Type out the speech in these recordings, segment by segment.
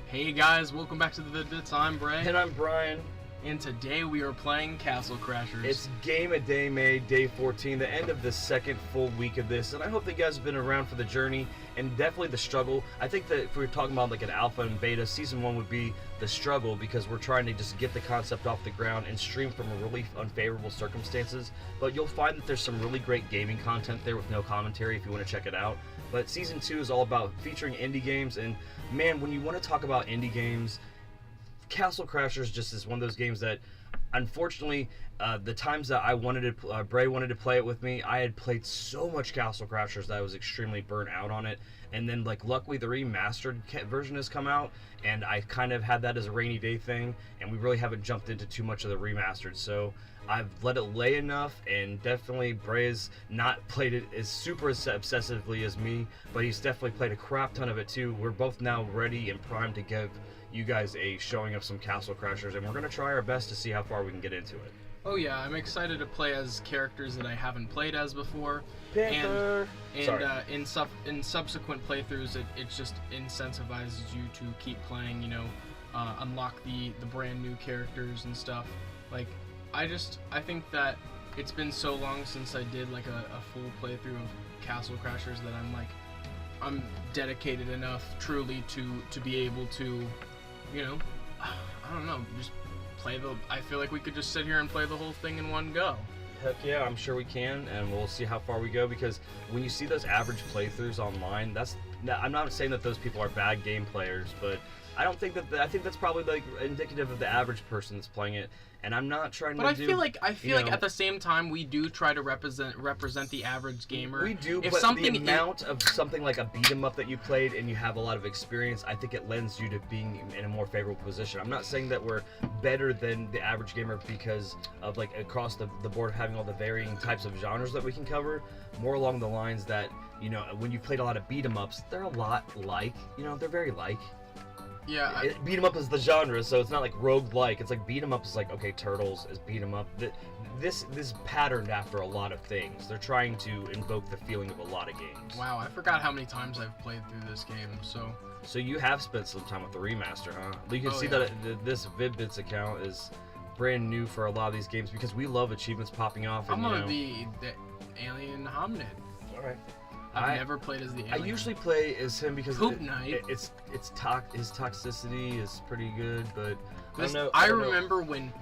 Hey guys, welcome back to the Vid-Bits. I'm Bray. And I'm Brian. And today we are playing Castle Crashers. It's Game of Day May, Day 14, the end of the second full week of this. And I hope that you guys have been around for the journey and definitely the struggle. I think that if we were talking about like an alpha and beta, Season 1 would be the struggle because we're trying to just get the concept off the ground and stream from a really unfavorable circumstances. But you'll find that there's some really great gaming content there with no commentary if you want to check it out. But Season 2 is all about featuring indie games, and man, when you want to talk about indie games, Castle Crashers just is one of those games that, unfortunately, the times that I wanted to, Bray wanted to play it with me, I had played so much Castle Crashers that I was extremely burnt out on it. And then, like, luckily the remastered version has come out, and I kind of had that as a rainy day thing, and we really haven't jumped into too much of the remastered. So I've let it lay enough, and definitely Bray's not played it as super obsessively as me, but he's definitely played a crap ton of it too. We're both now ready and primed to give you guys a showing of some Castle Crashers, and we're going to try our best to see how far we can get into it. Oh yeah, I'm excited to play as characters that I haven't played as before. Panther. And in subsequent playthroughs, it just incentivizes you to keep playing, you know, unlock the brand new characters and stuff. Like, I think that it's been so long since I did like a full playthrough of Castle Crashers that I'm dedicated enough truly to be able to, you know, I don't know, just play I feel like we could just sit here and play the whole thing in one go. Heck yeah, I'm sure we can, and we'll see how far we go, because when you see those average playthroughs online, I'm not saying that those people are bad game players, but I think that's probably like indicative of the average person that's playing it. And I'm not trying to I feel like at the same time we do try to represent the average gamer. We do, but the amount of something like a beat 'em up that you played and you have a lot of experience, I think it lends you to being in a more favorable position. I'm not saying that we're better than the average gamer because of like across the board having all the varying types of genres that we can cover. More along the lines that, you know, when you played a lot of beat 'em ups, they're a lot like, you know, they're very like. Yeah, beat 'em up is the genre, so it's not like roguelike. It's like beat 'em up is like, okay, Turtles is beat 'em up. This patterned after a lot of things. They're trying to invoke the feeling of a lot of games. Wow, I forgot how many times I've played through this game. So you have spent some time with the remaster, huh? You can see that this Vid-Bits account is brand new for a lot of these games because we love achievements popping off. And, I'm gonna be the alien hominid. All right. I've never played as the alien. I usually play as him because Poop Knight. His toxicity is pretty good, but I remember when,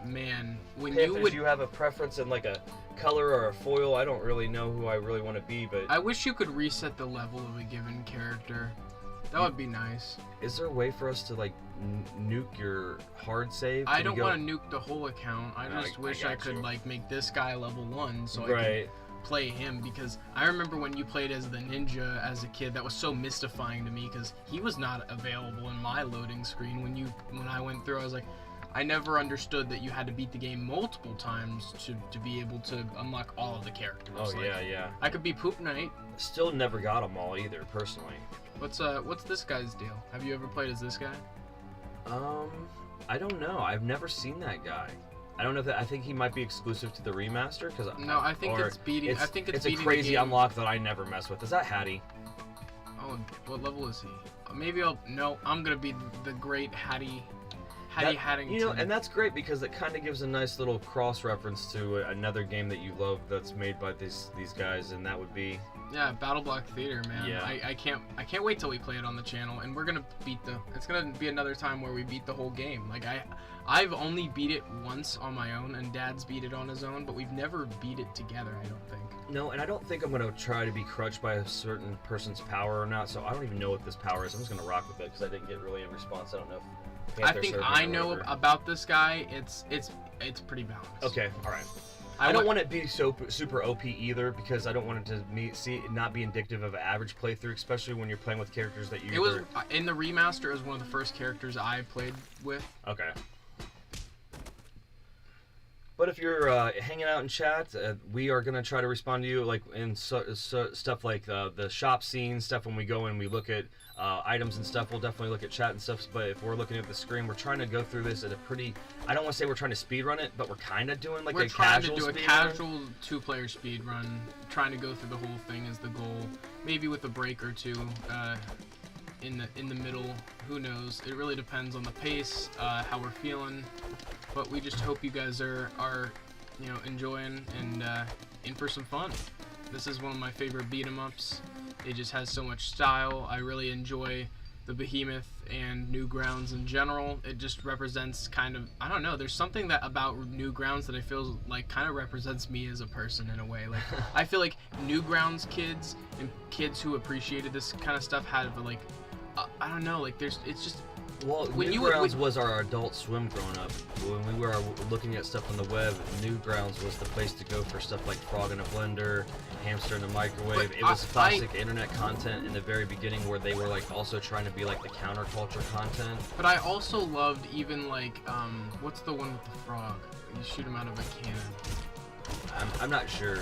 man, when Panthers, you have a preference in like a color or a foil. I don't really know who I really want to be, but I wish you could reset the level of a given character. That would be nice. Is there a way for us to like nuke your hard save? I don't want to nuke the whole account. I just wish I could like make this guy level 1 so I could play him, because I remember when you played as the ninja as a kid, that was so mystifying to me because he was not available in my loading screen when I went through. I was like, I never understood that you had to beat the game multiple times to be able to unlock all of the characters. Oh, like, yeah. I could be Poop Knight. Still never got them all either, personally. What's this guy's deal? Have you ever played as this guy? I don't know. I've never seen that guy. I don't know if I think he might be exclusive to the remaster, because I think it's beating. I think it's beating a crazy the game. unlock that I never mess with. Is that Hattie? Oh, what level is he? Maybe I'm gonna be the great Hattie Haddington. You know, and that's great because it kind of gives a nice little cross reference to another game that you love that's made by these guys, and that would be. Yeah, Battle Block Theater, man. Yeah. I can't wait till we play it on the channel, and we're gonna it's gonna be another time where we beat the whole game. Like I've only beat it once on my own, and Dad's beat it on his own, but we've never beat it together, I don't think. No, and I don't think I'm gonna try to be crutched by a certain person's power or not, so I don't even know what this power is. I'm just gonna rock with it because I didn't get really a response. I don't know if I think I know about this guy. It's pretty balanced. Okay, all right. I don't want it to be super OP either, because I don't want it to not be indicative of an average playthrough, especially when you're playing with characters that you. It was in the remaster. It was one of the first characters I played with. Okay. But if you're hanging out in chat, we are gonna try to respond to you, like in stuff like the shop scene stuff. When we go and we look at items and stuff, we'll definitely look at chat and stuff. But if we're looking at the screen, we're trying to go through this at a pretty. I don't want to say we're trying to speed run it, but we're kind of doing like a casual. We're trying to do a casual 2-player speed run. Trying to go through the whole thing is the goal. Maybe with a break or two. in the middle. Who knows? It really depends on the pace, how we're feeling. But we just hope you guys are enjoying and in for some fun. This is one of my favorite beat 'em ups. It just has so much style. I really enjoy the Behemoth and Newgrounds in general. It just represents kind of, I don't know, there's something that about Newgrounds that I feel like kind of represents me as a person in a way. Like, I feel like Newgrounds kids and kids who appreciated this kind of stuff had like, I don't know, like it's just, well, Newgrounds was our Adult Swim growing up. When we were looking at stuff on the web, Newgrounds was the place to go for stuff like Frog in a Blender, Hamster in a Microwave. It was classic internet content in the very beginning, where they were like also trying to be like the counterculture content. But I also loved even like, what's the one with the frog? You shoot him out of a cannon. I'm not sure.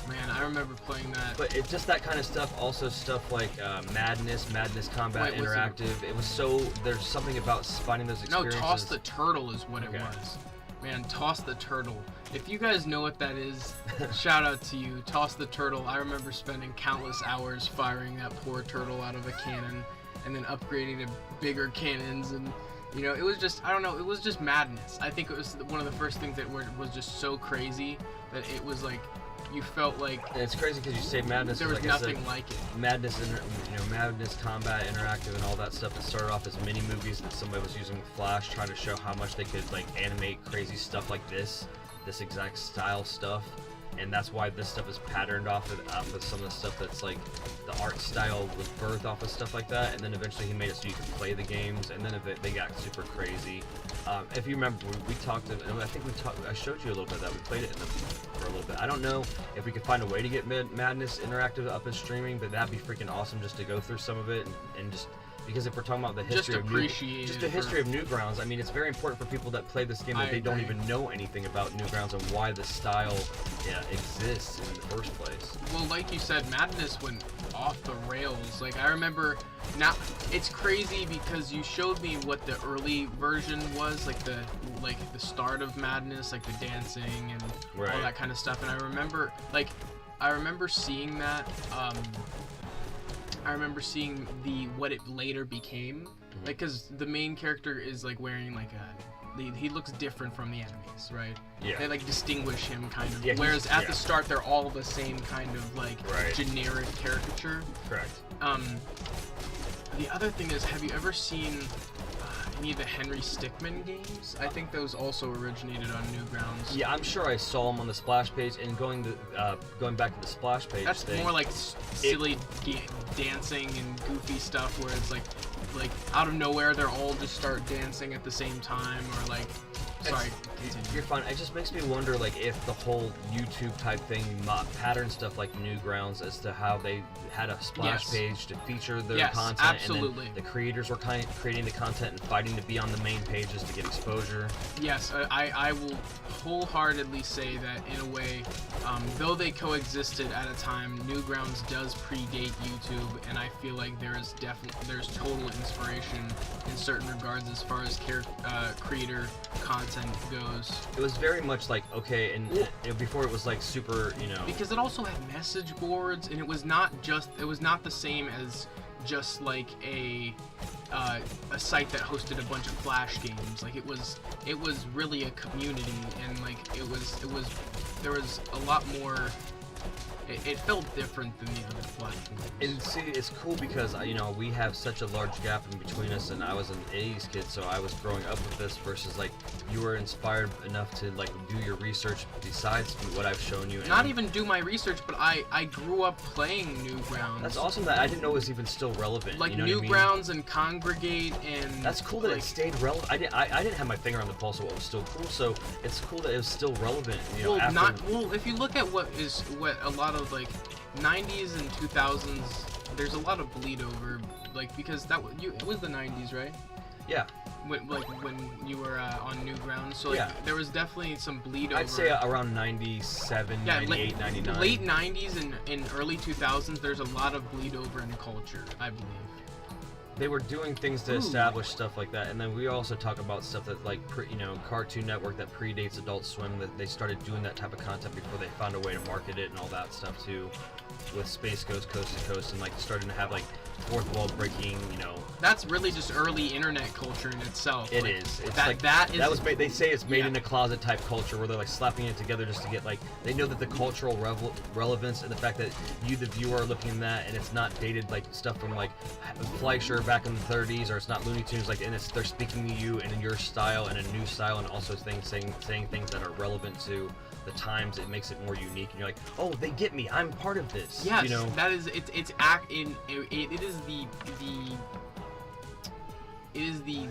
Man, I remember playing that. But it's just that kind of stuff. Also stuff like Madness Combat Interactive. It was so, there's something about finding those experiences. No, Toss the Turtle is what it was. Man, Toss the Turtle. If you guys know what that is, shout out to you. Toss the Turtle. I remember spending countless hours firing that poor turtle out of a cannon and then upgrading to bigger cannons, and it was just, I don't know, it was just madness. I think it was one of the first things that was just so crazy that it was like, you felt like... And it's crazy because you say Madness. There was nothing like it. Madness, Madness Combat Interactive and all that stuff that started off as mini movies that somebody was using Flash, trying to show how much they could like animate crazy stuff like this exact style stuff. And that's why this stuff is patterned off of some of the stuff that's like the art style was birthed off of stuff like that. And then eventually he made it so you could play the games, and then they got super crazy. If you remember, we talked, and I think I showed you a little bit of that. We played it for a little bit. I don't know if we could find a way to get Madness Interactive up and streaming, but that'd be freaking awesome just to go through some of it and just... Because if we're talking about the history of Newgrounds, I mean, it's very important for people that play this game that they don't even know anything about Newgrounds and why the style exists in the first place. Well, like you said, Madness went off the rails. Like, I remember, now it's crazy because you showed me what the early version was, like the start of Madness, like the dancing and all that kind of stuff. And I remember seeing that. I remember seeing what it later became, like, because the main character is like wearing like he looks different from the enemies, right? Yeah. They like distinguish him kind of. Yeah, whereas at the start they're all the same kind of like Right. generic caricature. Correct. The other thing is, have you ever seen any of the Henry Stickmin games? I think those also originated on Newgrounds. Yeah, I'm sure I saw them on the splash page, and going back to the splash page. That's more like silly dancing and goofy stuff where it's like out of nowhere they're all just start dancing at the same time, or like, sorry, continue. You're fine. It just makes me wonder, like, if the whole YouTube type thing pattern stuff like Newgrounds as to how they had a splash page to feature their content, absolutely. And then the creators were creating the content and fighting to be on the main pages to get exposure. Yes, I will wholeheartedly say that in a way, though they coexisted at a time, Newgrounds does predate YouTube, and I feel like there's total inspiration in certain regards as far as creator content goes. It was very much like, okay, and before it was like super, because it also had message boards, and it was not the same as just like a site that hosted a bunch of Flash games. Like, it was really a community, and like there was a lot more. It felt different than the other Flash games. And see, it's cool because we have such a large gap in between us, and I was an 80s kid, so I was growing up with this versus like you were inspired enough to like do your research besides what I've shown you. Not even do my research, but I grew up playing Newgrounds. That's awesome that I didn't know it was even still relevant. Like, Newgrounds and Congregate, and that's cool that it stayed relevant. I didn't have my finger on the pulse of what was still cool, so it's cool that it was still relevant. If you look at what a lot of like 90s and 2000s, there's a lot of bleed over, like, because it was the 90s, right? Yeah. When you were on Newgrounds, so like, there was definitely some bleed over. I'd say around 97, 98, 99. Late 90s and early 2000s, there's a lot of bleed over in culture, I believe. They were doing things to establish stuff like that, and then we also talk about stuff that like Cartoon Network that predates Adult Swim, that they started doing that type of content before they found a way to market it and all that stuff too. with Space Ghost Coast to Coast and like starting to have like fourth wall breaking, you know. That's really just early internet culture in itself. It like, is. It's that, like that is. that was. They say it's made in a closet type culture where they're like slapping it together just to get like they know that the cultural relevance and the fact that you, the viewer, are looking at that and it's not dated like stuff from like Fleischer back in the 30s or it's not Looney Tunes like and it's they're speaking to you and in your style and a new style and also saying things that are relevant to the times. It makes it more unique and you're like, oh, they get me, I'm part of this. Yes, you know? that is it is the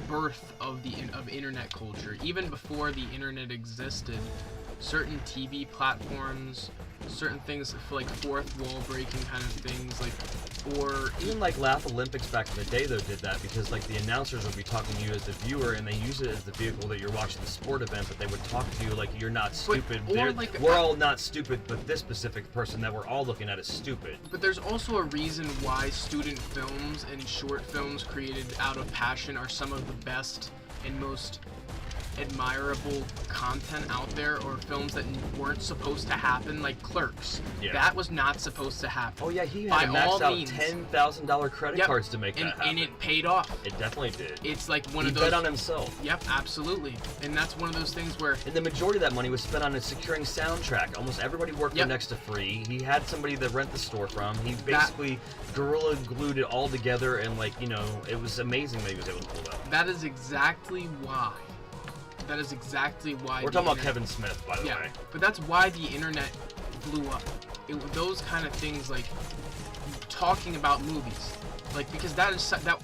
birth of internet culture. Even before the internet existed, certain TV platforms, certain things for like fourth wall breaking kind of things, like, or even like Laugh Olympics back in the day though did that because like the announcers would be talking to you as the viewer and they use it as the vehicle that you're watching the sport event, but they would talk to you like you're not stupid. We're all not stupid, but this specific person that we're all looking at is stupid. But there's also a reason why student films and short films created out of passion are some of the best and most admirable content out there, or films that weren't supposed to happen, like Clerks. Yeah. That was not supposed to happen. Oh yeah, he had to max out $10,000 credit cards to make that happen. And it paid off. It definitely did. It's like one of those. He bet on himself. Yep, absolutely. And that's one of those things where. And the majority of that money was spent on a securing soundtrack. Almost everybody worked for next to free. He had somebody to rent the store from. He basically gorilla glued it all together, and like you know, it was amazing that he was able to pull that off. That is exactly why. We're talking about Kevin Smith, by the way. But that's why the internet blew up. Those kind of things, like talking about movies, like because that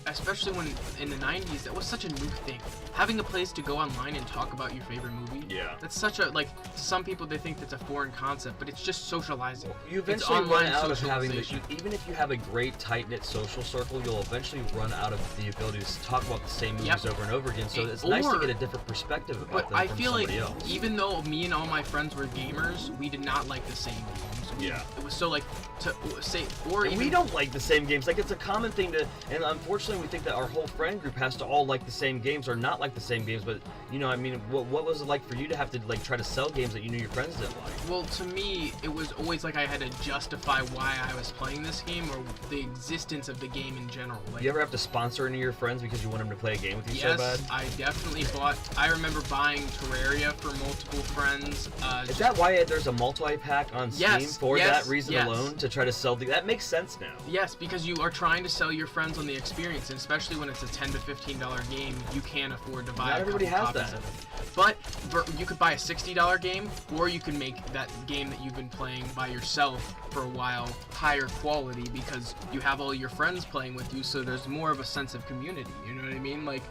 especially when in the 90s, that was such a new thing. Having a place to go online and talk about your favorite movie. Yeah. That's such a to some people they think that's a foreign concept, but it's just socializing. Well, you eventually run out of having even if you have a great tight-knit social circle, you'll eventually run out of the ability to talk about the same movies over and over again. So it's nice to get a different perspective about them from somebody else. Even though me and all my friends were gamers, we did not like the same games. It was so like to say or and even we don't like the same games. Like it's a common thing to, and unfortunately we think that our whole friend group has to all like the same games or not like the same games. But you know, I mean, what was it like for you to have to like try to sell games that you knew your friends didn't like? Well, to me, it was always like I had to justify why I was playing this game or the existence of the game in general. Like, you ever have to sponsor any of your friends because you want them to play a game with you so bad? Yes, I definitely bought. I remember buying Terraria for multiple friends. Is that why there's a multi-pack on Steam for that reason alone to try to sell? That makes sense now. Yes, because you are trying to sell your friends on the experience, and especially when it's a $10 to $15 game, you can't afford to buy. Not everybody has that. But you could buy a $60 game, or you can make that game that you've been playing by yourself for a while higher quality because you have all your friends playing with you, so there's more of a sense of community. You know what I mean? Like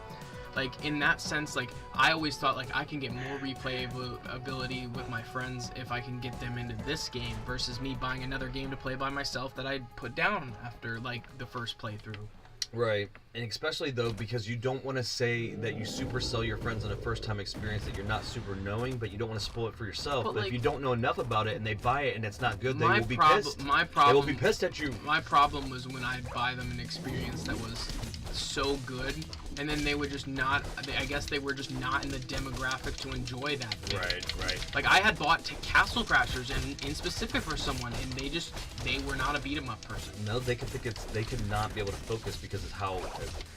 in that sense, like I always thought like I can get more replayability with my friends if I can get them into this game versus me buying another game to play by myself that I'd put down after like the first playthrough. Right, and especially though because you don't want to say that you super sell your friends on a first time experience that you're not super knowing, but you don't want to spoil it for yourself. But like, if you don't know enough about it and they buy it and it's not good, they will be pissed. They will be pissed at you. My problem was when I'd buy them an experience that was so good, and then they would just not. I guess they were just not in the demographic to enjoy that thing. Right. Like I had bought Castle Crashers in specific for someone, and they were not a beat 'em up person. No, they could not be able to focus because of how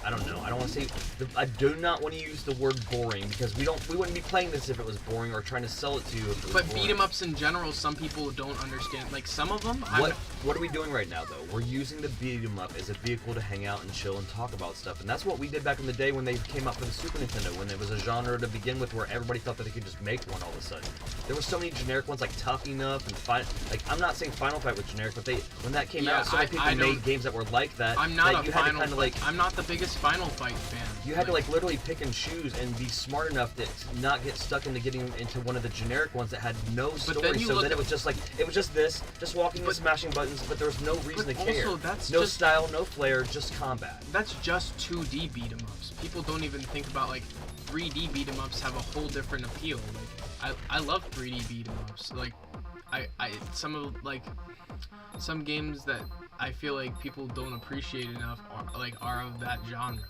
I don't know. I don't want to say. I do not want to use the word boring because we wouldn't be playing this if it was boring or trying to sell it to you. If it was but beat 'em ups in general, some people don't understand. Like some of them. What are we doing right now though? We're using the beat 'em up as a vehicle to hang out and chill and talk about stuff, and that's what we did back in the day when they came out for the Super Nintendo, when it was a genre to begin with where everybody thought that they could just make one all of a sudden. There were so many generic ones like Tough Enough and I'm not saying Final Fight was generic, but when that came out, so many people made games that were like that. I'm not that you had to kind of like. I'm not the biggest Final Fight fan. You had to like literally pick and choose and be smart enough to not get stuck into getting into one of the generic ones that had no story. So then it was just like just walking and smashing buttons, but there was no reason to care. No style, no flair, just combat. That's just 2D beat 'em ups. People don't even think about like 3D beat 'em ups have a whole different appeal. Like I love 3D beat 'em ups. Like some games that I feel like people don't appreciate enough are of that genre.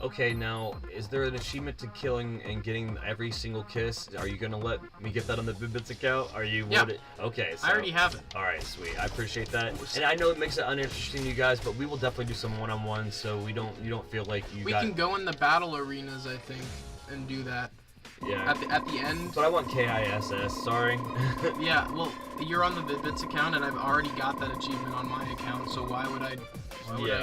Okay, now, is there an achievement to killing and getting every single kiss? Are you gonna let me get that on the Vid-Bits account? Are you? Yeah. Okay, so I already have it. all right, sweet. I appreciate that, and I know it makes it uninteresting to you guys, but we will definitely do some one-on-ones, so you don't feel like We can go in the battle arenas, I think, and do that. Yeah. At the end. But I want KISS. Sorry. Yeah. Well, you're on the Vid-Bits account, and I've already got that achievement on my account. So why would I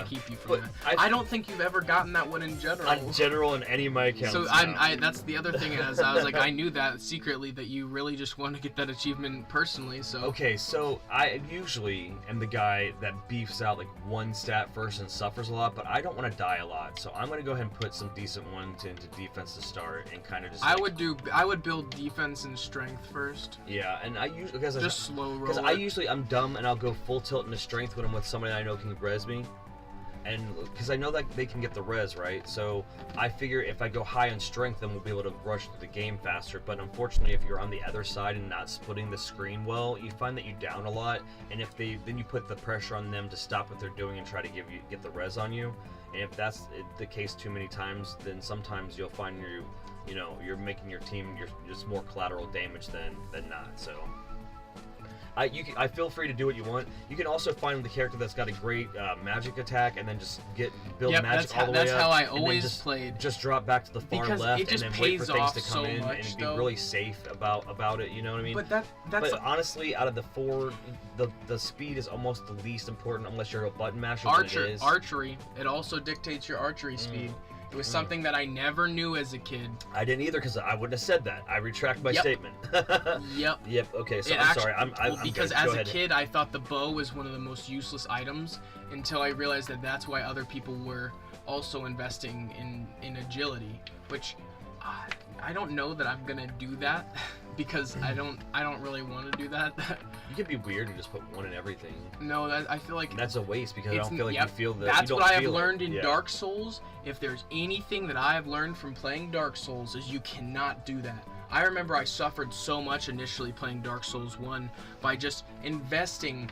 keep you from that? I don't think you've ever gotten that one in general. On general in any of my accounts. So that's the other thing is I was like I knew that secretly that you really just want to get that achievement personally. So okay, so I usually am the guy that beefs out like one stat first and suffers a lot, but I don't want to die a lot, so I'm gonna go ahead and put some decent ones into defense to start and kind of just. I would build defense and strength first. Yeah, and I usually slow roll. Because I'm dumb and I'll go full tilt into strength when I'm with somebody I know can res me. And because I know that they can get the res, right? So I figure if I go high on strength, then we'll be able to rush through the game faster. But unfortunately, if you're on the other side and not splitting the screen well, you find that you down a lot. And if then you put the pressure on them to stop what they're doing and try to get the res on you. And if that's the case too many times, then sometimes you'll find you're making your team just more collateral damage than not. So. I feel free to do what you want. You can also find the character that's got a great magic attack and then just build magic all the way up. That's how I always played. Just drop back to the far because left it just and then wait for things to come so in much, and be really safe about it. You know what I mean? But honestly, out of the four, the speed is almost the least important unless you're a button masher. Archery. It also dictates your archery speed. It was something that I never knew as a kid. I didn't either because I wouldn't have said that. I retract my statement. Yep. Okay. So I'm sorry. I'm because good. as a kid, I thought the bow was one of the most useless items until I realized that that's why other people were also investing in agility, which I don't know that I'm gonna do that because I don't really want to do that. You could be weird and just put one in everything. No, I feel like that's a waste because I don't feel like you feel that. That's what I have learned in Dark Souls. If there's anything that I have learned from playing Dark Souls is you cannot do that. I remember I suffered so much initially playing Dark Souls 1 by just investing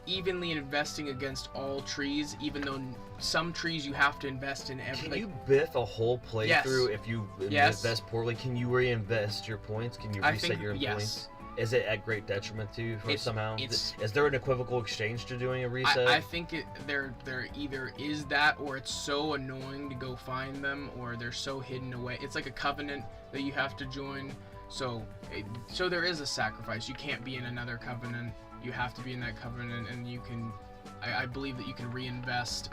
evenly investing against all trees, even though some trees you have to invest in every. Can you biff a whole playthrough if you invest poorly? Can you reinvest your points? Can you reset your points? Is it at great detriment to you somehow? Is there an equivocal exchange to doing a reset? I think there either is that, or it's so annoying to go find them, or they're so hidden away. It's like a covenant that you have to join. So there is a sacrifice. You can't be in another covenant. You have to be in that covenant, and you can. I believe that you can reinvest,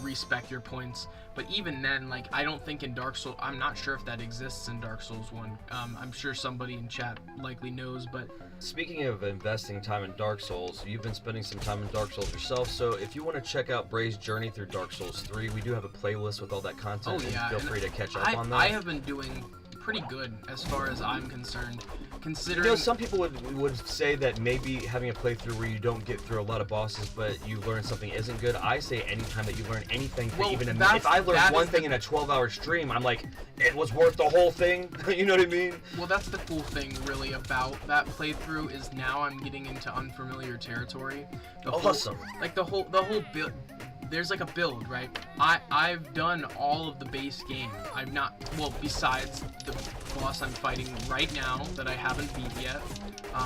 respec your points. But even then, I don't think in Dark Souls, I'm not sure if that exists in Dark Souls 1. I'm sure somebody in chat likely knows, but... Speaking of investing time in Dark Souls, you've been spending some time in Dark Souls yourself, so if you want to check out Bray's journey through Dark Souls 3, we do have a playlist with all that content, and feel free to catch up on that. I have been doing pretty good as far as I'm concerned. Considering some people would say that maybe having a playthrough where you don't get through a lot of bosses but you learn something isn't good. I say anytime that you learn anything, if I learn one thing in a 12-hour stream, I'm like, it was worth the whole thing. You know what I mean? Well, that's the cool thing really about that playthrough is now I'm getting into unfamiliar territory. Awesome. The whole build. There's a build, right? I've done all of the base game. I'm not, besides the boss I'm fighting right now that I haven't beat yet.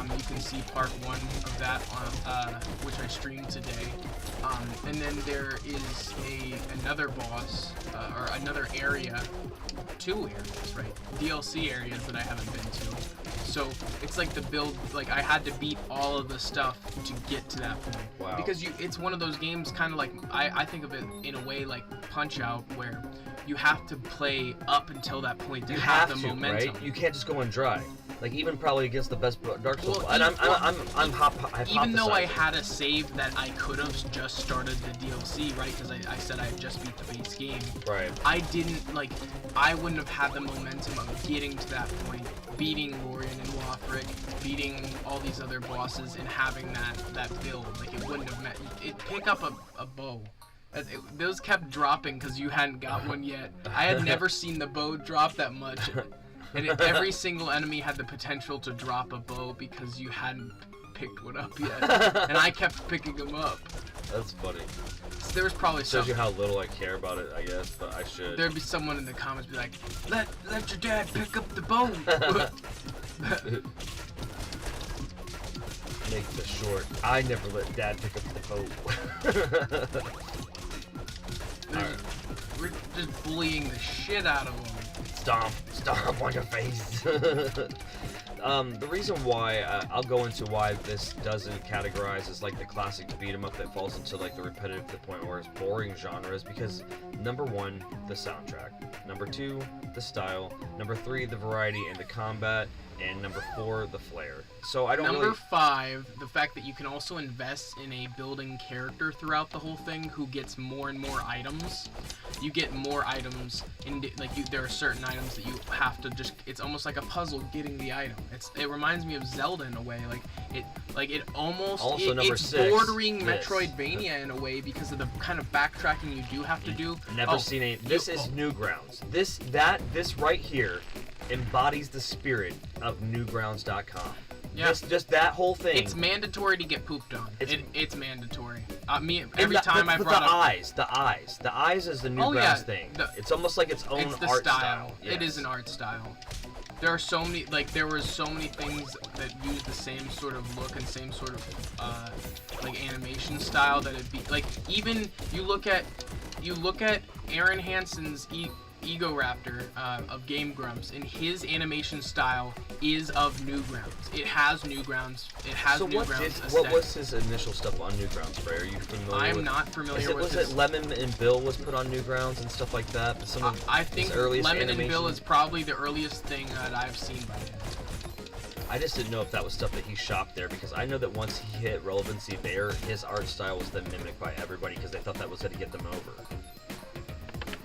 You can see part 1 of that on which I streamed today. And then there is another boss or another area, 2 areas, right? DLC areas that I haven't been to. So it's like the build, I had to beat all of the stuff to get to that point. Wow. Because it's one of those games kind of I think of it in a way like Punch-Out, where you have to play up until that point to have the momentum. Right? You can't just go in dry. Even probably against the best Dark Souls. Even though I had a save that I could have just started the DLC, right? Because I said I just beat the base game. Right. I didn't I wouldn't have had the momentum of getting to that point, beating Lorien and Lothric, beating all these other bosses, and having that build. It wouldn't have met. It pick up a bow. Those kept dropping because you hadn't got one yet. I had never seen the bow drop that much. And every single enemy had the potential to drop a bow because you hadn't picked one up yet. And I kept picking them up. That's funny. So there was probably Shows you how little I care about it, I guess, but I should. There'd be someone in the comments be like, let your dad pick up the bone. Make this short. I never let Dad pick up the boat. We're just bullying the shit out of them. Stomp on your face. The reason why I'll go into why this doesn't categorize as like the classic beat 'em up that falls into like the repetitive to the point where it's boring genre is because number 1, the soundtrack, number 2, the style, number 3, the variety and the combat, and number 4, the flair. So I don't Number 5, the fact that you can also invest in a building character throughout the whole thing who gets more and more items. You get more items, there are certain items that you have to just, it's almost like a puzzle getting the item. It reminds me of Zelda in a way, it's bordering Metroidvania in a way because of the kind of backtracking you do have to do. Never seen it. This is Newgrounds. This right here embodies the spirit of Newgrounds.com. Yeah. Just that whole thing. It's mandatory to get pooped on. It's mandatory. Every the eyes is the Newgrounds thing. It's almost like its own art style. Yes. It is an art style. There are so many, there were so many things that use the same sort of look and same sort of animation style that it'd be even you look at Aaron Hansen's Ego Raptor of Game Grumps, and his animation style is of Newgrounds. It has Newgrounds. What was his initial stuff on Newgrounds, Ray? Are you familiar with it? I'm not familiar with it. Was it Lemon and Bill was put on Newgrounds and stuff like that? I think Lemon and Bill is probably the earliest thing that I've seen by him. I just didn't know if that was stuff that he shopped there, because I know that once he hit relevancy there, his art style was then mimicked by everybody because they thought that was going to get them over.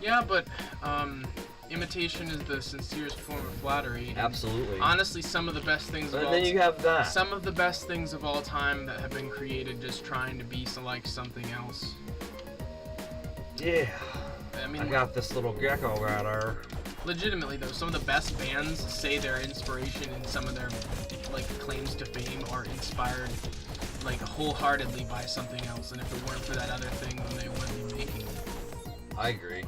Yeah, but imitation is the sincerest form of flattery. Absolutely. Honestly, some of the best things of all then you have that. Some of the best things of all time that have been created just trying to be like something else. Yeah. I mean, I got this little gecko right there. Legitimately though, some of the best bands say their inspiration and some of their claims to fame are inspired wholeheartedly by something else, and if it weren't for that other thing, then they wouldn't be making it. I agree.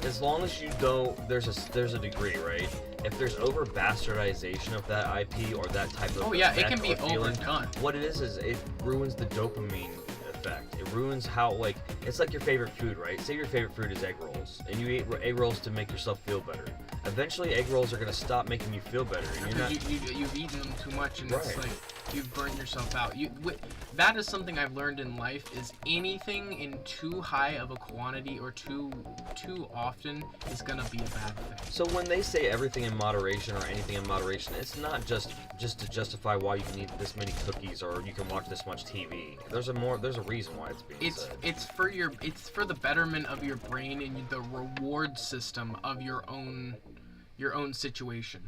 As long as you don't, there's a degree, right? If there's over bastardization of that IP or that type of it can be overdone. What it is it ruins the dopamine effect. It ruins how it's like your favorite food, right? Say your favorite food is egg rolls, and you eat egg rolls to make yourself feel better. Eventually, egg rolls are gonna stop making you feel better, and you've eaten them too much, and right. It's like you've burned yourself out. That is something I've learned in life: is anything in too high of a quantity or too often is gonna be a bad thing. So when they say everything in moderation or anything in moderation, it's not just to justify why you can eat this many cookies or you can watch this much TV. There's a reason why it's being said. It's for the betterment of your brain and the reward system of your own situation.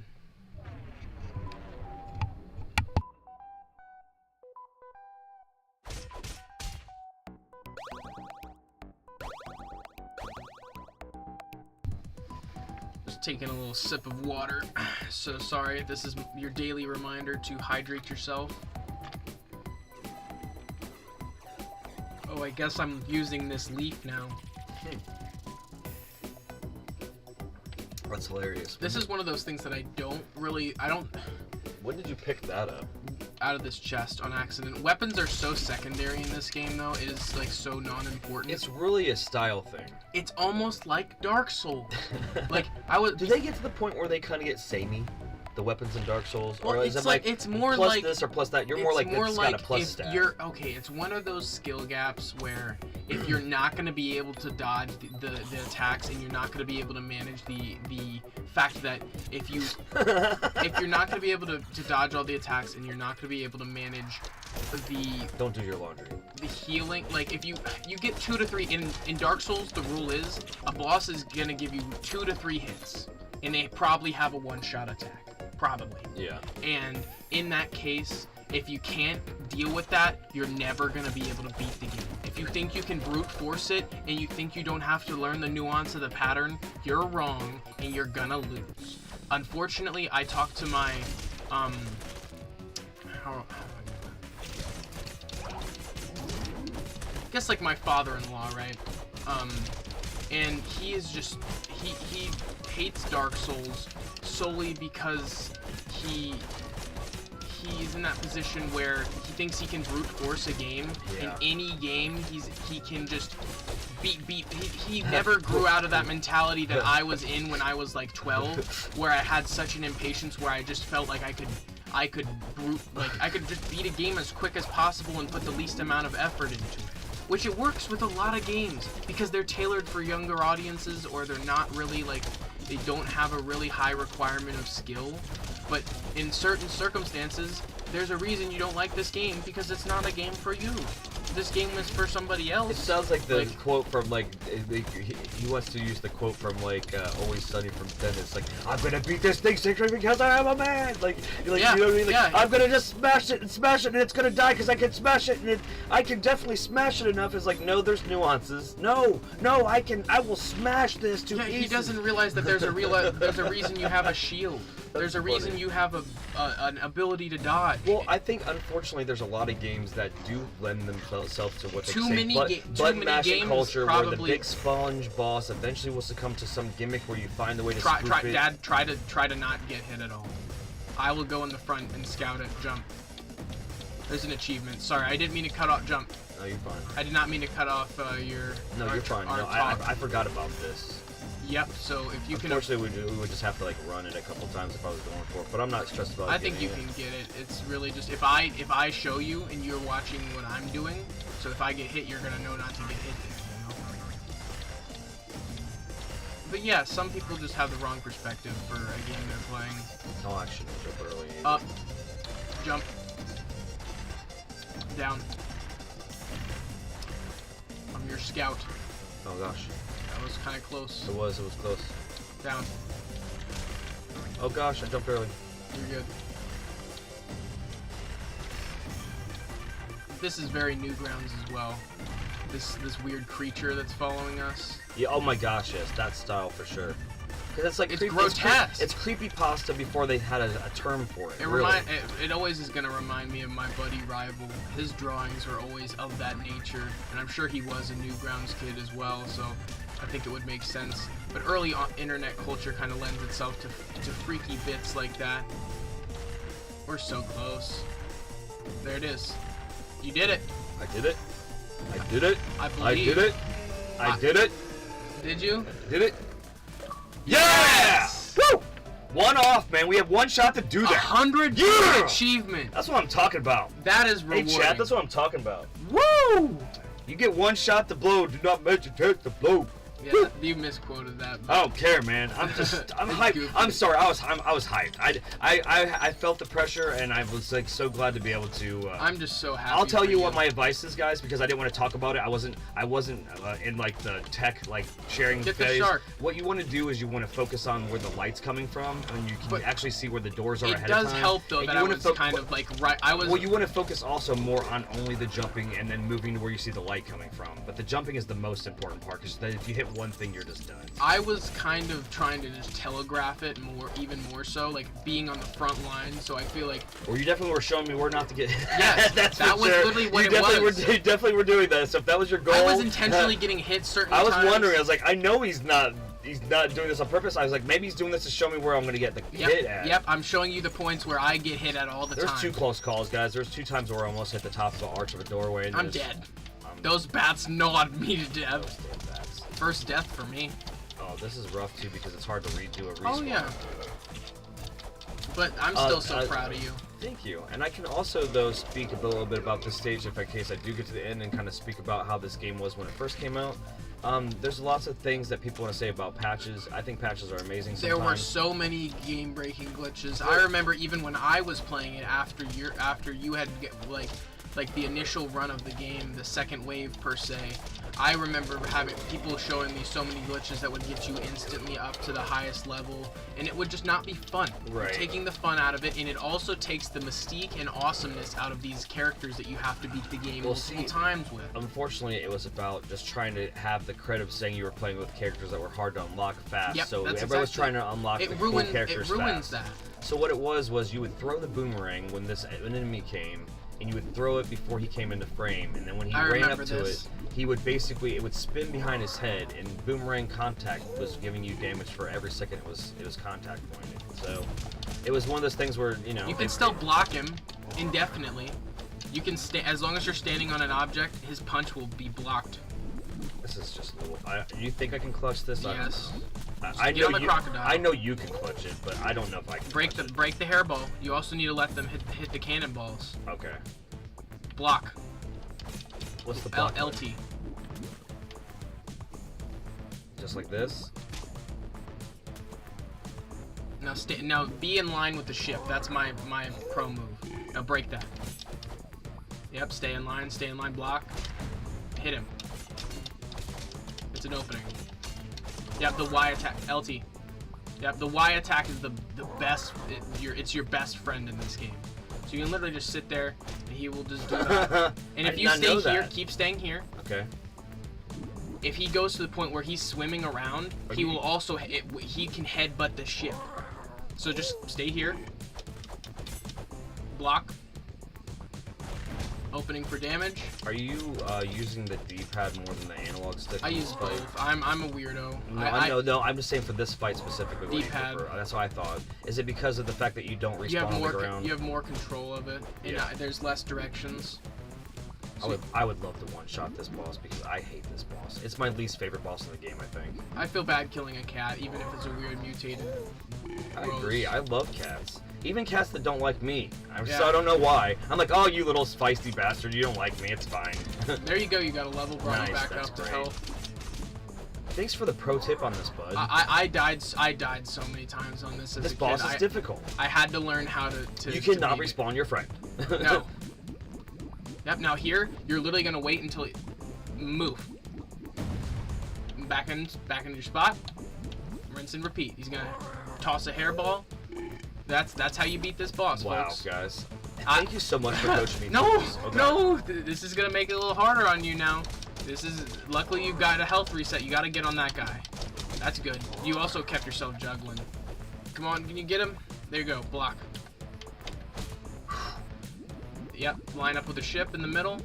Just taking a little sip of water. So sorry, this is your daily reminder to hydrate yourself. Oh, I guess I'm using this leaf now. That's hilarious. This is one of those things that I don't. When did you pick that up? Out of this chest on accident. Weapons are so secondary in this game, though. It is so non-important. It's really a style thing. It's almost like Dark Souls. Do they get to the point where they kind of get samey? The weapons in Dark Souls, well, or is it it's more plus like this or plus that? You're more like it's got a plus stat. It's one of those skill gaps where if you're not going to be able to dodge the attacks, and you're not going to be able to manage the fact that if you're not going to be able to dodge all the attacks, and you're not going to be able to manage don't do your laundry. The healing, if you get 2 to 3 in Dark Souls, the rule is a boss is going to give you 2 to 3 hits, and they probably have a one-shot attack. Probably. Yeah. And in that case, if you can't deal with that, you're never going to be able to beat the game. If you think you can brute force it and you think you don't have to learn the nuance of the pattern, you're wrong and you're going to lose. Unfortunately, I talked to my guess like my father-in-law, right? And he is just he hates Dark Souls solely because he's in that position where he thinks he can brute force a game. In any game, he can just beat. He never grew out of that mentality that I was in when I was like 12, where I had such an impatience where I just felt like I could just beat a game as quick as possible and put the least amount of effort into it. Which it works with a lot of games because they're tailored for younger audiences, or they're not really like, they don't have a really high requirement of skill. But in certain circumstances, there's a reason you don't like this game because it's not a game for you. This game is for somebody else. It sounds like the quote from like, he wants to use the quote from like Always Sunny from Then. It's like, I'm gonna beat this thing simply because I am a man. Like yeah, you know what I mean? Like, yeah. I'm gonna just smash it and it's gonna die because I can smash it and I can definitely smash it enough. It's like, no, there's nuances. No, I will smash this to pieces. He doesn't realize that there's a reason you have a shield. There's a reason you have an ability to dodge. Well, I think unfortunately there's a lot of games that do lend themselves to what they too say. many mashing games culture probably, where the big sponge boss eventually will succumb to some gimmick where you find a way to spoof it. Dad, try to not get hit at all. I will go in the front and scout it. Jump. There's an achievement. Sorry, I didn't mean to cut off. Jump. No, you're fine. I did not mean to cut off your. No, you're fine. No, I forgot about this. Yep. So if you can. Unfortunately, we would just have to like run it a couple times if I was going for it. But I'm not stressed about it. I think you can get it. It's really just if I show you and you're watching what I'm doing. So if I get hit, you're gonna know not to get hit there, you know? But yeah, some people just have the wrong perspective for a game they're playing. No action, jump early. Up. Jump. Down. I'm your scout. Oh gosh. That was kind of close. It was close. Down. Oh gosh, I jumped early. You're good. This is very Newgrounds as well. This weird creature that's following us. Yeah. Oh my gosh, yes, that style for sure. Because it's like it's grotesque. It's creepypasta before they had a term for it. It always is gonna remind me of my buddy Rival. His drawings are always of that nature, and I'm sure he was a Newgrounds kid as well. So I think it would make sense. But early internet culture kind of lends itself to freaky bits like that. We're so close. There it is. You did it. I did it. I did it. I believe. I did it. I did it. Did you? I did it. Yes! Woo! One off, man. We have one shot to do that. 100 Yeah! achievement. That's what I'm talking about. That is rewarding. Hey, Chad, that's what I'm talking about. Woo! You get one shot to blow. Do not mention take the blow. Yeah, you misquoted that. I don't care, man. I'm hyped. Goofy. I'm sorry. I was hyped. I felt the pressure, and I was like so glad to be able to. I'm just so happy. I'll tell you what my advice is, guys, because I didn't want to talk about it. I wasn't in like the tech like sharing Get phase. the shark. What you want to do is you want to focus on where the light's coming from, and you can actually see where the doors are ahead of time. It does help though and that I was kind of like right. I was. Well, you want to focus also more on only the jumping and then moving to where you see the light coming from. But the jumping is the most important part, because if you hit one thing, you're just done. I was kind of trying to just telegraph it even more so, like being on the front line. So I feel like. Well, you definitely were showing me where not to get. Yes, that was literally what it was. You definitely were doing that. So if that was your goal. I was intentionally getting hit certain times. I was wondering. I was like, I know he's not doing this on purpose. I was like, maybe he's doing this to show me where I'm gonna get the hit at. Yep, I'm showing you the points where I get hit at all the time. There's two close calls, guys. There's 2 times where I almost hit the top of the arch of a doorway. And I'm dead. Those bats gnawed me to death. Bats. First death for me. Oh, this is rough too because it's hard to redo a respawn. Oh yeah. But I'm still so proud of you. Thank you. And I can also, though, speak a little bit about this stage in case I do get to the end and kind of speak about how this game was when it first came out. There's lots of things that people want to say about patches. I think patches are amazing sometimes. There were so many game-breaking glitches. I remember even when I was playing it after you had like the initial run of the game, the second wave per se. I remember having people showing me so many glitches that would get you instantly up to the highest level, and it would just not be fun. Right. You're taking the fun out of it, and it also takes the mystique and awesomeness out of these characters that you have to beat the game multiple times with. Unfortunately, it was about just trying to have the credit of saying you were playing with characters that were hard to unlock fast. Yep, so everybody was trying to unlock the cool characters fast. It ruins fast. that. So what it was you would throw the boomerang when an enemy came, and you would throw it before he came into frame, and then when he I ran up remember to this. it, he would basically, it would spin behind his head, and boomerang contact was giving you damage for every second it was contact pointed. So it was one of those things where, you know, You can still block him indefinitely. You can stay as long as you're standing on an object. His punch will be blocked. This is just a little. You think I can clutch this? Yes. I Get know on the you. crocodile. I know you can clutch it, but I don't know if I can. Break the hairball. You also need to let them hit the cannonballs. Okay. Block. What's the block? LT. Just like this. Now be in line with the ship. That's my pro move. Now break that. Yep, stay in line, block. Hit him. It's an opening. Yep, the Y attack, LT. Yep, the Y attack is the best, it's your best friend in this game. So you can literally just sit there and he will just do that. And if you stay here, keep staying here. Okay. If he goes to the point where he's swimming around, he will also, he can headbutt the ship. So just stay here. Block. Opening for damage. Are you using the D-pad more than the analog stick? I use both. I'm a weirdo. No, I'm just saying for this fight specifically. D-pad. That's what I thought. Is it because of the fact that you don't respawn on the ground? You have more control of it. Yeah. And, there's less directions. I would love to one-shot this boss because I hate this boss. It's my least favorite boss in the game, I think. I feel bad killing a cat, even if it's a weird mutated. I agree. I love cats. Even cats that don't like me. Yeah. So I don't know why. I'm like, oh, you little feisty bastard. You don't like me. It's fine. There you go. You got a level brought Nice, back that's up to great. health. Thanks for the pro tip on this, bud. I died so many times on this as This a kid. boss is difficult. I had to learn how to You cannot beat it. respawn your friend. No. Yep, now here, you're literally gonna wait until it move. Back into your spot. Rinse and repeat. He's gonna toss a hairball. That's how you beat this boss, Wow, folks. guys. Thank you so much for coaching me. No, through this. Okay. no, this is gonna make it a little harder on you now. Luckily you've got a health reset. You gotta get on that guy. That's good. You also kept yourself juggling. Come on, can you get him? There you go, block. Yep, line up with the ship in the middle.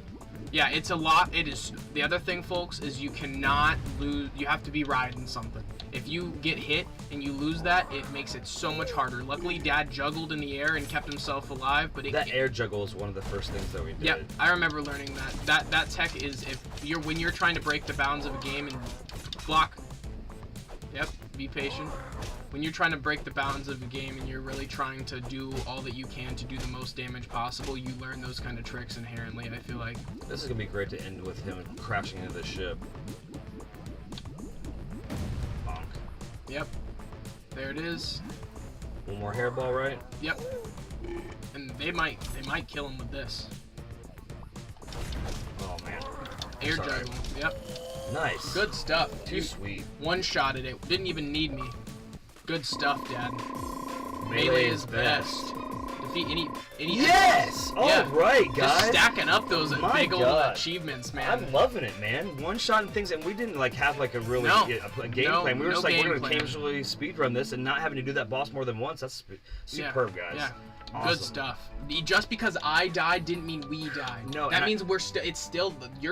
Yeah, it's a lot. It is. The other thing, folks, is you cannot lose. You have to be riding something. If you get hit and you lose that, it makes it so much harder. Luckily, Dad juggled in the air and kept himself alive, but that air juggle is one of the first things that we did. Yep, I remember learning that. That tech is when you're trying to break the bounds of a game and block. Yep, be patient. When you're trying to break the bounds of a game and you're really trying to do all that you can to do the most damage possible, you learn those kind of tricks inherently, I feel like. This is gonna be great to end with him crashing into the ship. Bonk. Yep. There it is. One more hairball, right? Yep. And they might kill him with this. Oh man. Air Sorry. juggle. Yep. Nice. Good stuff. Too sweet. One-shotted it. Didn't even need me. Good stuff, Dad. Melee is best. Defeat any Yes! All right, guys. Just stacking up those My big old God. achievements, man. I'm loving it, man. One-shot and things, and we didn't like have like a really a game No, plan. We were no just like, we're game gonna plan. casually speedrun this and not having to do that boss more than once. That's superb, guys. Yeah. Awesome. Good stuff. Just because I died didn't mean we died. No, that means you're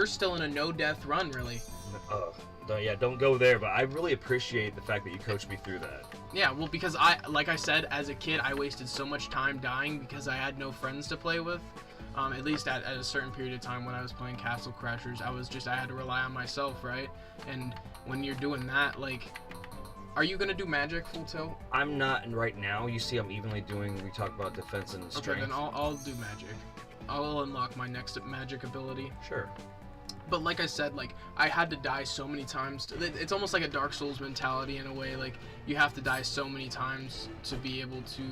still in a no-death run, really. Don't go there. But I really appreciate the fact that you coached me through that. Yeah, well, because like I said, as a kid, I wasted so much time dying because I had no friends to play with. At least at a certain period of time when I was playing Castle Crashers, I had to rely on myself, right? And when you're doing that, like, are you gonna do magic full tilt? I'm not right now. You see, I'm evenly doing. We talked about defense and strength. Okay, then I'll do magic. I'll unlock my next magic ability. Sure. But like I said, like, I had to die so many times. It's almost like a Dark Souls mentality in a way. Like, you have to die so many times to be able to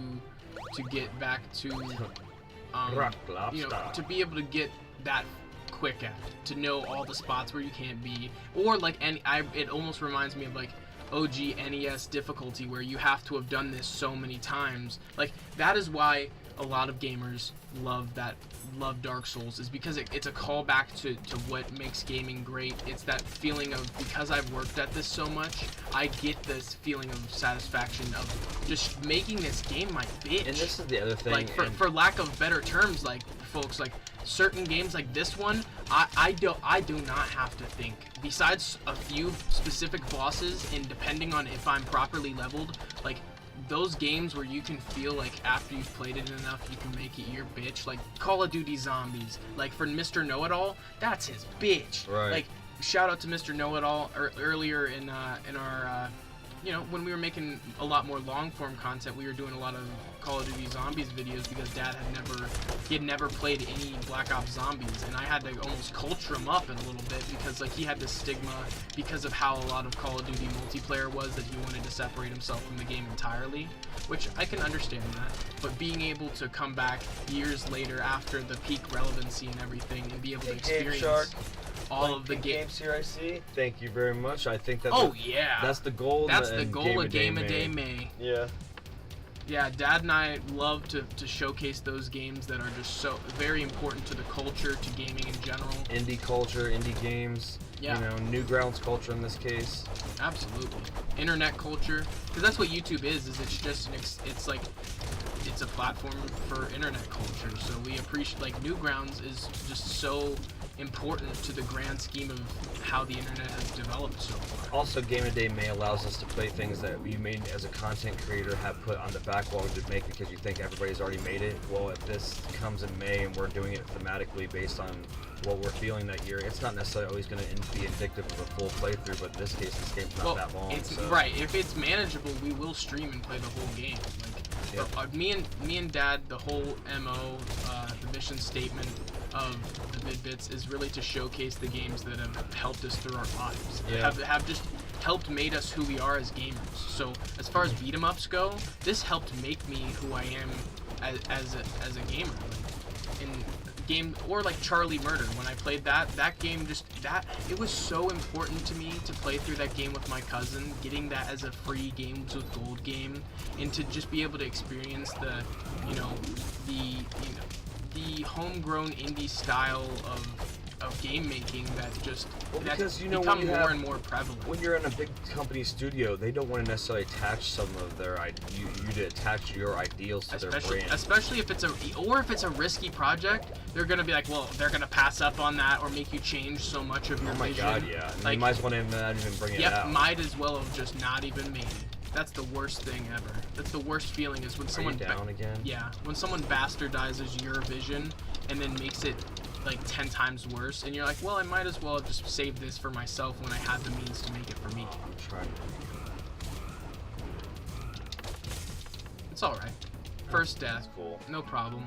get back to, to be able to get that quick at it, to know all the spots where you can't be, or like it almost reminds me of like OG NES difficulty where you have to have done this so many times. Like, that is why a lot of gamers love Dark Souls is because it's a callback to what makes gaming great. It's that feeling of, because I've worked at this so much, I get this feeling of satisfaction of just making this game my bitch. And this is the other thing. Like, for lack of better terms, like, folks, like, certain games like this one, I do not have to think. Besides a few specific bosses, and depending on if I'm properly leveled, like, those games where you can feel like after you've played it enough, you can make it your bitch. Like Call of Duty Zombies. Like for Mr. Know-It-All, that's his bitch. Right. Like, shout out to Mr. Know-It-All earlier in our, you know, when we were making a lot more long-form content, we were doing a lot of Call of Duty Zombies videos because Dad had never played any Black Ops Zombies, and I had to almost culture him up in a little bit because, like, he had this stigma because of how a lot of Call of Duty multiplayer was, that he wanted to separate himself from the game entirely, which I can understand that. But being able to come back years later after the peak relevancy and everything and be able to experience all of the games here, I see. Thank you very much. I think that. Yeah. That's the goal. That's the goal of Game a Day May. Yeah. Yeah, Dad and I love to showcase those games that are just so very important to the culture, to gaming in general. Indie culture, indie games. Yeah. You know, Newgrounds culture in this case. Absolutely. Internet culture, because that's what YouTube is it's just it's a platform for internet culture. So we appreciate, like, Newgrounds is just so important to the grand scheme of how the internet has developed so far. Also, Game of Day May allows us to play things that you may, as a content creator, have put on the backlog to make because you think everybody's already made it. Well, if this comes in May and we're doing it thematically based on what we're feeling that year, it's not necessarily always going to be indicative of a full playthrough, but in this case, this game's not that long. Right. If it's manageable, we will stream and play the whole game. Like, me and Dad, the whole MO, the mission statement of the Vid-Bits is really to showcase the games that have helped us through our lives. Yeah. Have just helped made us who we are as gamers. So as far as beat 'em ups go, this helped make me who I am as a gamer. Like, in game, or like Charlie Murder, when I played that game, it was so important to me to play through that game with my cousin, getting that as a free Games with Gold game, and to just be able to experience the homegrown indie style of game making that just become more and more prevalent. When you're in a big company studio, they don't want to necessarily attach some of you to attach your ideals to their brand. Especially if it's a risky project, they're gonna be like, well, they're gonna pass up on that or make you change so much of your vision. Oh my god, yeah. Like, you might as well not even bring it out. Might as well have just not even made it. That's the worst thing ever. That's the worst feeling is when someone down again. Yeah, when someone bastardizes your vision and then makes it like 10 times worse, and you're like, well, I might as well have just saved this for myself when I had the means to make it for me. I'm trying. It's all right. First death. That's cool. No problem.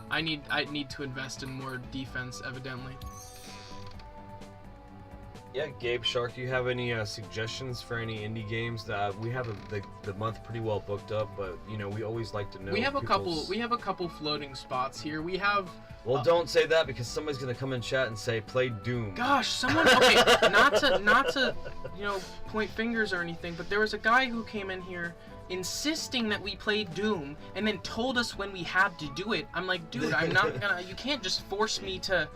I need to invest in more defense, evidently. Yeah, Gabe Shark, do you have any suggestions for any indie games? That we have the month pretty well booked up, but you know we always like to know. We have a couple floating spots here. We have. Well, don't say that because somebody's gonna come in chat and say play Doom. Gosh, someone. Okay, not to point fingers or anything, but there was a guy who came in here insisting that we play Doom and then told us when we had to do it. I'm like, dude, I'm not gonna. You can't just force me to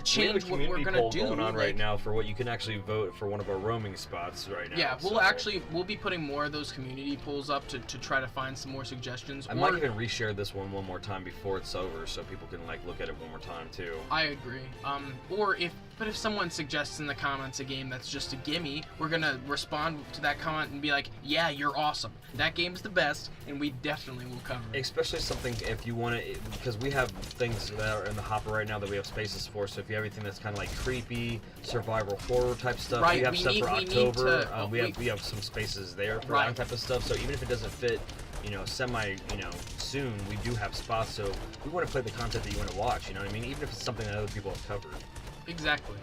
change what we're gonna do. Going on right now for what you can actually vote for one of our roaming spots right now. Yeah, we'll be putting more of those community polls up to try to find some more suggestions. I might even reshare this one more time before it's over so people can like look at it one more time too. I agree. But if someone suggests in the comments a game that's just a gimme, we're gonna respond to that comment and be like, yeah, you're awesome. That game's the best, and we definitely will cover it. Especially something if you want to, because we have things that are in the hopper right now that we have spaces for. So if you have anything that's kind of like creepy, survival horror type stuff, right, we have stuff for October. We have some spaces there for that type of stuff. So even if it doesn't fit, soon, we do have spots. So we want to play the content that you want to watch. You know what I mean? Even if it's something that other people have covered. Exactly.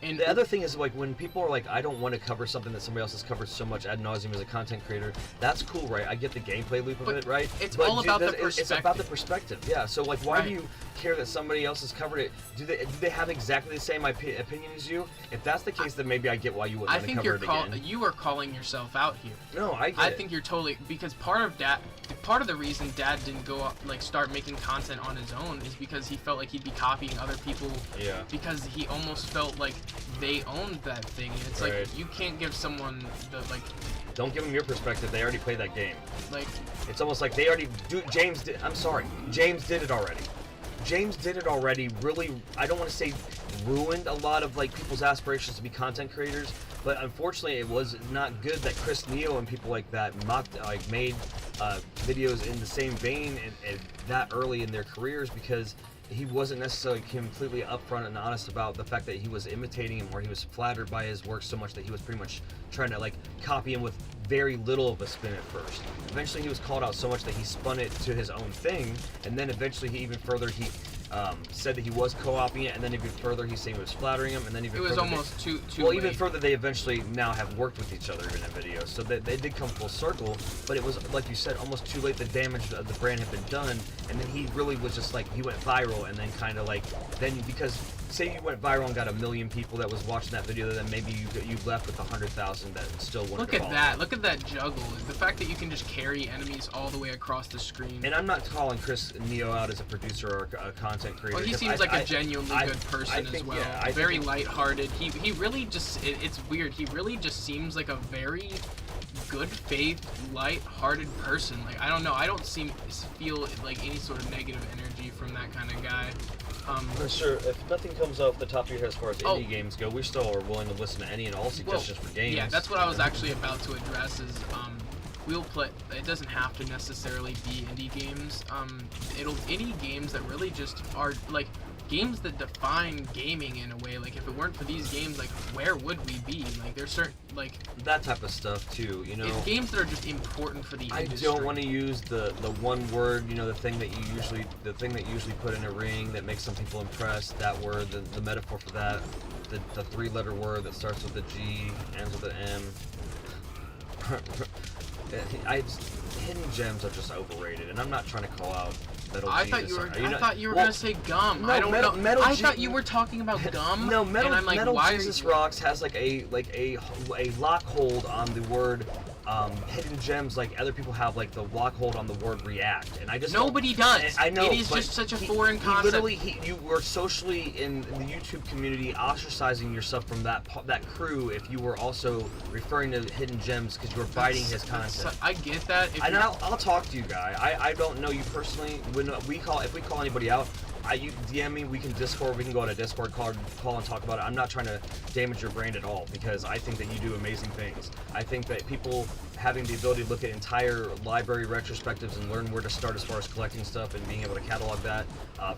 And the other thing is, like, when people are like, I don't want to cover something that somebody else has covered so much ad nauseum as a content creator, that's cool, right? I get the gameplay loop of it, right? It's but all about the perspective. It's about the perspective, yeah. So, like, why do you care that somebody else has covered it? Do they have exactly the same opinion as you? If that's the case, then maybe I get why you wouldn't want to cover it again. You are calling yourself out here. No, I think you're totally, because part of the reason Dad didn't go up, like, start making content on his own is because he felt like he'd be copying other people. Yeah. Because he almost felt like they owned that thing. And it's like, you can't give someone the, like... Don't give them your perspective. They already played that game. Like... It's almost like they already do. James did it already. James did it already. Really, I don't want to say ruined a lot of, like, people's aspirations to be content creators, but unfortunately it was not good that Chris Neo and people like that made videos in the same vein and that early in their careers, because he wasn't necessarily completely upfront and honest about the fact that he was imitating him, or he was flattered by his work so much that he was pretty much trying to, like, copy him with very little of a spin at first. Eventually he was called out so much that he spun it to his own thing, and then eventually he said that he was co-opting it, and then even further he said he was flattering him, and then even further... It was almost too well, late. even further, they eventually now have worked with each other in a video, so they did come full circle, but it was, like you said, almost too late. The damage of the brand had been done, and then he really was just like, he went viral, and then kind of like, then because... Say you went viral and got 1 million people that was watching that video, then maybe you left with 100,000 that still wanted to Look at that. Look at that juggle. The fact that you can just carry enemies all the way across the screen. And I'm not calling Chris Neo out as a producer or a content creator. Well, he seems like a genuinely good person as well. Yeah, very lighthearted. He really just, it's weird. He really just seems like a very good faith, light-hearted person. Like, I don't know. I don't feel like any sort of negative energy from that kind of guy. Sure, if nothing comes off the top of your head as far as indie games go, we still are willing to listen to any and all suggestions for games. Yeah, that's what I was actually about to address is, we'll play, it doesn't have to necessarily be indie games. Any games that really just are, like, games that define gaming in a way. Like, if it weren't for these games, like, where would we be? Like, there's certain, like... That type of stuff, too, you know? It's games that are just important for the industry. I don't want to use the one word, you know, the thing that you usually put in a ring that makes some people impressed, that word, the metaphor for that, the 3-letter word that starts with a G, ends with an M. Hidden gems are just overrated, and I'm not trying to call out Metal G. I thought you were gonna say gum. No, I don't know. I thought you were talking about gum. No, Metal Jesus Rocks has like a lock hold on the word hidden gems, like other people have like the lock hold on the word react, and I just nobody does. I know it is just such a foreign concept. You were socially in the YouTube community ostracizing yourself from that crew if you were also referring to hidden gems because you were biting his concept. I get that. And I'll talk to you, guy. I don't know you personally. If we call anybody out, you DM me, we can Discord, we can go on a Discord call and talk about it. I'm not trying to damage your brand at all, because I think that you do amazing things. I think that people having the ability to look at entire library retrospectives and learn where to start as far as collecting stuff and being able to catalog that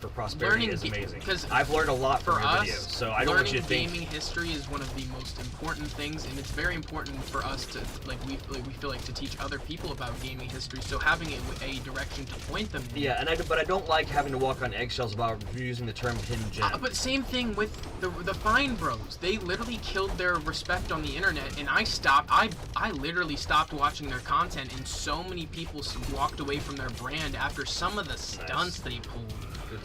for prosperity is amazing. Because I've learned a lot from your videos, so I don't want you to think... Learning gaming history is one of the most important things, and it's very important for us to, we feel like to teach other people about gaming history, so having a direction to point them in. Yeah, but I don't like having to walk on eggshells about using the term hidden gem. But same thing with the Fine Bros. They literally killed their respect on the internet, and I literally stopped watching their content, and so many people walked away from their brand after some of the stunts they pulled.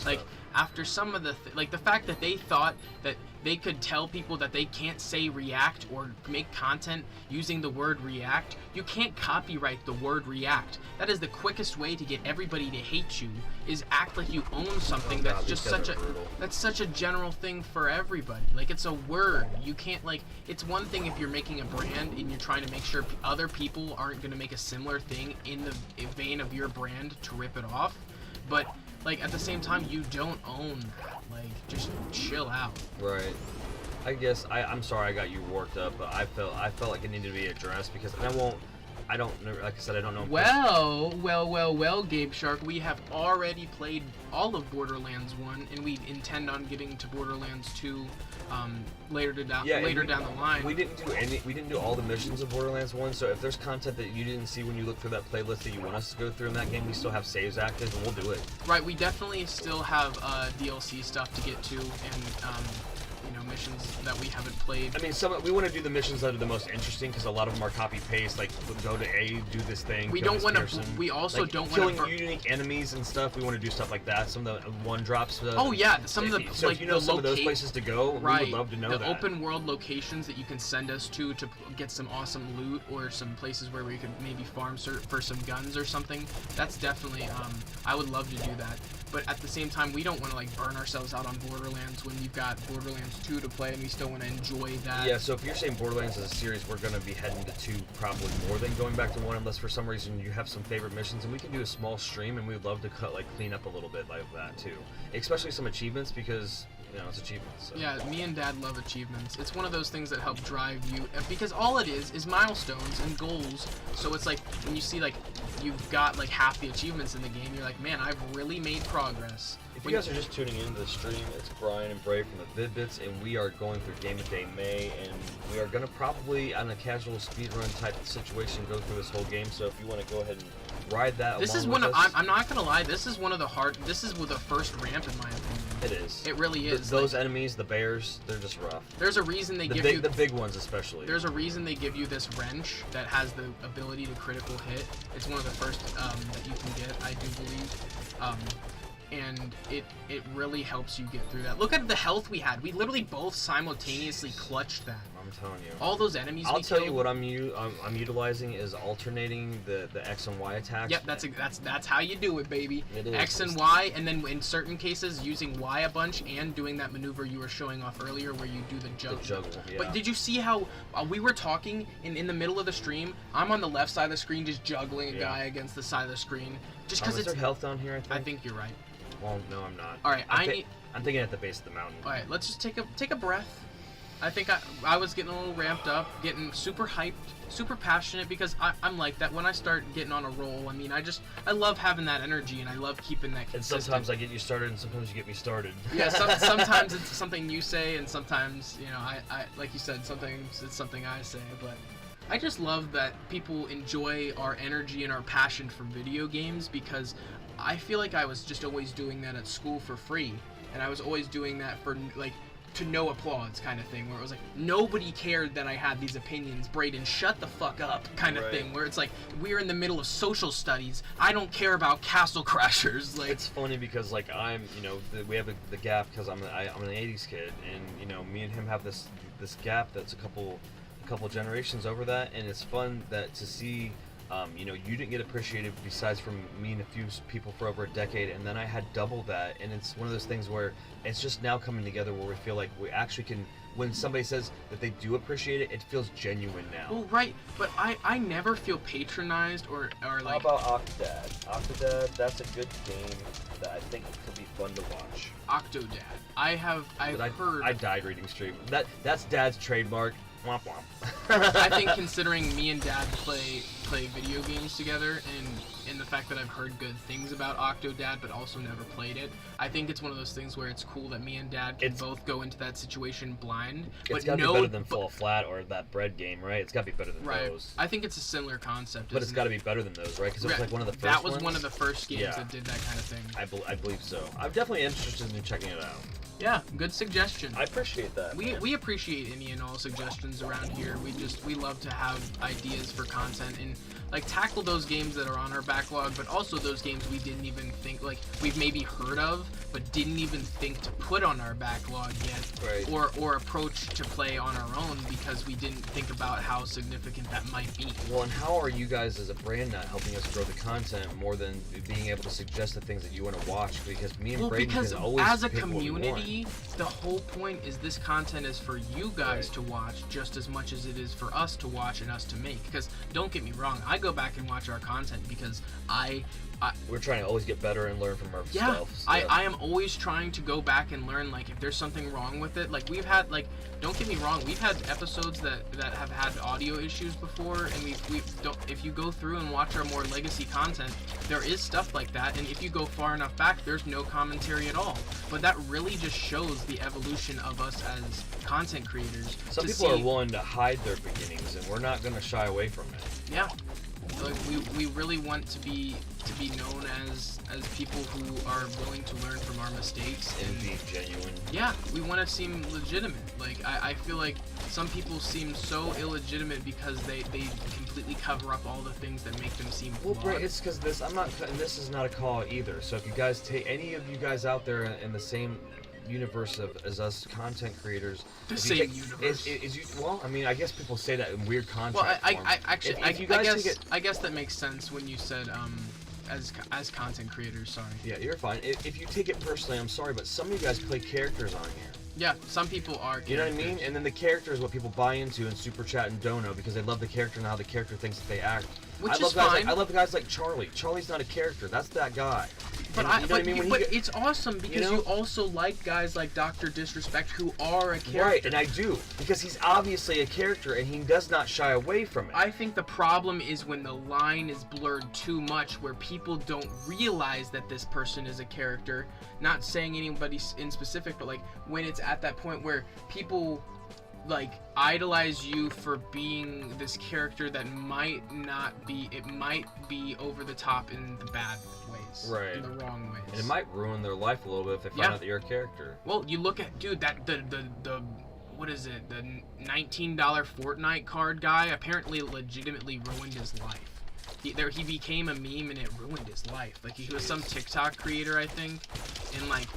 Like, after some of the fact that they thought that they could tell people that they can't say react or make content using the word react. You can't copyright the word react. That is the quickest way to get everybody to hate you, is act like you own something that's just such a general thing for everybody. Like, it's a word. You can't, like, it's one thing if you're making a brand and you're trying to make sure other people aren't going to make a similar thing in the vein of your brand to rip it off, but like, at the same time, you don't own that. Like, just chill out. Right. I guess I'm sorry I got you worked up, but I felt like it needed to be addressed because I don't know, like I said, I don't know. Well, Gabe Shark, we have already played all of Borderlands 1, and we intend on getting to Borderlands 2 later down the line. We didn't do all the missions of Borderlands 1, so if there's content that you didn't see when you looked through that playlist that you want us to go through in that game, we still have saves active, and we'll do it. Right, we definitely still have DLC stuff to get to, and missions that we haven't played. I mean, we want to do the missions that are the most interesting because a lot of them are copy paste. Like, go to A, do this thing. We don't want to. We also don't want to killing unique enemies and stuff. We want to do stuff like that. Some of the one drops. Oh yeah, some of the so if you know some of those places to go, right, we would love to know the that. open world locations that you can send us to get some awesome loot, or some places where we could maybe farm for some guns or something. That's definitely. I would love to do that. But at the same time, we don't want to like burn ourselves out on Borderlands when you've got Borderlands 2 to play, and we still want to enjoy that. Yeah, so if you're saying Borderlands as a series, we're going to be heading to 2 probably more than going back to 1, unless for some reason you have some favorite missions, and we can do a small stream, and we'd love to clean up a little bit like that too, especially some achievements because. It's achievements. So. Yeah, me and Dad love achievements. It's one of those things that help drive you, because all it is milestones and goals. So it's like when you see like you've got like half the achievements in the game, you're like, man, I've really made progress. If you guys are just tuning into the stream, it's Brian and Brave from the Vid-Bits, and we are going through Game of Day May, and we are going to probably, on a casual speedrun type situation, go through this whole game. So if you want to go ahead and ride that, this is one of. I'm not gonna lie. This is one of the hard. This is with the first ramp in my opinion. It is. It really is. Those enemies, the bears, they're just rough. There's a reason they give you the big ones especially. There's a reason they give you this wrench that has the ability to critical hit. It's one of the first that you can get, I do believe. And it really helps you get through that. Look at the health we had. We literally both simultaneously clutched that. I'm telling you. All those enemies. I'll tell you what I'm utilizing is alternating the X and Y attacks. Yep, that's how you do it, baby. It is. X and Y, and then in certain cases using Y a bunch and doing that maneuver you were showing off earlier where you do the juggle. Yeah. But did you see how we were talking in the middle of the stream? I'm on the left side of the screen just juggling a guy against the side of the screen. Just because it's. Is there health down here? I think you're right. Well, no, I'm not. All right, I'm thinking at the base of the mountain. All right, let's just take a breath. I think I was getting a little ramped up, getting super hyped, super passionate, because I'm like that when I start getting on a roll. I mean, I love having that energy, and I love keeping that consistent. And sometimes I get you started, and sometimes you get me started. Yeah, sometimes it's something you say, and sometimes, I like you said, sometimes it's something I say, but I just love that people enjoy our energy and our passion for video games, because I feel like I was just always doing that at school for free, and I was always doing that for like to no applause kind of thing, where it was like nobody cared that I had these opinions. Brayden, shut the fuck up kind of thing, where it's like we're in the middle of social studies. I don't care about Castle Crashers. Like, it's funny because like we have the gap because I'm an '80s kid, and me and him have this gap that's a couple generations over that, and it's fun that to see. You didn't get appreciated besides from me and a few people for over a decade, and then I had double that, and it's one of those things where it's just now coming together where we feel like we actually can, when somebody says that they do appreciate it, it feels genuine now. Well, right, but I never feel patronized or like... How about Octodad? Octodad, that's a good game that I think could be fun to watch. Octodad. I've heard... I died reading stream. That's Dad's trademark. Womp womp. I think considering me and Dad play video games together, and the fact that I've heard good things about Octodad but also never played it, I think it's one of those things where it's cool that me and Dad can both go into that situation blind. It's gotta be better than Fall Flat or that bread game, right? It's gotta be better than those. I think it's a similar concept. But it's gotta be better than those, right? Because it was like one of the first That was ones. one of the first games that did that kind of thing. I believe so. I'm definitely interested in checking it out. Yeah, good suggestion. I appreciate that. We appreciate any and all suggestions around here. We love to have ideas for content and like tackle those games that are on our backlog, but also those games we didn't even think, like we've maybe heard of but didn't even think to put on our backlog yet, or approach to play on our own because we didn't think about how significant that might be. Well, and how are you guys as a brand not helping us grow the content more than being able to suggest the things that you want to watch? Because me and Braden can always as a pick community, the whole point is this content is for you guys to watch just as much as it is for us to watch and us to make. Because don't get me wrong, I go back and watch our content because we're trying to always get better and learn from our stuff. So. I am always trying to go back and learn, like, if there's something wrong with it. Like, we've had, like, don't get me wrong, we've had episodes that have had audio issues before, and if you go through and watch our more legacy content, there is stuff like that, and if you go far enough back, there's no commentary at all. But that really just shows the evolution of us as content creators. Some people are willing to hide their beginnings, and we're not going to shy away from it. Yeah. we really want to be known as people who are willing to learn from our mistakes and be genuine. Yeah, we want to seem legitimate. Like I feel like some people seem so illegitimate because they completely cover up all the things that make them seem flawed. Well, Brett, it's because this is not a call either. So if you guys take any of you guys out there in the same universe as us content creators, the same universe. Well, I mean, I guess people say that in weird content. Well, I guess that makes sense when you said as content creators. Sorry. Yeah, you're fine. If you take it personally, I'm sorry, but some of you guys play characters on here. Yeah, some people are characters. You know what I mean? And then the character is what people buy into in Super Chat and Dono because they love the character and how the character thinks that they act. Which is fine. I love guys like Charlie. Charlie's not a character. That's that guy. But it's awesome because you also like guys like Dr. Disrespect who are a character. Right, and I do. Because he's obviously a character and he does not shy away from it. I think the problem is when the line is blurred too much where people don't realize that this person is a character. Not saying anybody in specific, but like when it's at that point where people like idolize you for being this character that might be over the top in the bad ways, right, in the wrong ways, and it might ruin their life a little bit if they find out that you're a character. Well, you look at that the what is it, the $19 Fortnite card guy apparently legitimately ruined his life. He became a meme and it ruined his life. Like he was some TikTok creator, I think, and like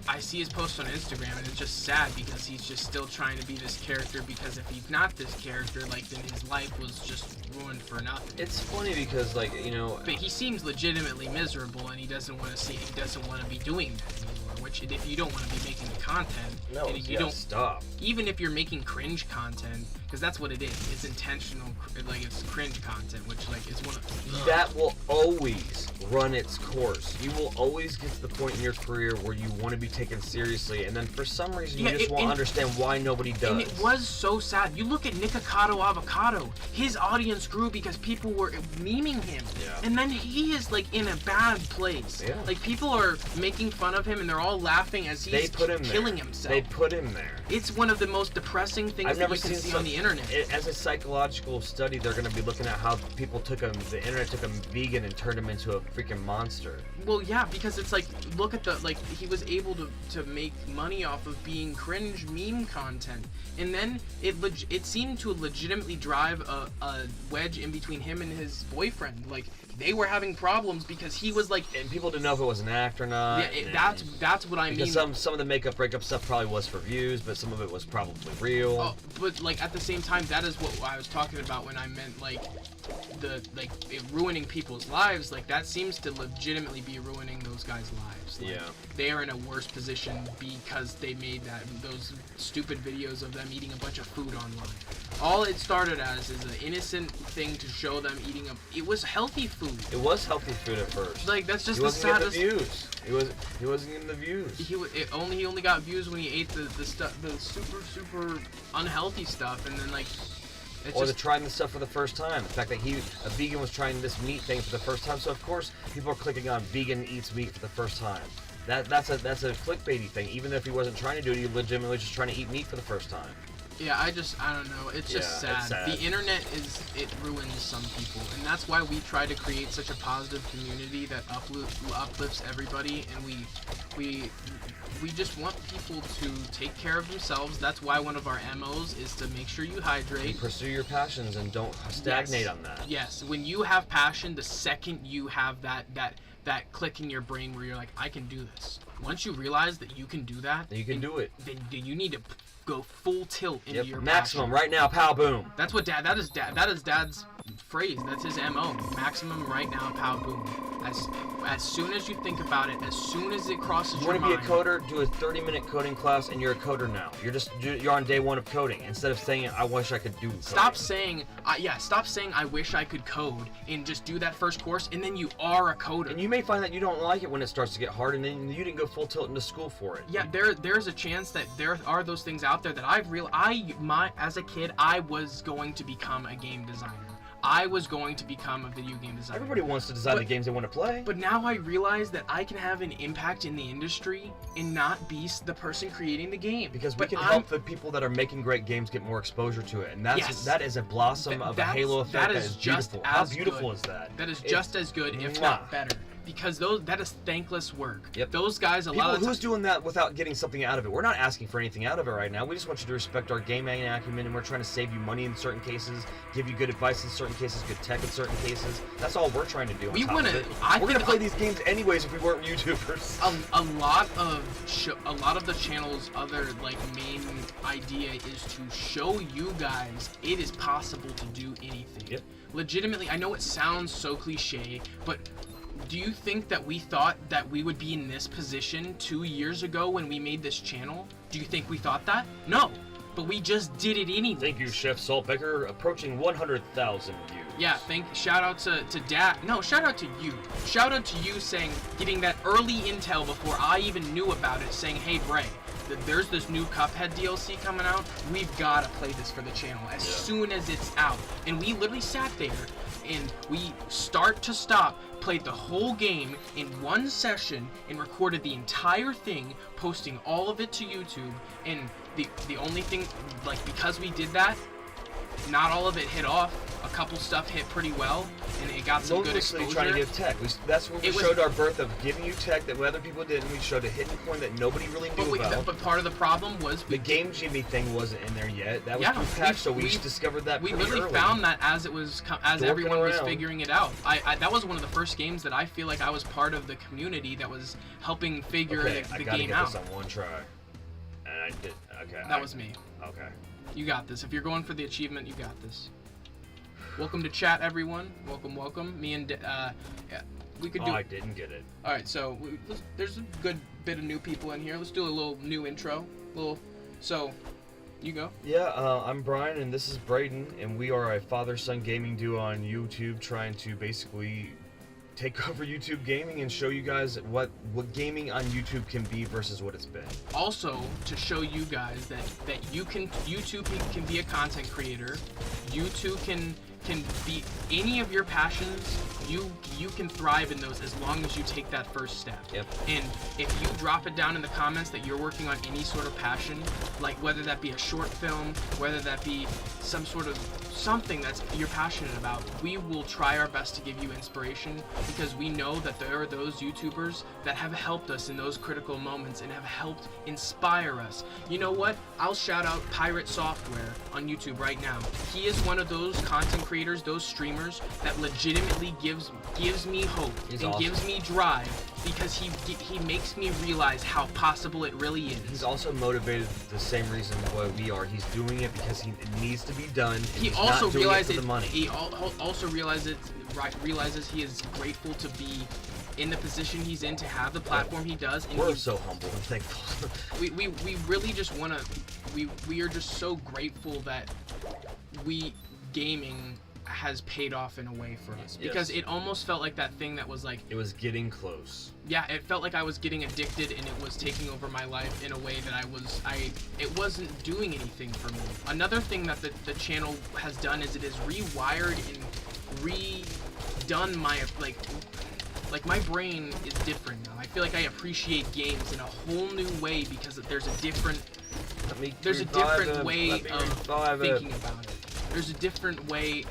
I see his post on Instagram and it's just sad because he's just still trying to be this character because if he's not this character, like then his life was just ruined for nothing. It's funny because but he seems legitimately miserable and he doesn't want to be doing that anymore. Which if you don't want to be making the content, you don't stop. Even if you're making cringe content, because that's what it is. It's intentional, like it's cringe content, which like is one of that will always run its course. You will always get to the point in your career where you want to be taken seriously, and then for some reason you just won't understand why nobody does. And it was so sad. You look at Nikocado Avocado. His audience grew because people were memeing him, and then he is like in a bad place. Yeah. Like people are making fun of him, and they're all laughing as he's killing himself. They put him there. It's one of the most depressing things that you can see on the internet. As a psychological study, they're going to be looking at how people the internet took him vegan and turned him into a freaking monster. Well, yeah, because it's like, look at he was able to make money off of being cringe meme content. And then it seemed to legitimately drive a wedge in between him and his boyfriend. Like, they were having problems because he was like... And people didn't know if it was an act or not. Yeah, that's what I mean. Because some of the makeup breakup stuff probably was for views, but some of it was probably real. Oh, but like at the same time, that is what I was talking about when I meant like it ruining people's lives. Like that seems to legitimately be ruining those guys' lives. Like, they are in a worse position because they made those stupid videos of them eating a bunch of food online. All it started as is an innocent thing to show them eating it was healthy food. It was healthy food at first. Like that's just the saddest. He wasn't getting the views. He only got views when he ate the super unhealthy stuff, and then like. Or trying the stuff for the first time. The fact that a vegan was trying this meat thing for the first time, so of course people are clicking on vegan eats meat for the first time. That's a clickbaity thing. Even if he wasn't trying to do it, he legitimately just trying to eat meat for the first time. Yeah, I don't know. It's just sad. It's sad. The internet it ruins some people, and that's why we try to create such a positive community that uplifts everybody, and we just want people to take care of themselves. That's why one of our MOs is to make sure you hydrate. And pursue your passions and don't stagnate on that. Yes, when you have passion, the second you have that click in your brain where you're like, I can do this. Once you realize that you can do that, you can do it. Then you need to go full tilt into your maximum passion. right now, pow boom. That's what that is Dad's phrase. That's his MO. Maximum right now, pow boom. As soon as you think about it, as soon as it crosses your mind. You want to be a coder? Do a 30-minute coding class, and you're a coder now. You're on day one of coding instead of saying I wish I could do coding. Stop saying I wish I could code and just do that first course, and then you are a coder. And you may find that you don't like it when it starts to get hard, and then you didn't go full tilt into school for it. Yeah, there's a chance that there are those things out there that as a kid I was going to become a game designer. I was going to become a video game designer. Everybody wants to design the games they want to play. But now I realize that I can have an impact in the industry and not be the person creating the game. Because we can help the people that are making great games get more exposure to it. And that is a blossom of a halo effect that is beautiful. How beautiful is that? That is just as good, if not better. Because that is thankless work. Yep. Those guys, who's doing that without getting something out of it? We're not asking for anything out of it right now. We just want you to respect our gaming acumen, and we're trying to save you money in certain cases, give you good advice in certain cases, good tech in certain cases. That's all we're trying to do. We're gonna play these games anyways if we weren't YouTubers. A lot of the channel's other main idea is to show you guys it is possible to do anything. Yep. Legitimately, I know it sounds so cliche, but do you think that we thought that we would be in this position 2 years ago when we made this channel? Do you think we thought that? No, but we just did it anyway. Thank you, Chef Saltbaker, approaching 100,000 views. Yeah, shout out to Dad. No, shout out to you. Shout out to you getting that early intel before I even knew about it, saying, hey, Bray, there's this new Cuphead DLC coming out. We've got to play this for the channel as soon as it's out. And we literally sat there and we start to stop played the whole game in one session and recorded the entire thing, posting all of it to YouTube. And the only thing, because we did that, not all of it hit off. A couple stuff hit pretty well, and it got some good exposure. Trying to give tech. That's where we showed our birth of giving you tech that other people didn't. We showed a hidden point that nobody really knew about. But part of the problem was the Game Jimmy thing wasn't in there yet. That was pre-patched, so we discovered that. We literally found that as everyone was figuring it out. That was one of the first games that I feel like I was part of the community that was helping figure the game out. I gotta get this on one try, and I did. Okay. That was me. Okay. You got this. If you're going for the achievement, you got this. Welcome to chat, everyone. Welcome. Me and we could do. I didn't get it. All right, so there's a good bit of new people in here. Let's do a little new intro. So, you go. Yeah, I'm Brian, and this is Braden, and we are a father-son gaming duo on YouTube, trying to basically take over YouTube gaming and show you guys what gaming on YouTube can be versus what it's been. Also, to show you guys that YouTube can be a content creator. YouTube can be any of your passions. You can thrive in those as long as you take that first step. Yep. And if you drop it down in the comments that you're working on any sort of passion, like whether that be a short film, whether that be some sort of something that's you're passionate about, we will try our best to give you inspiration, because we know that there are those YouTubers that have helped us in those critical moments and have helped inspire us. You know what? I'll shout out Pirate Software on YouTube right now. He is one of those content creators, those streamers that legitimately gives me hope gives me drive, because he makes me realize how possible it really is. He's also motivated the same reason why we are. He's doing it because it needs to be done. And he also realizes the money. He also realizes he is grateful to be in the position he's in, to have the platform he does. And we're so humble and thankful. we really just want to. We are just so grateful that gaming has paid off in a way for us, because it almost felt like that thing that was like, it was getting close. Yeah, it felt like I was getting addicted, and it was taking over my life in a way that it wasn't doing anything for me. Another thing that the channel has done is it has rewired and redone my my brain is different now. I feel like I appreciate games in a whole new way, because there's a different way of thinking about it. There's a different way,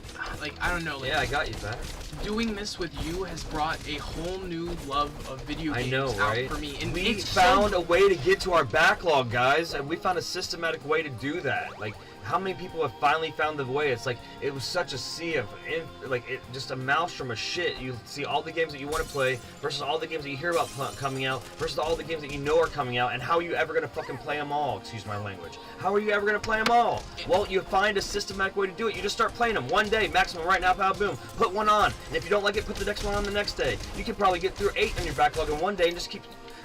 I don't know. I got you back. Doing this with you has brought a whole new love of video games out for me. And we found a way to get to our backlog, guys, and we found a systematic way to do that. How many people have finally found the way? It's it was such a sea of, just a maelstrom of shit. You see all the games that you want to play versus all the games that you hear about coming out versus all the games that you know are coming out, and how are you ever going to fucking play them all? Excuse my language. How are you ever going to play them all? Well, you find a systematic way to do it. You just start playing them one day, maximum right now, pow, boom. Put one on, and if you don't like it, put the next one on the next day. You can probably get through 8 on your backlog in one day and just keep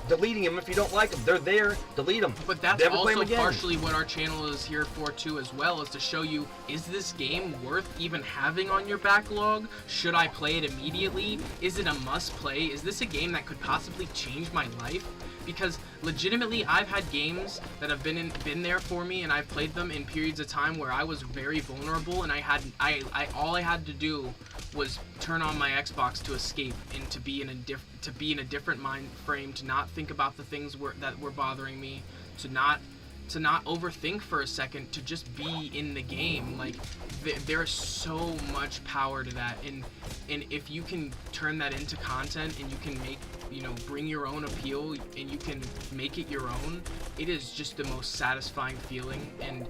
deleting them if you don't like them. They're there, delete them. But that's also partially what our channel is here for too, as well, is to show you, is this game worth even having on your backlog? Should I play it immediately? Is it a must play? Is this a game that could possibly change my life? because legitimately I've had games that have been there for me, and I've played them in periods of time where I was very vulnerable, and all I had to do was turn on my Xbox to escape and to be in a different mind frame, to not think about the things that were bothering me, to not overthink for a second, to just be in the game. Like, there's so much power to that, and if you can turn that into content, and you can make, bring your own appeal, and you can make it your own, it is just the most satisfying feeling. And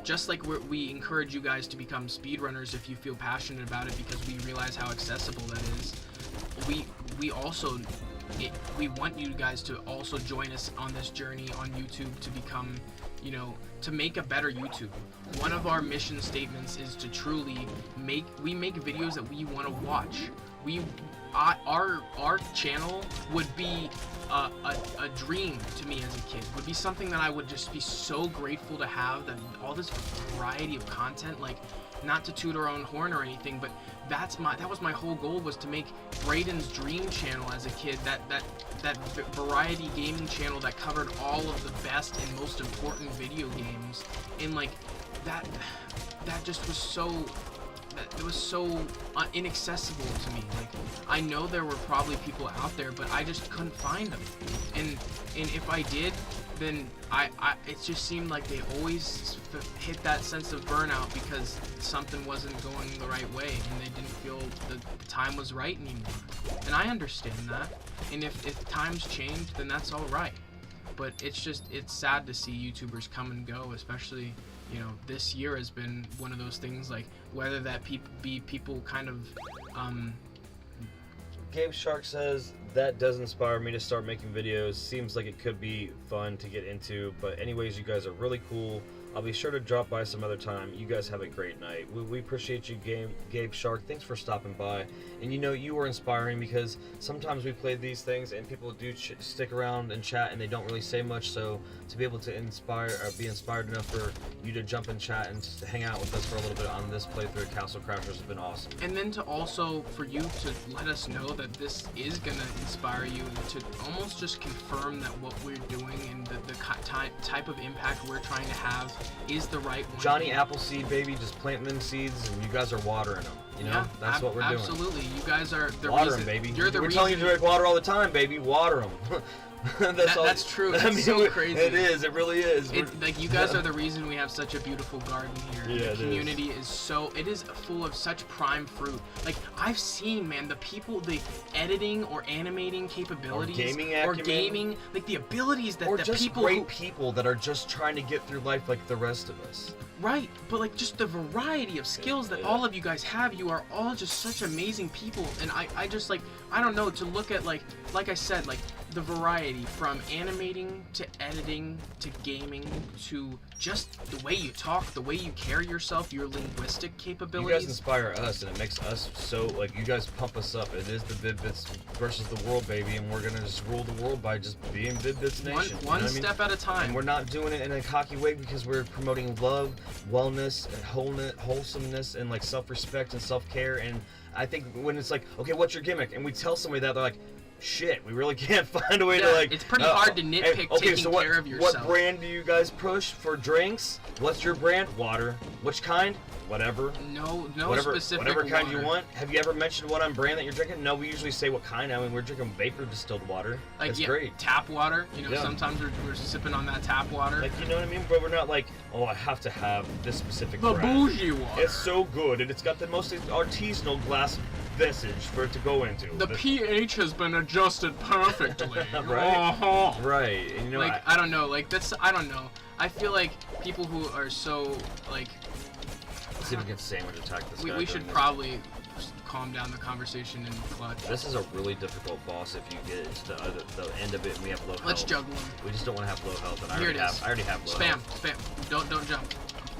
just like we encourage you guys to become speedrunners if you feel passionate about it, because we realize how accessible that is, we also we want you guys to also join us on this journey on YouTube to become, to make a better YouTube. One of our mission statements is to truly make videos that we want to watch. Our channel would be a dream to me as a kid. Would be something that I would just be so grateful to have, that all this variety of content, like, not to toot our own horn or anything, but that was my whole goal, was to make Brayden's dream channel as a kid, that variety gaming channel that covered all of the best and most important video games. And like that just was so, it was so inaccessible to me. Like, I know there were probably people out there, but I just couldn't find them. And if I did, then it just seemed like they always hit that sense of burnout because something wasn't going the right way, and they didn't feel the time was right anymore. And I understand that. And if times change, then that's all right. But it's sad to see YouTubers come and go, especially, this year has been one of those things, like, whether that be people kind of, Game Shark says, that does inspire me to start making videos. Seems like it could be fun to get into, but anyways, you guys are really cool. I'll be sure to drop by some other time. You guys have a great night. We appreciate you, Gabe Shark. Thanks for stopping by. And you were inspiring, because sometimes we play these things and people do stick around and chat and they don't really say much. So to be able to be inspired enough for you to jump in chat and just hang out with us for a little bit on this playthrough of Castle Crashers has been awesome. And then to also, for you to let us know that this is going to inspire you, and to almost just confirm that what we're doing and the type of impact we're trying to have is the right one. Johnny Appleseed, baby, just planting them seeds, and you guys are watering them. Yeah, that's what we're doing. Absolutely, you guys are the water reason. Them, baby. You're the we're reason. telling you to drink water all the time, baby. Water them. That's true. That's so crazy. It is. It really is. Like, you guys are the reason we have such a beautiful garden here. Yeah, the community is full of such prime fruit. Like, I've seen, man, the people, the editing or animating capabilities, or gaming, like the abilities that or the just people great people that are just trying to get through life like the rest of us. Right, but like, just the variety of skills that all of you guys have, you are all just such amazing people. And I just, like, I don't know, to look at, like I said, like, the variety from animating to editing to gaming to just the way you talk, the way you carry yourself, your linguistic capabilities. You guys inspire us, and it makes us so, like, you guys pump us up. It is the Vid-Bits versus the world, baby, and we're gonna just rule the world by just being Vid-Bits Nation. One step at a time. And we're not doing it in a cocky way, because we're promoting love, wellness, and wholesomeness, and like self-respect and self-care. And I think when it's like, okay, what's your gimmick? And we tell somebody that, they're like, shit, we really can't find a way to, like... It's pretty hard to nitpick taking care of yourself. What brand do you guys push for drinks? What's your brand? Water. Which kind? Whatever. No specific Whatever kind water. you want. Have you ever mentioned what brand that you're drinking? No, we usually say what kind. I mean, we're drinking vapor distilled water. Like, That's great. Tap water. Sometimes we're sipping on that tap water. Like, you know what I mean? But we're not like, oh, I have to have this specific the brand. Bougie water. It's so good, and it's got the most artisanal glass vestige for it to go into. The pH has been adjusted perfectly. Right? Right. And, like, I don't know. Like, I don't know. I feel like people who are so, like... Let's see if we can sandwich attack this guy. We should probably calm down the conversation and clutch. This is a really difficult boss if you get into the end of it and we have low health. Let's juggle him. We just don't want to have low health, and I already have low health. Spam. Don't jump.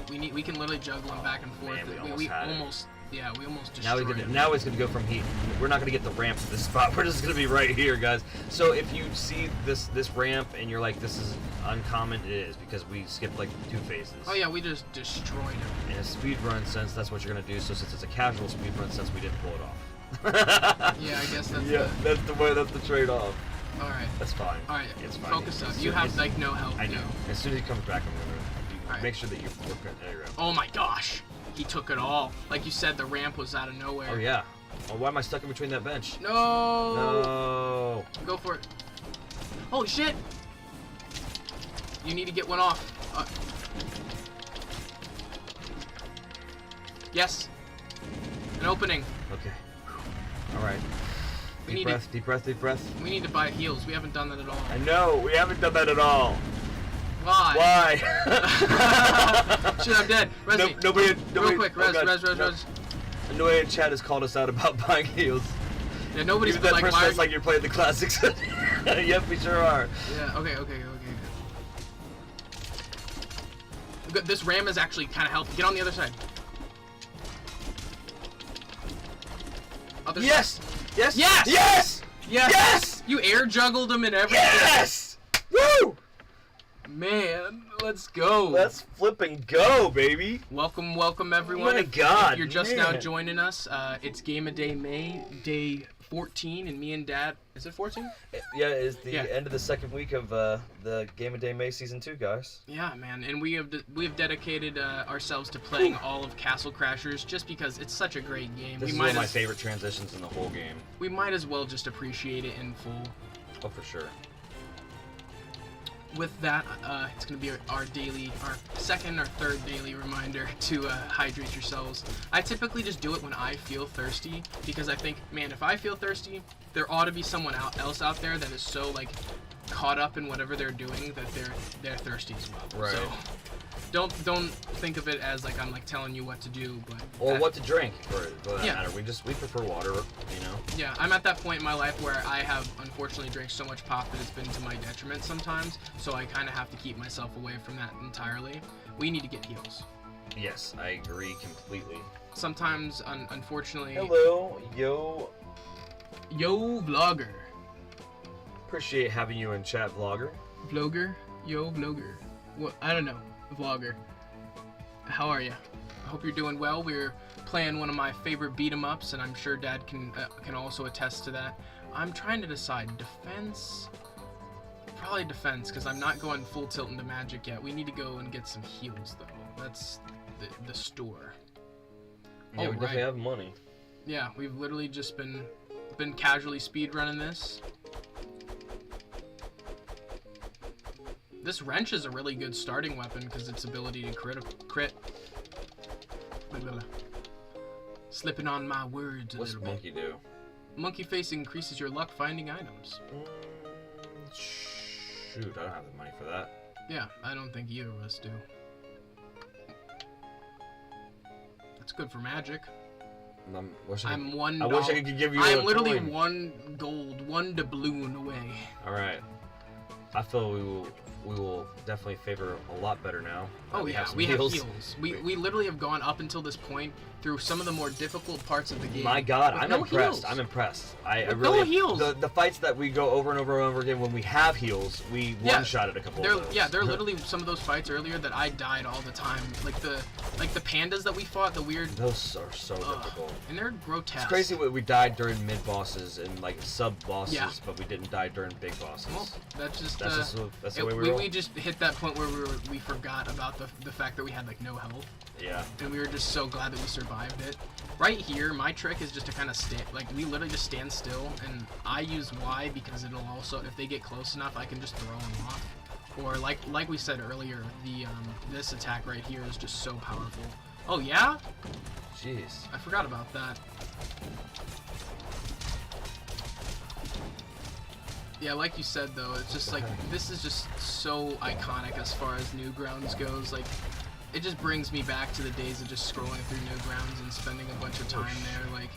We can literally juggle him back and forth. Man, we almost destroyed him. Now he's gonna go from heat. We're not gonna get the ramp to this spot. We're just gonna be right here, guys. So if you see this ramp and you're like, this is uncommon, it is, because we skipped like 2 phases. Oh yeah, we just destroyed him. In a speedrun sense, that's what you're gonna do. So since it's a casual speedrun sense, we didn't pull it off. Yeah, I guess that's that's the trade-off. All right. That's fine. All right. It's fine. Focus up. You have like no health. I know. As soon as he comes back, I'm gonna All right. make sure that you work on. There you go. Oh my gosh. He took it all. Like you said, the ramp was out of nowhere. Oh yeah. Oh, why am I stuck in between that bench? No. No. Go for it. Holy shit. You need to get one off. Yes. An opening. Okay. All right. Deep breath. Deep breath. We need to buy heals. We haven't done that at all. I know. We haven't done that at all. Why? Why? Shit, I'm dead. Res me. Nobody. Real quick. Res. Nobody in chat has called us out about buying heals. Yeah, nobody's Even that like, person why? that's like you're playing the classics. Yep, we sure are. Yeah. Okay. Good. This ram is actually kind of helping. Get on the other side. Other Yes! side. Yes! Yes! Yes! Yes! Yes! You air juggled him and everything. Yes! Woo! Man, let's go. Let's flip and go, baby. Welcome everyone. Oh my God, if you're just now man. joining us, it's Game of Day May, day 14, and me and Dad. Is it 14? Yeah, it's the end of the second week of the Game of Day May Season 2, guys. Yeah, man, and we have dedicated ourselves to playing all of Castle Crashers just because it's such a great game. This is one of my favorite transitions in the whole game. We might as well just appreciate it in full. Oh, for sure. With that, it's going to be our second or third daily reminder to hydrate yourselves. I typically just do it when I feel thirsty because I think, man, if I feel thirsty, there ought to be someone else out there that is so like caught up in whatever they're doing that they're thirsty as well. Right. So don't think of it as like I'm like telling you what to do, but or what to drink for that Yeah. matter. We prefer water, you know. Yeah, I'm at that point in my life where I have unfortunately drank so much pop that it's been to my detriment sometimes, so I kind of have to keep myself away from that entirely. We need to get heals. Yes, I agree completely. Sometimes, unfortunately... Hello, yo. Yo, vlogger. Appreciate having you in chat, vlogger. Vlogger? Yo, vlogger. What? I don't know. Vlogger. How are you? I hope you're doing well. We're playing one of my favorite beat-em-ups, and I'm sure Dad can also attest to that. I'm trying to decide. Defense? Probably defense, because I'm not going full tilt into magic yet. We need to go and get some heals, though. That's the store. Yeah, we definitely have money. Yeah, we've literally just been casually speedrunning this. This wrench is a really good starting weapon because its ability to crit. Slipping on my words a What's little monkey bit. do? Monkey face increases your luck finding items. Shoot, I don't have the money for that. Yeah, I don't think either of us do. That's good for magic. I'm $1. I wish I could give you I'm a literally coin. 1 gold, 1 doubloon away. Alright. I feel we will definitely favor a lot better now. Oh yeah, we have heals. We literally have gone up until this point through some of the more difficult parts of the game. My God, I'm impressed. Heals. I'm impressed. I really. No heals. The fights that we go over and over and over again when we have heals, we one-shotted a couple of those. Yeah, there are literally some of those fights earlier that I died all the time. Like the pandas that we fought, the weird. Those are so difficult. And they're grotesque. It's crazy we died during mid bosses and like sub bosses, Yeah. but we didn't die during big bosses. Well, that's the way we roll. We just hit that point where we forgot about the fact that we had like no health. Yeah. And we were just so glad that we survived it. Right here, my trick is just to kind of we literally just stand still, and I use Y because it'll also, if they get close enough, I can just throw them off. Or like we said earlier, this attack right here is just so powerful. Oh yeah? Jeez. I forgot about that. Yeah, like you said though, it's just like, this is just so iconic as far as Newgrounds goes. Like, it just brings me back to the days of just scrolling through Newgrounds and spending a bunch of time there. Like,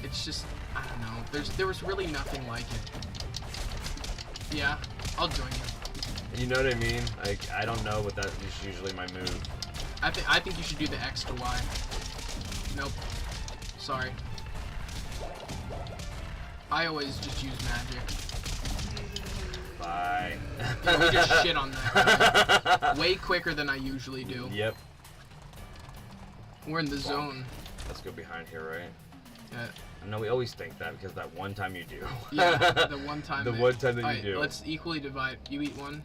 it's just, I don't know. There was really nothing like it. Yeah, I'll join you. You know what I mean? Like, I don't know, but that is usually my move. I think you should do the X to Y. Nope. Sorry. I always just use magic. Bye. Yeah, we just shit on that. Way quicker than I usually do. Yep. We're in the zone. Let's go behind here, right? Yeah. No, we always think that because that one time you do. Yeah, the one time. The one time that you do. Let's equally divide. You eat one.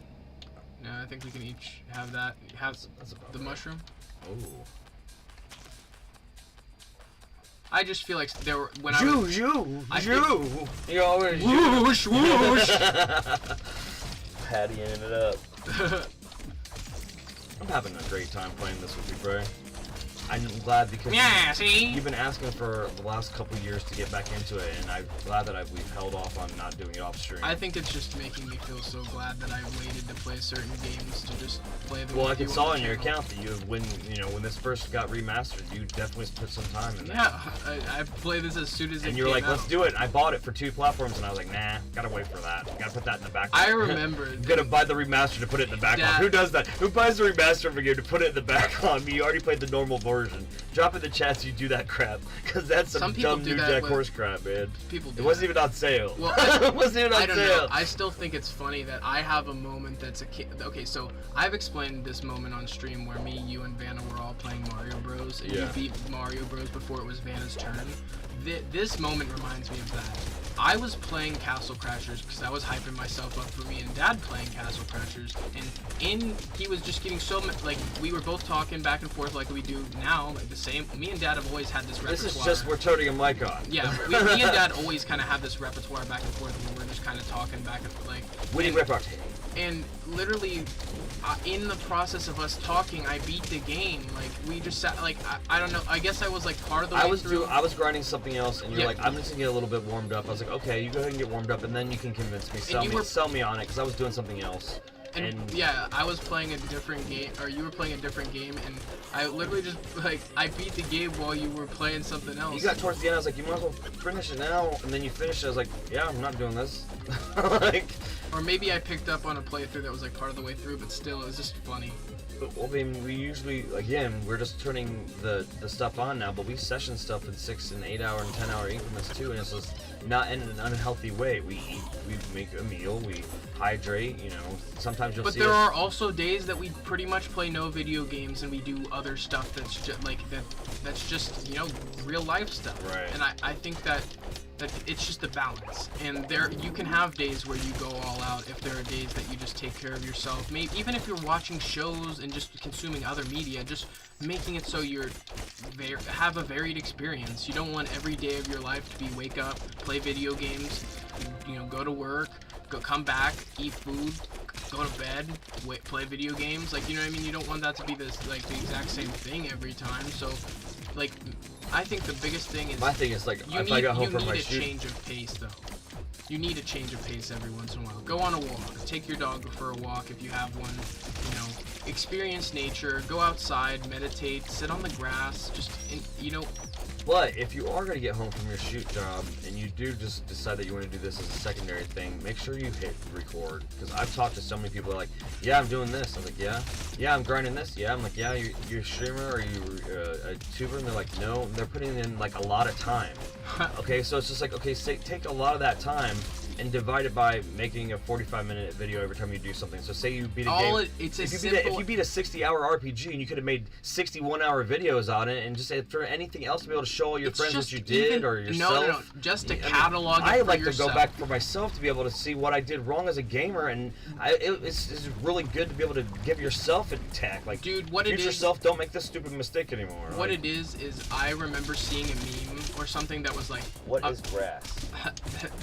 No, I think we can each have that. Have That's about the right. mushroom. Ooh. I just feel like there were when You You always whoosh whoosh. Pattying it up. I'm having a great time playing this with you, bro. I'm glad because Yeah, see? you've been asking for the last couple years to get back into it, and I'm glad that we've held off on not doing it off stream. I think it's just making me feel so glad that I waited to play certain games to just play them. Well, I with you saw on on the your channel. account that when this first got remastered, you definitely put some time in there. Yeah, I played this as soon as it And you were came like, let's out. do it. I bought it for 2 platforms, and I was like, nah, gotta wait for that. Gotta put that in the back. I remember. I'm gonna buy the remaster to put it in the backlog. Dad. Who does that? Who buys the remaster of a game to put it in the backlog? You already played the normal version. Drop in the chats you do that crap, because that's some people dumb do New that Jack with- horse crap, man. People do It wasn't that. even on sale. Well, it wasn't even on I don't sale. know. I still think it's funny that I have a moment that's okay. So I've explained this moment on stream where me, you, and Vanna were all playing Mario Bros. And Yeah. you beat Mario Bros. Before it was Vanna's turn. This moment reminds me of that. I was playing Castle Crashers because I was hyping myself up for me and Dad playing Castle Crashers, and he was just getting so like we were both talking back and forth like we do now, like the same. Me and Dad have always had this repertoire. This is just we're turning a mic on. Yeah, me and Dad always kind of have this repertoire back and forth where we're just kind of talking back and forth, like. Winning repartee. And literally, in the process of us talking, I beat the game. Like we just sat, like I don't know. I guess I was like part of the way through. I was grinding something else, and you're Yeah. like, I'm just gonna get a little bit warmed up. I was like, okay, you go ahead and get warmed up, and then you can convince me, you sell me on it, because I was doing something else. And yeah, I was playing a different game, or you were playing a different game, and I literally just like I beat the game while you were playing something else. You got towards the end, I was like, you might as well finish it now, and then you finished it. I was like, yeah, I'm not doing this. Like, or maybe I picked up on a playthrough that was like part of the way through, but still, it was just funny. well, I mean, we usually, again, we're just turning the stuff on now, but we session stuff in 6 and 8 hour and 10 hour increments too, and it's just not in an unhealthy way. We eat, we make a meal, we hydrate, you know. Sometimes you'll But see there us- are also days that we pretty much play no video games and we do other stuff that's just like that's just, you know, real life stuff. Right. And I think that it's just a balance. And there you can have days where you go all out if there are days that you just take care of yourself. Maybe even if you're watching shows and just consuming other media, just making it so you're have a varied experience. You don't want every day of your life to be wake up, play video games, you know, go to work, come back, eat food, go to bed, play video games. Like, you know what I mean? You don't want that to be this like the exact same thing every time. So, like, I think the biggest thing is My thing is, like, you if I got home need from my a shoot, change of pace, though. You need a change of pace every once in a while. Go on a walk. Take your dog for a walk if you have one. You know, experience nature. Go outside, meditate, sit on the grass. Just, you know. but if you are going to get home from your shoot job and you do just decide that you want to do this as a secondary thing, make sure you hit record. Because I've talked to so many people like, yeah, I'm doing this. I'm like, yeah, I'm grinding this. Yeah, I'm like, yeah, you're a streamer or you're a tuber? And they're like, no. And they're putting in like a lot of time. Okay, so it's just like, okay, take a lot of that time and divide it by making a 45-minute video every time you do something. So say you beat a game. It's if a you beat a 60-hour RPG and you could have made 61-hour videos on it, and just for anything else to be able to show all your friends what you did or yourself. No, just to I mean, catalog it I for like yourself. to go back for myself to be able to see what I did wrong as a gamer, and it's really good to be able to give yourself a tech. Like, dude, what it future is, self, don't make this stupid mistake anymore. what like, it is I remember seeing a meme or something that was like, What is grass?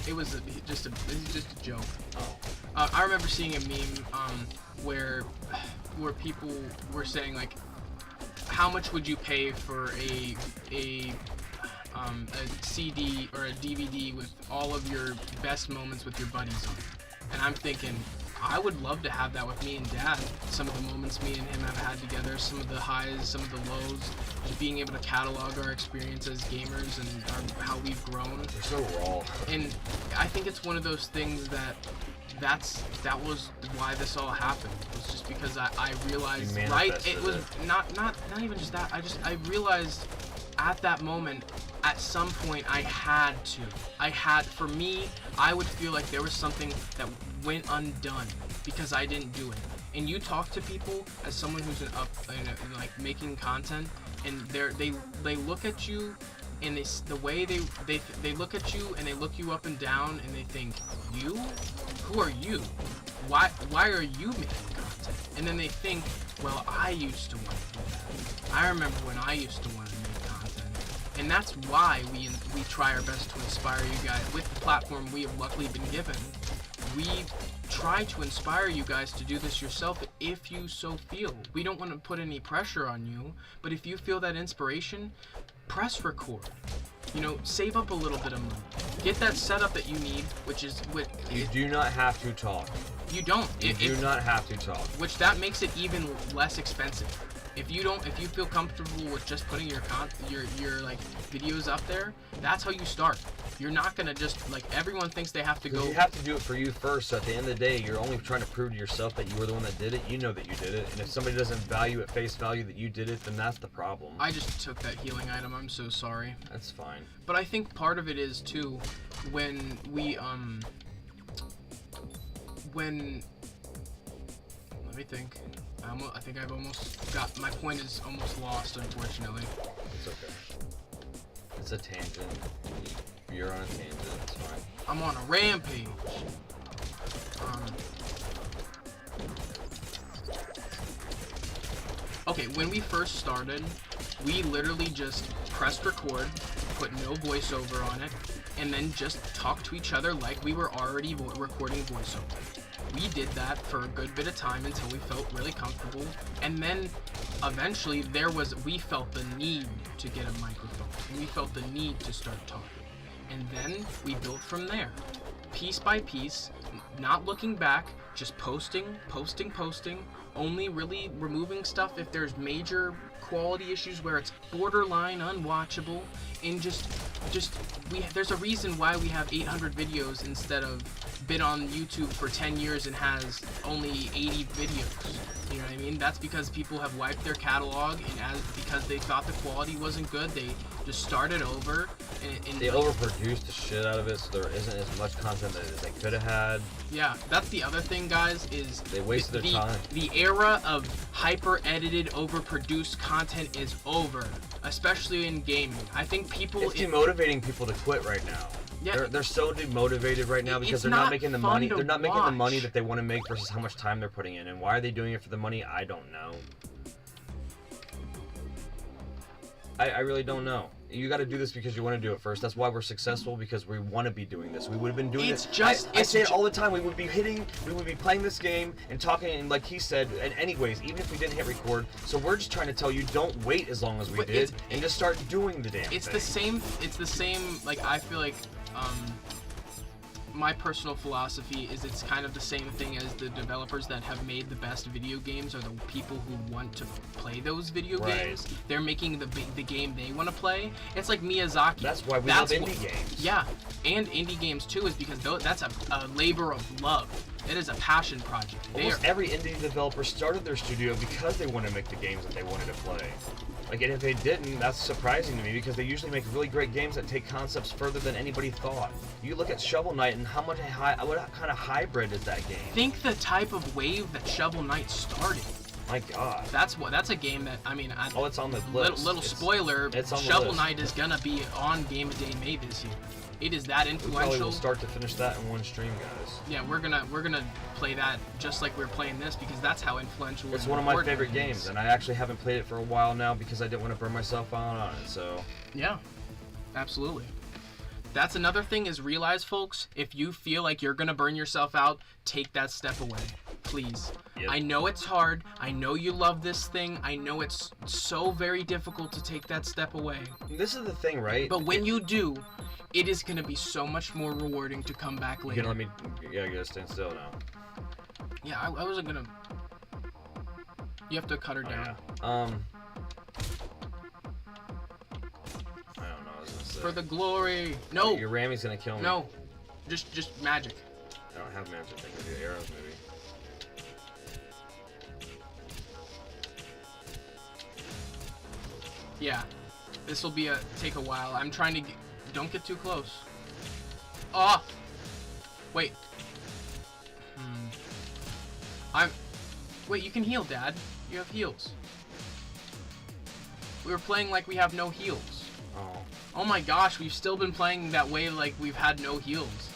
it was just a joke. Oh. I remember seeing a meme where people were saying like, how much would you pay for a CD or a DVD with all of your best moments with your buddies on it? And I'm thinking, I would love to have that with me and Dad. Some of the moments me and him have had together, some of the highs, some of the lows, just being able to catalog our experience as gamers and how we've grown. They're so raw. And I think it's one of those things that was why this all happened. It was just because I realized, You right? manifested It was not even just that. I realized at that moment, at some point, for me, I would feel like there was something that went undone because I didn't do it. And you talk to people as someone who's like making content, and they look at you and the way they look at you and they look you up and down and they think, you? Who are you? Why are you making content? And then they think, well, I used to want to do that. I remember when I used to want to make content. And that's why we try our best to inspire you guys. With the platform we have luckily been given, we try to inspire you guys to do this yourself if you so feel. We don't want to put any pressure on you, but if you feel that inspiration, press record. You know, save up a little bit of money. Get that setup that you need, which is with... You do not have to talk. You don't. You do not have to talk. Which that makes it even less expensive. If you feel comfortable with just putting your like videos up there, that's how you start. You're not gonna just, like, everyone thinks they have to go. You have to do it for you first. So at the end of the day, you're only trying to prove to yourself that you were the one that did it. You know that you did it, and if somebody doesn't value at face value that you did it, then that's the problem. I just took that healing item. I'm so sorry. That's fine. But I think part of it is too, when we let me think. I think I've almost got, my point is almost lost, unfortunately. It's okay. It's a tangent. You're on a tangent, it's fine. I'm on a rampage. Okay, when we first started, we literally just pressed record, put no voiceover on it, and then just talked to each other like we were already recording voiceover. We did that for a good bit of time until we felt really comfortable, and then eventually we felt the need to get a microphone, and we felt the need to start talking, and then we built from there, piece by piece, not looking back, just posting, only really removing stuff if there's major quality issues where it's borderline unwatchable, and there's a reason why we have 800 videos instead of been on YouTube for 10 years and has only 80 videos. You know what I mean? That's because people have wiped their catalog, and because they thought the quality wasn't good, they just started over. And they overproduced the shit out of it, so there isn't as much content as they could have had. Yeah, that's the other thing, guys, is they wasted their time. The era of hyper-edited, overproduced content is over, especially in gaming. I think people... It's demotivating people to quit right now. Yeah, they're so demotivated right now because they're not making the money. They're not making the money that they want to make versus how much time they're putting in. And why are they doing it for the money? I don't know. I really don't know. You got to do this because you want to do it first. That's why we're successful, because we want to be doing this. We would have been doing it. I say it all the time. We would be playing this game and talking, and like he said, and anyways, even if we didn't hit record. So we're just trying to tell you, don't wait as long as we did, and just start doing the damn thing. It's the same, like, I feel like, my personal philosophy is it's kind of the same thing as the developers that have made the best video games are the people who want to play those video games. They're making the game they want to play. It's like Miyazaki. That's why we love indie games. Yeah, and indie games too is because that's a labor of love. It is a passion project. Almost every indie developer started their studio because they wanted to make the games that they wanted to play. Like, and if they didn't, that's surprising to me, because they usually make really great games that take concepts further than anybody thought. You look at Shovel Knight and what kind of hybrid is that game? Think the type of wave that Shovel Knight started. My God. That's a game that, I mean, it's on the list. Little spoiler, Shovel Knight is gonna be on Game of Day May this year. It is that influential. We probably will start to finish that in one stream, guys. Yeah, we're gonna play that just like we're playing this, because that's how influential. It's one of my favorite games, and I actually haven't played it for a while now because I didn't want to burn myself out on it. So. Yeah, absolutely. That's another thing, is realize, folks, if you feel like you're gonna burn yourself out, take that step away, please. Yep. I know it's hard. I know you love this thing. I know it's so very difficult to take that step away. This is the thing, right? But when you do, it is going to be so much more rewarding to come back later. You can let me... Yeah, you gotta stand still now. Yeah, I wasn't gonna... You have to cut her down. Yeah. I don't know, I was gonna say... For the glory! No! Your Rammy's gonna kill me. No. Just magic. I don't have magic. I can do arrows, maybe. Yeah. This will be take a while. I'm trying to don't get too close. Oh! Wait. Wait, you can heal, Dad. You have heals. We were playing like we have no heals. Oh. Oh my gosh, we've still been playing that way like we've had no heals.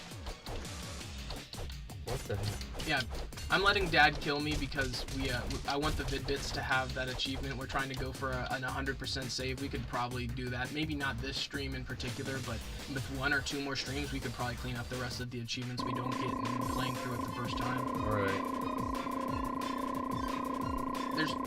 What the heck? Yeah, I'm letting Dad kill me because I want the Vid-Bits to have that achievement. We're trying to go for an 100% save. We could probably do that. Maybe not this stream in particular, but with 1 or 2 more streams, we could probably clean up the rest of the achievements we don't get in playing through it the first time. Alright.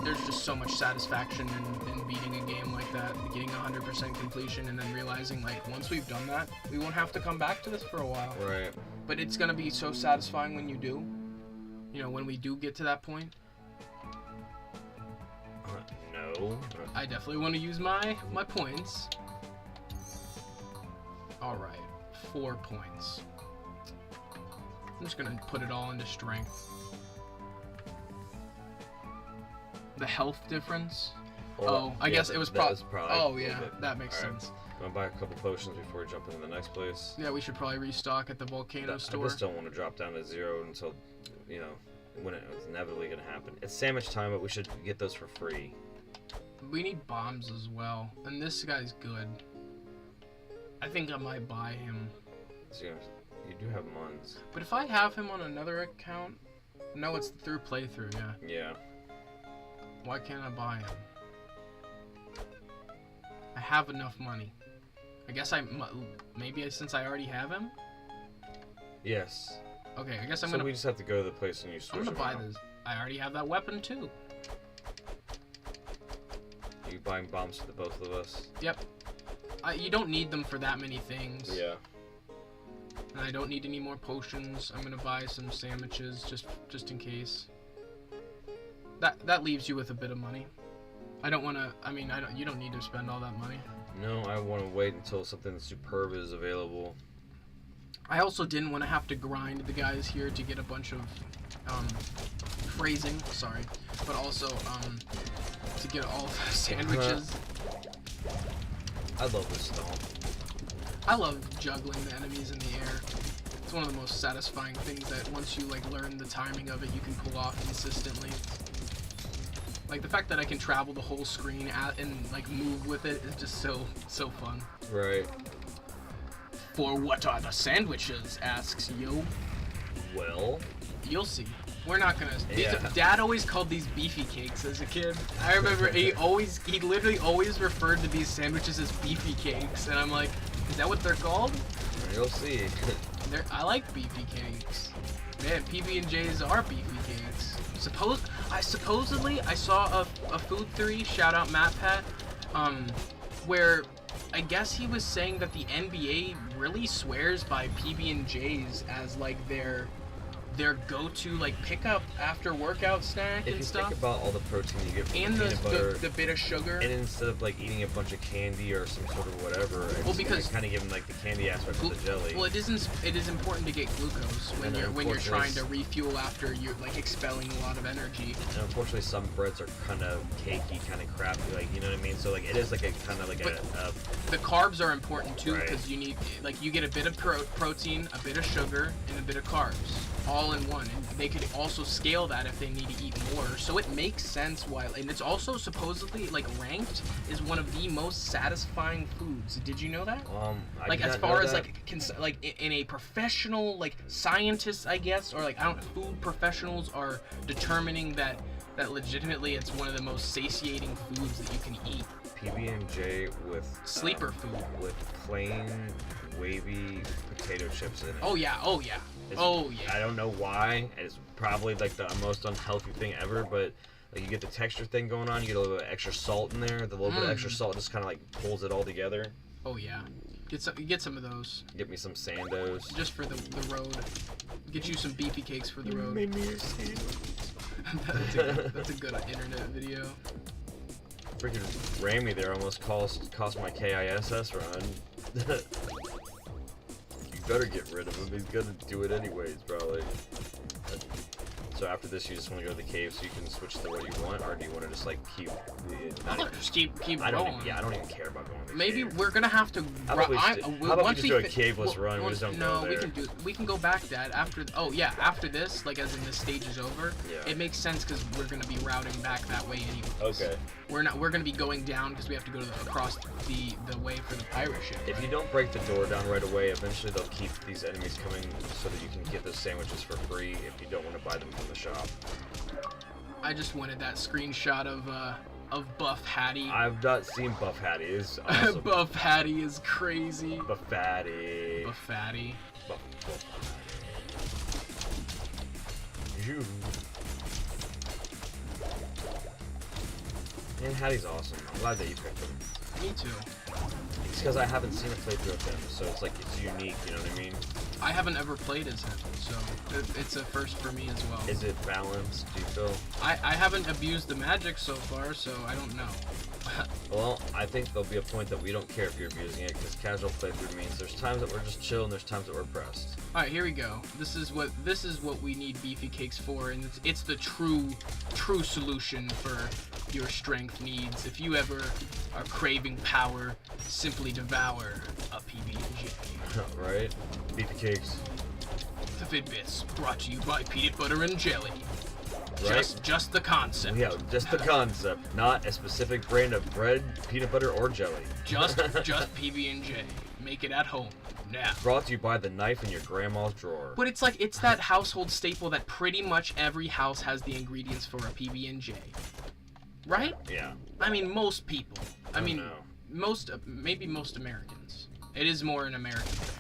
There's just so much satisfaction in beating a game like that, getting 100% completion, and then realizing, like, once we've done that, we won't have to come back to this for a while. Right. But it's gonna be so satisfying when you do. You know, when we do get to that point. No. I definitely want to use my points. Alright, 4 points. I'm just gonna put it all into strength. The health difference? Well, I guess it was probably... Oh, yeah, bit. that makes sense. I'm gonna buy a couple potions before we jump into the next place. Yeah, we should probably restock at the Volcano store. I just don't want to drop down to 0 until, you know, when it's inevitably gonna happen. It's sandwich time, but we should get those for free. We need bombs as well, and this guy's good. I think I might buy him. So, you do have Muns. But if I have him on another account... No, it's through playthrough, yeah. Yeah. Why can't I buy him? I have enough money. I guess maybe since I already have him? Yes. Okay, I guess I'm so gonna... we just have to go to the place and you switch. I'm gonna buy this. I already have that weapon too. Are you buying bombs for the both of us? Yep. You don't need them for that many things. Yeah. And I don't need any more potions. I'm gonna buy some sandwiches just in case. That leaves you with a bit of money. I don't want to. I mean, you don't need to spend all that money. No, I want to wait until something superb is available. I also didn't want to have to grind the guys here to get a bunch of phrasing. Sorry, but also to get all the sandwiches. I love this stomp. I love juggling the enemies in the air. It's one of the most satisfying things that once you like learn the timing of it, you can pull off consistently. Like the fact that I can travel the whole screen and like move with it is just so fun. Right. For what are the sandwiches? Asks Yo. Well, you'll see. We're not gonna. Yeah. Dad always called these beefy cakes as a kid. I remember he literally always referred to these sandwiches as beefy cakes, and I'm like, is that what they're called? You'll see. I like beefy cakes. Man, PB&J's are beefy cakes. Supposedly I saw a food theory, shout out MatPat, where I guess he was saying that the NBA really swears by PB&J's as like their go-to like pickup after workout snack and stuff. If you think about all the protein you get from and peanut butter, the bit of sugar, and instead of like eating a bunch of candy or some sort of whatever, it's kind of giving like the candy aspect of the jelly. Well, it is important to get glucose when you're trying to refuel after you're like expelling a lot of energy. And unfortunately, some breads are kind of cakey, kind of crappy, like, you know what I mean. So like it is like a kind of like the carbs are important too, because right. you need you get a bit of protein, a bit of sugar, and a bit of carbs. All in one, and they could also scale that if they need to eat more. So it makes sense why, and it's also supposedly like ranked is one of the most satisfying foods. Did you know that? Like as far as like in a professional like scientists, I guess, or like food professionals are determining that legitimately it's one of the most satiating foods that you can eat. PB&J with sleeper food with plain wavy potato chips in it. Oh yeah. I don't know why. It's probably like the most unhealthy thing ever, but like you get the texture thing going on. You get a little bit of extra salt in there. The little bit of extra salt just kind of like pulls it all together. Oh yeah. Get some of those. Get me some Sandos. Just for the road. Get you some beefy cakes for the road. Made me a sandwich. That's a good internet video. Freaking Ramy there almost cost my KISS run. You better get rid of him. He's gonna do it anyways, probably. So after this, you just want to go to the cave so you can switch to what you want, or do you want to just like keep? Just keep I don't rolling. I don't even care about going of a Maybe cave. we're gonna have to. How about we just do a caveless run? We just don't go there. We can do. We can go back, Dad. After. Oh yeah, after this, like as in this stage is over. Yeah. It makes sense because we're gonna be routing back that way anyways. Okay. We're gonna be going down because we have to go across the way for the pirate ship. If you don't break the door down right away, eventually they'll keep these enemies coming so that you can get those sandwiches for free if you don't want to buy them from the shop. I just wanted that screenshot of Buff Hattie. I've not seen Buff Hattie. It's awesome. Buff Hattie is crazy. Buff Hattie. Buff Hattie. Buff You. Man, Hattie's awesome. I'm glad that you picked him. Me too. It's because I haven't seen a playthrough of him, so it's like it's unique. You know what I mean? I haven't ever played as him, so it's a first for me as well. Is it balanced? Do you feel? I haven't abused the magic so far, so I don't know. Well, I think there'll be a point that we don't care if you're abusing it, because casual playthrough means there's times that we're just chill and there's times that we're pressed. All right, here we go. This is what we need beefy cakes for, and it's the true solution for your strength needs. If you ever are craving power, simply devour a PB&J. Right? Beefy cakes. The Vid-Bits, brought to you by Peanut Butter and Jelly. Right? Just the concept. Yeah, just the concept, not a specific brand of bread, peanut butter, or jelly. Just PB&J. Make it at home now. Brought to you by the knife in your grandma's drawer. But it's like it's that household staple that pretty much every house has the ingredients for a PB&J. Right? Yeah. I mean, most people. I mean, know. maybe most Americans. It is more an American thing.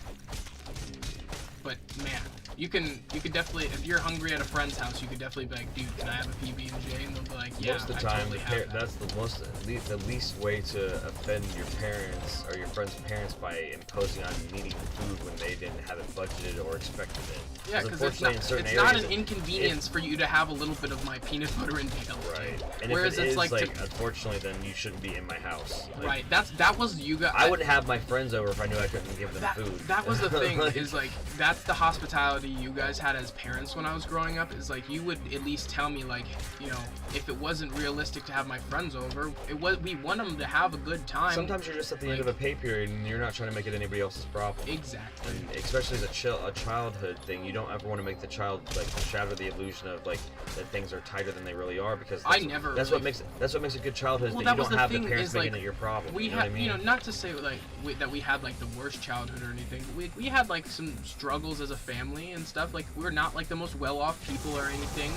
But man, you can definitely, if you're hungry at a friend's house, you could definitely be like, dude, can I have a PB&J? And they'll be like, yeah, most of the I time, totally have that. that's the least way to offend your parents or your friend's parents by imposing on them needing food when they didn't have it budgeted or expected it. Yeah, because it's not an inconvenience for you to have a little bit of my peanut butter and jelly. Right. And whereas if it it's is, like unfortunately, then you shouldn't be in my house. Like, right. That was you guys. I wouldn't have my friends over if I knew I couldn't give them food. That was the thing. Is like that's the hospitality you guys had as parents when I was growing up. Is like you would at least tell me like, you know, if it wasn't realistic to have my friends over, we want them to have a good time. Sometimes you're just at the end of a pay period and you're not trying to make it anybody else's problem. Exactly. And especially as a childhood thing, you don't ever want to make the child like shatter the illusion of like that things are tighter than they really are, because that's what makes a good childhood. Is that you don't have the parents making it your problem. We had, you know, not to say like that we had like the worst childhood or anything. We had like some struggles as a family and stuff. Like we're not like the most well-off people or anything.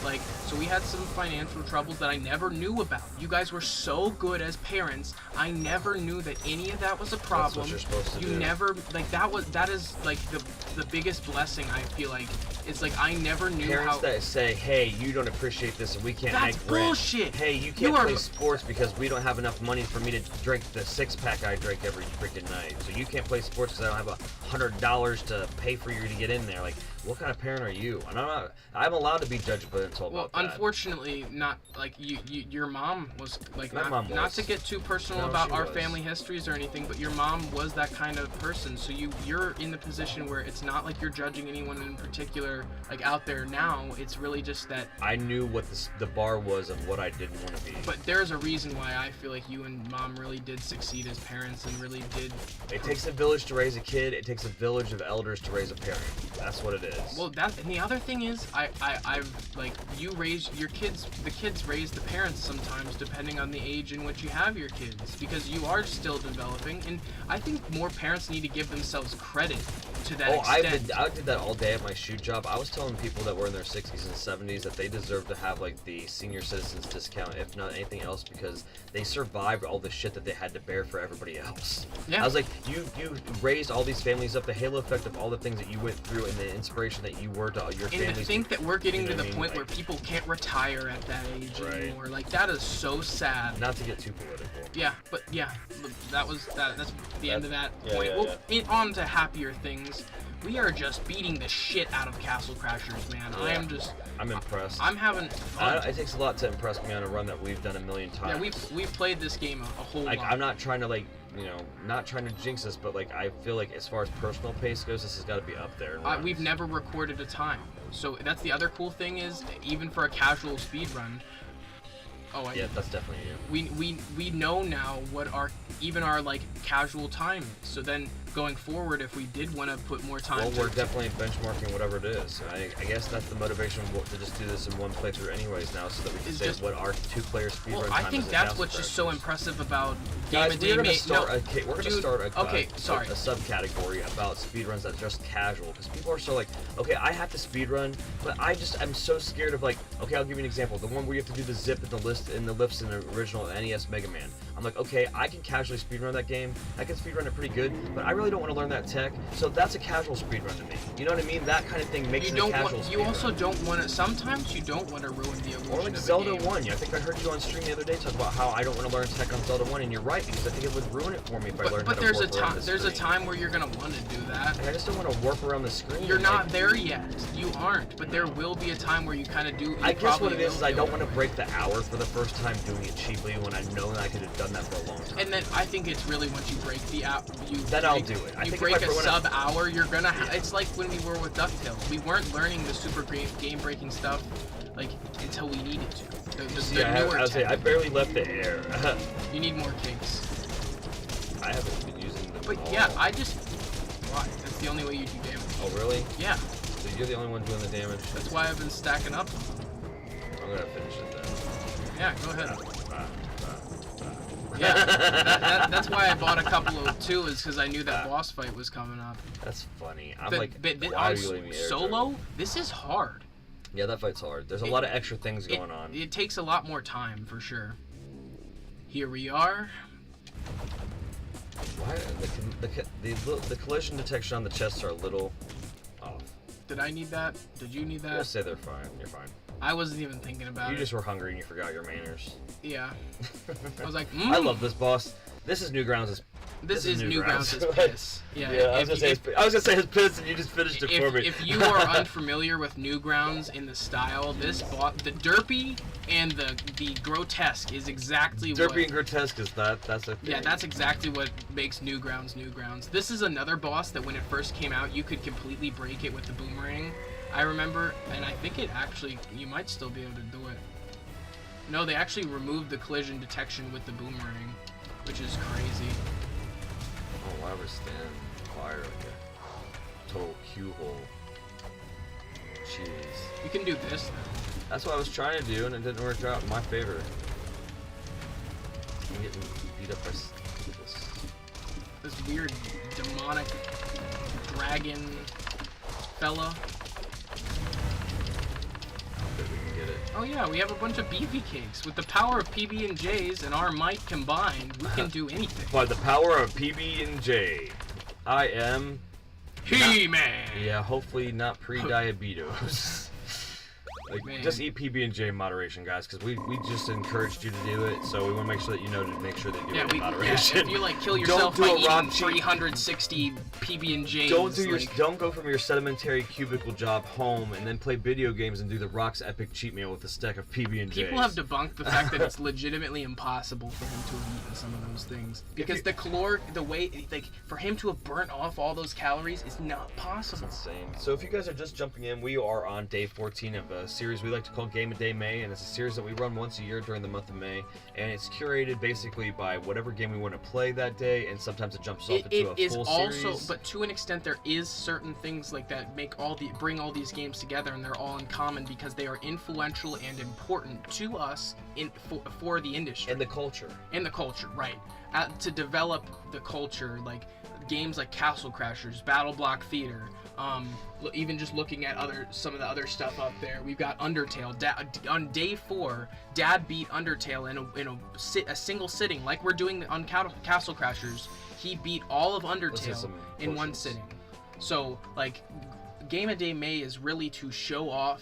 Like, so we had some financial troubles that I never knew about. You guys were so good as parents. I never knew that any of that was a problem. That's what you're supposed to do. You never, like, that is like the biggest blessing, I feel like. It's like I never knew parents that say, hey, you don't appreciate this and we can't That's make rent. bullshit. Hey, you can't play sports because we don't have enough money for me to drink the 6-pack I drink every freaking night. So you can't play sports because I don't have $100 to pay for you to get in there. Like, what kind of parent are you? And I'm allowed to be judgmental about that. Unfortunately, not like your mom was like not to get too personal about our family histories or anything, but your mom was that kind of person. So you're in the position where it's not like you're judging anyone in particular like out there now. It's really just that I knew what the bar was of what I didn't want to be. But there's a reason why I feel like you and mom really did succeed as parents and really did. It takes a village to raise a kid. It takes a village of elders to raise a parent. That's what it is. Well, and the other thing is, I've like you raise your kids. The kids raise the parents sometimes, depending on the age in which you have your kids, because you are still developing. And I think more parents need to give themselves credit to that extent. I did that all day at my shoe job. I was telling people that were in their 60s and 70s that they deserve to have like the senior citizens discount, if not anything else, because they survived all the shit that they had to bear for everybody else. Yeah. I was like, you raised all these families up, the halo effect of all the things that you went through, and the inspiration that you were to your family. And to think that we're getting to the point where people can't retire at that age anymore, like that is so sad. Not to get too political. Yeah, but yeah, that's the end of that point. On to happier things. We are just beating the shit out of Castle Crashers, man. Yeah. I'm impressed. I'm having fun. It takes a lot to impress me on a run that we've done a million times. Yeah, we've played this game a whole lot. I'm not trying to not trying to jinx this, but like I feel like as far as personal pace goes, this has got to be up there. We've never recorded a time, so that's the other cool thing is even for a casual speed run. Oh, yeah, that's definitely you. We know now what our like casual time is. So then going forward, if we did want to put more time, we're definitely benchmarking whatever it is. I guess that's the motivation to just do this in one playthrough, anyways. Now, so that we can say what our 2-player speedrun time is. Well, I think that's what's just so impressive about Guys, Game of Day May. we're gonna start a subcategory about speedruns that's just casual, because people are so like, okay, I have to speedrun, but I'm so scared of like, okay, I'll give you an example. The one where you have to do the zip and the lifts in the original NES Mega Man. I'm like, okay, I can casually speedrun that game. I can speedrun it pretty good, but I really don't want to learn that tech. So that's a casual speedrun to me. You know what I mean? That kind of thing makes it a casual speedrun. You also don't want to. Sometimes you don't want to ruin the illusion or like of Zelda the game. 1. I think I heard you on stream the other day talk about how I don't want to learn tech on Zelda 1, and you're right, because I think it would ruin it for me if I learned how to warp around the screen. There's a time where you're gonna want to do that. I just don't want to warp around the screen. You're not there yet. You aren't. But there will be a time where you kind of do. I guess what it is I don't want to break the hour for the first time doing it cheaply when I know that I could have done that for a long time. And then I think it's really once you break the app, I'll do it. You break a sub-hour, you're gonna. It's like when we were with DuckTales. We weren't learning the super game-breaking stuff like until we needed to. I barely left the air. You need more cakes. I haven't been using them. But yeah, why? That's the only way you do damage. Oh really? Yeah. So you're the only one doing the damage. That's why I've been stacking up. I'm gonna finish it then. Yeah, go ahead. Yeah, that's why I bought a couple of too, is because I knew that boss fight was coming up. That's funny. Solo, this is hard. Yeah, that fight's hard. There's a lot of extra things going on. It takes a lot more time, for sure. Here we are. Why the collision detection on the chests are a little off. Did I need that? Did you need that? I'll say they're fine. You're fine. I wasn't even thinking about it. You just were hungry and you forgot your manners. Yeah. I was like, I love this boss. This is Newgrounds' This is Newgrounds' piss. Yeah, I was gonna say his piss, and you just finished it for me. If you are unfamiliar with Newgrounds in the style, the derpy and the grotesque is exactly derpy and grotesque is that's a thing. Yeah, that's exactly what makes Newgrounds. This is another boss that when it first came out, you could completely break it with the boomerang. I remember, and I think it actually, you might still be able to do it. No, they actually removed the collision detection with the boomerang, which is crazy. Oh, why would stand fire like a total cue hole? Jeez. You can do this though. That's what I was trying to do, and it didn't work out in my favor. I'm getting beat up by this weird demonic dragon fella. Oh yeah, we have a bunch of beefy cakes. With the power of PB&Js and our might combined, we can do anything. By the power of PB&J, I am... He-Man! Yeah, hopefully not pre-diabetes. Like, just eat PB&J in moderation, guys, because we just encouraged you to do it, so we want to make sure that you know to make sure they do it in moderation. Yeah, if you like kill yourself by eating 360 PB&Js. Don't go from your sedimentary cubicle job home and then play video games and do the Rock's epic cheat meal with a stack of PB&Js. People have debunked the fact that it's legitimately impossible for him to have eaten some of those things because the way for him to have burnt off all those calories is not possible. That's insane. So if you guys are just jumping in, we are on day 14 of a series we like to call Game of Day May, and it's a series that we run once a year during the month of May, and it's curated basically by whatever game we want to play that day, and sometimes it jumps off into a full series. But to an extent, there is certain things like that bring all these games together, and they're all in common because they are influential and important to us for the industry and the culture. Right? To develop the culture, like games like Castle Crashers, Battle Block Theater. Even just looking at some of the other stuff up there, we've got Undertale. On day 4, Dad beat Undertale in a single sitting, like we're doing on Castle Crashers. He beat all of Undertale in one sitting. So, like, Game of Day May is really to show off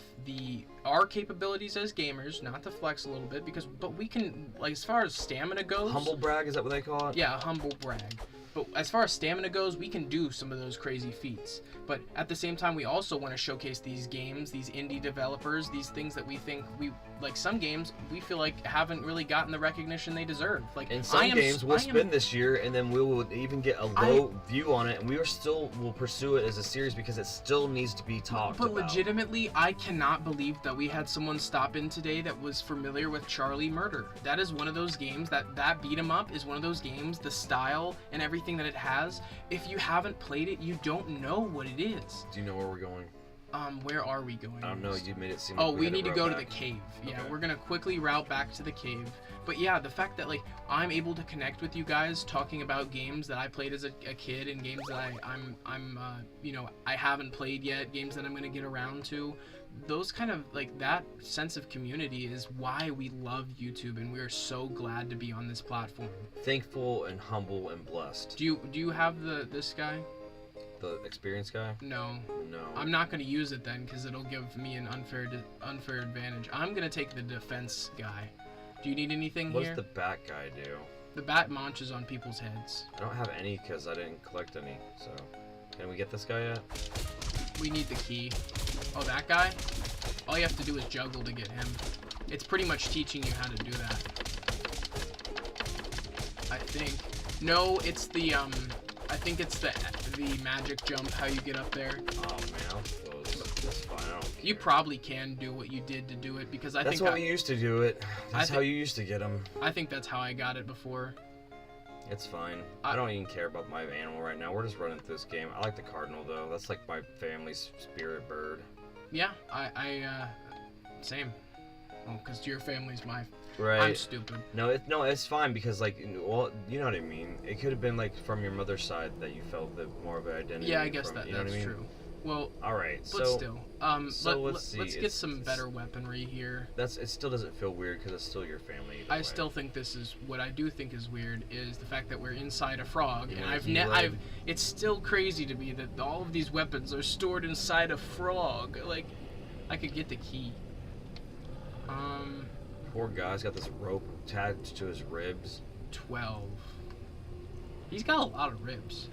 our capabilities as gamers, not to flex a little bit, but we can, like, as far as stamina goes. Humble brag, is that what they call it? Yeah, humble brag. But as far as stamina goes, we can do some of those crazy feats. But at the same time, we also want to showcase these games, these indie developers, these things that we think like some games we feel like haven't really gotten the recognition they deserve. Like in some games we'll spin this year and then we will even get a low view on it, and we are still will pursue it as a series because it still needs to be talked about. But legitimately, I cannot believe that we had someone stop in today that was familiar with Charlie Murder. That is one of those games that beat 'em up is one of those games, the style and everything that it has. If you haven't played it, you don't know what it is. Do you know where we're going? Where are we going? I don't know. You made it seem. Oh, like we need to go back. to the cave. Yeah, Okay. we're gonna quickly route back to the cave. But yeah, the fact that like I'm able to connect with you guys talking about games that I played as a kid and games that I'm I haven't played yet, games that I'm gonna get around to. Those kind of like that sense of community is why we love YouTube, and we are so glad to be on this platform. Thankful and humble and blessed. Do you have this guy? The experienced guy? No. No. I'm not going to use it then because it'll give me an unfair advantage. I'm going to take the defense guy. Do you need anything What here? does the bat guy do? The bat launches on people's heads. I don't have any because I didn't collect any. So, can we get this guy yet? We need the key. Oh, that guy? All you have to do is juggle to get him. It's pretty much teaching you how to do that. I think. No, it's the I think it's the magic jump, how you get up there. Oh man, I'm close. That's fine. I don't care. You probably can do what you did to do it because I That's think how we used to do it. That's how you used to get them. I think that's how I got it before. It's fine. I don't even care about my animal right now. We're just running through this game. I like the cardinal though. That's like my family's spirit bird. Yeah, I same. Oh, because your family's my. Right. I'm stupid. No, it's fine because like, well, you know what I mean. It could have been like from your mother's side that you felt the more of an identity. Yeah, I guess from, that's you know what I mean? true. Well, all right. But so still, let's see. Let's get some better weaponry here. It still doesn't feel weird because it's still your family. I still think this is what I do think is weird is the fact that we're inside a frog, You and want it's still crazy to me that all of these weapons are stored inside a frog. Like, I could get the key. Poor guy's got this rope attached to his ribs. 12. He's got a lot of ribs.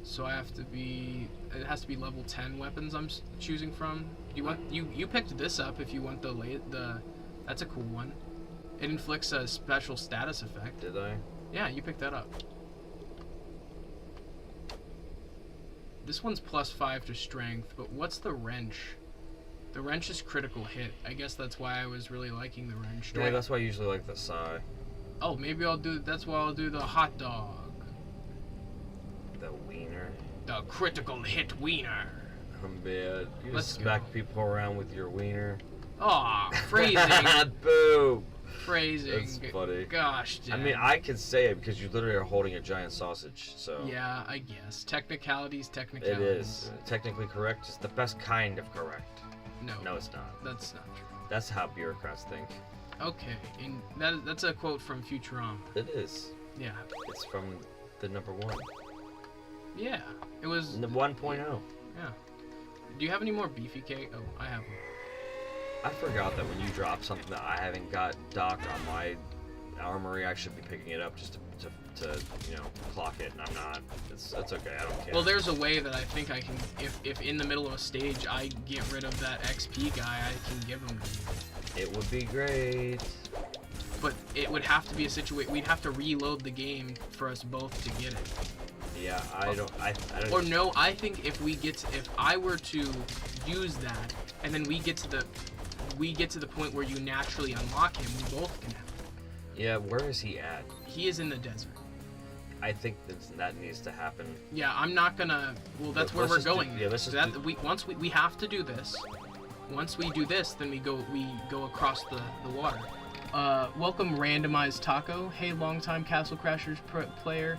So it has to be level 10 weapons I'm choosing from. You want you picked this up if you want the that's a cool one. It inflicts a special status effect. Did I? Yeah, you picked that up. This one's +5 to strength, but what's the wrench? The wrench is critical hit. I guess that's why I was really liking the wrench. Yeah, that's why I usually like the Psy. Oh, maybe that's why I'll do the hot dog. The wiener. The critical hit wiener. I'm bad. You Let's just smack people around with your wiener. Aw, phrasing. Boo! Phrasing. That's funny. Gosh, Dad. I mean, I can say it because you literally are holding a giant sausage, so... Yeah, I guess. Technicalities. It is. Technically correct. It's the best kind of correct. No, it's not. That's not true. That's how bureaucrats think. Okay, and that's a quote from Futurama. It is. Yeah. It's from the number 1. Yeah, it was... The 1.0. Yeah. Do you have any more beefy cake? Oh, I have one. I forgot that when you drop something that I haven't got docked on my armory, I should be picking it up just to clock it, and I'm not. It's okay, I don't care. Well, there's a way that I think I can, if in the middle of a stage I get rid of that XP guy, I can give him to you. It would be great. But it would have to be a situation, we'd have to reload the game for us both to get it. Yeah, I don't. Or no, I think if I were to use that, and then we get to the point where you naturally unlock him, we both can have it. Yeah, where is he at? He is in the desert. I think that needs to happen. Yeah, I'm not gonna. Well, that's where we're going. Let's just we have to do this. Once we do this, then we go across the water. Welcome, randomized taco. Hey, longtime Castle Crashers player.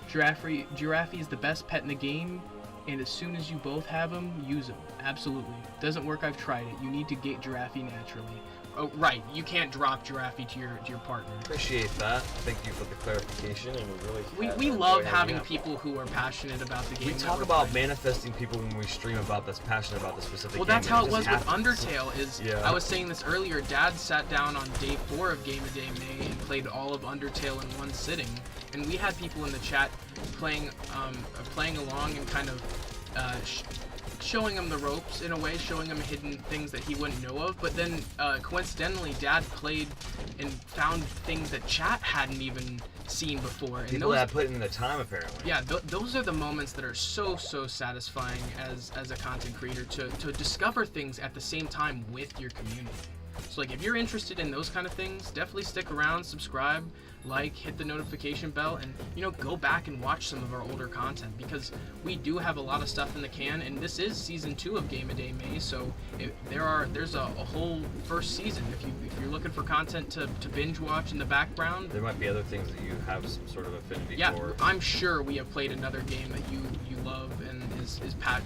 Giraffe is the best pet in the game, and as soon as you both have him, use him. Absolutely. Doesn't work. I've tried it. You need to get Giraffe naturally. Oh, right. You can't drop Giraffe to your partner. Appreciate that. Thank you for the clarification, and we love having people who are passionate about the game. We talk about manifesting people when we stream about that's passionate about the specific game. Well, that's how it was with Undertale. Yeah. I was saying this earlier. Dad sat down on day 4 of Game of Day May and played all of Undertale in one sitting, and we had people in the chat playing along and kind of showing him the ropes in a way, showing him hidden things that he wouldn't know of. But then coincidentally, Dad played and found things that chat hadn't even seen before. And people that put in the time, apparently. Yeah, those are the moments that are so satisfying as a content creator, to discover things at the same time with your community. So like, if you're interested in those kind of things, definitely stick around, subscribe, like, hit the notification bell, and go back and watch some of our older content, because we do have a lot of stuff in the can, and this is season 2 of Game a Day May, so there's a whole first season. If you're looking for content to binge watch in the background, there might be other things that you have some sort of affinity for. Yeah, I'm sure we have played another game that you love and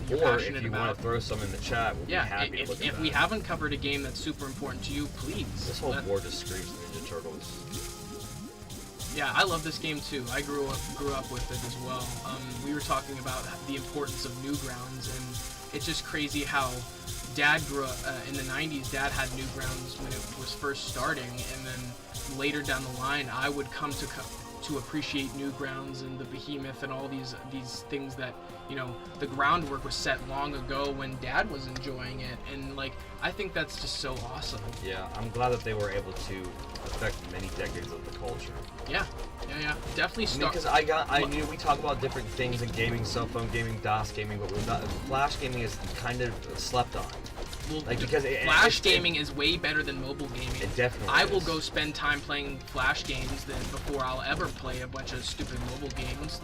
you're passionate about. Or if you want to throw some in the chat, we'll be happy to look at that. If we haven't covered a game that's super important to you, please. This whole board just screams Ninja Turtles. Yeah, I love this game too. I grew up with it as well. We were talking about the importance of Newgrounds, and it's just crazy how Dad grew up in the 90s. Dad had Newgrounds when it was first starting, and then later down the line, I would come to appreciate Newgrounds and the Behemoth and all these things that, the groundwork was set long ago when Dad was enjoying it, and like, I think that's just so awesome. Yeah, I'm glad that they were able to affect many decades of the culture. Yeah, definitely. Because I knew we talk about different things in gaming, cell phone gaming, DOS gaming, but Flash gaming is kind of slept on. Well, because Flash gaming is way better than mobile gaming. It definitely I will go spend time playing Flash games before I'll ever play a bunch of stupid mobile games.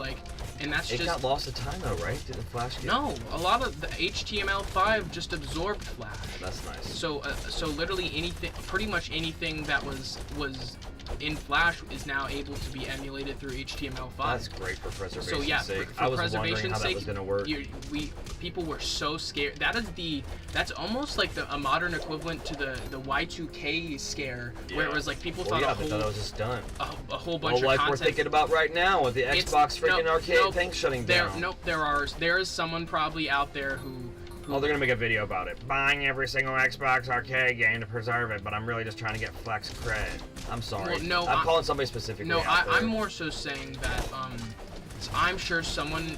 And that's just... It got lost to time though, right? Didn't Flash game? No, a lot of the HTML5 just absorbed Flash. That's nice. So literally anything, pretty much anything that was in Flash is now able to be emulated through HTML5. That's great for preservation's sake. For I was preservation's wondering how that was going to work. People were so scared. That's almost like a modern equivalent to the Y2K scare, where it was like people thought they thought it was just done. A whole bunch of like content. We're thinking about right now with the Xbox freaking arcade thing shutting down. There is someone probably out there who they're gonna make a video about it. Buying every single Xbox arcade game to preserve it, but I'm really just trying to get flex cred. I'm sorry. Well, I'm calling somebody specifically. No, I'm more so saying that I'm sure someone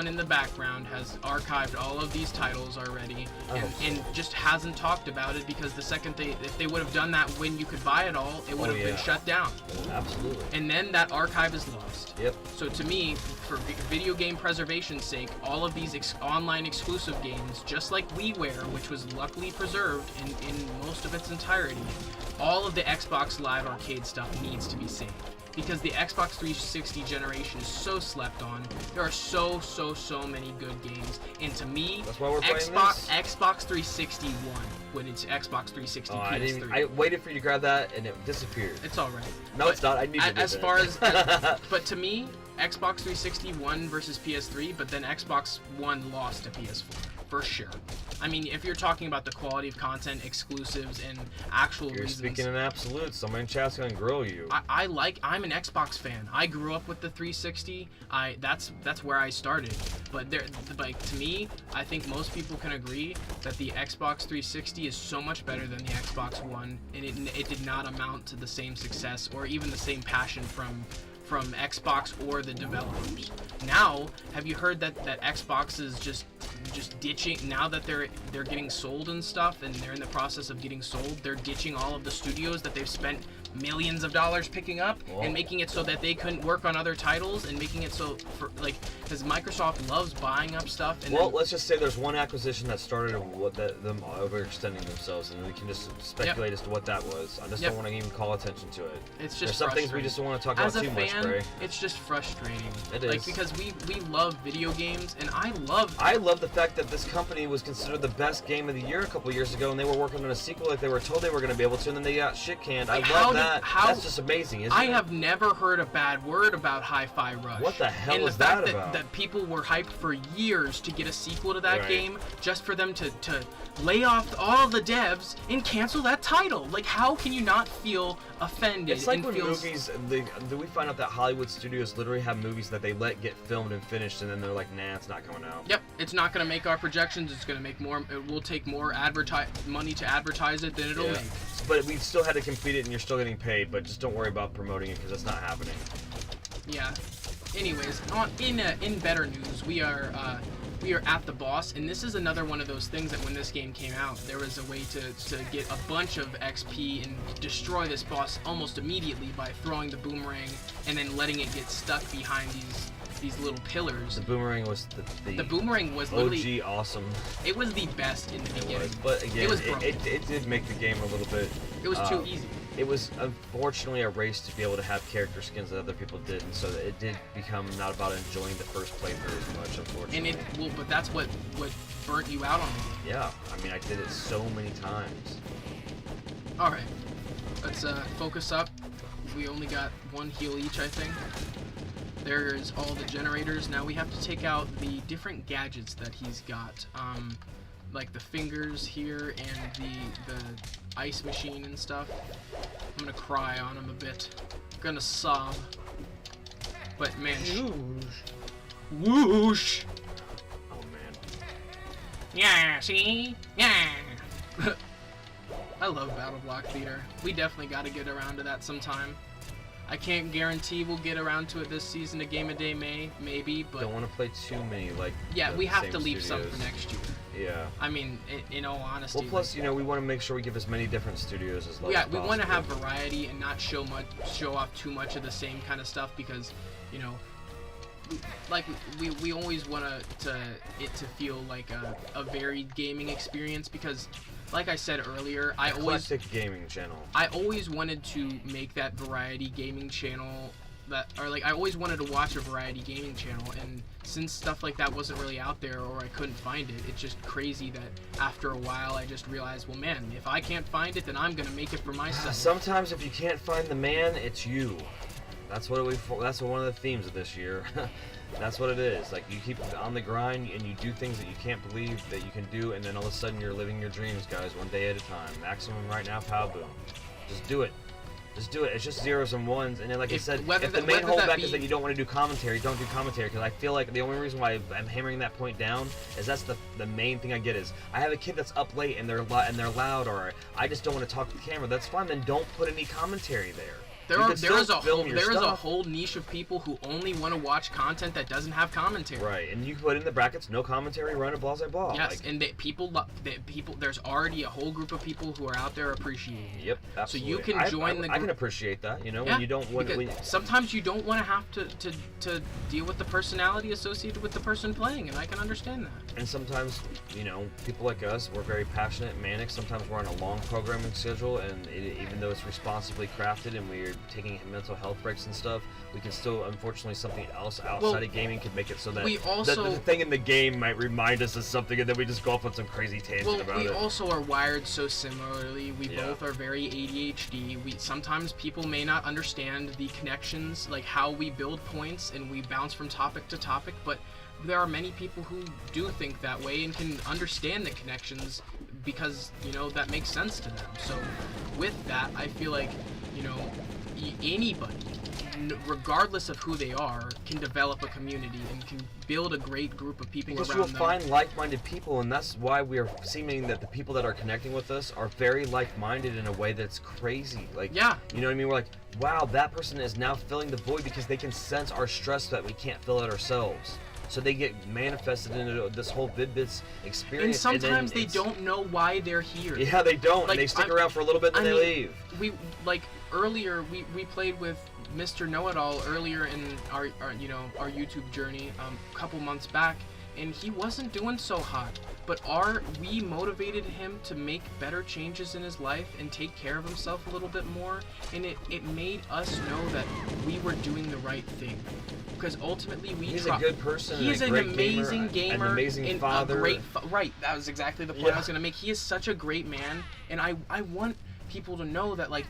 in the background has archived all of these titles already, and just hasn't talked about it, because the second if they would have done that when you could buy it all, it would have been shut down. Absolutely. And then that archive is lost. Yep. So to me, for video game preservation's sake, all of these online exclusive games, just like WiiWare, which was luckily preserved in most of its entirety, all of the Xbox Live Arcade stuff needs to be saved. Because the Xbox 360 generation is so slept on. There are so many good games, and to me, that's why we're Xbox 360 won when it's Xbox 360 PS3. I waited for you to grab that, and it disappeared. It's all right. No, it's not. I need to do as far as, but to me, Xbox 360 won versus PS3, but then Xbox One lost to PS4 for sure. I mean, if you're talking about the quality of content, exclusives, and actual reasons. You're speaking in absolutes. Somebody in chat's gonna grill you. I'm an Xbox fan. I grew up with the 360. That's where I started. But to me, I think most people can agree that the Xbox 360 is so much better than the Xbox One, and it did not amount to the same success or even the same passion from Xbox or the developers. Now, have you heard that Xbox is just ditching, now that they're getting sold and stuff, and they're in the process of getting sold, they're ditching all of the studios that they've spent millions of dollars picking up and making it so that they couldn't work on other titles, and making it so because Microsoft loves buying up stuff. And let's just say there's one acquisition that started them overextending themselves, and we can just speculate as to what that was. I just don't want to even call attention to it. It's just there's some things we just don't want to talk about too much, Bray. It's just frustrating. It is. Because we love video games, and I love the fact that this company was considered the best game of the year a couple years ago, and they were working on a sequel like they were told they were going to be able to, and then they got shit canned. I love that. That's just amazing, isn't it? I have never heard a bad word about Hi-Fi Rush. What the hell is that about? And that people were hyped for years to get a sequel to that game, just for them to lay off all the devs and cancel that title. Like, how can you not feel offended? It's like when movies, we find out that Hollywood studios literally have movies that they let get filmed and finished, and then they're like, nah, it's not coming out. Yep, it's not going to make our projections. It's going to make more. It will take more money to advertise it than it'll make. But we still had to complete it, and you're still getting paid. But just don't worry about promoting it, because that's not happening. Yeah. Anyways, in better news, we we are at the boss, and this is another one of those things that when this game came out, there was a way to get a bunch of XP and destroy this boss almost immediately by throwing the boomerang and then letting it get stuck behind these little pillars. The boomerang was the boomerang was OG literally awesome. It was the best in the beginning. But again, it did make the game a little bit. It was too easy. It was unfortunately a race to be able to have character skins that other people didn't, so it did become not about enjoying the first playthrough as much, unfortunately. And but that's what burnt you out on the game. Yeah, I mean, I did it so many times. All right, let's focus up. We only got one heal each, I think. There's all the generators. Now we have to take out the different gadgets that he's got, like the fingers here and the ice machine and stuff. I'm gonna cry on him a bit. I'm gonna sob. But man, whoosh! Oh man. Yeah, see? Yeah. I love Battle Block Theater. We definitely got to get around to that sometime. I can't guarantee we'll get around to it this season. A Game a Day maybe, but don't want to play too many yeah, we have to leave some for next year. Yeah. I mean, in all honesty. Well, plus, you know, we want to make sure we give as many different studios as possible. Yeah, we want to have variety and not show off too much of the same kind of stuff because, you know, like we always want it to feel like a varied gaming experience because, like I said earlier, Eclectic gaming channel. I always wanted to make that variety gaming channel I always wanted to watch a variety gaming channel, and since stuff like that wasn't really out there or I couldn't find it, it's just crazy that after a while I just realized, well, man, if I can't find it, then I'm gonna make it for myself. Sometimes if you can't find the man, it's you. That's one of the themes of this year. That's what it is. Like, you keep on the grind and you do things that you can't believe that you can do, and then all of a sudden you're living your dreams, guys, one day at a time. Maximum right now, pow boom. Just do it. Just do it. It's just zeros and ones, and then, like I said, if the main holdback is that you don't want to do commentary, don't do commentary, because I feel like the only reason why I'm hammering that point down is that's the main thing I get is, I have a kid that's up late and they're loud, or I just don't want to talk to the camera. That's fine, then don't put any commentary there. There is a whole niche of people who only want to watch content that doesn't have commentary. Right, and you can put in the brackets, no commentary, run a blah blah blah. Yes, and there's already a whole group of people who are out there appreciating it. Yep, absolutely. So you can join the group. I can appreciate that, you know, yeah, when you don't want to. Sometimes you don't want to have to deal with the personality associated with the person playing, and I can understand that. And sometimes, you know, people like us, we're very passionate and manic. Sometimes we're on a long programming schedule, and even though it's responsibly crafted and we're taking mental health breaks and stuff, we can still, unfortunately, something else outside of gaming could make it so that the thing in the game might remind us of something, and then we just go off on some crazy tangent about it. We also are wired so similarly. We both are very ADHD. Sometimes people may not understand the connections, like how we build points and we bounce from topic to topic, but there are many people who do think that way and can understand the connections because, you know, that makes sense to them. So with that, I feel like, you know, anybody, regardless of who they are, can develop a community and can build a great group of people around them. Because you'll find like-minded people, and that's why we're seeming that the people that are connecting with us are very like-minded in a way that's crazy. Like, yeah, you know what I mean? We're like, wow, that person is now filling the void because they can sense our stress that we can't fill it ourselves. So they get manifested into this whole Vid-Bits experience. And sometimes they don't know why they're here. Yeah, they don't. Like, and they stick around for a little bit and then they leave. Earlier, we played with Mr. Know-It-All earlier in our YouTube journey a couple months back, and he wasn't doing so hot. But we motivated him to make better changes in his life and take care of himself a little bit more, and it made us know that we were doing the right thing. Because ultimately he's a good person. He is an amazing gamer, an amazing father. Right, that was exactly the point I was gonna make. He is such a great man, and I want people to know that, like,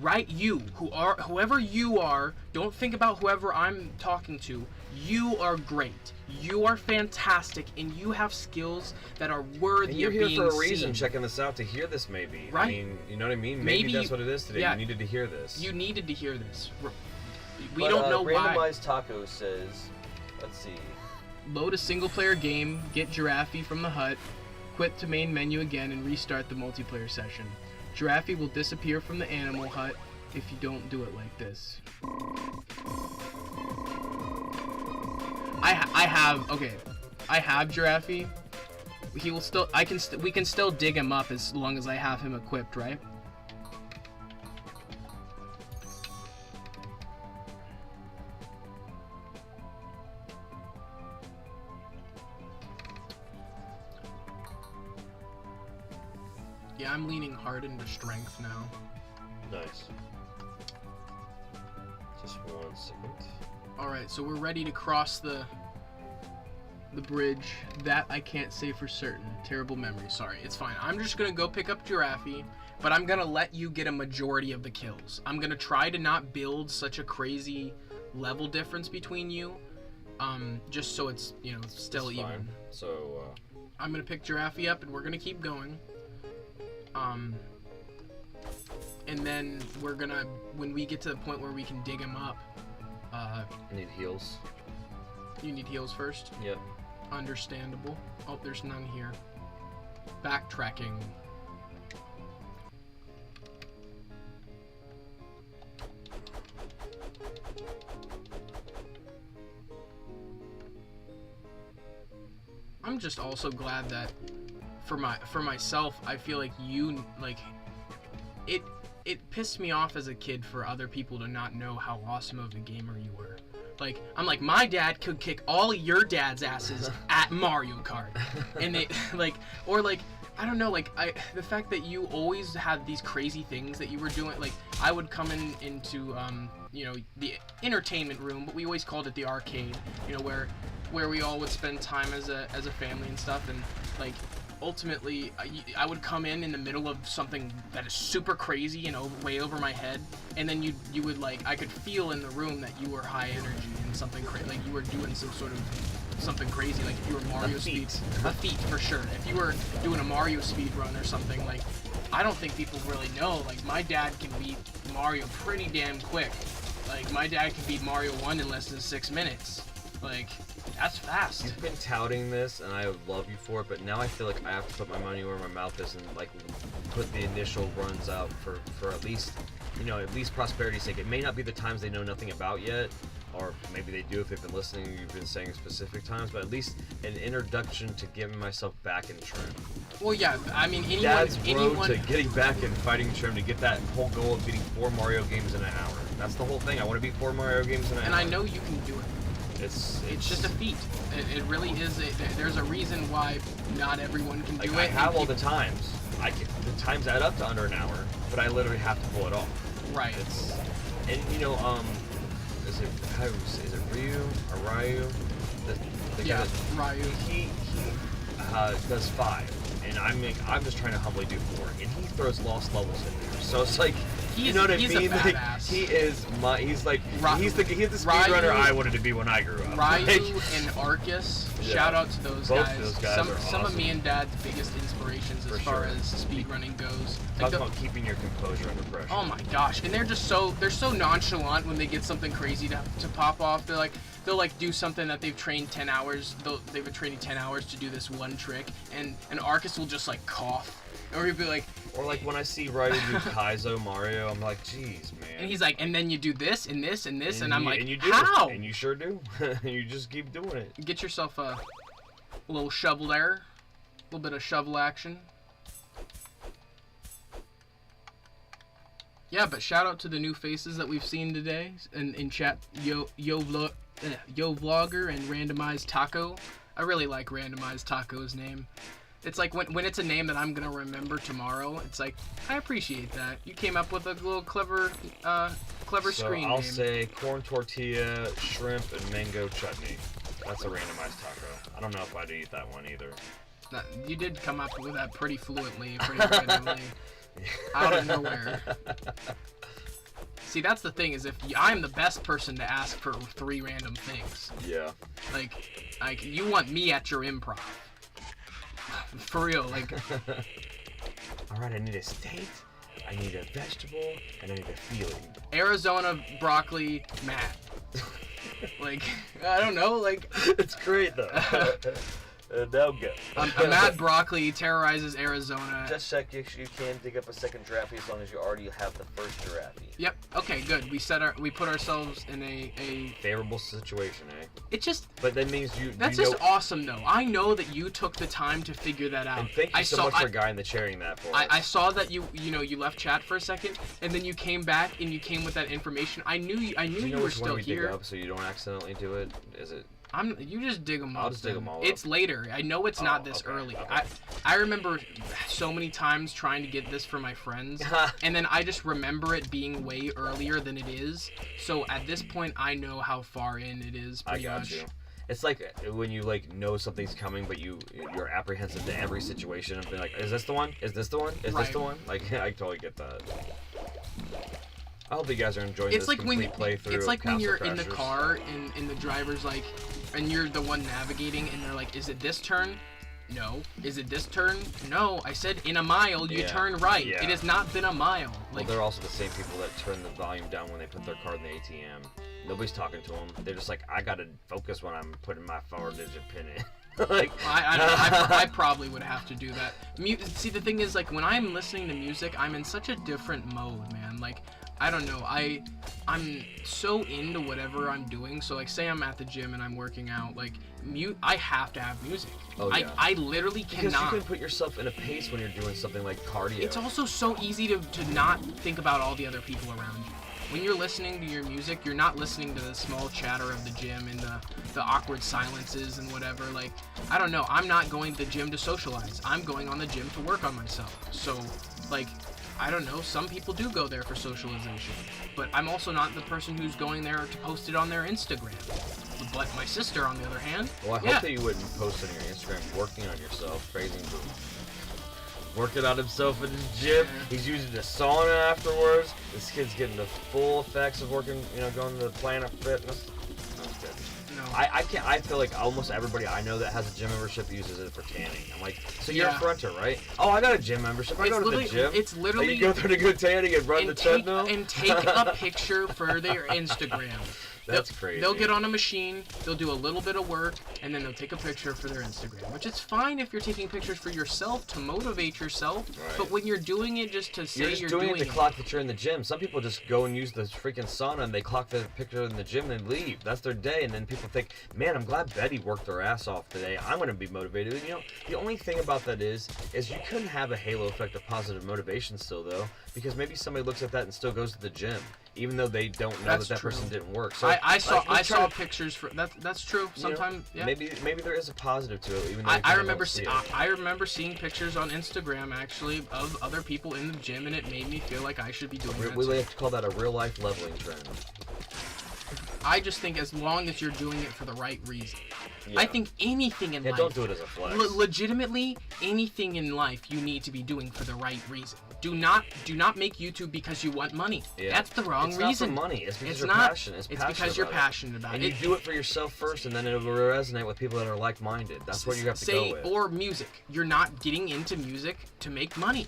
whoever you are, don't think about whoever I'm talking to. You are great. You are fantastic, and you have skills that are worthy of being seen. You're here for a reason, checking this out, to hear this maybe. Right. I mean, you know what I mean? Maybe that's what it is today. Yeah, you needed to hear this. You needed to hear this. We don't know why. Randomized Taco says, let's see. Load a single-player game, get Giraffe from the hut, quit to main menu again, and restart the multiplayer session. Giraffe will disappear from the animal hut if you don't do it like this. I have Giraffe. He will still. We can still dig him up as long as I have him equipped, right? Yeah, I'm leaning hard into strength now. Nice. Just 1 second. All right, so we're ready to cross the bridge. That I can't say for certain. Terrible memory. Sorry, it's fine. I'm just gonna go pick up Giraffe, but I'm gonna let you get a majority of the kills. I'm gonna try to not build such a crazy level difference between you, just so it's still even. Fine. So I'm gonna pick Giraffe up, and we're gonna keep going. And then we're gonna, when we get to the point where we can dig him up, need heals. You need heals first? Yep. Understandable. Oh, there's none here. Backtracking. I'm just also glad that for myself, I feel like it pissed me off as a kid for other people to not know how awesome of a gamer you were. Like, I'm like, my dad could kick all of your dad's asses at Mario Kart. And they, I don't know, the fact that you always had these crazy things that you were doing, like, I would come into, the entertainment room, but we always called it the arcade, where we all would spend time as a family and stuff, and, like, ultimately, I would come in the middle of something that is super crazy and way over my head, and then you would, like, I could feel in the room that you were high energy and something crazy, like you were doing some sort of something crazy, like if you were Mario speed, a feat for sure. If you were doing a Mario speed run or something, like, I don't think people really know, like, my dad can beat Mario pretty damn quick. Like, my dad can beat Mario 1 in less than 6 minutes. Like, that's fast. You've been touting this, and I love you for it, but now I feel like I have to put my money where my mouth is and, like, put the initial runs out for at least, at least prosperity's sake. It may not be the times they know nothing about yet, or maybe they do if they've been listening, you've been saying specific times, but at least an introduction to getting myself back in trim. Well, yeah, I mean, Dad's road to getting back in fighting trim to get that whole goal of beating 4 Mario games in an hour. That's the whole thing. I want to beat 4 Mario games in an hour. And I know you can do it. It's just a feat. It really is. There's a reason why not everyone can do it. I have all the times. The times add up to under an hour, but I literally have to pull it off. Right. Is it Ryu or Ryu? Ryu. He does 5, and I'm just trying to humbly do 4, and he throws lost levels in there. So it's like, you know what I mean? He's a badass. He's the speedrunner I wanted to be when I grew up. Ryu and Arcus, shout out to those Both guys. Those guys are some awesome. of me and Dad's biggest inspirations as far as speedrunning goes. Talk about keeping your composure under pressure. Oh my gosh, and they're so nonchalant when they get something crazy to pop off. They'll do something that they've trained 10 hours. They've been training 10 hours to do this one trick, and Arcus will just cough, or he'll be like. Or when I see Ryu do Kaizo Mario, I'm like, geez, man. And he's like, and then you do this and this and this, and I'm like, and you do. How? And you sure do. You just keep doing it. Get yourself a little shovel there, a little bit of shovel action. Yeah, but shout out to the new faces that we've seen today in chat. Yo Vlogger and Randomized Taco. I really like Randomized Taco's name. It's like when it's a name that I'm gonna remember tomorrow. It's like, I appreciate that. You came up with a little clever screen name. I'll say corn tortilla, shrimp, and mango chutney. That's a randomized taco. I don't know if I'd eat that one either. You did come up with that pretty fluently, pretty randomly, out of nowhere. See, that's the thing, is if I'm the best person to ask for 3 random things. Yeah. Like you want me at your improv. For real, Alright, I need a steak, I need a vegetable, and I need a feeling. Arizona broccoli Matt. I don't know, It's great, though. Now go. A mad broccoli terrorizes Arizona. Just check if you can dig up a second Giraffe as long as you already have the first Giraffe. Yep. Okay. Good. We put ourselves in a favorable situation, eh? It just. But that means That's just awesome, though. I know that you took the time to figure that out. And thank you so much for guiding the chairing that for us. I saw that you left chat for a second, and then you came back and you came with that information. I knew you were still here. Dig up so you don't accidentally do it? Is it? You just dig them up. I'll just dig them all up. It's later. I know it's not this early. Okay. I remember so many times trying to get this for my friends, and then I just remember it being way earlier than it is. So at this point, I know how far in it is. Pretty much. You. It's like when you know something's coming, but you're apprehensive to every situation and be like, is this the one? Is this the one? Is this the one? Like I totally get that. I hope you guys are enjoying this complete playthrough. It's like when you're Crashers. in the car and the driver's like, and you're the one navigating, and they're like, is it this turn? No. Is it this turn? No. I said in a mile you turn right. Yeah. It has not been a mile. Well, they're also the same people that turn the volume down when they put their card in the ATM. Nobody's talking to them. They're just like, I gotta focus when I'm putting my 4-digit pin in. Like, I probably would have to do that. See, the thing is, like, when I'm listening to music, I'm in such a different mode, man. Like, I don't know. I'm so into whatever I'm doing. So, like, say I'm at the gym and I'm working out, like, I have to have music. Oh, yeah. I literally cannot. Because you can put yourself in a pace when you're doing something like cardio. It's also so easy to not think about all the other people around you. When you're listening to your music, you're not listening to the small chatter of the gym and the awkward silences and whatever. Like, I don't know. I'm not going to the gym to socialize. I'm going on the gym to work on myself. So, like, I don't know. Some people do go there for socialization. But I'm also not the person who's going there to post it on their Instagram. But my sister, on the other hand, well, I hope that you wouldn't post on your Instagram working on yourself, praising working on himself in the gym. Yeah. He's using the sauna afterwards. This kid's getting the full effects of working, going to the Planet Fitness. No, I'm kidding. No. I feel like almost everybody I know that has a gym membership uses it for tanning. I'm like, so you're a fronter, right? Oh, I got a gym membership. I go to the gym. It's literally. You go there to go tanning and run the treadmill? And take a picture for their Instagram. That's crazy. They'll get on a machine, they'll do a little bit of work, and then they'll take a picture for their Instagram. Which is fine if you're taking pictures for yourself to motivate yourself, but when you're doing it just to say you're doing it to clock that you're in the gym. Some people just go and use the freaking sauna and they clock the picture in the gym and leave. That's their day, and then people think, man, I'm glad Betty worked her ass off today. I'm going to be motivated. And, the only thing about that is you couldn't have a halo effect of positive motivation still, though, because maybe somebody looks at that and still goes to the gym, even though they don't know that person didn't work. So I saw pictures for that's true. Sometimes maybe there is a positive to it, even though I remember seeing pictures on Instagram actually of other people in the gym, and it made me feel like I should be doing that. We like to call that a real life leveling trend. I just think as long as you're doing it for the right reason. Yeah. I think anything in life. Don't do it as a flex. Legitimately, anything in life you need to be doing for the right reason. Do not make YouTube because you want money. Yeah. That's the wrong reason. It's not for money. It's because you're passionate. It's because you're passionate about it. And you do it for yourself first, and then it will resonate with people that are like-minded. That's what you have to go with. Or music. You're not getting into music to make money.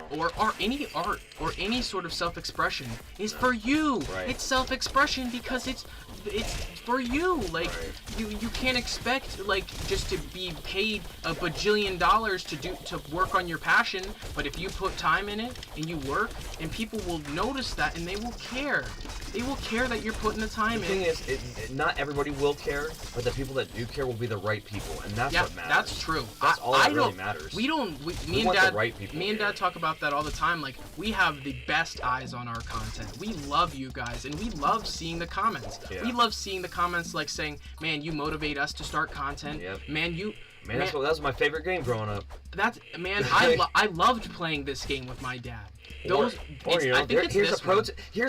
No. Or any art or any sort of self-expression is for you. Right. It's self-expression because it's for you. Like you can't expect just to be paid a bajillion dollars to work on your passion, but if you put time in it and you work, and people will notice that and they will care. They will care that you're putting the time in. The thing is, not everybody will care, but the people that do care will be the right people, and that's what matters. That's true. That's all that really matters. Me and Dad talk about that all the time. Like, we have the best eyes on our content. We love you guys, and we love seeing the comments. Yeah. We love seeing the comments like saying, "Man, you motivate us to start content." Yep. Man, that was my favorite game growing up. I loved playing this game with my dad. Here's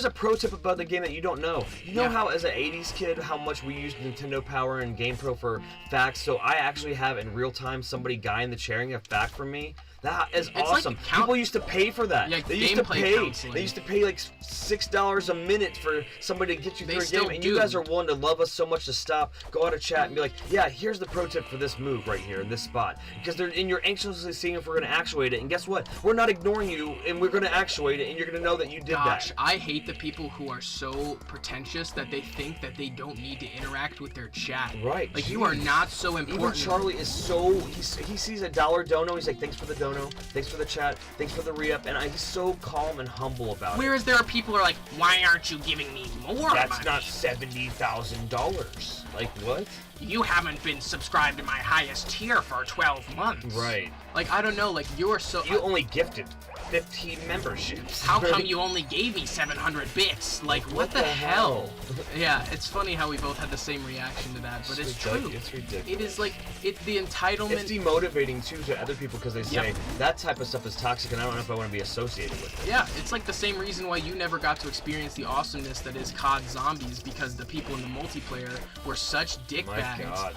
a pro tip about the game that you don't know. You know how, as an 80s kid, how much we used Nintendo Power and GamePro for facts? So I actually have in real time somebody guy in the chairing a fact from me That is It's awesome. like People used to pay for that. Yeah, they used to gameplay pay. counseling. They used to pay like $6 a minute for somebody to get you They through a still game. And do. you guys are willing to love us so much to stop, go out of chat, and be like, yeah, here's the pro tip for this move right here in this spot. Because you're anxiously seeing if we're going to actuate it. And guess what? We're not ignoring you, and we're going to actuate it, and you're going to know that you did that. I hate the people who are so pretentious that they think that they don't need to interact with their chat. Right. Like, you are not so important. Even Charlie is so, he sees a $1 dono, he's like, thanks for the dono, thanks for the chat, thanks for the re-up, and he's so calm and humble about it. Whereas there are people who are like, why aren't you giving me more That's money? not $70,000. Like, what? You haven't been subscribed to my highest tier for 12 months. Right. Like, I don't know, like, you're so... You only gifted 15 memberships. How come you only gave me 700 bits? Like, what the hell? Yeah, it's funny how we both had the same reaction to that, but it's true. It's ridiculous. It is like, the entitlement... It's demotivating, too, to other people because they say, Yep. that type of stuff is toxic and I don't know if I want to be associated with it. Yeah, it's like the same reason why you never got to experience the awesomeness that is COD Zombies, because the people in the multiplayer were such dickbags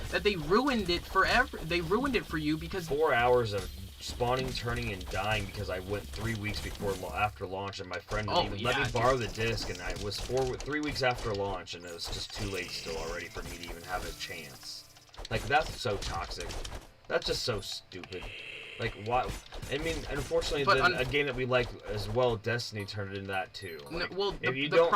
that they ruined it forever. They ruined it for you because 4 hours of spawning, turning, and dying because I went 3 weeks after launch, and my friend didn't even let me borrow the disc, and I was 3 weeks after launch, and it was just too late still already for me to even have a chance. Like, that's so toxic. That's just so stupid. Like, why? I mean, unfortunately, a game that we like as well, Destiny, turned into that too. Like, no, well, if you the don't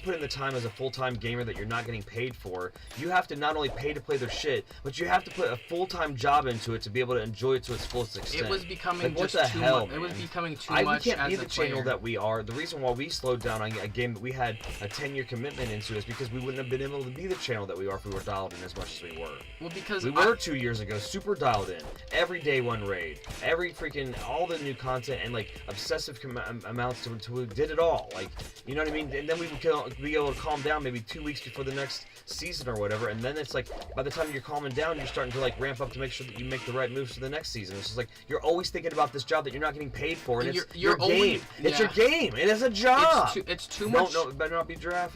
put in the time as a full-time gamer that you're not getting paid for, you have to not only pay to play their shit, but you have to put a full-time job into it to be able to enjoy it to its fullest extent. it was becoming like, just what the too hell, much. man? It was becoming too We much can't as be a the player. channel that we are. The reason why we slowed down on a game that we had a 10-year commitment into is because we wouldn't have been able to be the channel that we are if we were dialed in as much as we were. Well, because We were 2 years ago, super dialed in. Every day one raid. Every freaking, all the new content and like obsessive amounts to we did it all. Like, you know what I mean? And then we would be able to calm down maybe 2 weeks before the next season or whatever. And then it's like, by the time you're calming down, you're starting to like ramp up to make sure that you make the right moves for the next season. It's just like, you're always thinking about this job that you're not getting paid for. And it's your game. It's your game. It is a job. It's too much. No, it better not be giraffe.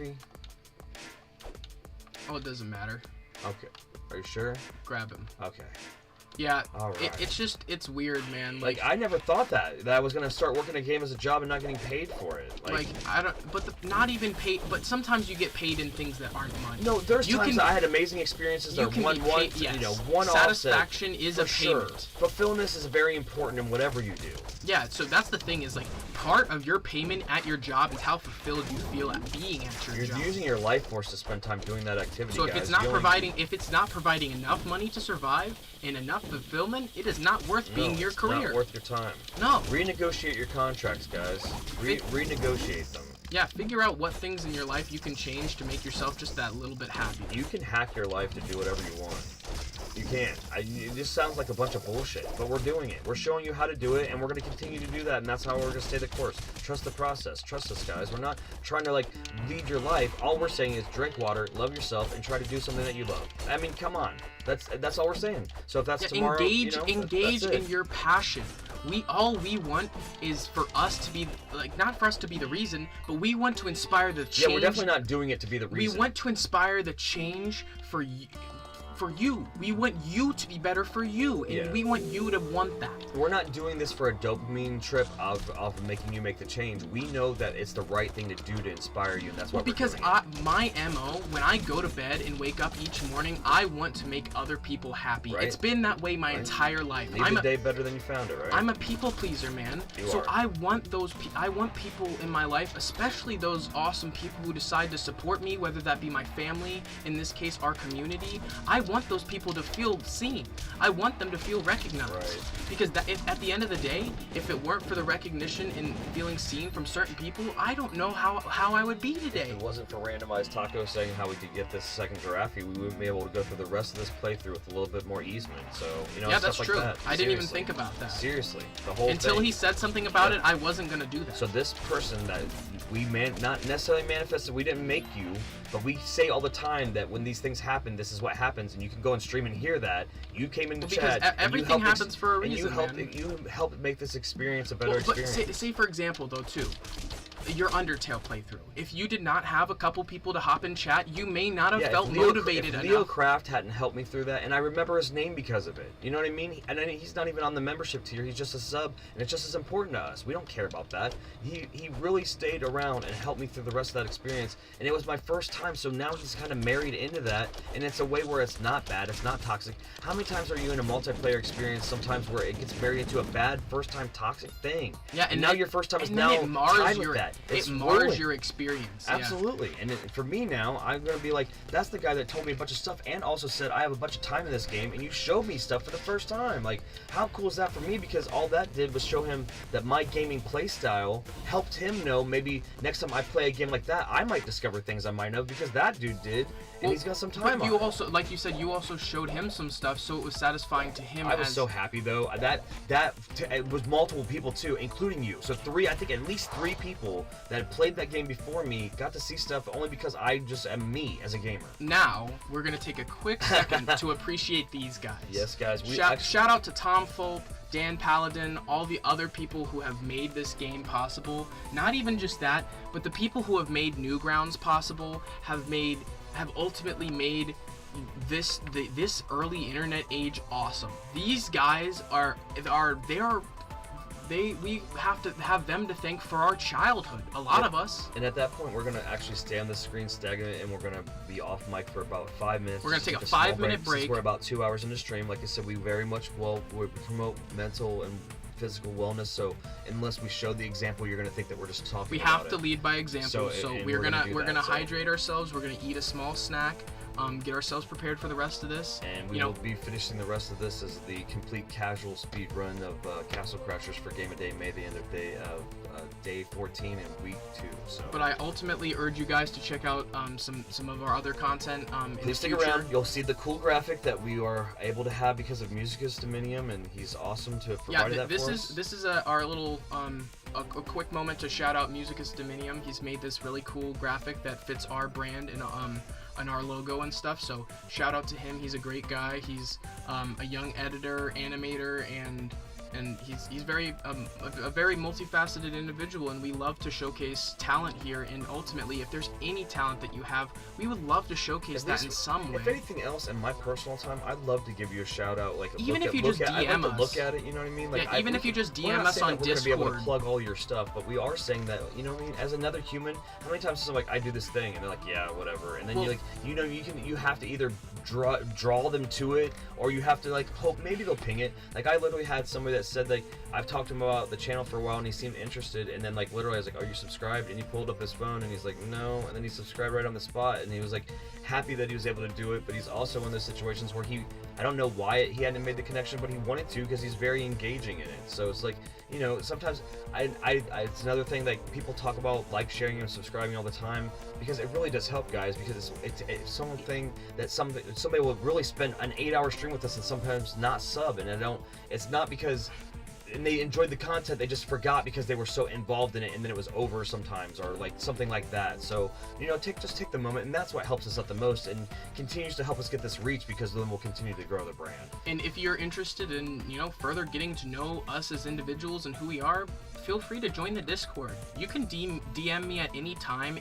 Oh, it doesn't matter. Okay. Are you sure? Grab him. Okay. Yeah, Alright. It's weird, man. Like, I never thought that I was gonna start working a game as a job and not getting paid for it. Like I don't, but not even paid. But sometimes you get paid in things that aren't money. No, there's times I had amazing experiences that one satisfaction is a payment. Sure. Fulfillment is very important in whatever you do. Yeah, so that's the thing is like part of your payment at your job is how fulfilled you feel at being at your job. You're using your life force to spend time doing that activity. So if it's not providing enough money to survive and enough fulfillment, it is not worth being your career. It's not worth your time. No. Renegotiate your contracts, guys. Renegotiate them. Yeah, figure out what things in your life you can change to make yourself just that little bit happy. You can hack your life to do whatever you want. You can't. It just sounds like a bunch of bullshit, but we're doing it. We're showing you how to do it, and we're going to continue to do that, and that's how we're going to stay the course. Trust the process. Trust us, guys. We're not trying to, like, lead your life. All we're saying is drink water, love yourself, and try to do something that you love. I mean, come on. That's all we're saying. So if that's tomorrow, engage that's in your passion. All we want is for us to be, like, not for us to be the reason, but we want to inspire the change. Yeah, we're definitely not doing it to be the reason. We want to inspire the change for you. We want you to be better for you, and we want you to want that. We're not doing this for a dopamine trip of making you make the change. We know that it's the right thing to do to inspire you, and that's why we're doing it. My MO, when I go to bed and wake up each morning, I want to make other people happy. Right. It's been that way my entire life. Leave the day better than you found it, right? I'm a people pleaser, man. You are. I want people in my life, especially those awesome people who decide to support me, whether that be my family, in this case our community. I want those people to feel seen. I want them to feel recognized. Right. Because at the end of the day, if it weren't for the recognition and feeling seen from certain people, I don't know how I would be today. If it wasn't for randomized Taco saying how we could get this second giraffe, we wouldn't be able to go through the rest of this playthrough with a little bit more easement. So, yeah, that's stuff true. Like that. I didn't even think about that. Seriously, the whole Until thing. he said something about it, I wasn't gonna do that. So this person that we not necessarily manifested, we didn't make you, but we say all the time that when these things happen, this is what happens, and you can go and stream and hear that. You came in the chat. Because everything happens for a reason, and you helped make this experience a better experience. Say for example, though, too. your Undertale playthrough. If you did not have a couple people to hop in chat, you may not have felt if motivated if enough. Leo Craft hadn't helped me through that, and I remember his name because of it. You know what I mean? And then he's not even on the membership tier. He's just a sub, and it's just as important to us. We don't care about that. He really stayed around and helped me through the rest of that experience, and it was my first time, so now he's kind of married into that, and it's a way where it's not bad, it's not toxic. How many times are you in a multiplayer experience sometimes where it gets married into a bad first-time toxic thing? Yeah, and now your first time is now tied with that. It mars your experience. Absolutely. And for me now, I'm going to be like, that's the guy that told me a bunch of stuff and also said, I have a bunch of time in this game, and you showed me stuff for the first time. Like, how cool is that for me? Because all that did was show him that my gaming play style helped him know maybe next time I play a game like that, I might discover things I might know because that dude did, and he's got some time But you also, like you said, you also showed him some stuff, so it was satisfying to him. I was so happy, though. It was multiple people, too, including you. So I think at least 3 people that had played that game before me got to see stuff only because I just am me as a gamer. Now, we're going to take a quick second to appreciate these guys. Yes, guys. Shout out to Tom Fulp, Dan Paladin, all the other people who have made this game possible. Not even just that, but the people who have made Newgrounds possible have ultimately made this early internet age awesome. These guys we have to have them to thank for our childhood. A lot of us. And at that point, we're gonna actually stay on the screen stagnant, and we're gonna be off mic for about 5 minutes. We're gonna take a 5-minute break. Since we're about 2 hours into stream. Like I said, we very much we promote mental and physical wellness. So unless we show the example, you're gonna think that we're just talking. We have to lead by example. So we're gonna hydrate ourselves. We're gonna eat a small snack. Get ourselves prepared for the rest of this. And we will be finishing the rest of this as the complete casual speed run of Castle Crashers for Game of Day, May the end of day 14 and week 2. So. But I ultimately urge you guys to check out some of our other content. Please stick around. You'll see the cool graphic that we are able to have because of Musicus Dominum, and he's awesome to provide that for us. This is our little a quick moment to shout out Musicus Dominum. He's made this really cool graphic that fits our brand and our logo and stuff, so shout out to him. He's a great guy. He's a young editor, animator, and he's very a very multifaceted individual, and we love to showcase talent here. And ultimately, if there's any talent that you have, we would love to showcase that in some way. If anything else, in my personal time, I'd love to give you a shout out. Like even if you just DM us, look at it. You know what I mean? Like even if you just DM us on Discord. We're gonna be able to plug all your stuff, but we are saying that, you know what I mean? As another human, how many times is like I do this thing, and they're like, yeah, whatever, and then you have to either draw them to it, or you have to like hope maybe they'll ping it. Like I literally had somebody that said, like, I've talked to him about the channel for a while and he seemed interested, and then like literally I was like, are you subscribed? And he pulled up his phone and he's like, no, and then he subscribed right on the spot, and he was like happy that he was able to do it. But he's also one of those situations where I don't know why he hadn't made the connection, but he wanted to because he's very engaging in it. So it's like, you know, sometimes it's another thing, like people talk about like sharing and subscribing all the time, because it really does help, guys, because it's something that somebody will really spend an 8-hour stream with us and sometimes not sub, and it's not because they enjoyed the content, they just forgot because they were so involved in it, and then it was over sometimes, or like something like that. So, you know, just take the moment, and that's what helps us out the most and continues to help us get this reach, because then we'll continue to grow the brand. And if you're interested in, you know, further getting to know us as individuals and who we are, feel free to join the Discord. You can DM me at any time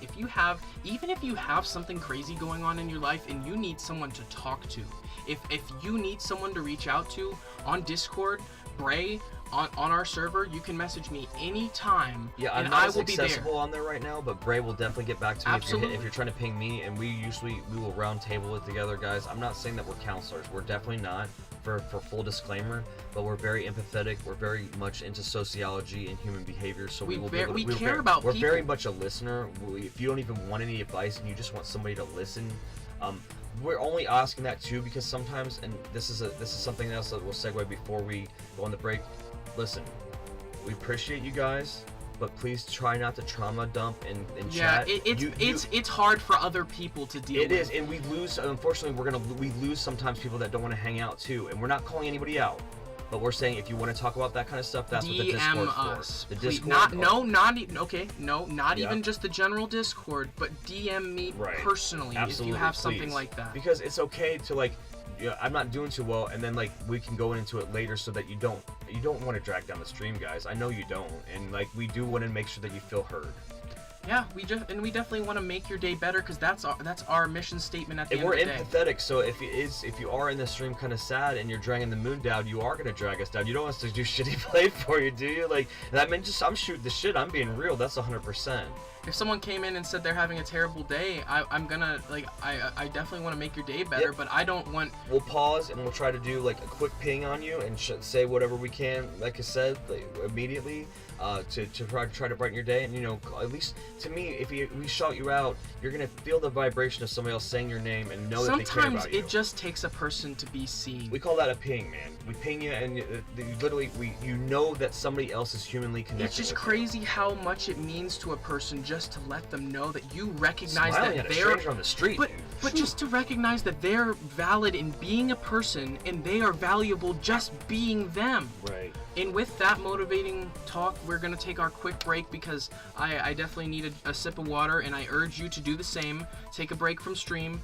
even if you have something crazy going on in your life and you need someone to talk to. If you need someone to reach out to on Discord, Bray, on our server, you can message me anytime. Yeah, I'm not as accessible on there right now, but Bray will definitely get back to me if you're trying to ping me, and we will round table it together, guys. I'm not saying that we're counselors. We're definitely not, for full disclaimer, but we're very empathetic. We're very much into sociology and human behavior, so we care about people. We're very much a listener. If you don't even want any advice and you just want somebody to listen, we're only asking that too because sometimes, and this is something else that we'll segue before we go on the break. Listen, we appreciate you guys, but please try not to trauma dump in chat. Yeah, it's hard for other people to deal with. It is, and we lose. Unfortunately, we lose sometimes people that don't want to hang out too, and we're not calling anybody out. But we're saying if you want to talk about that kind of stuff, that's what the Discord's us. For. The Discord. Not even just the general Discord, but DM me personally if you have something like that. Because it's okay to like, I'm not doing too well, and then like we can go into it later so that you don't want to drag down the stream, guys. I know you don't, and like we do want to make sure that you feel heard. Yeah, we definitely want to make your day better, because that's our mission statement at the end of the day. And we're empathetic, so if you are in the stream kind of sad and you're dragging the moon down, you are gonna drag us down. You don't want us to do shitty play for you, do you? Like, that means just I'm shooting the shit. I'm being real. That's 100%. If someone came in and said they're having a terrible day, I'm gonna, like, I definitely want to make your day better, Yep. but I don't want... We'll pause and we'll try to do like a quick ping on you and say whatever we can, like I said, like, immediately, to try to brighten your day. And, you know, at least to me, if we shout you out, you're gonna feel the vibration of somebody else saying your name and know that they care about you. Sometimes it just takes a person to be seen. We call that a ping, man. We ping you, and you know that somebody else is humanly connected. It's just with crazy how much it means to a person just to let them know that you recognize Smiling that at a they're... stranger on the street, But, dude. but just to recognize that they're valid in being a person, and they are valuable just being them. Right. And with that motivating talk, we're going to take our quick break, because I definitely need a sip of water, and I urge you to do the same. Take a break from stream.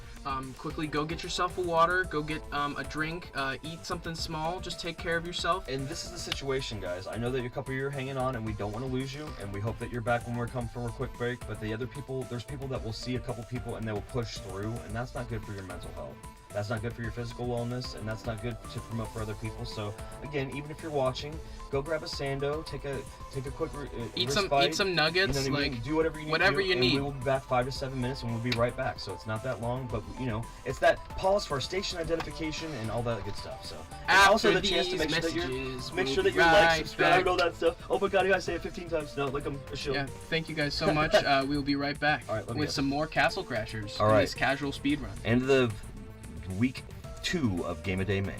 Quickly go get yourself a water, go get a drink, eat something small, just take care of yourself. And this is the situation, guys. I know that a couple of you are hanging on, and we don't want to lose you, and we hope that you're back when we come from a quick break. But the other people, there's people that will see a couple people and they will push through, and that's not good for your mental health. That's not good for your physical wellness, and that's not good to promote for other people. So again, even if you're watching, go grab a sando, take a quick Eat respite, some nuggets, you know what I mean? Do whatever you need. whatever to do, you and need. we will be back 5 to 7 minutes, and we'll be right back. So it's not that long, but you know, it's that pause for station identification and all that good stuff. So and also the chance to make sure that you're like, subscribe, all that stuff. Oh my God, I gotta say it 15 times. No, like I'm a shield. Yeah, thank you guys so much. We will be right back with some more Castle Crashers in this casual speedrun. End of the week 2 of Game of Day May.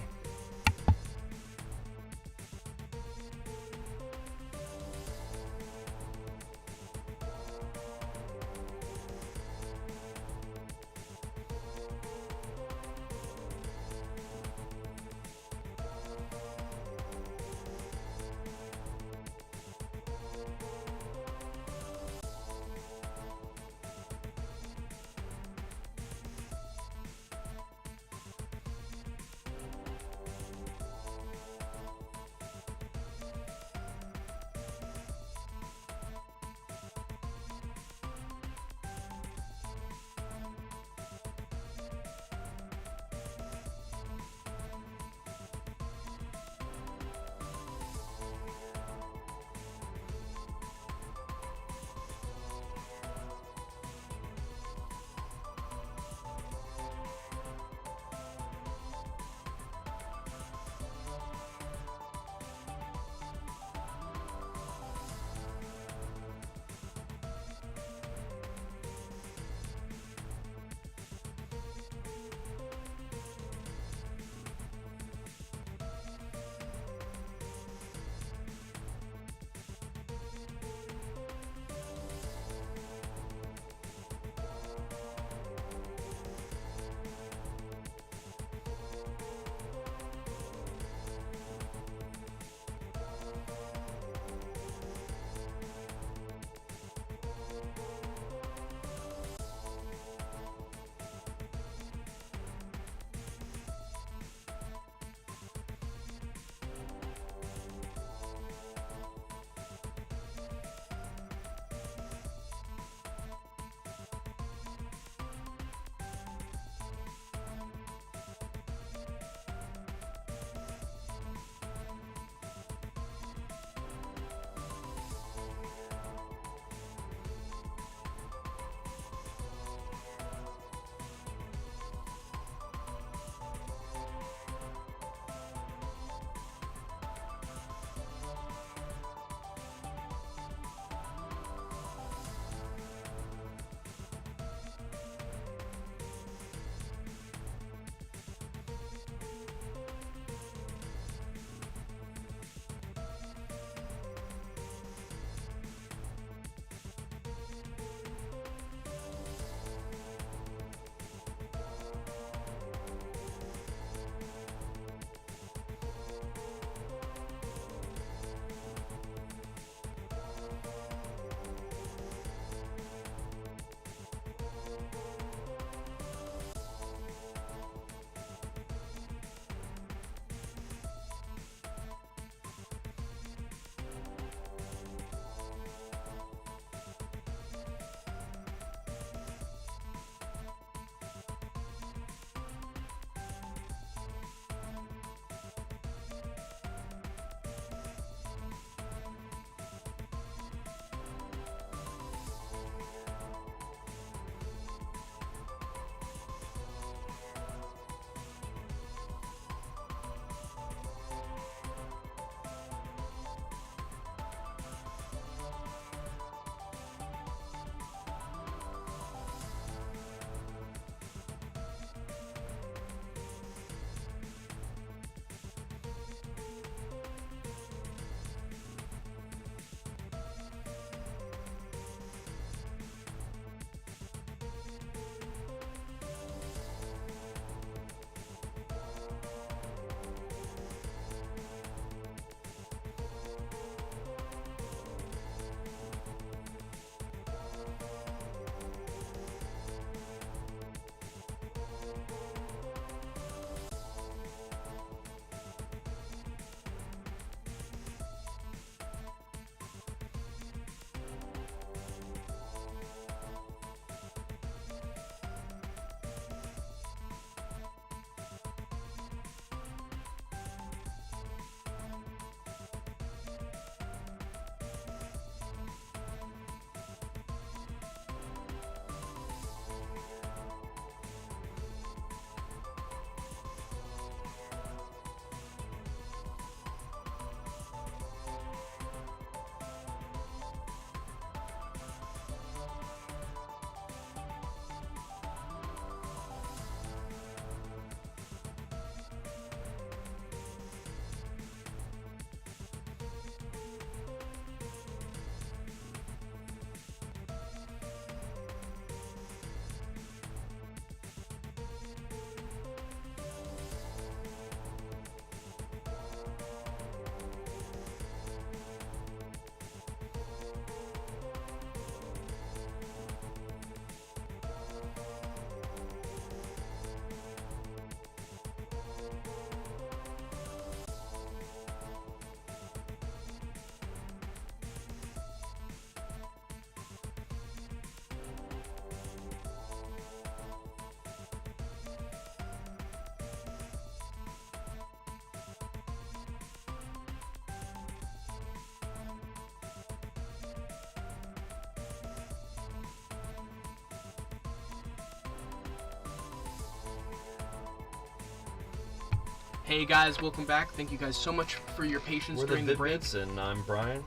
Hey guys, welcome back. Thank you guys so much for your patience We're during the break. Vid-Bits, and I'm Brian.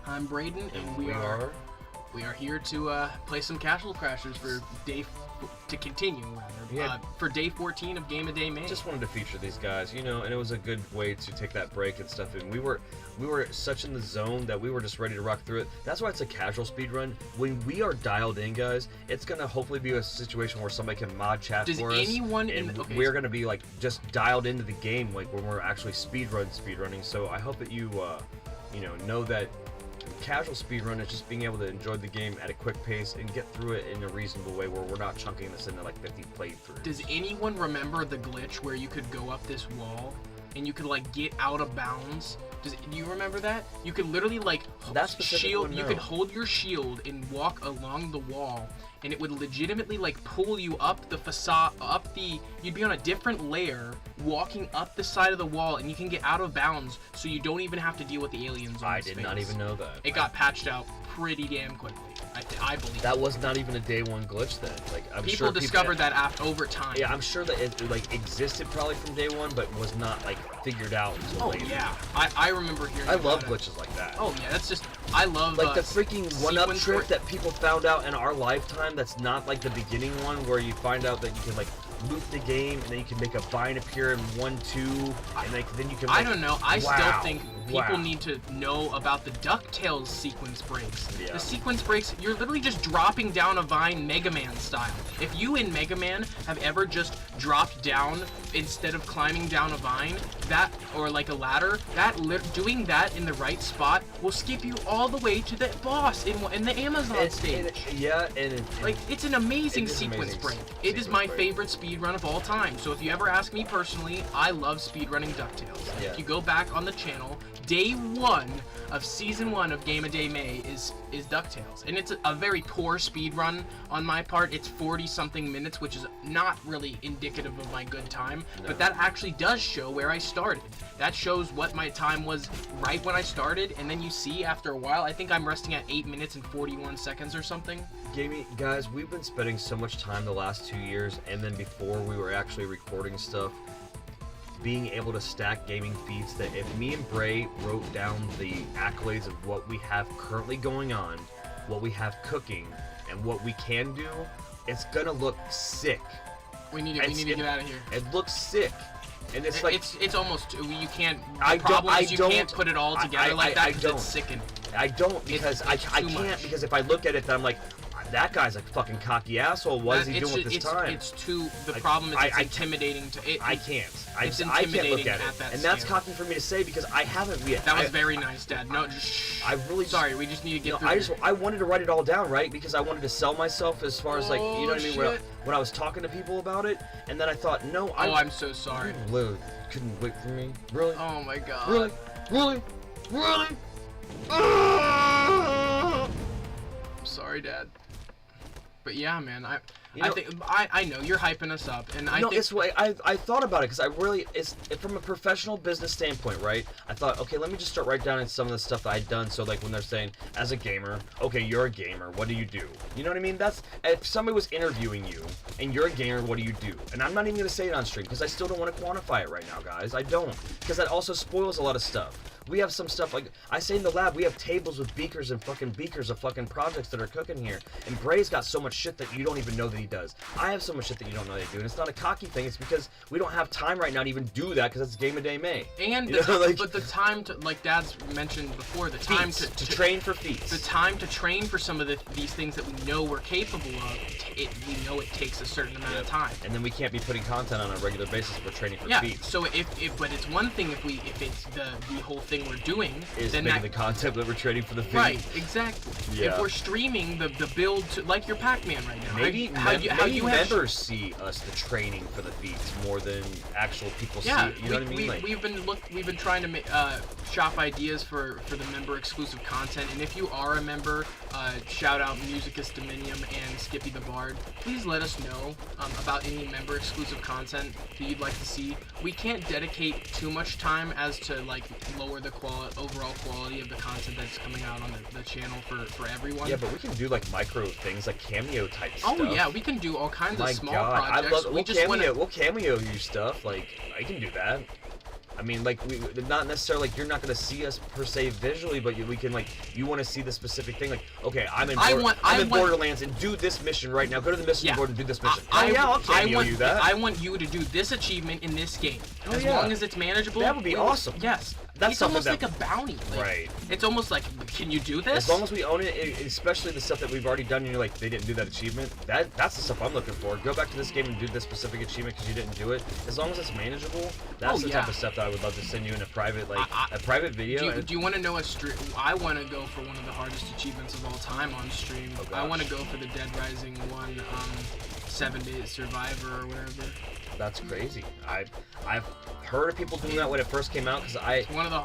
I'm Braden, and we are here to play some Casual Crashers for for day 14 of Game of Day May. Just wanted to feature these guys, and it was a good way to take that break and stuff. And we were such in the zone that we were just ready to rock through it. That's why it's a casual speed run. When we are dialed in, guys, it's gonna hopefully be a situation where somebody can mod chat for us. We're gonna be like just dialed into the game, like when we're actually speedrunning. So I hope that you know that. Casual speedrun is just being able to enjoy the game at a quick pace and get through it in a reasonable way where we're not chunking this into like 50 playthroughs. Does anyone remember the glitch where you could go up this wall and you could like get out of bounds? Do you remember that? You could literally like shield. You could hold your shield and walk along the wall, and it would legitimately like pull you up the facade, You'd be on a different layer, walking up the side of the wall, and you can get out of bounds, so you don't even have to deal with the aliens. I did not even know that. It got patched out pretty damn quickly. I believe that was not even a day one glitch then. Like people discovered that over time. Yeah, I'm sure that it like existed probably from day one, but was not like figured out until later. Yeah, I remember hearing. I love glitches like that. Oh yeah, that's just I love like the freaking one-up trick that people found out in our lifetime. That's not like the beginning one where you find out that you can like loot the game and then you can make a vine appear in 1-2 and then you can. I don't know. I still think people need to know about the DuckTales sequence breaks. Yeah. The sequence breaks, you're literally just dropping down a vine Mega Man style. If you in Mega Man have ever just dropped down instead of climbing down a vine, or like a ladder, doing that in the right spot will skip you all the way to the boss in the Amazon stage. It's an amazing sequence break. It is my favorite speedrun of all time. So if you ever ask me personally, I love speedrunning DuckTales. Yeah. If you go back on the channel, Day 1 of Season 1 of Game of Day May is DuckTales. And it's a very poor speed run on my part. It's 40-something minutes, which is not really indicative of my good time. No. But that actually does show where I started. That shows what my time was right when I started. And then you see after a while, I think I'm resting at 8 minutes and 41 seconds or something. Guys, we've been spending so much time the last 2 years, and then before we were actually recording stuff, being able to stack gaming feats, that if me and Bray wrote down the accolades of what we have currently going on, what we have cooking, and what we can do, it's gonna look sick. We need to get out of here. It looks sick. And it's like it's almost you can't. The problem is you can't put it all together like that because it's sickening. I don't because I can't because if I look at it, then I'm like, that guy's a fucking cocky asshole. What is he doing with his time? The problem is it's intimidating to it. I can't. I can't look at it. And that's cocky for me to say because I haven't yet. That was very nice, Dad. No, sorry, we just need to get through. I wanted to write it all down, right? Because I wanted to sell myself as far as like, you know what I mean? When I was talking to people about it, and then I thought, no, I'm so sorry. You couldn't wait for me. Really? Oh my God. Really? I'm sorry, Dad. But yeah, man, I know you're hyping us up, and I thought about it because it's from a professional business standpoint, right? I thought, okay, let me just start writing down some of the stuff that I'd done. So like when they're saying, as a gamer, okay, you're a gamer, what do you do? You know what I mean? That's if somebody was interviewing you and you're a gamer, what do you do? And I'm not even gonna say it on stream because I still don't want to quantify it right now, guys. I don't, because that also spoils a lot of stuff. We have some stuff, like I say in the lab, we have tables with beakers of fucking projects that are cooking here. And Bray's got so much shit that you don't even know that he does. I have so much shit that you don't know they do. And it's not a cocky thing, it's because we don't have time right now to even do that because it's Game of Day May. And but the time to, like Dad's mentioned before, the time to train for feats. The time to train for some of these things that we know we're capable of, we know it takes a certain amount of time. And then we can't be putting content on a regular basis if we're training for feats. So but it's one thing if it's the whole thing we're doing is then making the content that we're trading for the feed. Right, exactly. Yeah. If we're streaming the build to, like your Pac-Man right now. Maybe members see us the training for the feeds more than actual people see it. You know what I mean? We've been trying to shop ideas for the member exclusive content, and if you are a member, shout out Musicus Dominum and Skippy the Bard. Please let us know about any member exclusive content that you'd like to see. We can't dedicate too much time as to like lower the overall quality of the content that's coming out on the channel for everyone. Yeah, but we can do like micro things, like cameo type stuff. Oh yeah, we can do all kinds of small projects. We'll cameo you stuff. Like I can do that. I mean, like, not necessarily, like, you're not going to see us per se visually, but we can, like, you want to see the specific thing, like, okay, I'm in Borderlands and do this mission right now. Go to the mission board and do this mission. I want you to do this achievement in this game. As long as it's manageable. That would be awesome. Yes. That's it's almost like a bounty. Like, right. It's almost like, can you do this? As long as we own it, especially the stuff that we've already done, and you're like, they didn't do that achievement. That's the stuff I'm looking for. Go back to this game and do this specific achievement because you didn't do it. As long as it's manageable, that's the type of stuff that I would love to send you in a private, a private video. Do you want to know a stream? I want to go for one of the hardest achievements of all time on stream. Oh, I want to go for the Dead Rising 1, 7 Days Survivor or whatever. That's crazy. I've heard of people doing that when it first came out because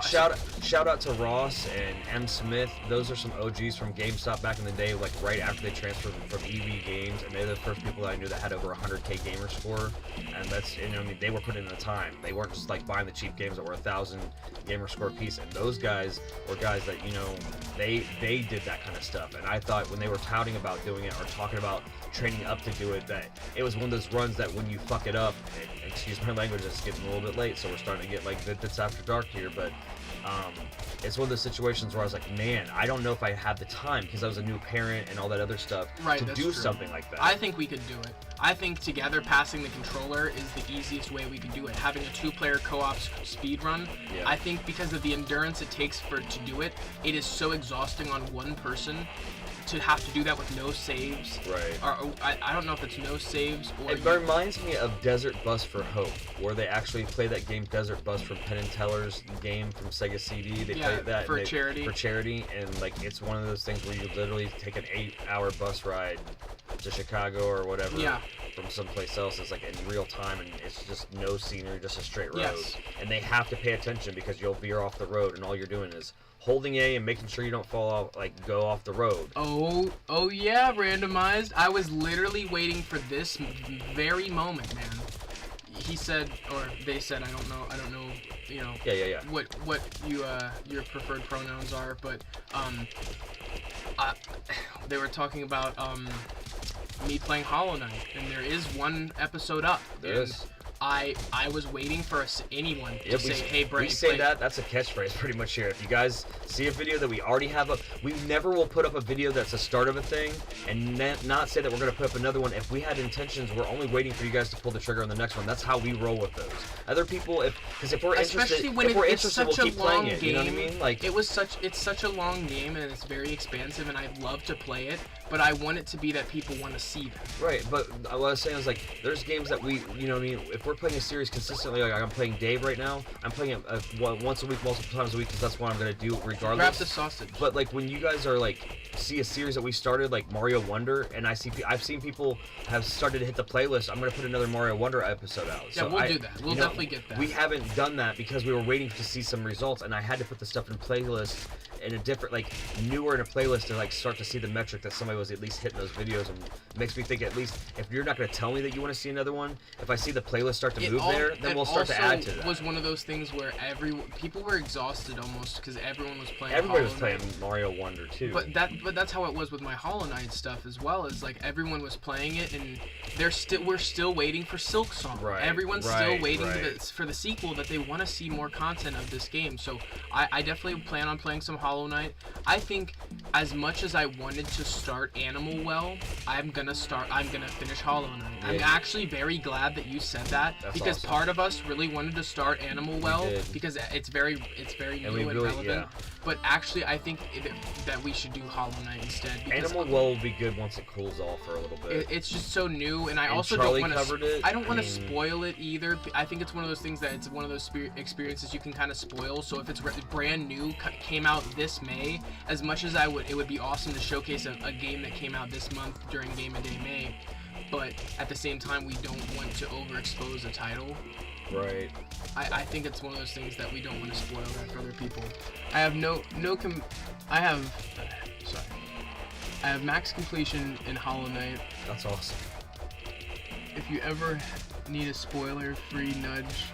shout out to Ross and M Smith. Those are some OGs from GameStop back in the day, like right after they transferred from EV Games, and they're the first people that I knew that had over 100K gamer score, and I mean, they were putting in the time. They weren't just like buying the cheap games that were 1,000 gamer score piece, and those guys were guys that they did that kind of stuff, and I thought when they were touting about doing it or talking about training up to do it, that it was one of those runs that when you fuck it up, and excuse my language, it's getting a little bit late, so we're starting to get like Vid-Bits after dark here, but it's one of those situations where I was like, man, I don't know if I have the time because I was a new parent and all that other stuff to do something like that. I think we could do it. I think together passing the controller is the easiest way we could do it. Having a 2-player co-op speed run, I think because of the endurance it takes to do it, it is so exhausting on one person to have to do that with no saves. Right. Or I don't know if it's no saves or... It reminds me of Desert Bus for Hope, where they actually play that game Desert Bus from Penn and Teller's game from Sega CD. They play that for charity, and like it's one of those things where you literally take an 8-hour bus ride to Chicago or whatever from someplace else. It's like in real time, and it's just no scenery, just a straight road. And they have to pay attention because you'll veer off the road, and all you're doing is holding A and making sure you don't fall off, like go off the road. Oh yeah, randomized. I was literally waiting for this very moment, man. He said, or they said, I don't know, what your preferred pronouns are, but they were talking about me playing Hollow Knight, and there is one episode up. There is. I was waiting for anyone to say, hey, Brent. We say that's a catchphrase pretty much here. If you guys see a video that we already have up, we never will put up a video that's the start of a thing and not say that we're going to put up another one. If we had intentions, we're only waiting for you guys to pull the trigger on the next one. That's how we roll with those. Other people, because if we're interested, we'll keep playing it. You know what I mean? Like it's such a long game and it's very expansive, and I'd love to play it, but I want it to be that people want to see that. Right, but what I was saying is like there's games that we, you know what I mean? If we're playing a series consistently, like I'm playing Dave right now, I'm playing it once a week, multiple times a week, because that's what I'm going to do regardless. Grab the sausage. But like when you guys are like, see a series that we started, like Mario Wonder, and I've seen people have started to hit the playlist, I'm going to put another Mario Wonder episode out. Yeah, so we'll do that. We'll definitely get that. We haven't done that because we were waiting to see some results, and I had to put the stuff in playlist in a different, like newer in a playlist to like start to see the metric that somebody was at least hitting those videos, and makes me think at least if you're not going to tell me that you want to see another one, if I see the playlist start to move there, then we'll start to add to that. It was one of those things where people were exhausted almost because everyone was playing. Everybody was playing Mario Wonder too. But that's how it was with my Hollow Knight stuff as well. Is like everyone was playing it, and we're still waiting for Silk Song. Right. Everyone's still waiting for the sequel, that they want to see more content of this game. So I definitely plan on playing some Hollow Knight. I think as much as I wanted to start Animal Well, I'm gonna finish Hollow Knight. Yeah. I'm actually very glad that you said that. That's because awesome. Part of us really wanted to start Animal Well because it's very new and relevant. Yeah. But actually, I think that we should do Hollow Knight instead. Animal Well will be good once it cools off for a little bit. It's just so new, and I also Charlie don't want to. I don't want to spoil it either. I think it's one of those things that it's one of those experiences you can kind of spoil. So if it's brand new, came out this May, as much as it would be awesome to showcase a game that came out this month during Game of Day May. But at the same time, we don't want to overexpose a title. Right. I think it's one of those things that we don't want to spoil that for other people. I have I have max completion in Hollow Knight. That's awesome. If you ever need a spoiler-free nudge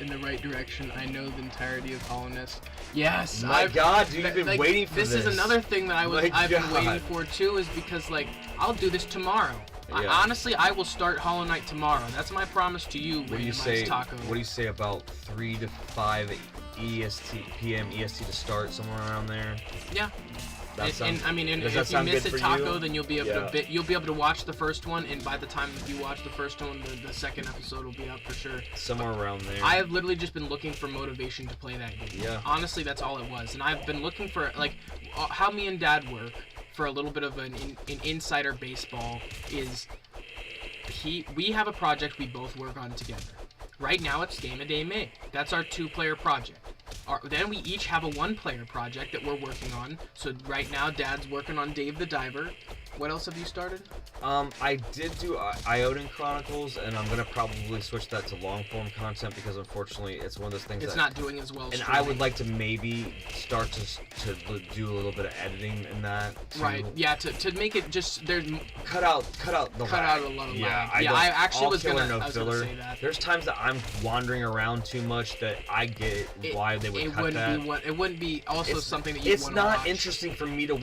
in the right direction, I know the entirety of Hollow Knight. Yes, my God, dude, you've been waiting for this. This is another thing that I've been waiting for too, is because like I'll do this tomorrow. Yeah. Honestly, I will start Hollow Knight tomorrow. That's my promise to you, What do you Randomize say? Taco. What do you say about 3 to 5 p.m. EST to start, somewhere around there? Yeah. That sounds, I mean, does that if you sound miss good a for taco, you? then you'll be able Yeah. you'll be able to watch the first one, and by the time you watch the first one, the second episode will be up for sure. Somewhere around there. I have literally just been looking for motivation to play that game. Yeah. Honestly, that's all it was, and I've been looking for like how me and Dad work for a little bit of an insider baseball is we have a project we both work on together. Right now, it's Game a Day May. That's our 2-player project. Then we each have a 1-player project that we're working on. So right now, Dad's working on Dave the Diver. What else have you started? I did do Iodine Chronicles, and I'm gonna probably switch that to long form content because unfortunately it's one of those things It's that, not doing as well. and streaming. I would like to maybe start to do a little bit of editing in that. Right. Yeah. To make it just there's Cut out the cut lag. out a lot of Yeah, lag. I actually all was killer, gonna no I was gonna filler. say that. There's times that I'm wandering around too much that I get why they would it cut wouldn't that. be it wouldn't be also something that you It's want not watch. interesting for me to.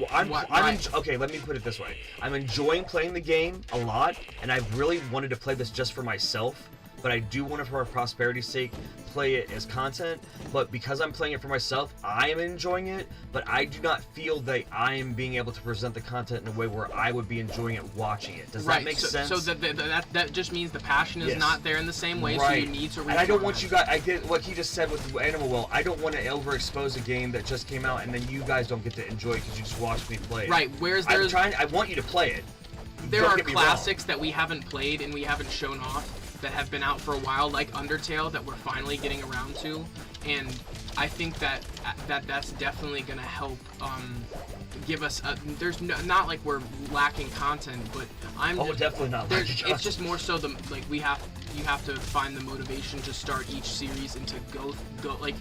Okay, let me put it this way. I'm enjoying playing the game a lot, and I really wanted to play this just for myself. But I do want to, for prosperity's sake, play it as content. But because I'm playing it for myself, I am enjoying it. But I do not feel that I am being able to present the content in a way where I would be enjoying it watching it. Does that make sense? So that just means the passion is Yes. not there in the same way. Right. So you need to. And I don't reformat. want you guys. I get what he just said with Animal Well. I don't want to overexpose a game that just came out and then you guys don't get to enjoy it because you just watched me play it. Right. Whereas I'm there's trying. I want you to play it. there Don't are get me wrong. classics that we haven't played and we haven't shown off that have been out for a while, like Undertale, that we're finally getting around to, and I think that's definitely gonna help give us there's not like we're lacking content, but Definitely not. it's just more so you have to find the motivation to start each series and to go like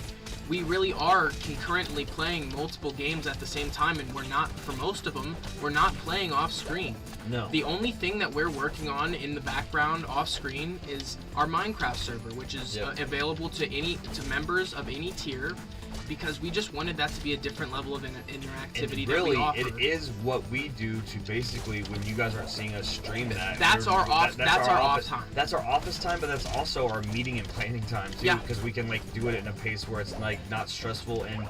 we really are concurrently playing multiple games at the same time, and we're not, for most of them, we're not playing off screen. No. The only thing that we're working on in the background off screen is our Minecraft server, which is available to members of any tier, because we just wanted that to be a different level of interactivity And really, that we offer. it is what we do to basically, when you guys aren't seeing us stream that. That's our off time. That's our office time, but that's also our meeting and planning time too. Yeah. Because we can do it in a pace where it's not stressful and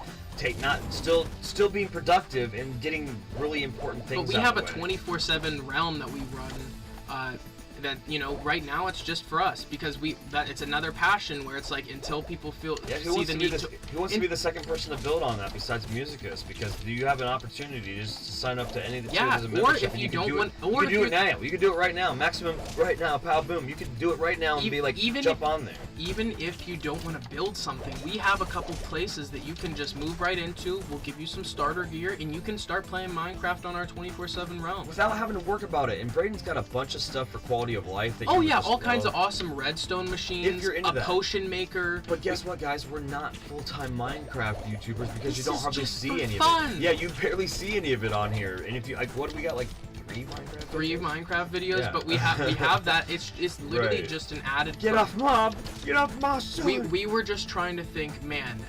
still being productive and getting really important things. But we have a out of the way. 24/7 realm that we run. That right now it's just for us because it's another passion where it's like until people Who wants to be the second person to build on that besides Musicus? Because you have an opportunity just to sign up to any of the tiers as a membership. Or if you don't do want, you can do it now. You can do it right now. Maximum right now. Pow boom. You can do it right now and jump on there. Even if you don't want to build something, we have a couple places that you can just move right into. We'll give you some starter gear and you can start playing Minecraft on our 24/7 realm. Without having to work about it. And Braden's got a bunch of stuff for quality of life that all kinds of awesome redstone machines, if you're into a that. Potion maker. But guess what, guys? We're not full-time Minecraft YouTubers because you don't hardly see any fun. of it. Yeah, you barely see any of it on here. And if you what do we got, 3 Minecraft? Three Minecraft videos, Yeah. but we have that. It's literally Right. just an added. Get off mob! Get off my son! We were just trying to think, man,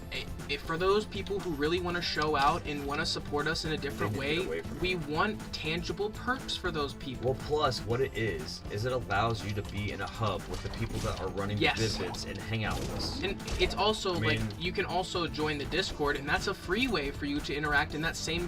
for those people who really want to show out and want to support us in a different way, we want tangible perks for those people. Well, plus, what it is it allows you to be in a hub with the people that are running the Vid-Bits and hang out with us. And it's also you can also join the Discord, and that's a free way for you to interact in that same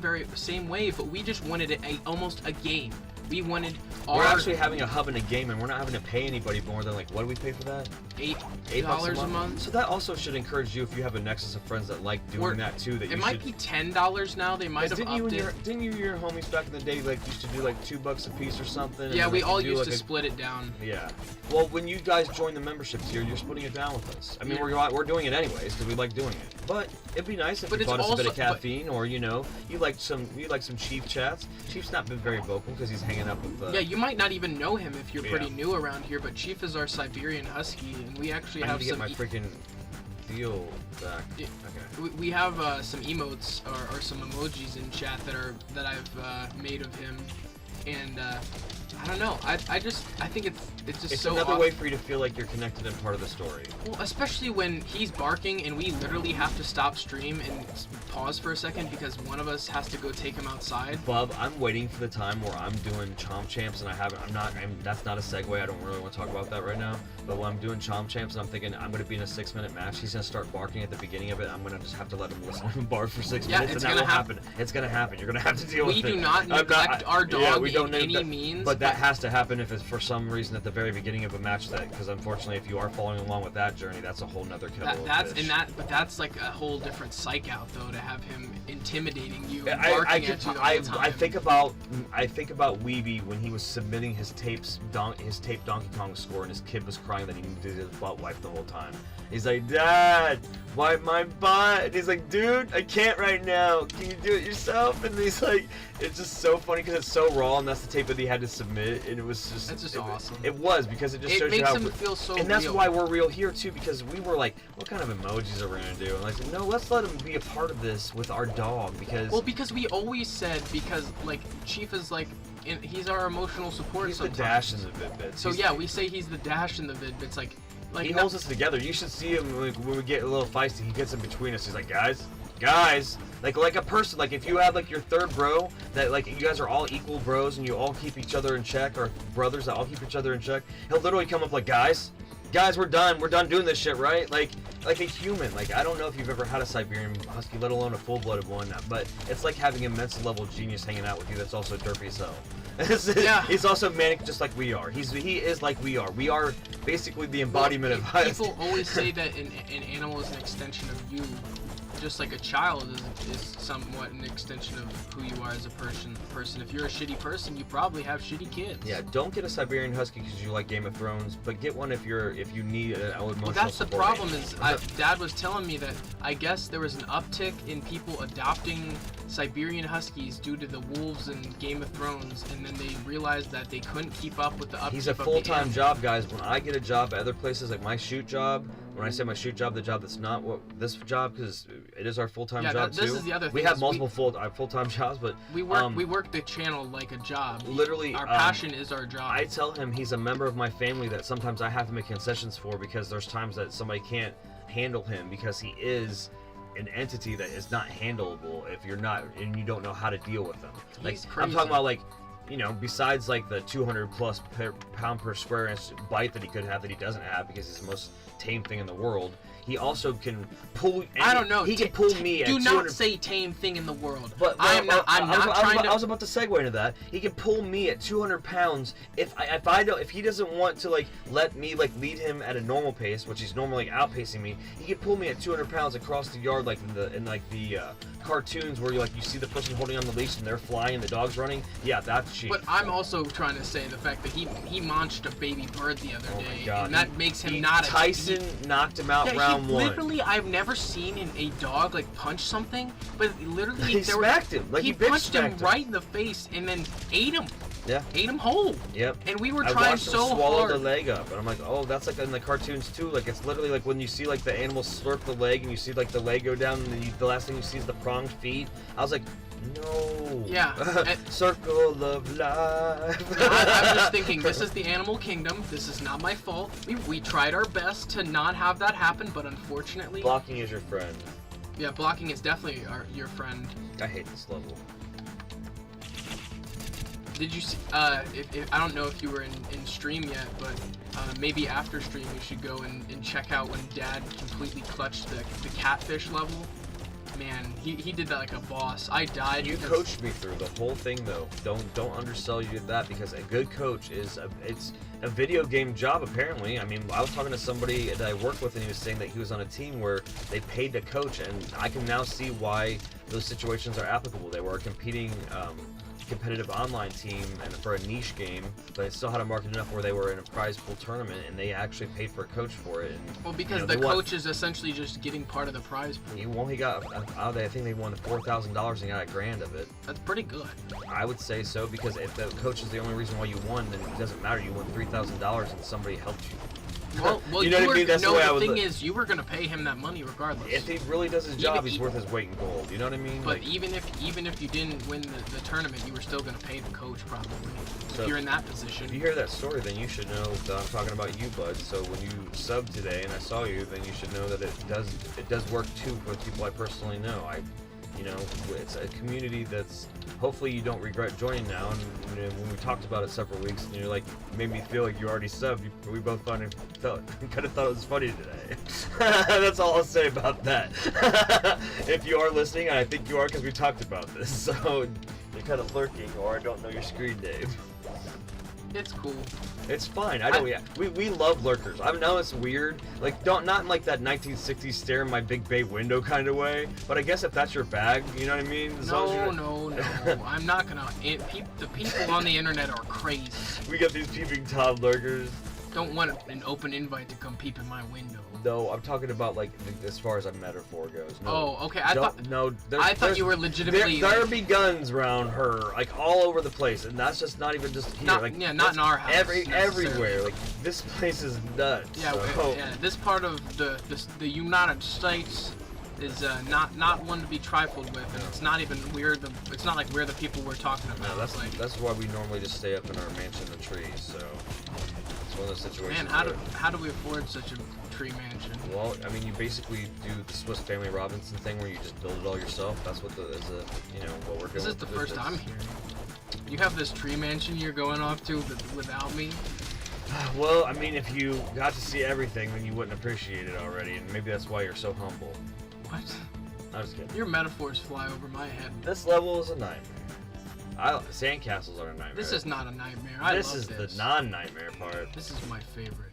way. But we just wanted it almost a game. We wanted We're actually having a hub in a game, and we're not having to pay anybody more than what do we pay for that? $8 a month. So that also should encourage you if you have a nexus of friends that like doing that too. That it might be $10 now. They might have upped it. Didn't you and your homies back in the day used to do $2 a piece or something? Yeah, we all used to split it down. Yeah. Well, when you guys join the membership tier, you're splitting it down with us. I mean, we're doing it anyways because we like doing it. But it'd be nice if you bought us a bit of caffeine, or you like some Chief chats. Chief's not been very vocal because he's hanging up with. Yeah, you might not even know him if you're pretty new around here, but Chief is our Siberian Husky, and we actually have some. I need to get my freaking deal back. Okay. We have some emotes or some emojis in chat that I've made of him, and I don't know. I think it's just It's so another off. way for you to feel like you're connected and part of the story. Well, especially when he's barking and we literally have to stop stream and pause for a second because one of us has to go take him outside. Bub, I'm waiting for the time where I'm doing Chomp Champs and that's not a segue. I don't really want to talk about that right now. But when I'm doing Chomp Champs and I'm thinking I'm going to be in a 6-minute match, he's going to start barking at the beginning of it. I'm going to just have to let him listen to him bark for 6 minutes. It's and that gonna will happen. It's going to happen. You're going to have to deal with it. We do not neglect our dog in any means. But that has to happen if it's for some reason at the very beginning of a match, because unfortunately if you are following along with that journey, that's a whole nother kettle of fish. But that's like a whole different psych out though, to have him intimidating you and I barking at you the whole time. I think about Weeby when he was submitting his taped Donkey Kong score and his kid was crying that he needed his butt wiped the whole time. He's like, Dad, wipe my butt. And he's like, dude, I can't right now. Can you do it yourself? And he's like, it's just so funny because it's so raw, and that's the tape that he had to submit, and it was just. That's just awesome. It was because it just shows you how. It makes him feel so real. And that's why we're real here too, because we were like, what kind of emojis are we gonna do? And I said, no, let's let him be a part of this with our dog because. Well, because we always said like Chief is like. He's our emotional support. He's sometimes. the Dash in the Vid-Bits. So yeah, we say he's the Dash in the Vid-Bits. Like he holds us together. You should see him when we get a little feisty. He gets in between us. He's like, guys, like a person. Like if you have like your third bro that like you guys are all equal bros and you all keep each other in check, or brothers that all keep each other in check. He'll literally come up like, guys, we're done doing this shit, right? Like a human. Like I don't know if you've ever had a Siberian Husky, let alone a full-blooded one, but it's like having a mental level genius hanging out with you that's also derpy as hell. Yeah. He's also manic just like we are. He is like we are. We are basically the embodiment of us. People always say that an animal is an extension of you. Just like a child is somewhat an extension of who you are as a person. If you're a shitty person, you probably have shitty kids. Yeah, don't get a Siberian Husky because you like Game of Thrones, but get one if you need an emotional Well, that's the support. problem Dad was telling me that I guess there was an uptick in people adopting Siberian Huskies due to the wolves and Game of Thrones, and then they realized that they couldn't keep up with the uptick. He's a full-time job, guys. When I get a job at other places, like my shoot job, when I say my shoot job, the job that's not this job, because it is our full-time job this too. Is the other thing. We have multiple full-time jobs, but we work the channel like a job. Literally, our passion is our job. I tell him he's a member of my family that sometimes I have to make concessions for because there's times that somebody can't handle him because he is an entity that is not handleable if you're not and you don't know how to deal with them. Like I'm talking about like, you know, besides like the 200 plus pound per square inch bite that he could have that he doesn't have because he's the most tame thing in the world. He also can pull. I don't know. He can pull me at 200. Do not say tame thing in the world. But I was about to segue into that. He can pull me at 200 pounds if he doesn't want to like let me like lead him at a normal pace, which he's normally outpacing me. He can pull me at 200 pounds across the yard like in the cartoons where you see the person holding on the leash and they're flying and the dog's running. Yeah, that's cheap. But I'm also trying to say the fact that he launched a baby bird the other day, and that makes him not. Tyson knocked him out round one. Literally, I've never seen a dog like punch something, but literally he smacked him. Like he punched him right in the face and then ate him. Yeah. Ate him whole. Yep. And we were I trying watched so him swallow hard. the leg up, and I'm like, oh, that's like in the cartoons too. Like it's literally like when you see like the animal slurp the leg, and you see like the leg go down, and then the last thing you see is the pronged feet. I was like, no. Yeah. Circle of life. I'm just thinking, this is the animal kingdom. This is not my fault. We tried our best to not have that happen, but unfortunately. Blocking is your friend. Yeah, blocking is definitely your friend. I hate this level. Did you see, I don't know if you were in stream yet, but maybe after stream you should go and check out when Dad completely clutched the catfish level. Man, he did that like a boss. I died. You coached me through the whole thing though. Don't undersell you that because a good coach it's a video game job apparently. I mean, I was talking to somebody that I work with and he was saying that he was on a team where they paid to coach, and I can now see why those situations are applicable. They were competing competitive online team and for a niche game, but it still had a market enough where they were in a prize pool tournament and they actually paid for a coach for it. And, well, because the coach is essentially just getting part of the prize pool. He got I think they won $4,000 and got $1,000 of it. That's pretty good. I would say so, because if the coach is the only reason why you won, then it doesn't matter. You won $3,000 and somebody helped you. Well, you know what I mean? That's the way I would thing is, you were gonna pay him that money regardless. If he really does his job, he's worth his weight in gold. You know what I mean? But even if you didn't win the tournament, you were still gonna pay the coach probably. So if you're in that position. If you hear that story, then you should know that I'm talking about you, bud. So when you subbed today and I saw you, then you should know that it does work too for people I personally know. It's a community that's hopefully you don't regret joining now. And when we talked about it several weeks, and you're like, made me feel like you already subbed. We both kind of thought it was funny today. That's all I'll say about that. If you are listening, and I think you are because we talked about this, so you're kind of lurking, or I don't know your screen name. It's cool. It's fine. We love lurkers. I know it's weird, like not in like that 1960s stare in my big bay window kind of way. But I guess if that's your bag, you know what I mean. No. I'm not gonna. The people on the internet are crazy. We got these peeping Tom lurkers. Don't want an open invite to come peep in my window. No, I'm talking about like as far as a metaphor goes. No, okay. I thought you were legitimately. There be guns around her, like all over the place, and that's just not even just here. Not in our house. Everywhere. Like this place is nuts. Yeah, so. This part of the United States is not one to be trifled with, and it's not even it's not like we're the people we're talking about. No, that's why we normally just stay up in our mansion in the trees. So. One of those situations. Man, how do we afford such a tree mansion? Well, I mean, you basically do the Swiss Family Robinson thing where you just build it all yourself. That's what what we're doing. This is the first I'm hearing. You have this tree mansion you're going off to without me? Well, I mean, if you got to see everything, then you wouldn't appreciate it already, and maybe that's why you're so humble. What? I was kidding. Your metaphors fly over my head. This level is a nightmare. Sandcastles are a nightmare. This is not a nightmare. This is the non-nightmare part. This is my favorite.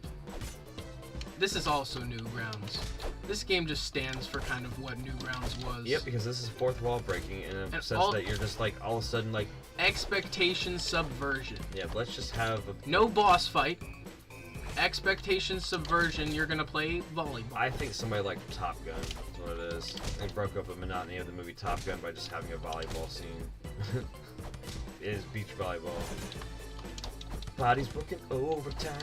This is also Newgrounds. This game just stands for kind of what Newgrounds was. Yep, because this is fourth wall breaking in a sense that you're just like all of a sudden like expectation subversion. Yeah, let's just have no boss fight. Expectation subversion. You're gonna play volleyball. I think somebody like Top Gun. That's what it is. They broke up the monotony of the movie Top Gun by just having a volleyball scene. It is beach volleyball. Bodies working overtime.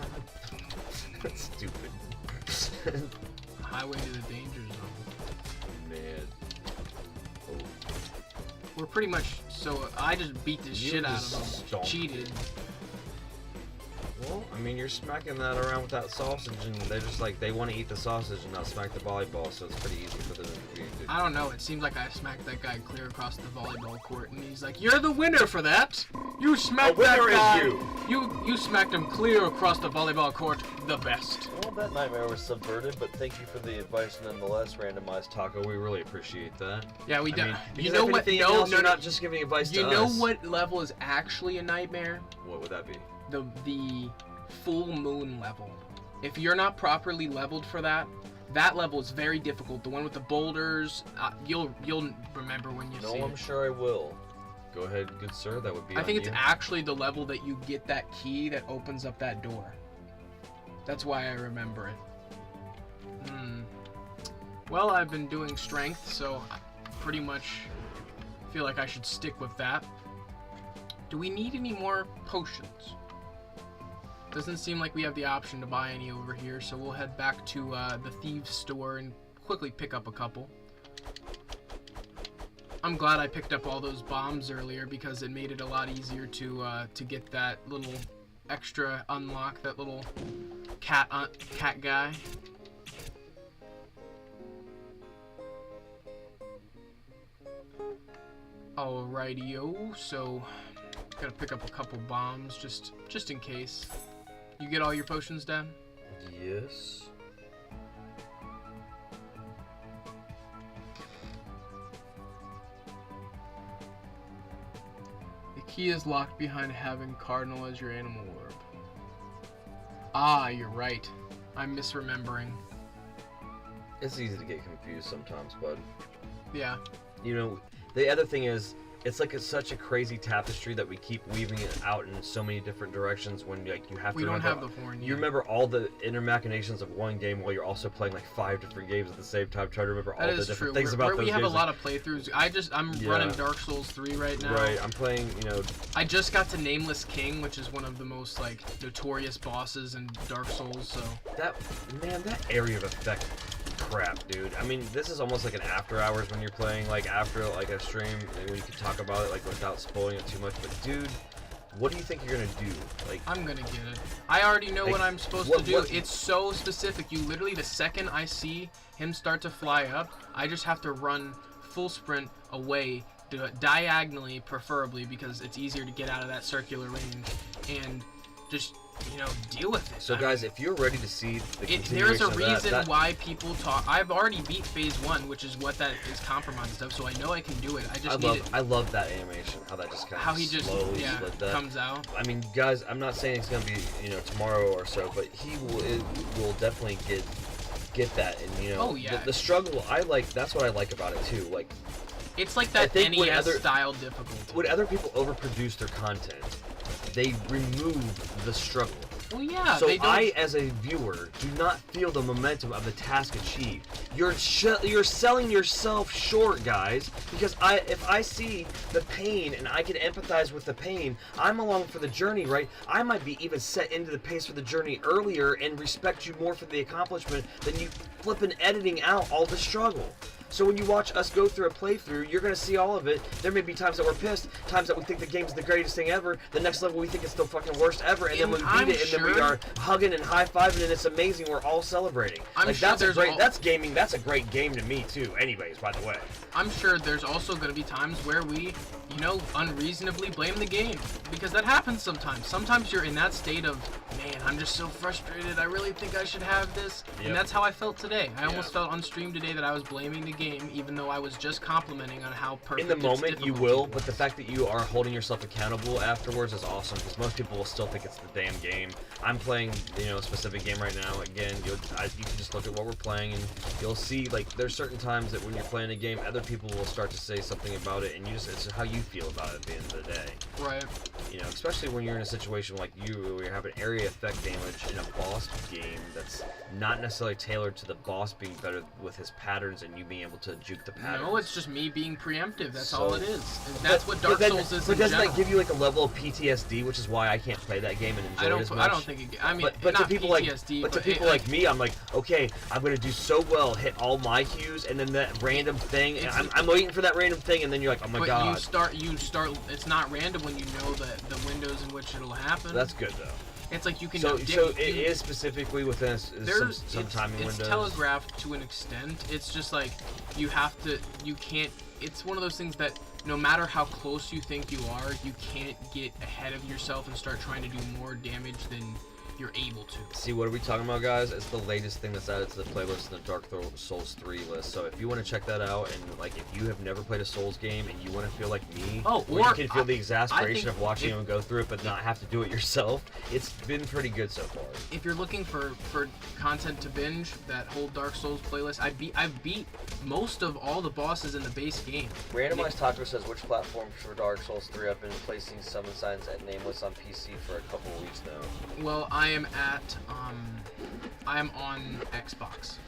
That's stupid. Highway to the danger zone. Man. Oh. We're pretty much I just beat the shit out of them. Cheated. Well, I mean, you're smacking that around with that sausage, and they're just like, they want to eat the sausage and not smack the volleyball, so it's pretty easy for them to do. I don't know, it seems like I smacked that guy clear across the volleyball court, and he's like, "You're the winner for that! You smacked that guy! You smacked him clear across the volleyball court, the best." Well, that nightmare was subverted, but thank you for the advice nonetheless, Randomized Taco. We really appreciate that. Yeah, we do. You know what? No, you're not just giving advice to us. You know what level is actually a nightmare? What would that be? The full moon level. If you're not properly leveled for that level is very difficult. The one with the boulders, you'll remember when you see it. No, I'm sure I will. Go ahead, good sir. That would be. I think it's actually the level that you get that key that opens up that door. That's why I remember it. Well, I've been doing strength, so I pretty much feel like I should stick with that. Do we need any more potions? Doesn't seem like we have the option to buy any over here, so we'll head back to the thieves' store and quickly pick up a couple. I'm glad I picked up all those bombs earlier because it made it a lot easier to get that little extra unlock, that little cat guy. Alrighty-o, so gotta pick up a couple bombs just in case. You get all your potions, Dad? Yes. The key is locked behind having Cardinal as your animal orb. Ah, you're right. I'm misremembering. It's easy to get confused sometimes, bud. Yeah. You know, the other thing is, it's like such a crazy tapestry that we keep weaving it out in so many different directions when like you have to remember, have the horn. You remember all the inner machinations of one game while you're also playing like 5 different games at the same time, trying to remember all the different things about those games. We have a lot of playthroughs. I'm running Dark Souls 3 right now. Right, I'm playing, I just got to Nameless King, which is one of the most like notorious bosses in Dark Souls, so that area of effect crap, dude. I mean, this is almost like an after hours when you're playing, like after like a stream, when you can talk about it like without spoiling it too much. But dude, what do you think you're gonna do? Like, I'm gonna get it. I already know what I'm supposed to do. It's so specific. You literally, the second I see him start to fly up, I just have to run full sprint away, diagonally preferably, because it's easier to get out of that circular range, and just deal with it. So guys, if you're ready to see the continuation there's a of reason why people talk. I've already beat phase 1, which is what that is compromised of, so I know I can do it. I love that animation, how that just kind how of he just slowly split that. comes out. I mean, guys, I'm not saying it's gonna be tomorrow or so, but he will definitely get that, and the struggle. That's what I like about it too. Like, it's like that NES style difficulty. When other people overproduce their content, they remove the struggle. Well, yeah. So I, as a viewer, do not feel the momentum of the task achieved. You're selling yourself short, guys. Because if I see the pain and I can empathize with the pain, I'm along for the journey, right? I might be even set into the pace for the journey earlier and respect you more for the accomplishment than you flipping editing out all the struggle. So when you watch us go through a playthrough, you're going to see all of it. There may be times that we're pissed, times that we think the game's the greatest thing ever, the next level we think it's the fucking worst ever, and then we beat it, and then we are hugging and high-fiving, and it's amazing. We're all celebrating. That's gaming. That's a great game to me, too, anyways, by the way. I'm sure there's also going to be times where we, unreasonably blame the game, because that happens sometimes. Sometimes you're in that state of, man, I'm just so frustrated. I really think I should have this. Yep. And that's how I felt today. I almost felt on stream today that I was blaming the game, even though I was just complimenting on how perfect. In the moment you will, but the fact that you are holding yourself accountable afterwards is awesome, because most people will still think it's the damn game. I'm playing, a specific game right now. Again, you can just look at what we're playing, and you'll see, like, there's certain times that when you're playing a game, other people will start to say something about it, and it's how you feel about it at the end of the day. Right. Especially when you're in a situation like where you're having area effect damage in a boss game that's not necessarily tailored to the boss being better with his patterns and you being able to juke the patterns. No, it's just me being preemptive. That's all it is. And that's what Dark Souls is. But doesn't that give you like a level of PTSD, which is why I can't play that game and enjoy it as much? I don't think it. I mean, but not to people PTSD. To people like me, I'm like, okay, I'm gonna do so well, hit all my cues, and then that random thing, and I'm waiting for that random thing, and then you're like, oh my god. But you start. It's not random when you know the windows in which it'll happen. That's good though. It's like you can. So it is specifically within some timing windows. It's telegraphed to an extent. It's just like you have to. You can't. It's one of those things that no matter how close you think you are, you can't get ahead of yourself and start trying to do more damage than you're able to. See, what are we talking about, guys? It's the latest thing that's added to the playlist in the Dark Souls 3 list. So if you want to check that out, and like if you have never played a Souls game and you want to feel like me, or you can feel the exasperation of watching them go through it but not have to do it yourself, it's been pretty good so far. If you're looking for content to binge, that whole Dark Souls playlist, I've beat most of all the bosses in the base game. Randomized Taco says, which platforms for Dark Souls 3? I've been placing summon signs at Nameless on PC for a couple of weeks now. Well, I am on Xbox.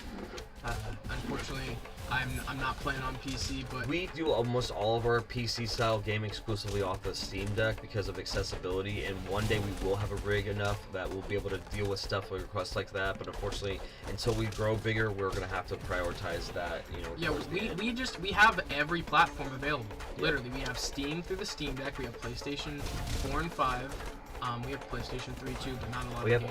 Unfortunately, I'm not playing on PC, but we do almost all of our PC style game exclusively off the Steam Deck because of accessibility, and one day we will have a rig enough that we'll be able to deal with stuff like requests like that, but unfortunately until we grow bigger, we're gonna have to prioritize that, we have every platform available. Literally, we have Steam through the Steam Deck, we have PlayStation 4 and 5. We have PlayStation 3 too, but not a lot of games.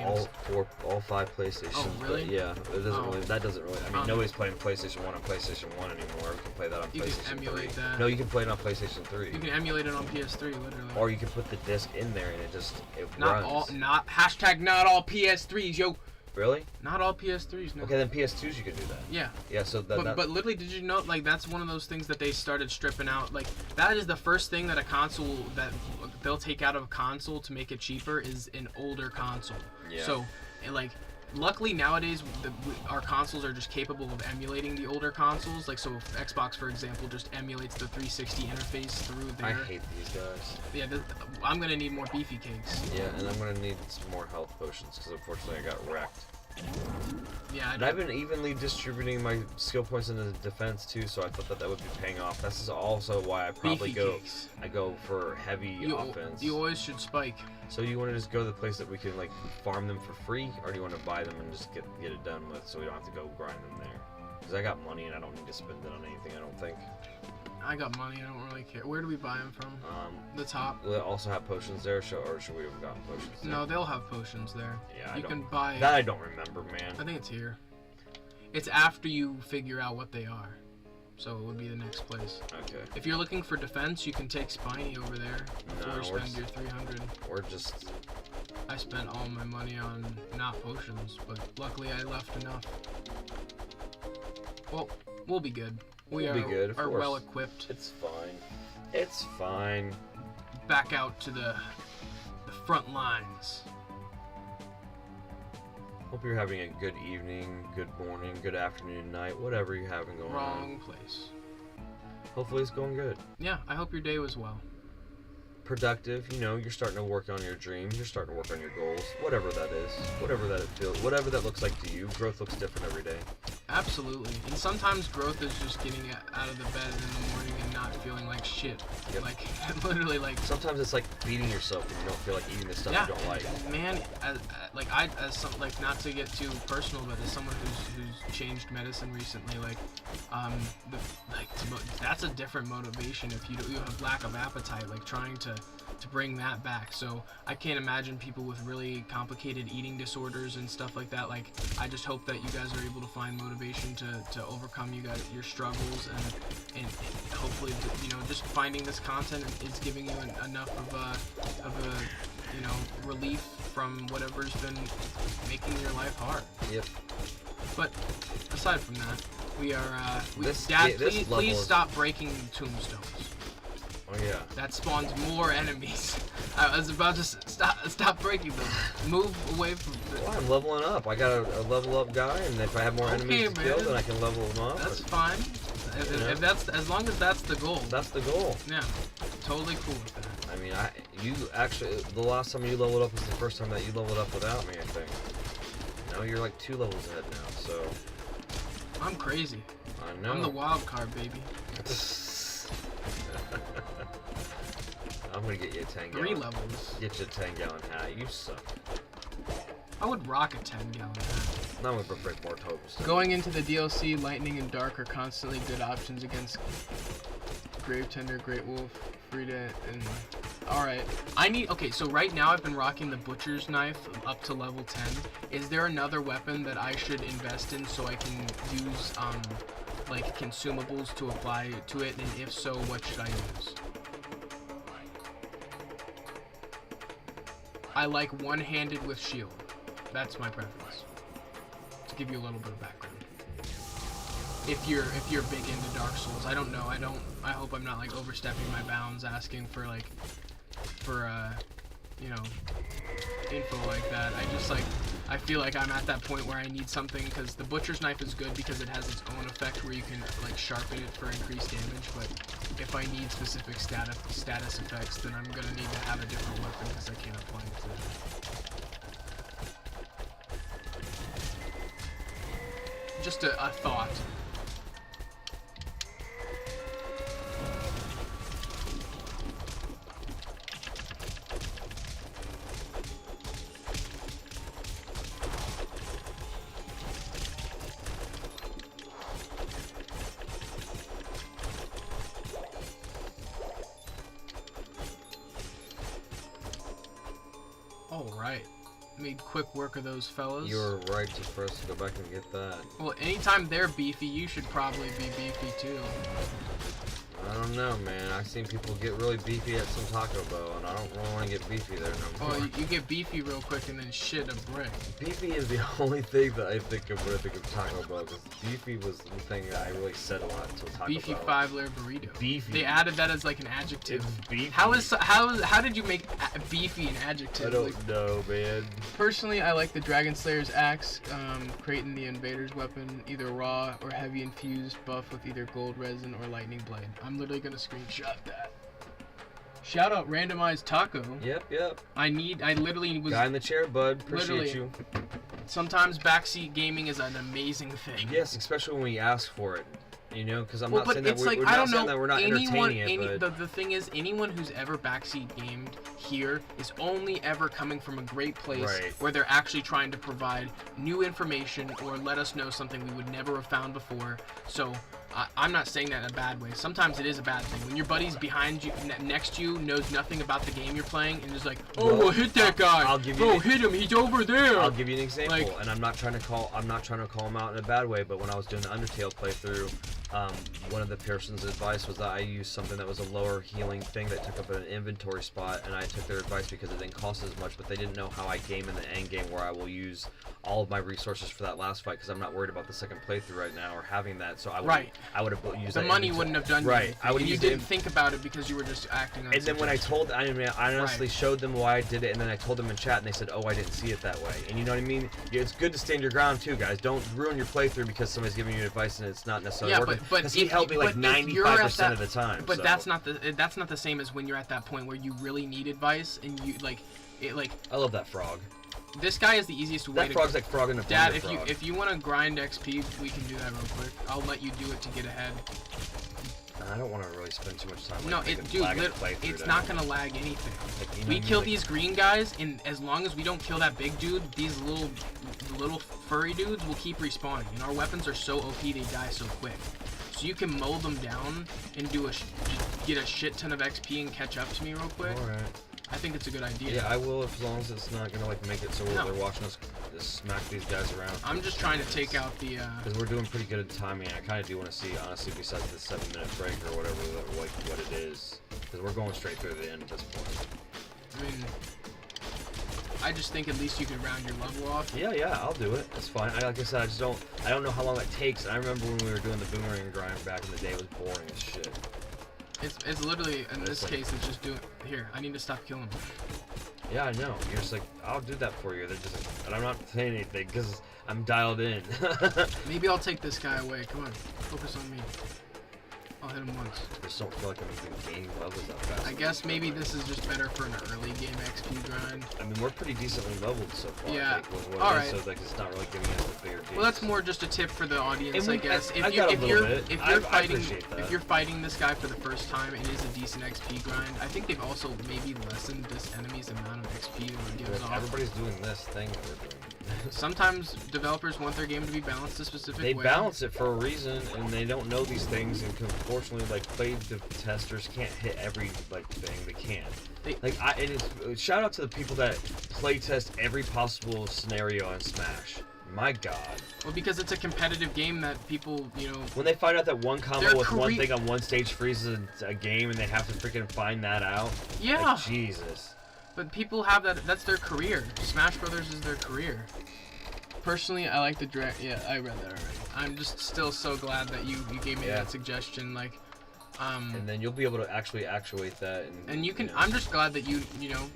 We have all 5 PlayStations. Oh, really? Yeah, that doesn't really. I mean, nobody's playing PlayStation 1 on PlayStation 1 anymore. We can play that on PlayStation 3. You can emulate that. No, you can play it on PlayStation 3. You can emulate it on PS3, literally. Or you can put the disc in there and it runs. Not all PS3s, yo. Really? Not all PS3s, no. Okay, then PS2s you can do that. Yeah. Yeah, so but literally, did you know, like, that's one of those things that they started stripping out. Like, that is the first thing that a console, that they'll take out of a console to make it cheaper, is an older console. Yeah. So, like, luckily nowadays our consoles are just capable of emulating the older consoles. Like, so if Xbox, for example, just emulates the 360 interface through there. I hate these guys. Yeah, I'm gonna need more beefy cakes. Yeah, and I'm gonna need some more health potions because unfortunately I got wrecked. Yeah, and I've been evenly distributing my skill points into defense too, so I thought that would be paying off. This is also why I probably go for heavy offense. You always should spike. So you want to just go to the place that we can like farm them for free, or do you want to buy them and just get it done with, so we don't have to go grind them there? Because I got money and I don't need to spend it on anything. I don't think. I got money. I don't really care. Where do we buy them from? The top. Will it also have potions there, or should we have gotten potions there? No, they'll have potions there. Yeah, you can buy. That I don't remember, man. I think it's here. It's after you figure out what they are, so it would be the next place. Okay. If you're looking for defense, you can take Spiny over there before you spend your 300. Or just. I spent all my money on not potions, but luckily I left enough. Well, we'll be good. We'll be good, are well equipped. It's fine. It's fine. Back out to the front lines. Hope you're having a good evening, good morning, good afternoon, night, whatever you're having going on. Wrong place. Hopefully it's going good. Yeah, I hope your day was well. Productive, you know, you're starting to work on your dreams, you're starting to work on your goals, whatever that is, whatever that it feels, whatever that looks like to you. Growth looks different every day. Absolutely. And sometimes growth is just getting out of the bed in the morning and not feeling like shit. Yep. Like, literally, like... Sometimes it's like beating yourself when you don't feel like eating the stuff you don't like. Man, not to get too personal, but as someone who's changed medicine recently, that's a different motivation if you have lack of appetite, like trying to bring that back. So I can't imagine people with really complicated eating disorders and stuff like that. Like, I just hope that you guys are able to find motivation to overcome your struggles, and hopefully, you know, just finding this content is giving you enough of a relief from whatever's been making your life hard. Yep. But aside from that, Dad, please stop breaking tombstones. Oh yeah. That spawns more enemies. I was about to stop breaking them. Move away from. Well, I'm leveling up. I got a level up guy, and if I have more enemies to kill, then I can level them up. That's fine. If that's, as long as that's the goal. That's the goal. Yeah, totally cool with that. I mean, you actually, the last time you leveled up was the first time that you leveled up without me, I think. Now you're like 2 levels ahead now, so. I'm crazy. I know. I'm the wild card, baby. I'm gonna get you a 10 gallon. 3 levels. Get you a 10-gallon hat. You suck. I would rock a 10-gallon hat. Now I'm gonna break more hopes. Going into the DLC, Lightning and Dark are constantly good options against Gravetender, Great Wolf, Frida, and... Alright. Okay, so right now I've been rocking the Butcher's Knife up to level 10. Is there another weapon that I should invest in so I can use, like, consumables to apply to it? And if so, what should I use? I like one-handed with shield. That's my preference. To give you a little bit of background. If you're big into Dark Souls, I don't know. I hope I'm not like overstepping my bounds asking for like you know, info like that. I feel like I'm at that point where I need something, because the Butcher's Knife is good because it has its own effect where you can like sharpen it for increased damage, but if I need specific status effects, then I'm gonna need to have a different weapon because I can't apply it to that. Just a thought. Alright. Made quick work of those fellas. You were right for us to go back and get that. Well, anytime they're beefy, you should probably be beefy too. I don't know, man. I've seen people get really beefy at some Taco Bell, and I don't really want to get beefy there no more. Oh, you get beefy real quick and then shit a brick. Beefy is the only thing that I think of when I think of Taco Bell, because beefy was the thing that I really said a lot until Taco Beefy Bell. 5-layer burrito. Beefy. They added that as like an adjective. It's beefy. How did you make beefy an adjective? I don't know, man. Personally, I like the Dragon Slayer's axe, creating the invader's weapon, either raw or heavy infused buff with either gold resin or lightning blade. I'm literally gonna screenshot that. Shout out randomized taco. Yep. I literally was. Guy in the chair, bud. Appreciate you. Sometimes backseat gaming is an amazing thing. Yes, especially when we ask for it. You know, because I'm well, not saying that we're not saying that we're not entertaining it, but the thing is, anyone who's ever backseat gamed here is only ever coming from a great place where they're actually trying to provide new information or let us know something we would never have found before. So I'm not saying that in a bad way. Sometimes it is a bad thing when your buddy's behind you, next to you, knows nothing about the game you're playing, and is like, "Oh, well, hit that guy! I'll give you hit him! He's over there!" I'll give you an example, and I'm not trying to call him out in a bad way. But when I was doing the Undertale playthrough, one of the person's advice was that I used something that was a lower healing thing that took up an inventory spot, and I took their advice because it didn't cost as much, but they didn't know how I game in the end game where I will use all of my resources for that last fight because I'm not worried about the second playthrough right now or having that. So I would have used the money wouldn't have done anything. I would you didn't think about it because you were just acting on. And then when I honestly showed them why I did it, and then I told them in chat, and they said, "Oh, I didn't see it that way." And you know what I mean? It's good to stand your ground too, guys. Don't ruin your playthrough because somebody's giving you advice and it's not necessarily working. Because he helped me like 95% of the time. But that's not the same as when you're at that point where you really need advice and you like. I love that frog. This guy is the easiest way. That frog's like frog in a Dad, if you want to grind XP, we can do that real quick. I'll let you do it to get ahead. I don't want to really spend too much time. It's not gonna lag anything. Like, we kill these green guys, and as long as we don't kill that big dude, these little furry dudes will keep respawning. And our weapons are so OP, they die so quick. So you can mow them down and get a shit ton of XP and catch up to me real quick. All right. I think it's a good idea. Yeah, I will, as long as it's not gonna like make it so they're watching us smack these guys around. I'm just trying to take out the. Because we're doing pretty good at timing. I kind of do want to see, honestly, besides the 7-minute break or whatever, like what it is. Because we're going straight through the end at this point. I mean, I just think at least you could round your level off. Yeah, I'll do it. That's fine. Like I said, I don't know how long that takes. And I remember when we were doing the boomerang grind back in the day, it was boring as shit. It's literally, in this case, it's just doing... Here, I need to stop killing them. Yeah, I know. You're just like, I'll do that for you. They're just like, and I'm not saying anything because I'm dialed in. Maybe I'll take this guy away. Come on, focus on me. I'll hit him once. I just don't feel like I'm even gaining levels that fast. I guess maybe this is just better for an early game XP grind. I mean, we're pretty decently leveled so far. Yeah. I think, with what Alright. So like, it's not really giving us a bigger gains. Well, that's more just a tip for the audience, I guess. If you're fighting this guy for the first time, it is a decent XP grind. I think they've also maybe lessened this enemy's amount of XP that it gives off. Everybody's doing this thing that we're doing. Sometimes developers want their game to be balanced a specific way. They way. balance it for a reason, and they don't know these things, and unfortunately, like, play testers can't hit every thing. They can't. Shout out to the people that play test every possible scenario on Smash. My God. Well, because it's a competitive game that people, when they find out that one combo with one thing on one stage freezes a game, and they have to freaking find that out. Yeah. Like, Jesus. But people have that. That's their career. Smash Brothers is their career. Personally, I like the Yeah, I read that already. I'm just still so glad that you gave me that suggestion. Like, and then you'll be able to actually actuate that. And you can. I'm just glad that you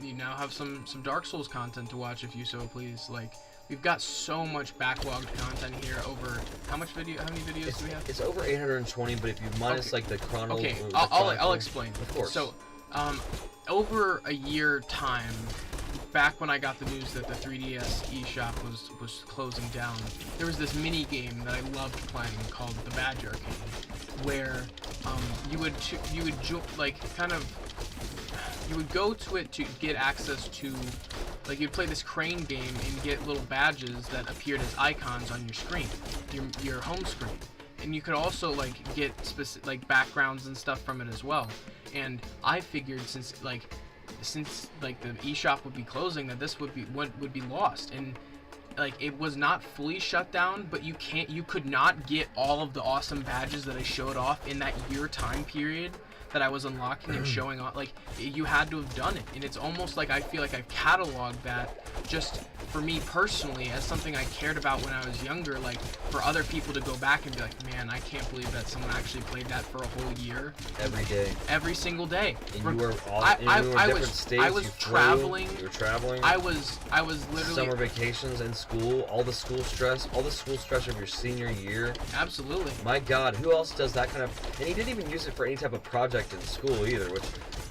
now have some Dark Souls content to watch if you so please. Like, we've got so much backlogged content here. Over how many videos do we have? It's over 820, but if you minus like the chrono. Okay, I'll explain. Of course. So, over a year time, back when I got the news that the 3DS eShop was closing down, there was this mini game that I loved playing called the Badge Arcade, where you would go to it to get access to, like, you'd play this crane game and get little badges that appeared as icons on your screen, your home screen, and you could also get specific backgrounds and stuff from it as well. And I figured since the eShop would be closing, that this would be lost. And like it was not fully shut down, but you could not get all of the awesome badges that I showed off in that year time period that I was unlocking and showing off. Like, you had to have done it, and it's almost like I feel like I've cataloged that just for me personally as something I cared about when I was younger. Like, for other people to go back and be like, man, I can't believe that someone actually played that for a whole year, every day, every single day. And you were all different states. I was traveling. You were traveling. I was literally summer vacations in school, all the school stress of your senior year. Absolutely. My God, who else does that kind of? And he didn't even use it for any type of project in school either, which,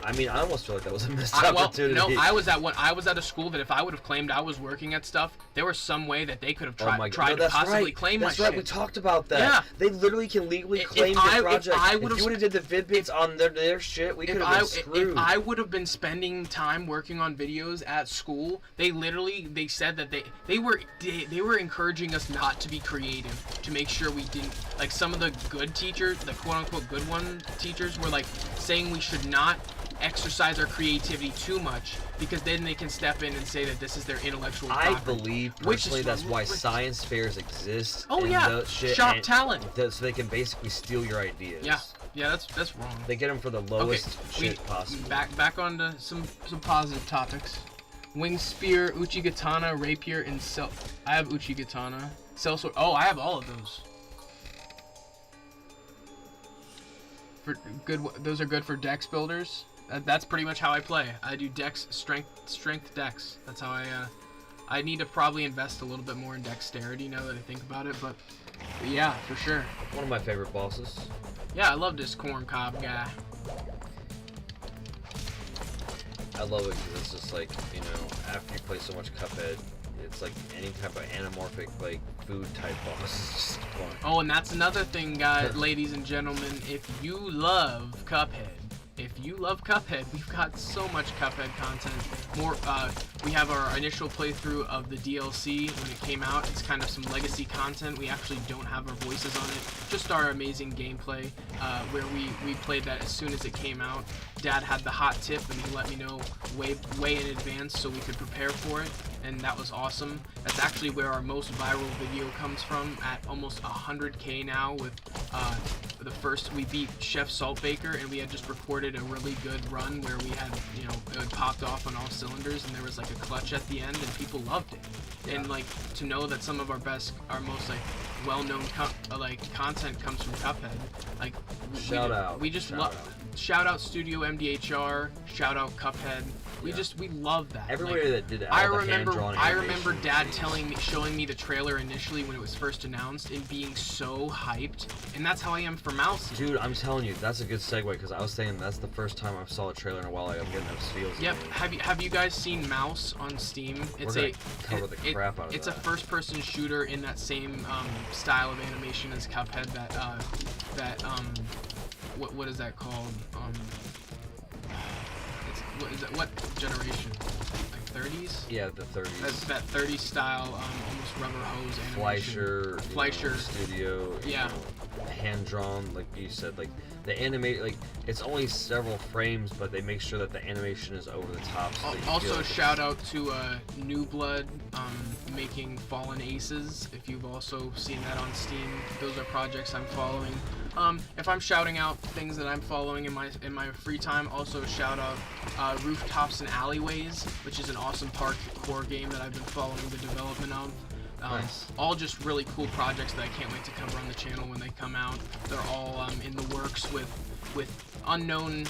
I mean, I almost feel like that was a missed opportunity. No, I was at a school that if I would have claimed I was working at stuff, there was some way that they could have tried to possibly claim my shit. That's right, we talked about that. Yeah. They literally can legally claim your project. If you would have did the Vid-Bits on their shit, we could have been screwed. If I would have been spending time working on videos at school, they said that they were encouraging us not to be creative, to make sure we didn't, like, some of the good teachers, the quote-unquote good one teachers, were like saying we should not exercise our creativity too much, because then they can step in and say that this is their intellectual property. I believe personally that's why science fairs exist. Oh yeah, shop talent. So they can basically steal your ideas. Yeah, that's wrong. They get them for the lowest shit possible. Back onto some positive topics. Wing spear, uchigatana, rapier, and I have uchigatana. Sellsword. Oh, I have all of those. Those are good for dex builders. That's pretty much how I play. I do dex, strength dex. That's how I need to probably invest a little bit more in dexterity now that I think about it, but yeah, for sure. One of my favorite bosses. Yeah, I love this corn cob guy. I love it because it's just like, you know, after you play so much Cuphead, it's like any type of anamorphic, like, food type boss. It's just fun. Oh, and that's another thing, guys, ladies and gentlemen. If you love Cuphead, we've got so much Cuphead content. We have our initial playthrough of the DLC when it came out. It's kind of some legacy content. We actually don't have our voices on it, just our amazing gameplay, where we played that as soon as it came out. Dad had the hot tip, and he let me know way in advance so we could prepare for it, and that was awesome. That's actually where our most viral video comes from, at almost 100K now. With we beat Chef Saltbaker, and we had just recorded a really good run where we had, you know, it popped off on all cylinders, and there was like a clutch at the end, and people loved it. Yeah. And like, to know that some of our most like well-known content comes from Cuphead, like, shout out Studio MDHR, shout out Cuphead. We love that. Everybody that did I remember Dad showing me the trailer initially when it was first announced, and being so hyped. And that's how I am for Mouse. Dude, I'm telling you, that's a good segue, because I was saying that's the first time I saw a trailer in a while. I'm getting those feels. Yep. Have you guys seen Mouse on Steam? We're gonna cover the crap out of It's that. a first-person shooter in that same style of animation as Cuphead. What is that called? What generation? Like 30s? Yeah, the 30s. That 30s style, almost rubber hose animation. Fleischer Studio. Yeah. Hand drawn, like you said, like the animate, like it's only several frames, but they make sure that the animation is over the top. So also, shout out to New Blood, making Fallen Aces. If you've also seen that on Steam, those are projects I'm following. If I'm shouting out things that I'm following in my free time, also shout out Rooftops and Alleyways, which is an awesome parkour game that I've been following the development of. Nice. All just really cool projects that I can't wait to cover on the channel when they come out. They're all in the works with unknown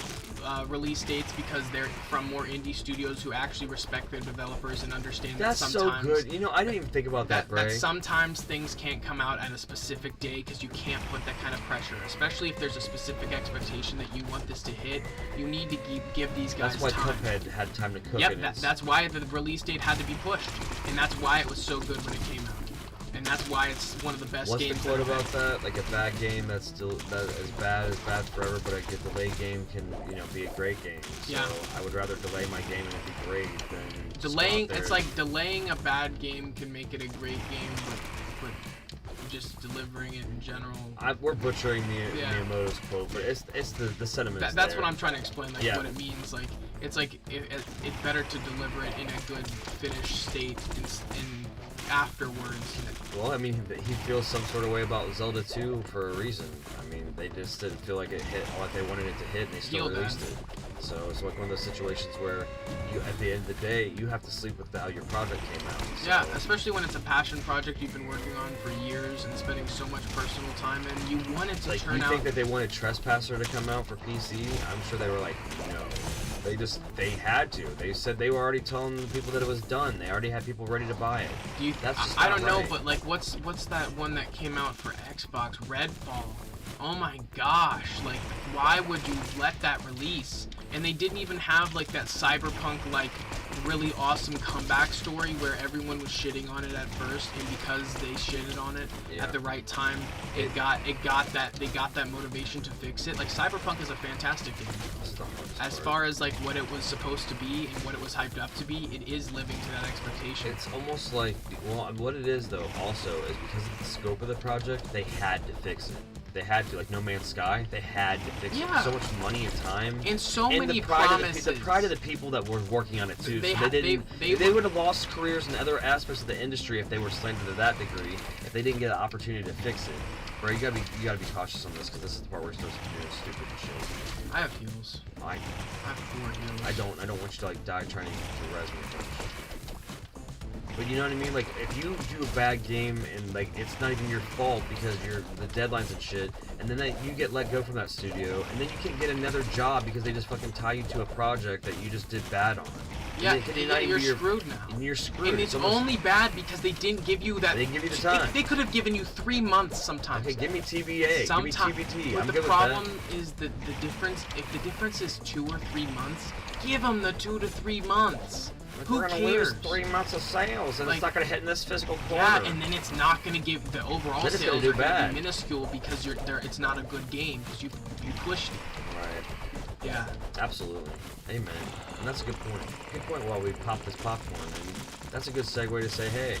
release dates, because they're from more indie studios who actually respect their developers and understand that sometimes. That's so good. You know, I didn't even think about that, Bray. That sometimes things can't come out at a specific day because you can't put that kind of pressure, especially if there's a specific expectation that you want this to hit. You need to give these guys time. That's why Cuphead had time to cook. Yep, that's why the release date had to be pushed, and that's why it was so good when it came out. And that's why it's one of the best games. What's the quote about that? Like, a bad game that's as bad forever, but a delayed game can, you know, be a great game. So yeah. I would rather delay my game and it be great than it's like delaying a bad game can make it a great game, but just delivering it in general. We're butchering Miyamoto's quote, but it's the sentiment. That's what I'm trying to explain. Like, yeah. What it means. Like, it's like it's better to deliver it in a good finished state and afterwards. Well, I mean, he feels some sort of way about Zelda 2 for a reason. I mean, they just didn't feel like it hit what they wanted it to hit, and they still released it. So it's like one of those situations where you, at the end of the day, you have to sleep with how your project came out. So. Yeah, especially when it's a passion project you've been working on for years and spending so much personal time in. You want it to like, turn out. You think that they wanted Trespasser to come out for PC? I'm sure they were like, no. They had to. They said they were already telling the people that it was done. They already had people ready to buy it. That's just I don't know, right. but like, what's that one that came out for Xbox? Redfall. Oh my gosh! Like, why would you let that release? And they didn't even have like that cyberpunk like really awesome comeback story where everyone was shitting on it at first, and because they shitted on it at the right time, they got that motivation to fix it. Like, Cyberpunk is a fantastic game. As far as like what it was supposed to be and what it was hyped up to be, it is living to that expectation. It's almost like, well, what it is though also is because of the scope of the project, they had to fix it. They had to, like No Man's Sky, they had to fix it. So much money and time. And so many promises. The pride of the people that were working on it too. They would have lost careers in other aspects of the industry if they were slandered to that degree, if they didn't get an opportunity to fix it. Bro, you gotta be cautious on this, because this is the part where you're supposed to be doing stupid shit. I have heals. I have 4 heals. I don't want you to like die trying to res me. But you know what I mean? Like, if you do a bad game and like it's not even your fault because the deadlines and shit, and then you get let go from that studio, and then you can't get another job because they just fucking tie you to a project that you just did bad on. Yeah, you're screwed now. And you're screwed. And it's only bad because they didn't give you that. They didn't give you the time. They could have given you 3 months sometimes. Okay, give me TBA. Sometimes. Give me TBT. But the problem is the difference. If the difference is 2 or 3 months, give them the 2 to 3 months. Like, Who we're gonna cares? lose 3 months of sales, and like, it's not gonna hit in this fiscal quarter. Yeah, and then it's not gonna give the overall then sales are gonna be minuscule because it's not a good game because you pushed it. Right. Yeah. Absolutely. Amen. And that's a good point. Good point while we pop this popcorn. And that's a good segue to say, hey,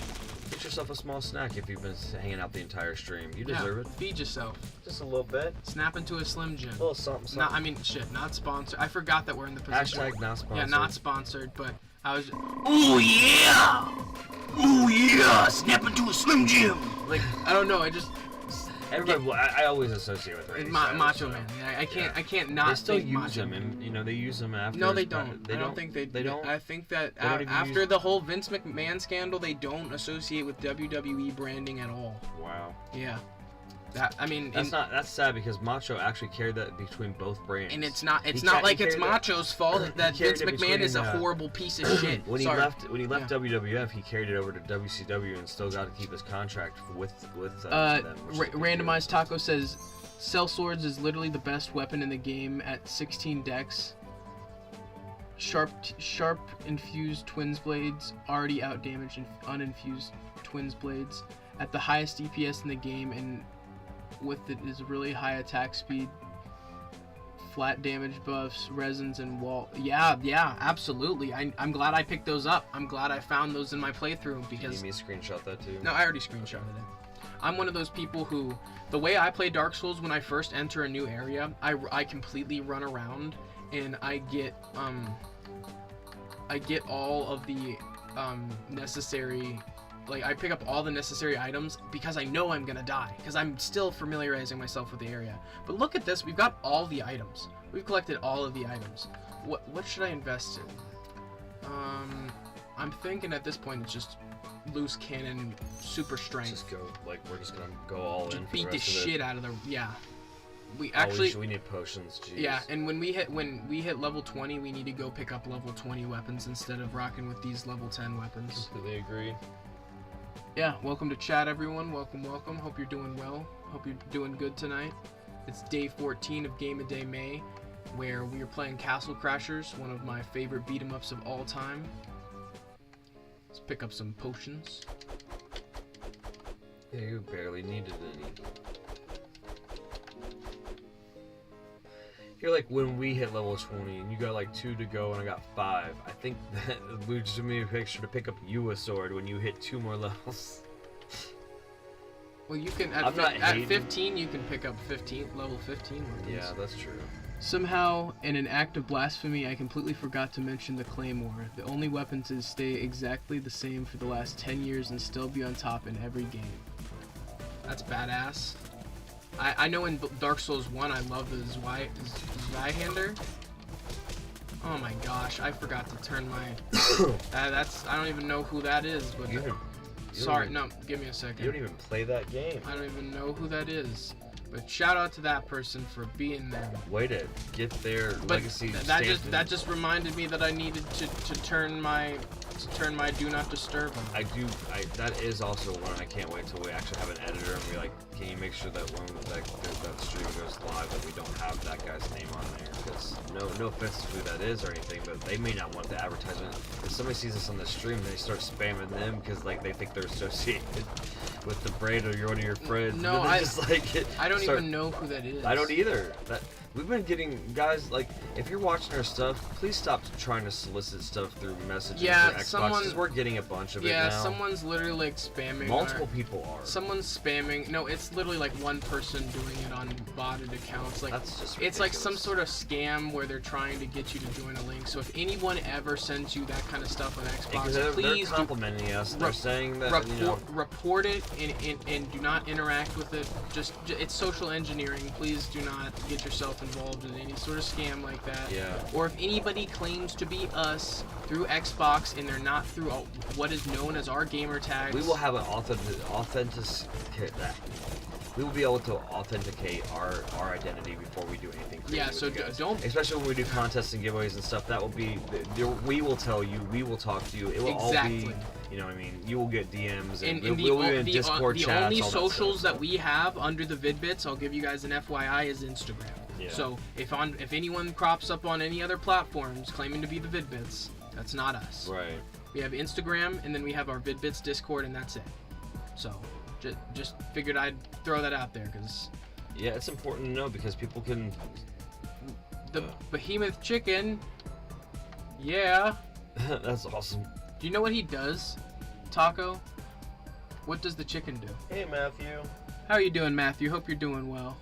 get yourself a small snack if you've been hanging out the entire stream. You deserve it. Feed yourself. Just a little bit. Snap into a Slim Jim. A little something. I mean, shit, not sponsored. I forgot that we're in the position. Hashtag not sponsored. Yeah, not sponsored, but I was. Oh yeah! Oh yeah! Snap into a Slim Jim! Like, I don't know, I just. Everybody, I always associate with Randy Macho Man. I can't not. They still think use Macho them, and you know they use them after. No, they don't. I don't think they. They don't. I think that after the whole Vince McMahon scandal, they don't associate with WWE branding at all. Wow. Yeah. That's sad because Macho actually carried that between both brands. And it's not like it's Macho's fault that Vince McMahon is a horrible piece of shit. When he left WWF, he carried it over to WCW and still got to keep his contract with them. Randomized Taco says, Cell Swords is literally the best weapon in the game at 16 dex. Sharp infused twins blades already outdamaged uninfused twins blades at the highest DPS in the game, and with it is really high attack speed, flat damage buffs, resins, and wall. Yeah, absolutely. I'm glad I picked those up. I'm glad I found those in my playthrough because. Can you screenshot that too? No, I already screenshotted it. I'm one of those people who, the way I play Dark Souls, when I first enter a new area, I completely run around and I get all of the necessary. Like, I pick up all the necessary items because I know I'm gonna die, because I'm still familiarizing myself with the area. But look at this, we've got all the items. We've collected all of the items. What should I invest in? I'm thinking at this point it's just loose cannon, super strength. Just go, like, we're just gonna go all in. Beat the shit out of the, yeah. We need potions, jeez. Yeah, and when we hit level 20, we need to go pick up level 20 weapons instead of rocking with these level 10 weapons. Completely agree. Yeah, welcome to chat, everyone. Welcome. Hope you're doing well. Hope you're doing good tonight. It's day 14 of Game of Day May, where we are playing Castle Crashers, one of my favorite beat-em-ups of all time. Let's pick up some potions. Yeah, you barely needed any. I feel like when we hit level 20 and you got like 2 to go and I got 5, I think that leads me a picture to pick up you a sword when you hit 2 more levels. Well, you can at 15 you can pick up level 15 weapons. Yeah, that's true. Somehow, in an act of blasphemy, I completely forgot to mention the Claymore. The only weapons is stay exactly the same for the last 10 years and still be on top in every game. That's badass. I know in Dark Souls 1 I love the Zweihander. Oh my gosh, I forgot to turn my... I don't even know who that is, but... Sorry, no, give me a second. You don't even play that game. I don't even know who that is. But shout out to that person for being there. Way to get their legacy. That just reminded me that I needed to turn my do not disturb on. That is also one I can't wait till we actually have an editor and be like, can you make sure that when that stream goes live that we don't have that guy's name on there? Because no offense to who that is or anything, but they may not want the advertisement. If somebody sees us on the stream, they start spamming them because like they think they're associated with the brand or you're one of your friends. No, I don't even know who that is. I don't either. We've been getting guys like if you're watching our stuff, please stop trying to solicit stuff through messages or Xbox because we're getting a bunch of it now. Yeah, someone's literally like spamming. Multiple people are. Someone's spamming. No, it's literally like one person doing it on botted accounts. Like that's just ridiculous. It's like some sort of scam where they're trying to get you to join a link. So if anyone ever sends you that kind of stuff on Xbox, please they're complimenting us. They're saying that report it and do not interact with it. Just it's social engineering. Please do not get yourself involved in any sort of scam like that. Yeah. Or if anybody claims to be us through Xbox and they're not through what is known as our gamer tags, we will have an we will be able to authenticate our identity before we do anything crazy. Yeah, so don't. Especially when we do contests and giveaways and stuff. That will be. We will tell you. We will talk to you. It will all be. You know what I mean? You will get DMs and we'll be in Discord chats. The only socials that we have under the Vid-Bits, I'll give you guys an FYI, is Instagram. Yeah. So if anyone crops up on any other platforms claiming to be the Vid-Bits, that's not us. Right. We have Instagram and then we have our Vid-Bits Discord and that's it. So just figured I'd throw that out there because. Yeah, it's important to know because people can. The Behemoth chicken. Yeah. That's awesome. Do you know what he does, Taco? What does the chicken do? Hey, Matthew. How are you doing, Matthew? Hope you're doing well.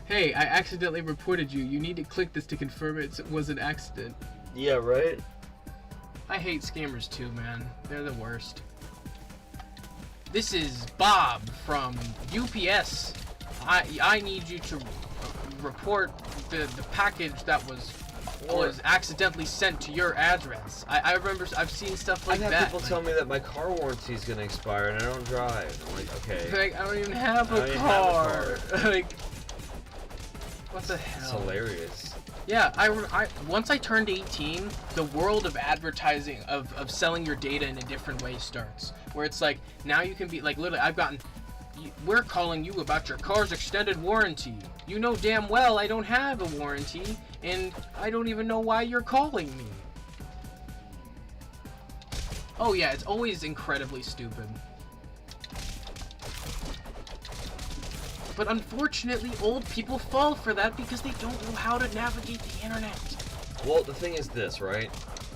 Hey, I accidentally reported you. You need to click this to confirm it was an accident. Yeah, right? I hate scammers too, man. They're the worst. This is Bob from UPS. I need you to report the package that was accidentally sent to your address. I remember I've seen stuff like that. I've had people tell me that my car warranty is gonna expire and I don't drive. I'm like, okay. Like, I don't even have a car. Like, what the hell? It's hilarious. Yeah, I once I turned 18, the world of advertising of selling your data in a different way starts. Where it's like now you can be like literally we're calling you about your car's extended warranty. You know damn well I don't have a warranty, and I don't even know why you're calling me. Oh yeah, it's always incredibly stupid. But unfortunately, old people fall for that because they don't know how to navigate the internet. Well, the thing is this, right?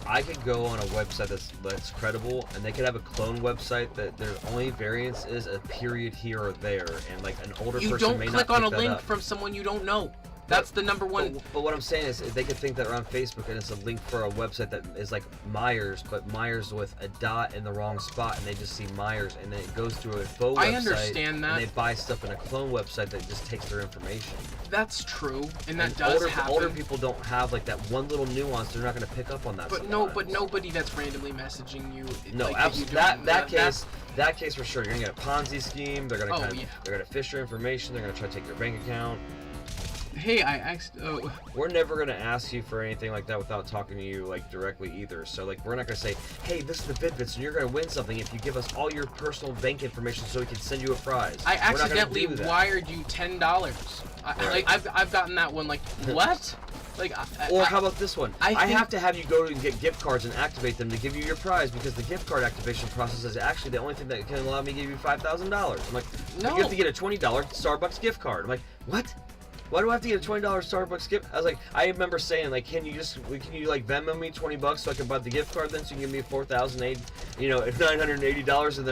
I could go on a website that's credible, and they could have a clone website that their only variance is a period here or there, and like an older person may not pick that up. You don't click on a link from someone you don't know. That's the number one. But what I'm saying is they could think that they're on Facebook and it's a link for a website that is like Myers, but Myers with a dot in the wrong spot, and they just see Myers, and then it goes to a faux website. I understand that. And they buy stuff in a clone website that just takes their information. That's true, and that does happen. Older people don't have like that one little nuance. They're not going to pick up on that. But nobody that's randomly messaging you. No, like, absolutely. That case for sure. You're going to get a Ponzi scheme. They're going to they're going to fish your information. They're going to try to take your bank account. Hey, I asked. We're never gonna ask you for anything like that without talking to you like directly either. So like we're not gonna say, hey, this is the Vid-Bits and you're gonna win something if you give us all your personal bank information so we can send you a prize. I accidentally wired you $10. Like I've gotten that one. Like what? Like or how about this one? I have to have you go and get gift cards and activate them to give you your prize because the gift card activation process is actually the only thing that can allow me to give you $5,000. I'm like, no. You have to get a $20 Starbucks gift card. I'm like, what? Why do I have to get a $20 Starbucks gift? I was like, I remember saying like, can you like Venmo me $20 so I can buy the gift card then so you can give me $980, and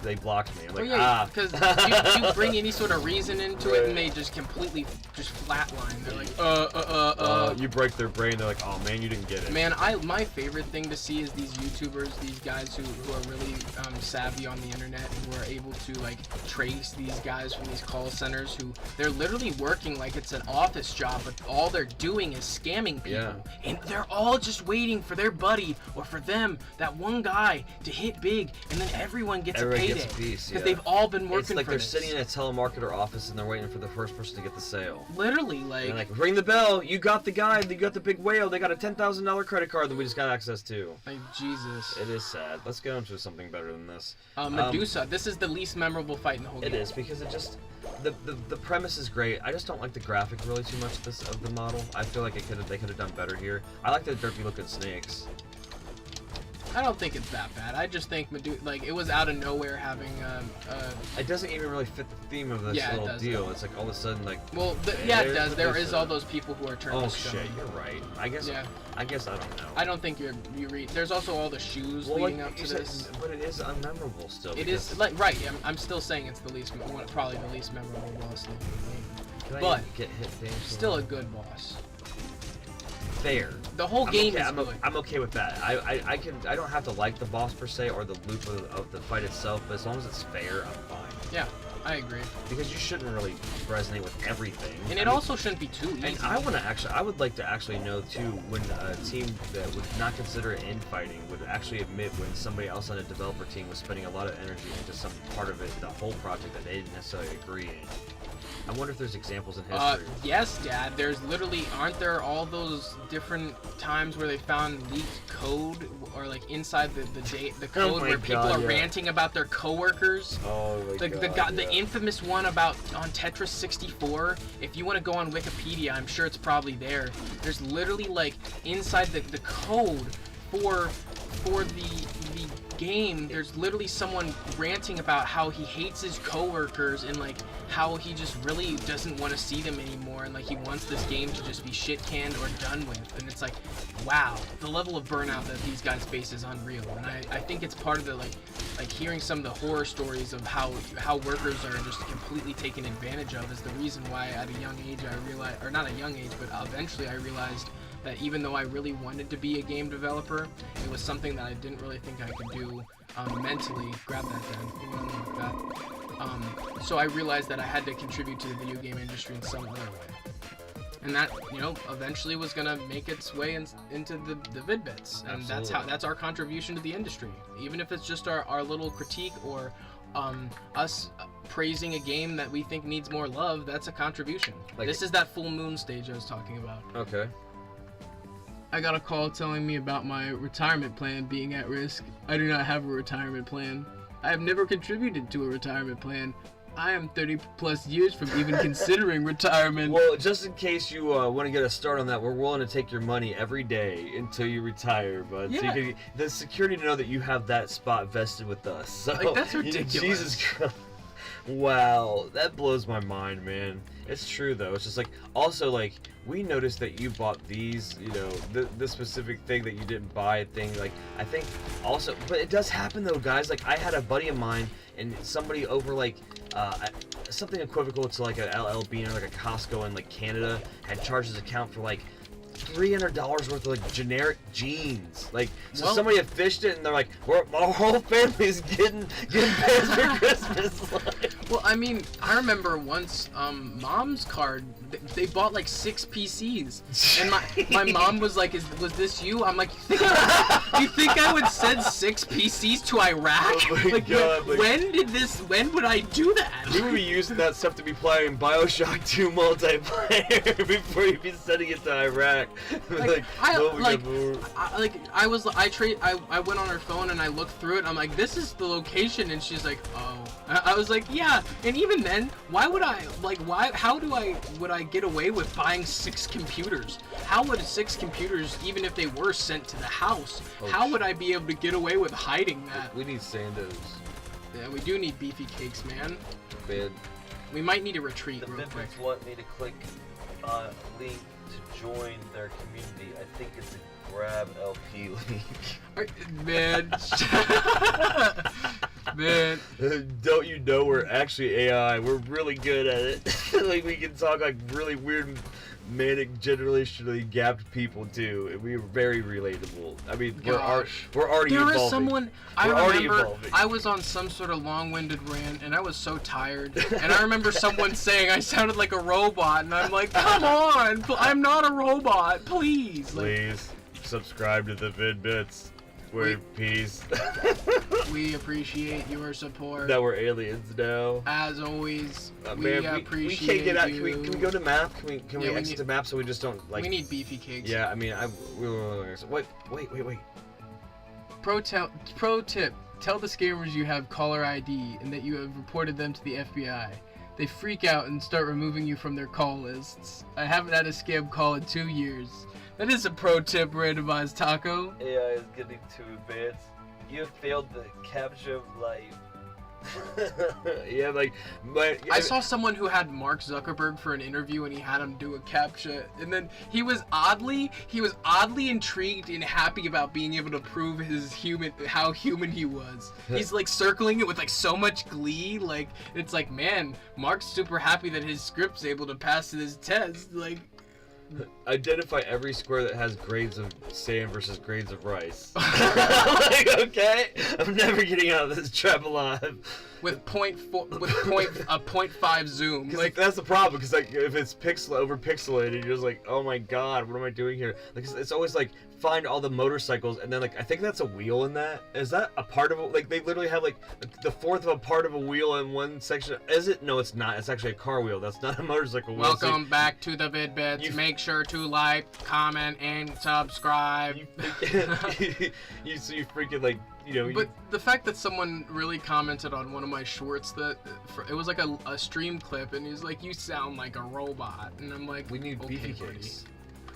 they blocked me. I'm like, because you bring any sort of reason into it and they just completely flatline. They're like, you break their brain. They're like, oh man, you didn't get it. Man, my favorite thing to see is these YouTubers, these guys who are really savvy on the internet and who are able to like trace these guys from these call centers who they're literally working like it's an office job, but all they're doing is scamming people. Yeah. And they're all just waiting for their buddy or for them, that one guy, to hit big, and then everyone gets a payday. Gets a piece, because they've all been working It's like for they're this. sitting in a telemarketer office and they're waiting for the first person to get the sale. Literally, And like, ring the bell. You got the guy. You got the big whale. They got a $10,000 credit card that we just got access to. like Jesus. It is sad. Let's go into something better than this. Medusa. This is the least memorable fight in the whole game. It is because it just the premise is great. I just don't like the graphic really too much of the model. I feel like they could have done better here. I like the derpy looking snakes. I don't think it's that bad. I just think it was out of nowhere having It doesn't even really fit the theme of this little deal. It's like all of a sudden like. Well, yeah, it does. There is all those people who are turned to stone. Oh shit, you're right. I guess I don't know. I don't think you read. There's also all the shoes leading up to this. But it is unmemorable still. It is like right. I'm still saying it's probably the least memorable boss in the game. But get hit still a good boss. Fair. The whole game is good. I'm okay with that. I don't have to like the boss per se or the loop of the fight itself, but as long as it's fair, I'm fine. Yeah, I agree. Because you shouldn't really resonate with everything. And it also shouldn't be too easy. And I would like to actually know too when a team that would not consider it infighting would actually admit when somebody else on a developer team was spending a lot of energy into some part of it, the whole project, that they didn't necessarily agree in. I wonder if there's examples in history. Yes, Dad. There's literally, aren't there all those different times where they found leaked code or like inside the code where people are ranting about their coworkers? Oh my The infamous one about on Tetris 64. If you want to go on Wikipedia, I'm sure it's probably there. There's literally like inside the code for the game, there's literally someone ranting about how he hates his coworkers and like how he just really doesn't want to see them anymore, and like he wants this game to just be shit canned or done with. And it's like, wow, the level of burnout that these guys face is unreal. And I think it's part of the like hearing some of the horror stories of how workers are just completely taken advantage of is the reason why at a young age I realized, or not a young age, but eventually I realized that even though I really wanted to be a game developer, it was something that I didn't really think I could do mentally. Grab that then. So I realized that I had to contribute to the video game industry in some other way. And that, eventually was gonna make its way into the Vid-Bits. And that's our contribution to the industry. Even if it's just our little critique or us praising a game that we think needs more love, that's a contribution. This is that full moon stage I was talking about. Okay. I got a call telling me about my retirement plan being at risk. I do not have a retirement plan. I have never contributed to a retirement plan. I am 30 plus years from even considering retirement. Well, just in case you want to get a start on that, we're willing to take your money every day until you retire, bud. Yeah. So you can, the security to know that you have that spot vested with us. So, that's ridiculous. Jesus Christ. Wow, that blows my mind, man. It's true though. It's just like, also like, we noticed that you bought these, the specific thing that you didn't buy thing. Like, I think also, but it does happen though, guys. Like, I had a buddy of mine and somebody over like, something equivocal to like an LL Bean or like a Costco in like Canada had charged his account for like $300 worth of like generic jeans. Like, so somebody had fished it and they're like, our whole family's getting pants for Christmas. Well, I mean, I remember once, Mom's card, they bought like 6 PCs, and my mom was like, was this you? I'm like, you think I would send 6 PCs to Iraq? Oh my God, when would I do that? You would be using that stuff to be playing BioShock 2 multiplayer before you'd be sending it to Iraq. I went on her phone and I looked through it and I'm like, this is the location, and she's like, oh. I was like, yeah. And even then, would I get away with buying 6 computers? How would 6 computers, even if they were sent to the house, how would I be able to get away with hiding that? We need Sandos. Yeah, we do need beefy cakes, man. Man. We might need a retreat The real quick. Vid-Bits want me to click link to join their community. I think it's a Grab LP link. Man. Man. Don't you know we're actually AI? We're really good at it. Like, we can talk like really weird, manic, generationally gapped people too, and we're very relatable. I mean, we're already evolving. There is someone. I already remember evolving. I was on some sort of long-winded rant, and I was so tired. And I remember someone saying I sounded like a robot, and I'm like, come on, I'm not a robot, please. Please subscribe to the Vid-Bits. We're peace. We appreciate your support. That we're aliens now. As always, we appreciate we can't get out. you. Can we go to map? Can we exit the map so we just don't like? We need beefy cakes. Yeah, I mean, wait. Pro tip: tell the scammers you have caller ID and that you have reported them to the FBI. They freak out and start removing you from their call lists. I haven't had a scam call in 2 years. That is a pro tip, randomized taco. AI is getting too advanced. You have failed the capture of life. Yeah, I saw someone who had Mark Zuckerberg for an interview, and he had him do a CAPTCHA, and then he was oddly intrigued and happy about being able to prove how human he was. He's like circling it with like so much glee, like it's like, man, Mark's super happy that his script's able to pass his test, like. Identify every square that has grains of sand versus grains of rice. Like, okay, I'm never getting out of this trap alive. With 0.5 zoom. Like that's the problem, because like if it's over pixelated, you're just like, oh my god, what am I doing here? Like it's always like find all the motorcycles, and then like I think that's a wheel in that. Is that a part of it? Like they literally have like the fourth of a part of a wheel in one section. Is it? No, it's not. It's actually a car wheel. That's not a motorcycle wheel. Welcome back to the Vid-Bits. Make sure to like, comment, and subscribe. You freaking like. You know, but the fact that someone really commented on one of my shorts, that it was like a stream clip, and he's like, you sound like a robot, and I'm like, we need okay, beefy buddy. cakes.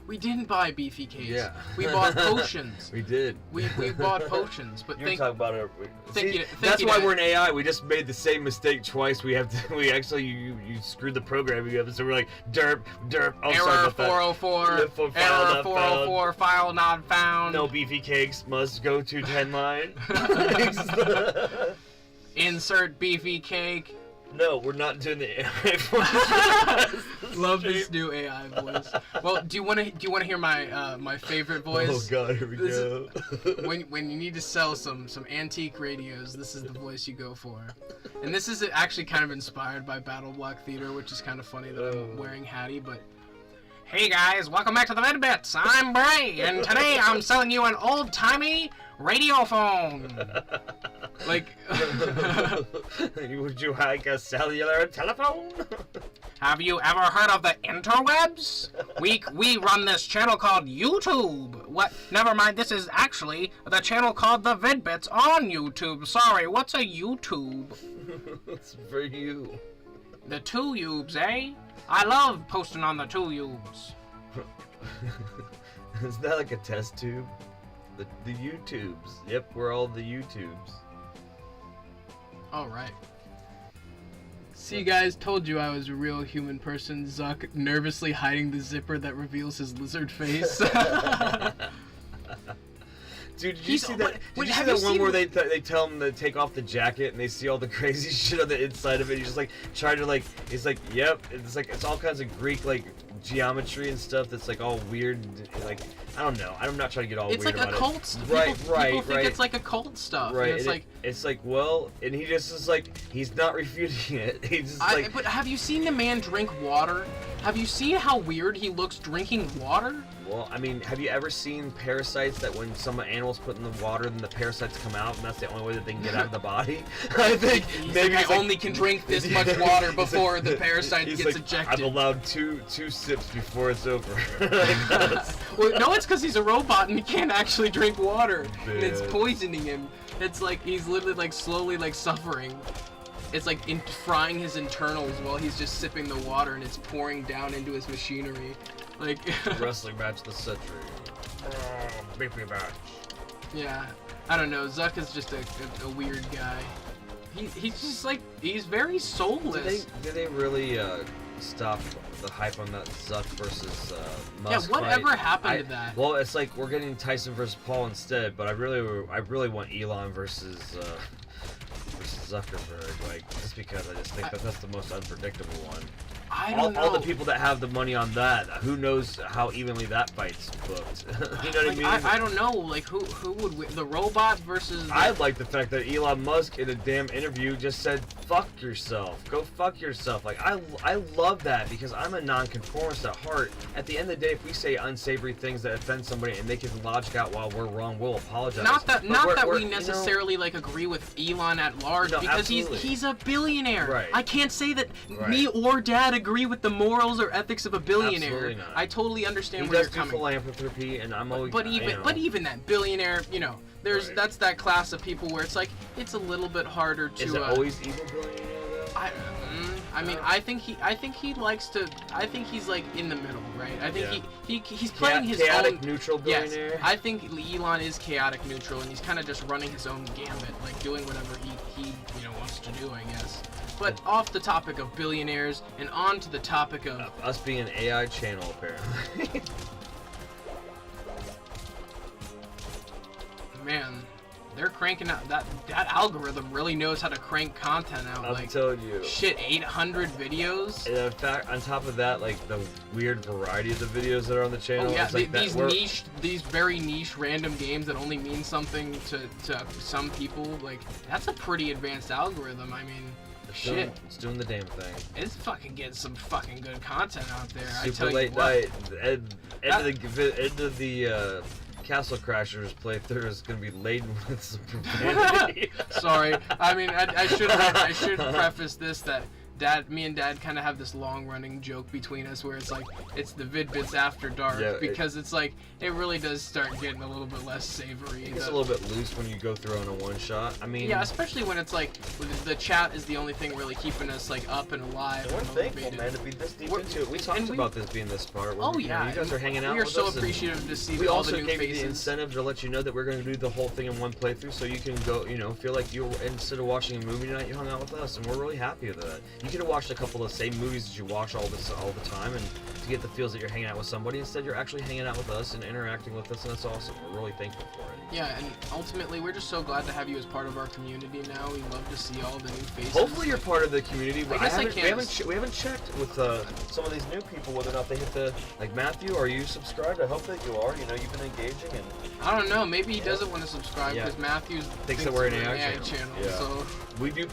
We didn't buy beefy cakes. Yeah. We bought potions. We did. We bought potions, but you're talking about it. That's why we're an AI. We just made the same mistake twice. We actually you screwed the programming up, so we're like derp. Oh, error 404. Error 404. File not found. No beefy cakes must go to 10 line. Insert beefy cake. No, we're not doing the AI voice. Love this new AI voice. Well, do you want to hear my favorite voice? Oh god, here we go. When you need to sell some antique radios, this is the voice you go for. And this is actually kind of inspired by Battle Block Theater, which is kind of funny that I'm wearing Hattie, but hey guys, welcome back to the Vid-Bits. I'm Bray, and today I'm selling you an old-timey radiophone. Like, would you like a cellular telephone? Have you ever heard of the interwebs? We run this channel called YouTube. What? Never mind. This is actually the channel called the Vid-Bits on YouTube. Sorry, what's a YouTube? It's for you. The two-ubes, eh? I love posting on the two-ubes. Is that like a test tube? The YouTubes. Yep, we're all the YouTubes. Alright. See, guys, told you I was a real human person. Zuck nervously hiding the zipper that reveals his lizard face. Dude, did you see that? Did you see that one where they tell him to take off the jacket and they see all the crazy shit on the inside of it? He's just like trying to like, he's like, yep. It's like it's all kinds of Greek like geometry and stuff that's like all weird. Like I don't know. I'm not trying to get all it's weird like about occult it. Stuff. Right. People think it's like occult stuff. Right. And it's like well, and he just is like he's not refuting it. He's just like. But have you seen the man drink water? Have you seen how weird he looks drinking water? Well, I mean, have you ever seen parasites that when some animals put in the water, then the parasites come out, and that's the only way that they can get out of the body? I think maybe I only can drink this much water before the parasite gets ejected. I've allowed two sips before it's over. Well, no, it's because he's a robot and he can't actually drink water, Man. and it's poisoning him. It's like he's literally like slowly like suffering. It's like frying his internals while he's just sipping the water, and it's pouring down into his machinery. Like wrestling match of the century. Beefy match. Yeah, I don't know. Zuck is just a weird guy. He's just like he's very soulless. Do they really stop the hype on that Zuck versus Yeah, Musk whatever fight. happened to that? Well, it's like we're getting Tyson versus Paul instead, but I really want Elon versus Zuckerberg, like, just because I just think that's the most unpredictable one. I don't know. All the people that have the money on that, who knows how evenly that fight's booked? You know what I mean? I don't know. Like, who would win? The robot versus... I like the fact that Elon Musk in a damn interview just said, fuck yourself. Go fuck yourself. Like, I love that because I'm a nonconformist at heart. At the end of the day, if we say unsavory things that offend somebody and they can logic out while we're wrong, we'll apologize. Not that we you know, necessarily like agree with Elon at large, No, because absolutely. he's a billionaire. Right. I can't say that Right. me or Dad agree with the morals or ethics of a billionaire. Absolutely not. I totally understand He where does you're do coming. philanthropy, and I'm always. But even that billionaire, you know, Right. that's that class of people where it's like it's a little bit harder to. Is it always evil billionaire though? I mean, I think he likes to. I think he's like in the middle, right? I think he's playing his chaotic own neutral billionaire. Yes, I think Elon is chaotic neutral, and he's kind of just running his own gambit, like doing whatever he wants to do, I guess. But off the topic of billionaires and on to the topic of Us being an AI channel, apparently. man, they're cranking out that algorithm really knows how to crank content out. I'm like telling you. shit, 800 videos. And in fact, on top of that, like the weird variety of the videos that are on the channel. Oh yeah, it's like these very niche random games that only mean something to some people. Like that's a pretty advanced algorithm. I mean, shit, it's doing the damn thing. it's fucking getting some fucking good content out there. I Super tell late you what. night. End of the Castle Crashers playthrough is gonna be laden with some profanity. Sorry, I mean I should preface this that me and Dad kind of have this long-running joke between us where it's like it's the Vid-Bits after dark, Yeah, because it's like it really does start getting a little bit less savory. It gets a little bit loose when you go through on a one-shot. I mean, Yeah, especially when it's like the chat is the only thing really keeping us like up and alive. and we're and thankful, motivated. man, to be this deep We're- into it. We talked and we- about this being this part. Oh you know, yeah, you guys are hanging out We are with so us, and appreciative to see we all also the new gave you faces. the incentive to let you know that we're going to do the whole thing in one playthrough, so you can go, feel like you instead of watching a movie tonight, you hung out with us, and we're really happy with that. You could have watched a couple of the same movies that you watch all the time, and to get the feels that you're hanging out with somebody. Instead, you're actually hanging out with us and interacting with us, and that's awesome. We're really thankful for it. Yeah, and ultimately, we're just so glad to have you as part of our community now. We love to see all the new faces. Hopefully, you're part of the community. I guess We haven't checked with some of these new people whether or not they hit the Matthew. Are you subscribed? I hope that you are. You've been engaging and. I don't know. Maybe he doesn't want to subscribe Yeah. because Matthew Thinks that we're an AI channel. Yeah. So We do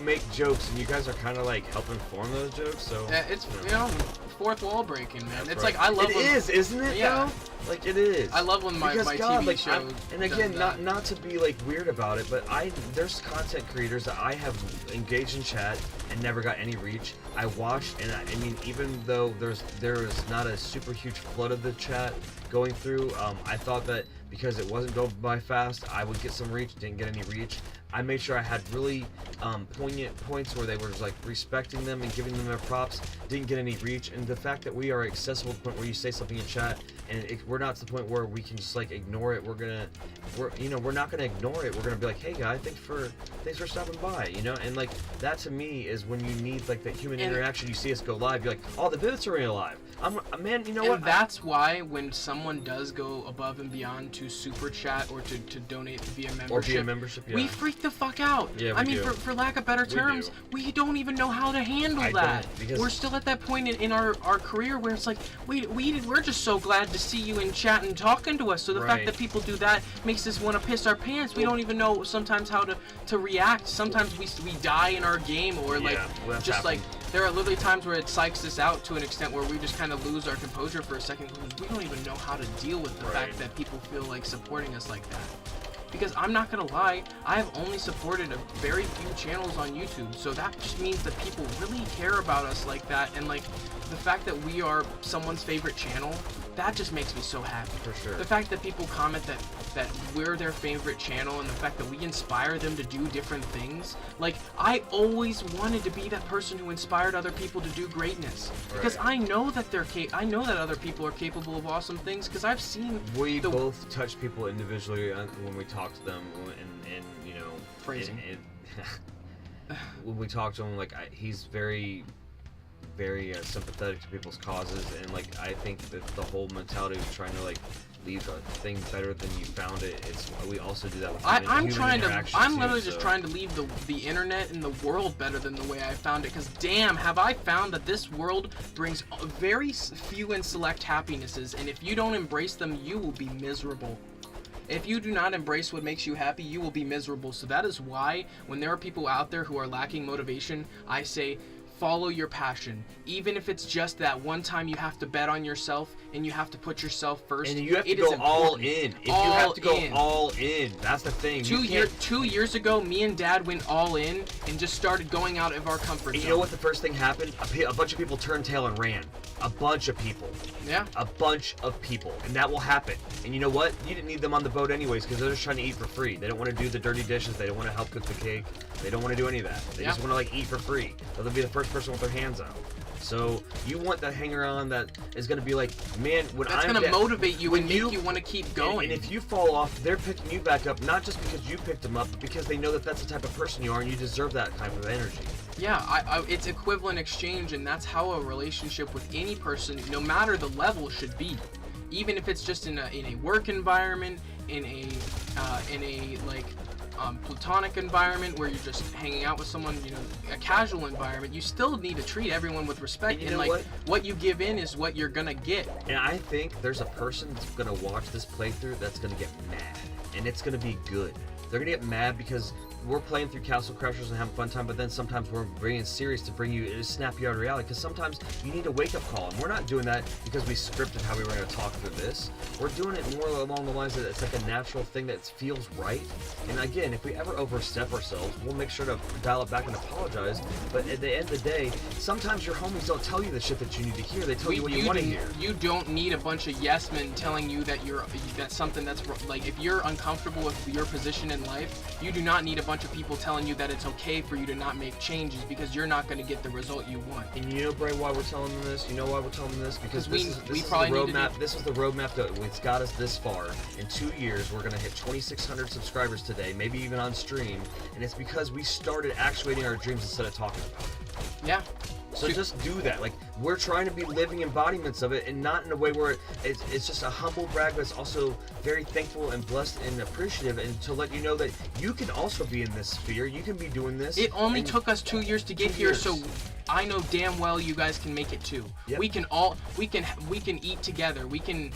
make jokes, and you guys are kind of like helping form those jokes. So yeah, it's fourth wall breaking, man. That's It's right. like I love it when, is, isn't it? Yeah. Though? Like it is. I love when my Because, God, TV like, show. and does again, that. not to be like weird about it, but there's content creators that I have engaged in chat and never got any reach. I watched, and I mean, even though there is not a super huge flood of the chat going through, I thought that because it wasn't going by fast, I would get some reach. Didn't get any reach. I made sure I had really poignant points where they were like respecting them and giving them their props. Didn't get any reach, and the fact that we are accessible to the point where you say something in chat and we're not to the point where we can just like ignore it. We're not gonna ignore it. We're gonna be like, hey guy, thanks for stopping by. And like that to me is when you need like that human interaction. You see us go live, you're like, oh, the Vid-Bits are really live. Man, you know what? And that's why when someone does go above and beyond to super chat or to donate via membership, yeah. we freak the fuck out. Yeah, I we mean, do. for lack of better terms, we don't even know how to handle that. Because we're still at that point in our career where it's like we're just so glad to see you in chat and talking to us. So the fact that people do that makes us want to piss our pants. We don't even know sometimes how to react. Sometimes we die in our game or just like there are literally times where it psychs us out to an extent where we just kind of lose our composure for a second because we don't even know how to deal with the fact that people feel like supporting us like that. Because I'm not gonna lie, I have only supported a very few channels on YouTube, so that just means that people really care about us like that, and like the fact that we are someone's favorite channel, that just makes me so happy. For sure. The fact that people comment that we're their favorite channel, and the fact that we inspire them to do different things. Like, I always wanted to be that person who inspired other people to do greatness. Because I know that I know that other people are capable of awesome things, because I've seen we both touch people individually when we talk to them, and phrasing. when we talk to him, like he's very very sympathetic to people's causes, and like I think that the whole mentality of trying to like leave a thing better than you found it. We also do that with I'm literally just trying to leave the internet and the world better than the way I found it. Because damn, have I found that this world brings very few and select happinesses, and if you don't embrace them, you will be miserable. If you do not embrace what makes you happy, you will be miserable. So that is why when there are people out there who are lacking motivation, I say, follow your passion. Even if it's just that one time you have to bet on yourself and you have to put yourself first. And you have to go all in. You have to go all in. That's the thing. 2 years ago, me and Dad went all in and just started going out of our comfort zone. You know what the first thing happened? A bunch of people turned tail and ran. A bunch of people. Yeah. A bunch of people. And that will happen. And you know what? You didn't need them on the boat anyways because they're just trying to eat for free. They don't want to do the dirty dishes. They don't want to help cook the cake. They don't want to do any of that. They just want to like eat for free. So they'll be the first person with their hands out. So you want that hanger-on that is going to be like, man, that's going to motivate you and make you want to keep going. And if you fall off, they're picking you back up, not just because you picked them up, but because they know that that's the type of person you are and you deserve that type of energy. Yeah, it's equivalent exchange, and that's how a relationship with any person, no matter the level, should be. Even if it's just in a work environment, in a platonic environment where you're just hanging out with someone, a casual environment, you still need to treat everyone with respect. And like what you give in is what you're gonna get. And I think there's a person that's gonna watch this playthrough that's gonna get mad, and it's gonna be good. They're gonna get mad because we're playing through Castle Crashers and having a fun time, but then sometimes we're being serious to bring you, snap you out of reality, because sometimes you need a wake-up call, and we're not doing that because we scripted how we were going to talk through this. We're doing it more along the lines that it's like a natural thing that feels right. And again, if we ever overstep ourselves, we'll make sure to dial it back and apologize. But at the end of the day, sometimes your homies don't tell you the shit that you need to hear. They tell you what you want to hear. You don't need a bunch of yes men telling you that that's something that's like, if you're uncomfortable with your position in life, you do not need a bunch of people telling you that it's okay for you to not make changes, because you're not going to get the result you want. And you know, Bray, why we're telling them this? You know why we're telling them this? Because this is the roadmap. This is the roadmap that it's got us this far. In 2 years, we're going to hit 2,600 subscribers today, maybe even on stream, and it's because we started actuating our dreams instead of talking about it. Yeah. So just do that. Like, we're trying to be living embodiments of it, and not in a way where it's just a humble brag, but it's also very thankful and blessed and appreciative, and to let you know that you can also be in this sphere. You can be doing this. It only took us 2 years to get here, so I know damn well you guys can make it too. Yep. We can eat together. We can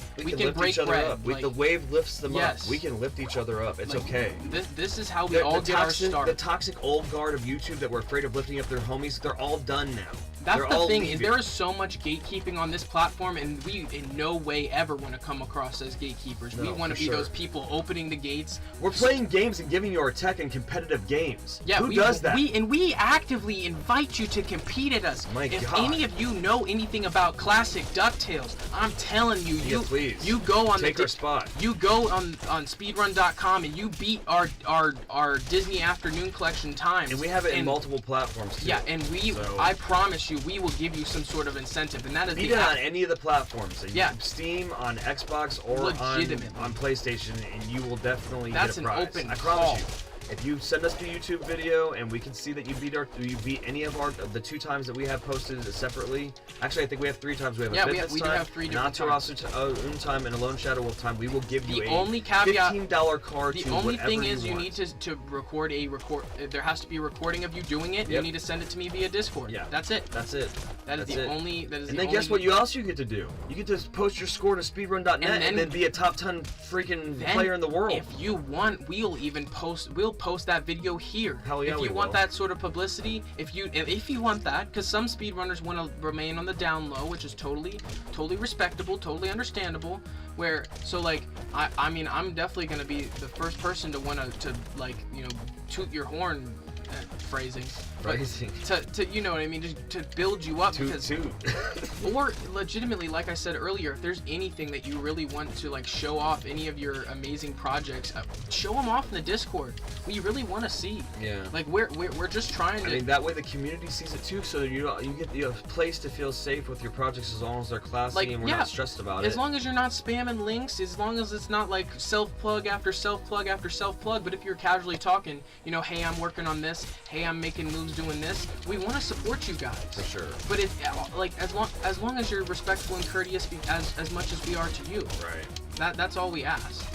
break bread. Up. The wave lifts them up. We can lift each other up. It's okay. This is how we all get our start. The toxic old guard of YouTube that were afraid of lifting up their homies, they're all done now. That's the thing, is there is so much gatekeeping on this platform, and we in no way ever want to come across as gatekeepers. We want to be those people opening the gates. We're playing games and giving you our tech in competitive games. Yeah, Who does that? We actively invite you to compete at us. If any of you know anything about classic DuckTales, I'm telling you, you go on our spot. You go on speedrun.com and you beat our Disney Afternoon Collection times. And we have it in multiple platforms too. Yeah, and I promise you, we will give you some sort of incentive, and that is beat it on any of the platforms. Yeah. Steam, on Xbox, or on PlayStation, and you will definitely get a prize. Open I promise you. If you send us the YouTube video and we can see that you beat any of the 2 times that we have posted separately. Actually, I think we have 3 times. We have a we do have 3 different times. time and a Lone Shadow Wolf time. We will give you only caveat, $15 card. The only thing is you need to record there has to be a recording of you doing it. Yep. You need to send it to me via Discord. Yeah. That's it. That's it. That is the only. And then guess what? You else you get to do? You get to post your score to speedrun.net and then be a top 10 freaking player in the world. If you want, we'll post that video here. Hell yeah, if you want that sort of publicity, if you want that, because some speedrunners want to remain on the down low, which is totally respectable, totally understandable. I mean, I'm definitely gonna be the first person to want to toot your horn. Phrasing. To you know what I mean, just to build you up, or legitimately, like I said earlier, if there's anything that you really want to show off, any of your amazing projects, show them off in the Discord. We really want to see. Yeah. We're just trying to. I mean, that way the community sees it too, so you get a place to feel safe with your projects as long as they're classy and we're not stressed about it. As long as you're not spamming links, as long as it's not self plug after self plug after self plug. But if you're casually talking, hey, I'm working on this. this. Hey, I'm making moves doing this. We want to support you guys. For sure. But it like as long as you're respectful and courteous as much as we are to you. Right. That's all we ask.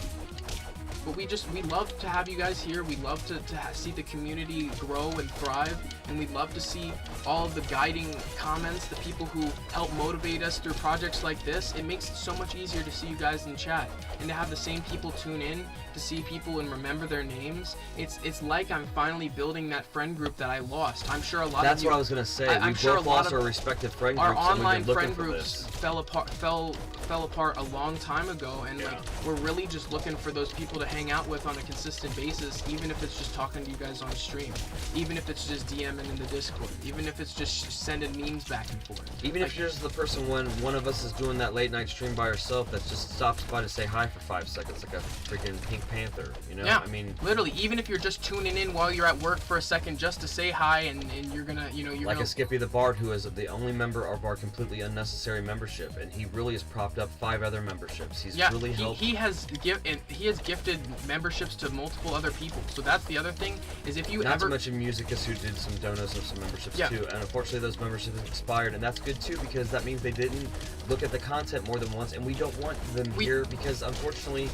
But we love to have you guys here. We love to see the community grow and thrive, and we'd love to see all of the guiding comments, the people who help motivate us through projects like this. It makes it so much easier to see you guys in chat, and to have the same people tune in, to see people and remember their names. It's like I'm finally building that friend group that I lost. I'm sure a lot That's of you... what I was going to say. I'm we sure both a lot lost of our respective friend our groups, and online we've been looking friend for groups this. fell apart a long time ago, and Yeah. like we're really just looking for those people to hang out with on a consistent basis, even if it's just talking to you guys on stream, even if it's just DMing in the Discord, even if it's just sending memes back and forth. Even if you're just the person when one of us is doing that late night stream by herself that just stops by to say hi for 5 seconds, like a freaking Pink Panther, you know? Yeah, I mean, literally, even if you're just tuning in while you're at work for a second just to say hi, and you're gonna, you're like gonna... a Skippy the Bard, who is the only member of our completely unnecessary membership, and he really has propped up 5 other memberships. He's really helped. He has gifted memberships to multiple other people. So that's the other thing, is if you Not to mention Musicus, who did some donos of some memberships too, and unfortunately those memberships expired, and that's good too, because that means they didn't look at the content more than once, and we don't want them here, because unfortunately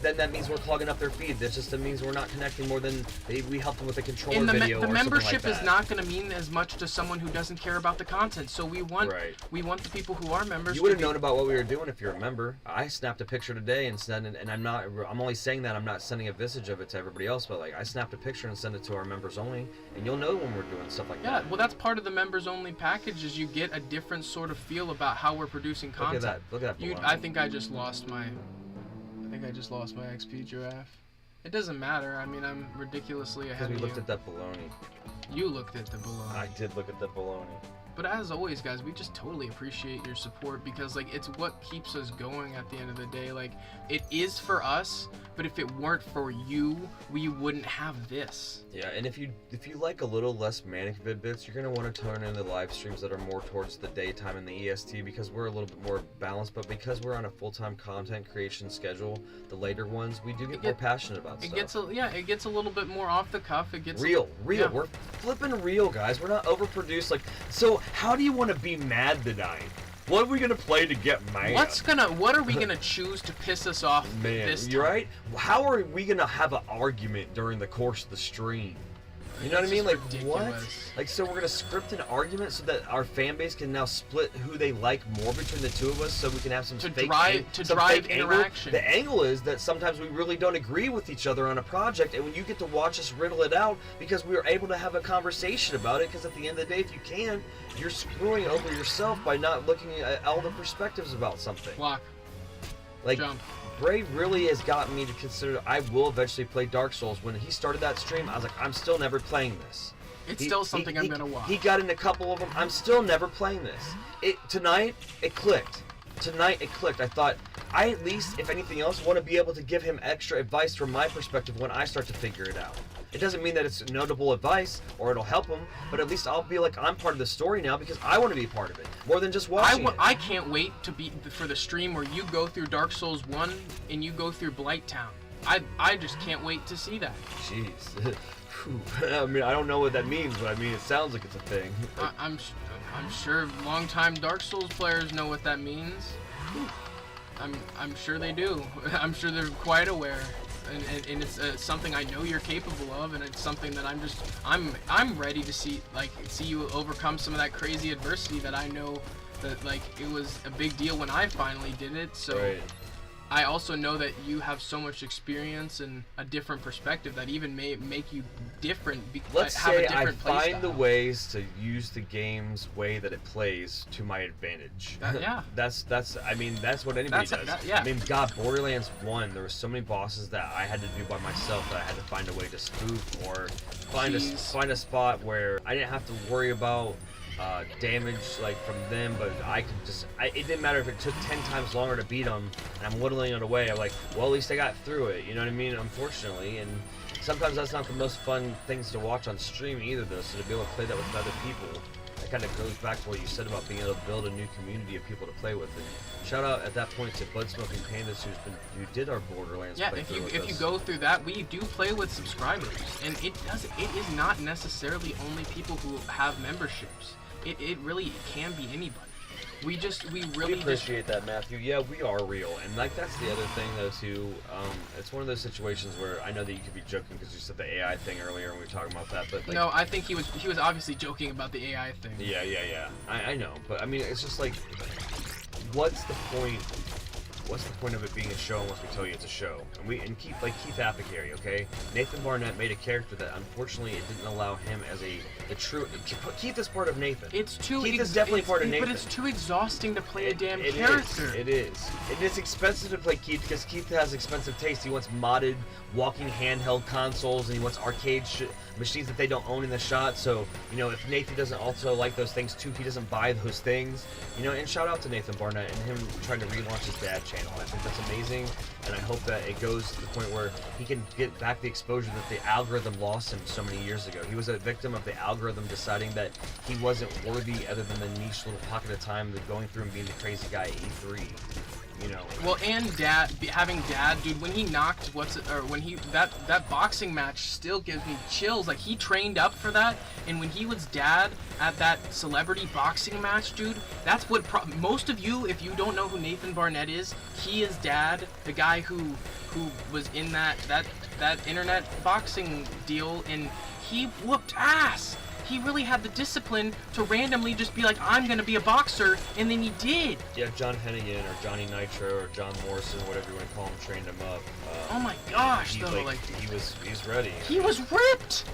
then that means we're clogging up their feed. That means we're not connecting more than we helped them with a controller video the or membership something like is not going to mean as much to someone who doesn't care about the content. So we want the people who are members. You would have known about what we were doing if you're a member. I snapped a picture today and sent it, and I'm only saying that, I'm not sending a visage of it to everybody else, but like I snapped a picture and sent it to our members only, and you'll know when we're doing stuff like that. Yeah, well, that's part of the members only package, is you get a different sort of feel about how we're producing content. Look at that. I think I just lost my XP giraffe. It doesn't matter. I mean, I'm ridiculously ahead of you. Because we looked at that baloney. You looked at the baloney. I did look at that baloney. But as always, guys, we just totally appreciate your support, because like it's what keeps us going at the end of the day. Like, it is for us, but if it weren't for you, we wouldn't have this. Yeah, and if you like a little less manic Vid-Bits, you're gonna want to turn in the live streams that are more towards the daytime and the EST, because we're a little bit more balanced. But because we're on a full-time content creation schedule, the later ones we do get more passionate about stuff. It gets a little bit more off the cuff. It gets real. Yeah. We're flipping real, guys. We're not overproduced. Like, so how do you want to be mad tonight? What are we gonna play to get mad? What are we gonna choose to piss us off this time? You're right. How are we gonna have an argument during the course of the stream? You know what I mean? Like, what? Like, so we're gonna script an argument so that our fan base can now split who they like more between the two of us, so we can have some drive interaction. The angle is that sometimes we really don't agree with each other on a project, and when you get to watch us riddle it out, because we were able to have a conversation about it, because at the end of the day, if you can, you're screwing over yourself by not looking at all the perspectives about something. Block. Like, Jump. Bray really has gotten me to consider I will eventually play Dark Souls. When he started that stream, I was like, I'm still never playing this. It's still something I'm gonna watch. He got in a couple of them. I'm still never playing this. Tonight, it clicked. I thought, I at least, if anything else, want to be able to give him extra advice from my perspective when I start to figure it out. It doesn't mean that it's notable advice or it'll help him, but at least I'll be like, I'm part of the story now because I want to be part of it more than just watching it. I can't wait for the stream where you go through Dark Souls 1 and you go through Blight Town. I just can't wait to see that. Jeez. I mean, I don't know what that means, but I mean, it sounds like it's a thing. I'm sure longtime Dark Souls players know what that means. I'm sure they do. I'm sure they're quite aware. And it's something I know you're capable of, and it's something that I'm ready to see you overcome some of that crazy adversity that I know that like it was a big deal when I finally did it. So right. I also know that you have so much experience and a different perspective that even may make you different. Let's have say a different I find playstyle. the ways to use the game's way that it plays to my advantage. Yeah. that's I mean, that's what anybody does. Yeah. I mean, God, Borderlands 1, there were so many bosses that I had to do by myself that I had to find a way to spoof or find a spot where I didn't have to worry about damage like from them, but I could just it didn't matter if it took 10 times longer to beat them and I'm whittling it away. I'm like, well, at least I got through it, you know what I mean? Unfortunately, and sometimes that's not the most fun things to watch on stream either, though, so to be able to play that with other people, like, kind of goes back to what you said about being able to build a new community of people to play with. And shout out at that point to Bud Smoking Pandas, who did our Borderlands. Yeah, if you go through that, we do play with subscribers, and it is not necessarily only people who have memberships. It really can be anybody. We really appreciate that, Matthew. Yeah, we are real, and like that's the other thing though too. It's one of those situations where I know that you could be joking because you said the AI thing earlier and we were talking about that, but like, no, I think he was obviously joking about the AI thing. Yeah. I know, but I mean, it's just like, what's the point? What's the point of it being a show unless we tell you it's a show? And Keith Apicary, okay? Nathan Barnett made a character that unfortunately it didn't allow him as the true. Keith is part of Nathan. Keith is definitely part of Nathan. But it's too exhausting to play a damn character. It is. It's expensive to play Keith because Keith has expensive taste. He wants modded walking handheld consoles and he wants arcade machines that they don't own in the shot. So, if Nathan doesn't also like those things too, he doesn't buy those things. And shout out to Nathan Barnett and him trying to relaunch his dad channel. I think that's amazing, and I hope that it goes to the point where he can get back the exposure that the algorithm lost him so many years ago. He was a victim of the algorithm deciding that he wasn't worthy other than the niche little pocket of time of going through and being the crazy guy at E3. Well, and having dad, dude, when he knocked that boxing match still gives me chills. Like, he trained up for that, and when he was dad at that celebrity boxing match, dude, that's what most of you, if you don't know who Nathan Barnett is, he is dad, the guy who was in that internet boxing deal, and he whooped ass. He really had the discipline to randomly just be like, I'm gonna be a boxer, and then he did. Yeah, John Hennigan or Johnny Nitro or John Morrison, whatever you want to call him, trained him up. Oh my gosh, he's ready. He was ripped.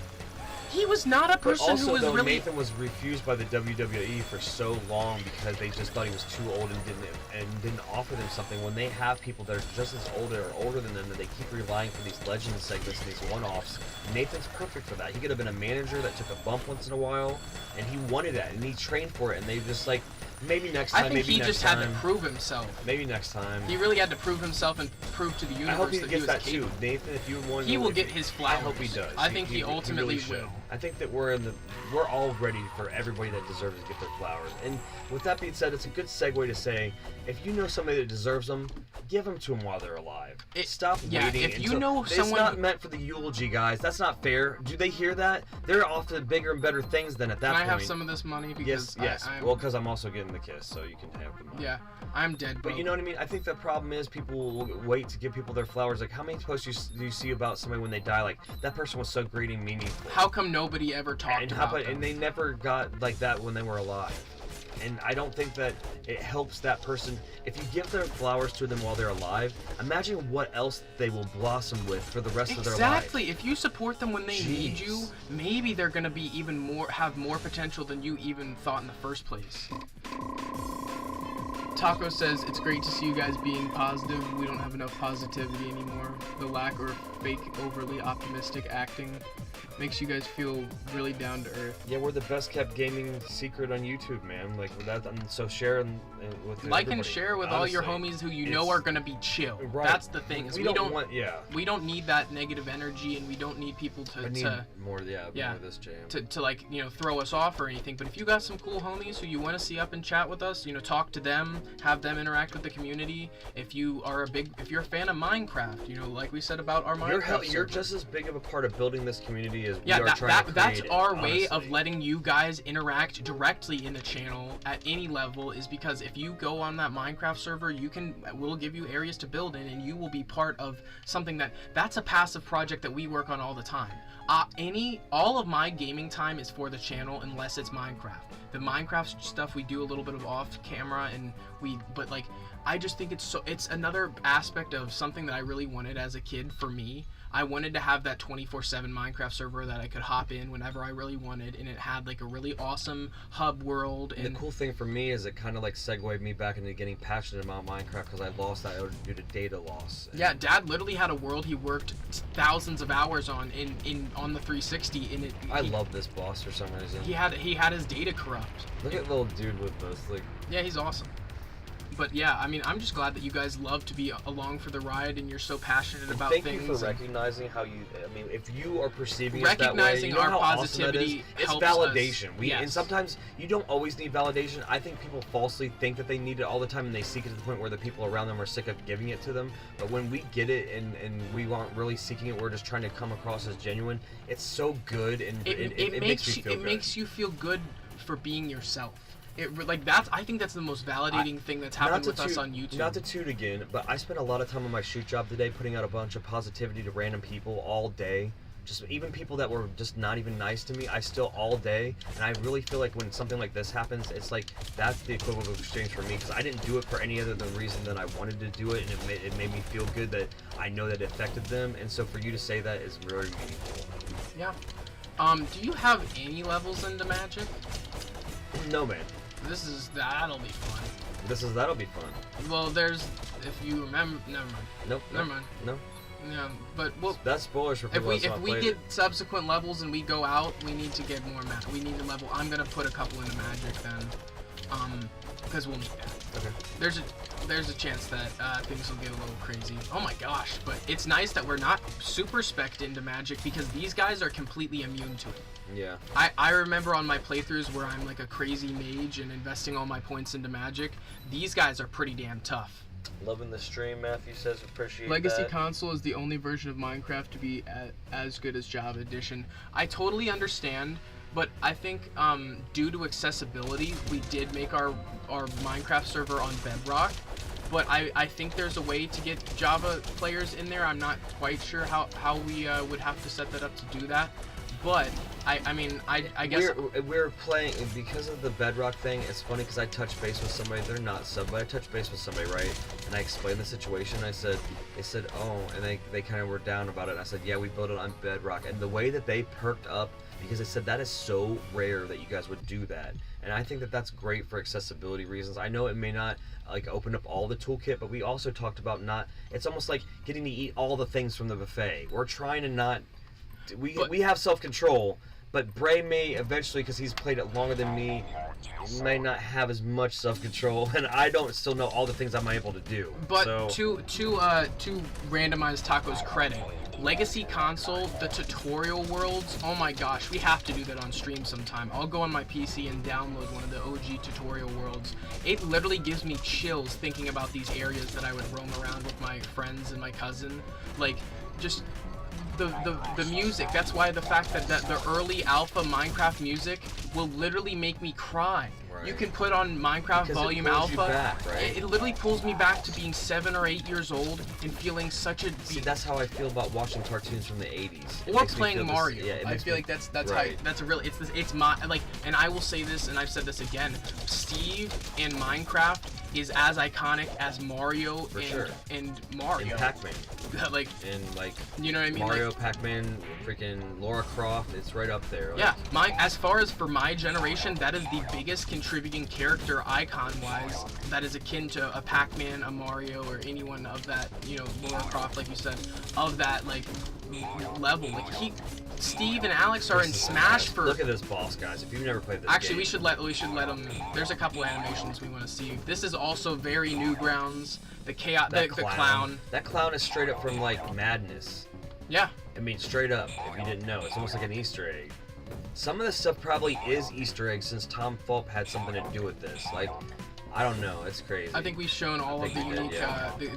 He was not a person who was really. Nathan was refused by the WWE for so long because they just thought he was too old and didn't offer them something. When they have people that are just as older or older than them, and they keep relying for these legend segments and these one-offs, Nathan's perfect for that. He could have been a manager that took a bump once in a while, and he wanted that, and he trained for it, and they just like. Maybe next time. I think he just had to prove himself. Maybe next time. He really had to prove himself and prove to the universe I hope he that gets he was that capable. too. Nathan, if you want, he will get his flowers. I hope he does. I think he ultimately will. I think that we're all ready for everybody that deserves to get their flowers. And with that being said, it's a good segue to say, if you know somebody that deserves them, give them to them while they're alive. Stop waiting. If you know someone, it's not meant for the eulogy, guys. That's not fair. Do they hear that? They're off to bigger and better things than at that point. Can I have some of this money? Because yes. Because I'm also getting the kiss, so you can have the money. Yeah, I'm dead, bro. But you know what I mean? I think the problem is people will wait to give people their flowers. Like, how many posts do you see about somebody when they die? Like, that person was so great and meaningful. How come nobody ever talked about them? And they never got like that when they were alive. And I don't think that it helps that person. If you give their flowers to them while they're alive, imagine what else they will blossom with for the rest of their life. Exactly. If you support them when they need you, maybe they're going to be have more potential than you even thought in the first place. Taco says, it's great to see you guys being positive. We don't have enough positivity anymore. The lack or fake, overly optimistic acting makes you guys feel really down to earth. Yeah, we're the best kept gaming secret on YouTube, man. Like that, so share with like and share with all your homies who you know are gonna be chill. Right. That's the thing. Is we don't want, yeah. We don't need that negative energy, and we don't need people more of this jam. To like throw us off or anything. But if you got some cool homies who you want to see up and chat with us, talk to them, have them interact with the community. If you're a fan of Minecraft, like we said about our Minecraft, you're just as big of a part of building this community as we are trying to create that's our it, way of letting you guys interact directly in the channel at any level, is because if you go on that Minecraft server, we'll give you areas to build in, and you will be part of something that's a passive project that we work on all the time. All of my gaming time is for the channel unless it's Minecraft. The Minecraft stuff we do a little bit of off camera, but I just think it's another aspect of something that I really wanted as a kid. For me, I wanted to have that 24/7 Minecraft server that I could hop in whenever I really wanted, and it had like a really awesome hub world. And the cool thing for me is it kind of like segued me back into getting passionate about Minecraft because I lost that due to data loss. Yeah, Dad literally had a world he worked thousands of hours on on the 360. And I love this boss for some reason. He had his data corrupt. Look at little dude with this, like. Yeah, he's awesome. But yeah, I mean, I'm just glad that you guys love to be along for the ride and you're so passionate about Thank things. you for recognizing how you. I mean, if you are perceiving recognizing it that way, you know our how positivity awesome that is? helps It's validation. us. And sometimes you don't always need validation. I think people falsely think that they need it all the time, and they seek it to the point where the people around them are sick of giving it to them. But when we get it and we aren't really seeking it, we're just trying to come across as genuine. It's so good, and it makes you feel good. It makes you feel good for being yourself. I think that's the most validating thing that's happened with us on YouTube. Not to toot again, but I spent a lot of time on my shoot job today putting out a bunch of positivity to random people all day. Just even people that were just not even nice to me, I still all day. And I really feel like when something like this happens, it's like that's the equivalent of exchange for me, because I didn't do it for any other than reason than I wanted to do it, and it made me feel good that I know that it affected them. And so for you to say that is very meaningful. Yeah. Do you have any levels into Magic? No, man. That'll be fun. That'll be fun. Well, if you remember, never mind. Nope. Never mind. No. Yeah, but that's spoilers for people. If we get subsequent levels and we go out, we need to get more we need to level. I'm gonna put a couple into Magic then, because we'll need that. Okay. There's a chance that things will get a little crazy. Oh my gosh! But it's nice that we're not super spec'd into Magic, because these guys are completely immune to it. Yeah. I remember on my playthroughs where I'm like a crazy mage and investing all my points into Magic. These guys are pretty damn tough. Loving the stream, Matthew says. Appreciate Legacy that. console is the only version of Minecraft to be as good as Java Edition. I totally understand, but I think due to accessibility, we did make our Minecraft server on Bedrock. But I think there's a way to get Java players in there. I'm not quite sure how we would have to set that up to do that. But I guess we're playing because of the Bedrock thing. It's funny because I touched base with somebody. They're not sub, but I touched base with somebody, right? And I explained the situation. They said, oh, and they kind of were down about it. I said, yeah, we built it on Bedrock, and the way that they perked up, because they said that is so rare that you guys would do that, and I think that that's great for accessibility reasons. I know it may not like open up all the toolkit, but we also talked about not. It's almost like getting to eat all the things from the buffet. We're trying to not. We have self-control, but Bray may eventually, because he's played it longer than me, may not have as much self-control, and I don't still know all the things I'm able to do. But to randomized Taco's credit, Legacy console, the tutorial worlds, oh my gosh, we have to do that on stream sometime. I'll go on my PC and download one of the OG tutorial worlds. It literally gives me chills thinking about these areas that I would roam around with my friends and my cousin. Like, just the music. That's why the fact that the early alpha Minecraft music will literally make me cry. Right. You can put on Minecraft Because Volume it pulls Alpha. you back, right? It literally pulls me back to being 7 or 8 years old and feeling such a. See, that's how I feel about watching cartoons from the 80s. Or playing Mario. I feel like that's right. how that's a really it's my like, and I will say this, and I've said this again. Steve in Minecraft is as iconic as Mario For sure. and Mario. And Pac-Man. Like, And like you know what I mean? Mario, Like, Pac-Man, freaking Lara Croft, it's right up there. Like, yeah, as far as for my generation, that is the biggest contributing character icon-wise that is akin to a Pac-Man, a Mario, or anyone of that, you know, Lara Croft, like you said, of that, like, level. Like, Steve and Alex are in Smash for... Look at this boss, guys. If you've never played this Actually, game. we should let them... There's a couple animations we want to see. This is also very Newgrounds. The clown. That clown is straight up from, like, Madness. Yeah. I mean, straight up, if you didn't know. It's almost like an Easter egg. Some of this stuff probably is Easter eggs since Tom Fulp had something to do with this. Like, I don't know. It's crazy. I think we've shown all of the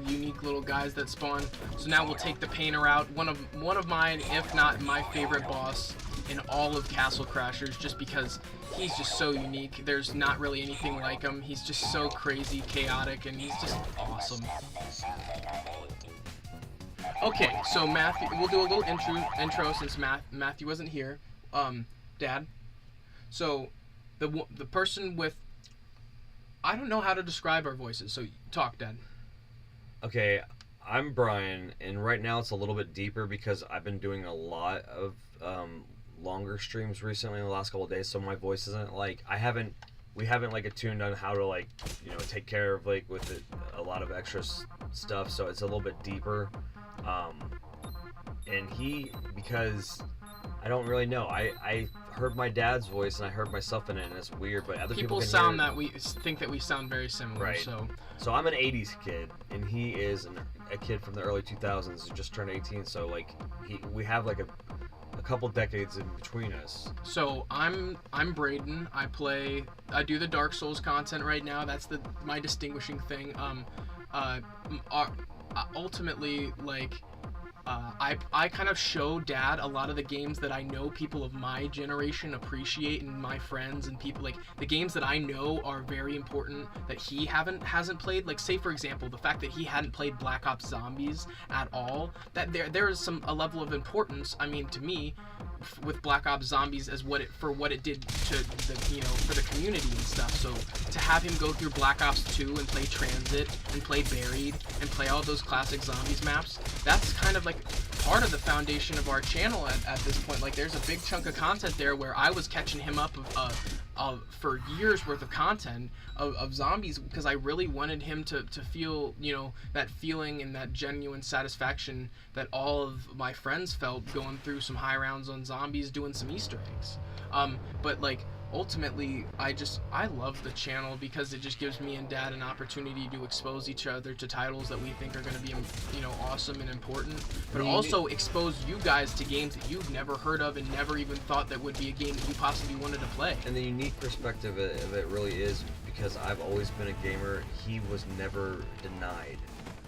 unique little guys that spawn. So now we'll take the painter out. One of mine, if not my favorite boss in all of Castle Crashers, just because he's just so unique. There's not really anything like him. He's just so crazy, chaotic, and he's just awesome. Okay, so Matthew, we'll do a little intro since Matthew wasn't here. Dad. So, the person with, I don't know how to describe our voices, so talk, Dad. Okay, I'm Brian, and right now it's a little bit deeper because I've been doing a lot of longer streams recently in the last couple of days, so my voice isn't like, we haven't like attuned on how to, like, you know, take care of, like, with it, a lot of extra stuff, so it's a little bit deeper. And because I don't really know, I heard my dad's voice and I heard myself in it, and it's weird, but other people can sound hear that we think that we sound very similar. Right. So I'm an 80s kid, and he is a kid from the early 2000s who just turned 18, so like we have like a couple decades in between us. So I'm Braden. I do the Dark Souls content right now. That's my distinguishing thing. Ultimately, like, I kind of show Dad a lot of the games that I know people of my generation appreciate, and my friends and people, like the games that I know are very important that he hasn't played. Like, say for example, the fact that he hadn't played Black Ops Zombies at all. That there is a level of importance. I mean, to me, with Black Ops Zombies as what it did to for the community and stuff. So to have him go through Black Ops 2 and play Transit and play Buried and play all those classic Zombies maps, that's kind of like part of the foundation of our channel at this point. Like, there's a big chunk of content there where I was catching him up for years worth of content of Zombies, because I really wanted him to feel, that feeling and that genuine satisfaction that all of my friends felt going through some high rounds on Zombies, doing some Easter eggs. But like, ultimately, I love the channel because it just gives me and Dad an opportunity to expose each other to titles that we think are going to be, awesome and important, but also expose you guys to games that you've never heard of and never even thought that would be a game that you possibly wanted to play. And the unique perspective of it really is because I've always been a gamer. He was never denied.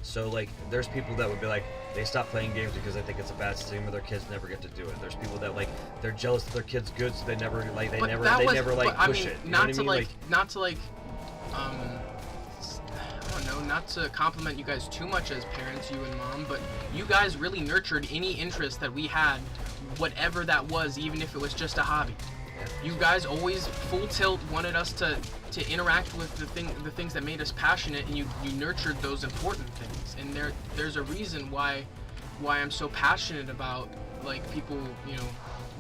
So like, there's people that would be like, they stop playing games because they think it's a bad stigma, their kids never get to do it. There's people that like, they're jealous that their kid's good, so they never push it. Not to compliment you guys too much as parents, you and Mom, but you guys really nurtured any interest that we had, whatever that was, even if it was just a hobby. You guys always full tilt wanted us to interact with the things that made us passionate, and you nurtured those important things. And there's a reason why I'm so passionate about, like, people,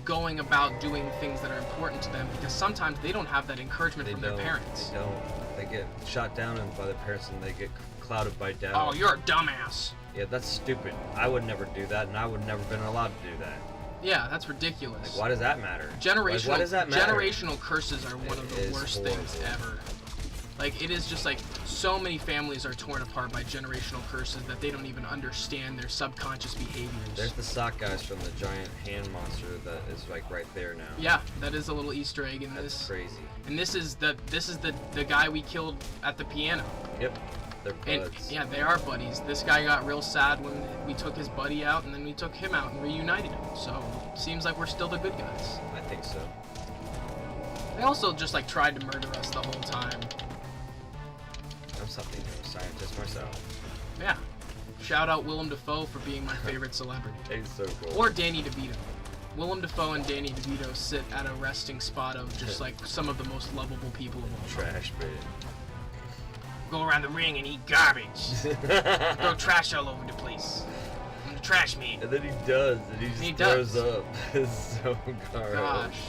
going about doing things that are important to them, because sometimes they don't have that encouragement from their parents. They don't. They get shot down by their parents and they get clouded by doubt. Oh, you're a dumbass. Yeah, that's stupid. I would never do that, and I would never been allowed to do that. Yeah, that's ridiculous. Like, why does that matter? Why does that matter? Generational curses are one of the worst things ever. Like, it is just like, so many families are torn apart by generational curses that they don't even understand their subconscious behaviors. There's the sock guys from the giant hand monster that is like right there now. Yeah, that is a little Easter egg in this. That's crazy. And this is the guy we killed at the piano. Yep. They're buds. And, yeah, they are buddies. This guy got real sad when we took his buddy out, and then we took him out and reunited him. So, seems like we're still the good guys. I think so. They also just, like, tried to murder us the whole time. I'm something of a scientist myself. Yeah. Shout out Willem Dafoe for being my favorite celebrity. He's so cool. Or Danny DeVito. Willem Dafoe and Danny DeVito sit at a resting spot of just, like, some of the most lovable people of all time. Trash bit. Go around the ring and eat garbage. Throw trash all over the place. I'm the trash man. And then he does, and he just throws up. It's so garbage. Gosh.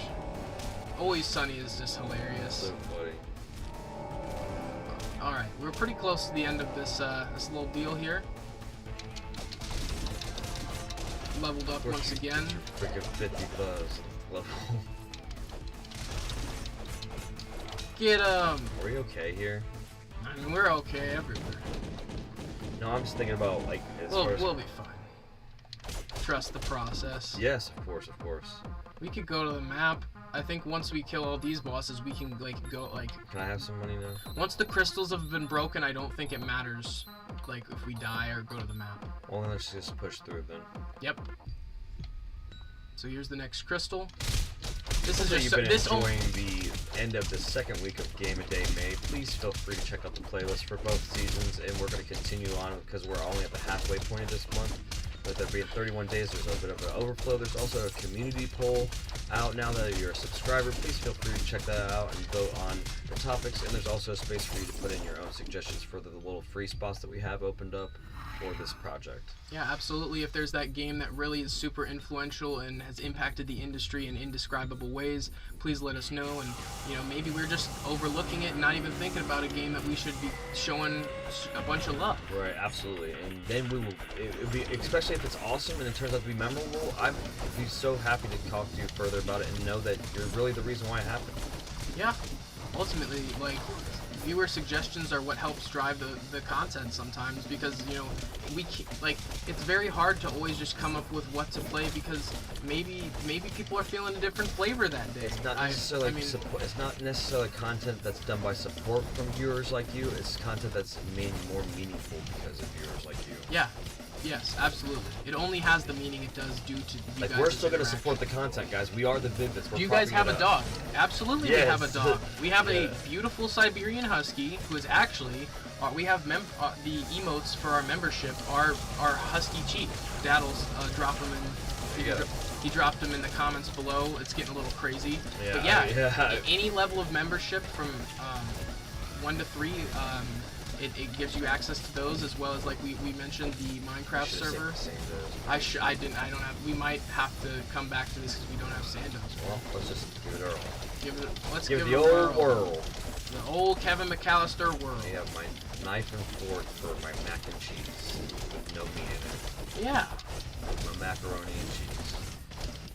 Always Sunny is just hilarious. So funny. Alright, we're pretty close to the end of this this little deal here. Leveled up once again. Freaking 50 bucks level. Get Are we okay here? I mean, we're okay everywhere. No, I'm just thinking about, like, we'll be fine. Trust the process. Yes, of course, of course. We could go to the map. I think once we kill all these bosses, we can, like, go, like... Can I have some money now? Once the crystals have been broken, I don't think it matters, like, if we die or go to the map. Well, then let's just push through then. Yep. So here's the next crystal. This is just you've been enjoying the end of the second week of Game a Day May. Please feel free to check out the playlist for both seasons, and we're going to continue on because we're only at the halfway point of this month. With there being 31 days, there's a bit of an overflow. There's also a community poll out now that you're a subscriber. Please feel free to check that out and vote on the topics. And there's also a space for you to put in your own suggestions for the little free spots that we have opened up. for this project. Yeah, absolutely. If there's that game that really is super influential and has impacted the industry in indescribable ways, please let us know. And, you know, maybe we're just overlooking it and not even thinking about a game that we should be showing a bunch of love. Right, absolutely. And then we will, it'll be, especially if it's awesome and it turns out to be memorable, I'd be so happy to talk to you further about it and know that you're really the reason why it happened. Yeah. Ultimately, like, viewer suggestions are what helps drive the content sometimes, because, you know, it's very hard to always just come up with what to play, because maybe people are feeling a different flavor that day. It's not necessarily it's not necessarily content that's done by support from viewers like you. It's content that's made more meaningful because of viewers like you. Yeah. Yes, absolutely. It only has the meaning it does due to you guys. We're still going to support the content, guys. We are the Vid-Bits. Do you guys have a dog? Absolutely, yes. We have a dog. We have a beautiful Siberian Husky who is actually. We have the emotes for our membership are Husky Chief. Dad'll drop them in. He dropped them in the comments below. It's getting a little crazy. Yeah, but yeah, any level of membership from 1 to 3. It gives you access to those, as well as, like we mentioned, the Minecraft server. I don't have. We might have to come back to this because we don't have Sandos. Well, let's just give it a whirl. Let's give it the old whirl. The old Kevin McAllister whirl. I have my knife and fork for my mac and cheese with no meat in it. Yeah. My macaroni and cheese.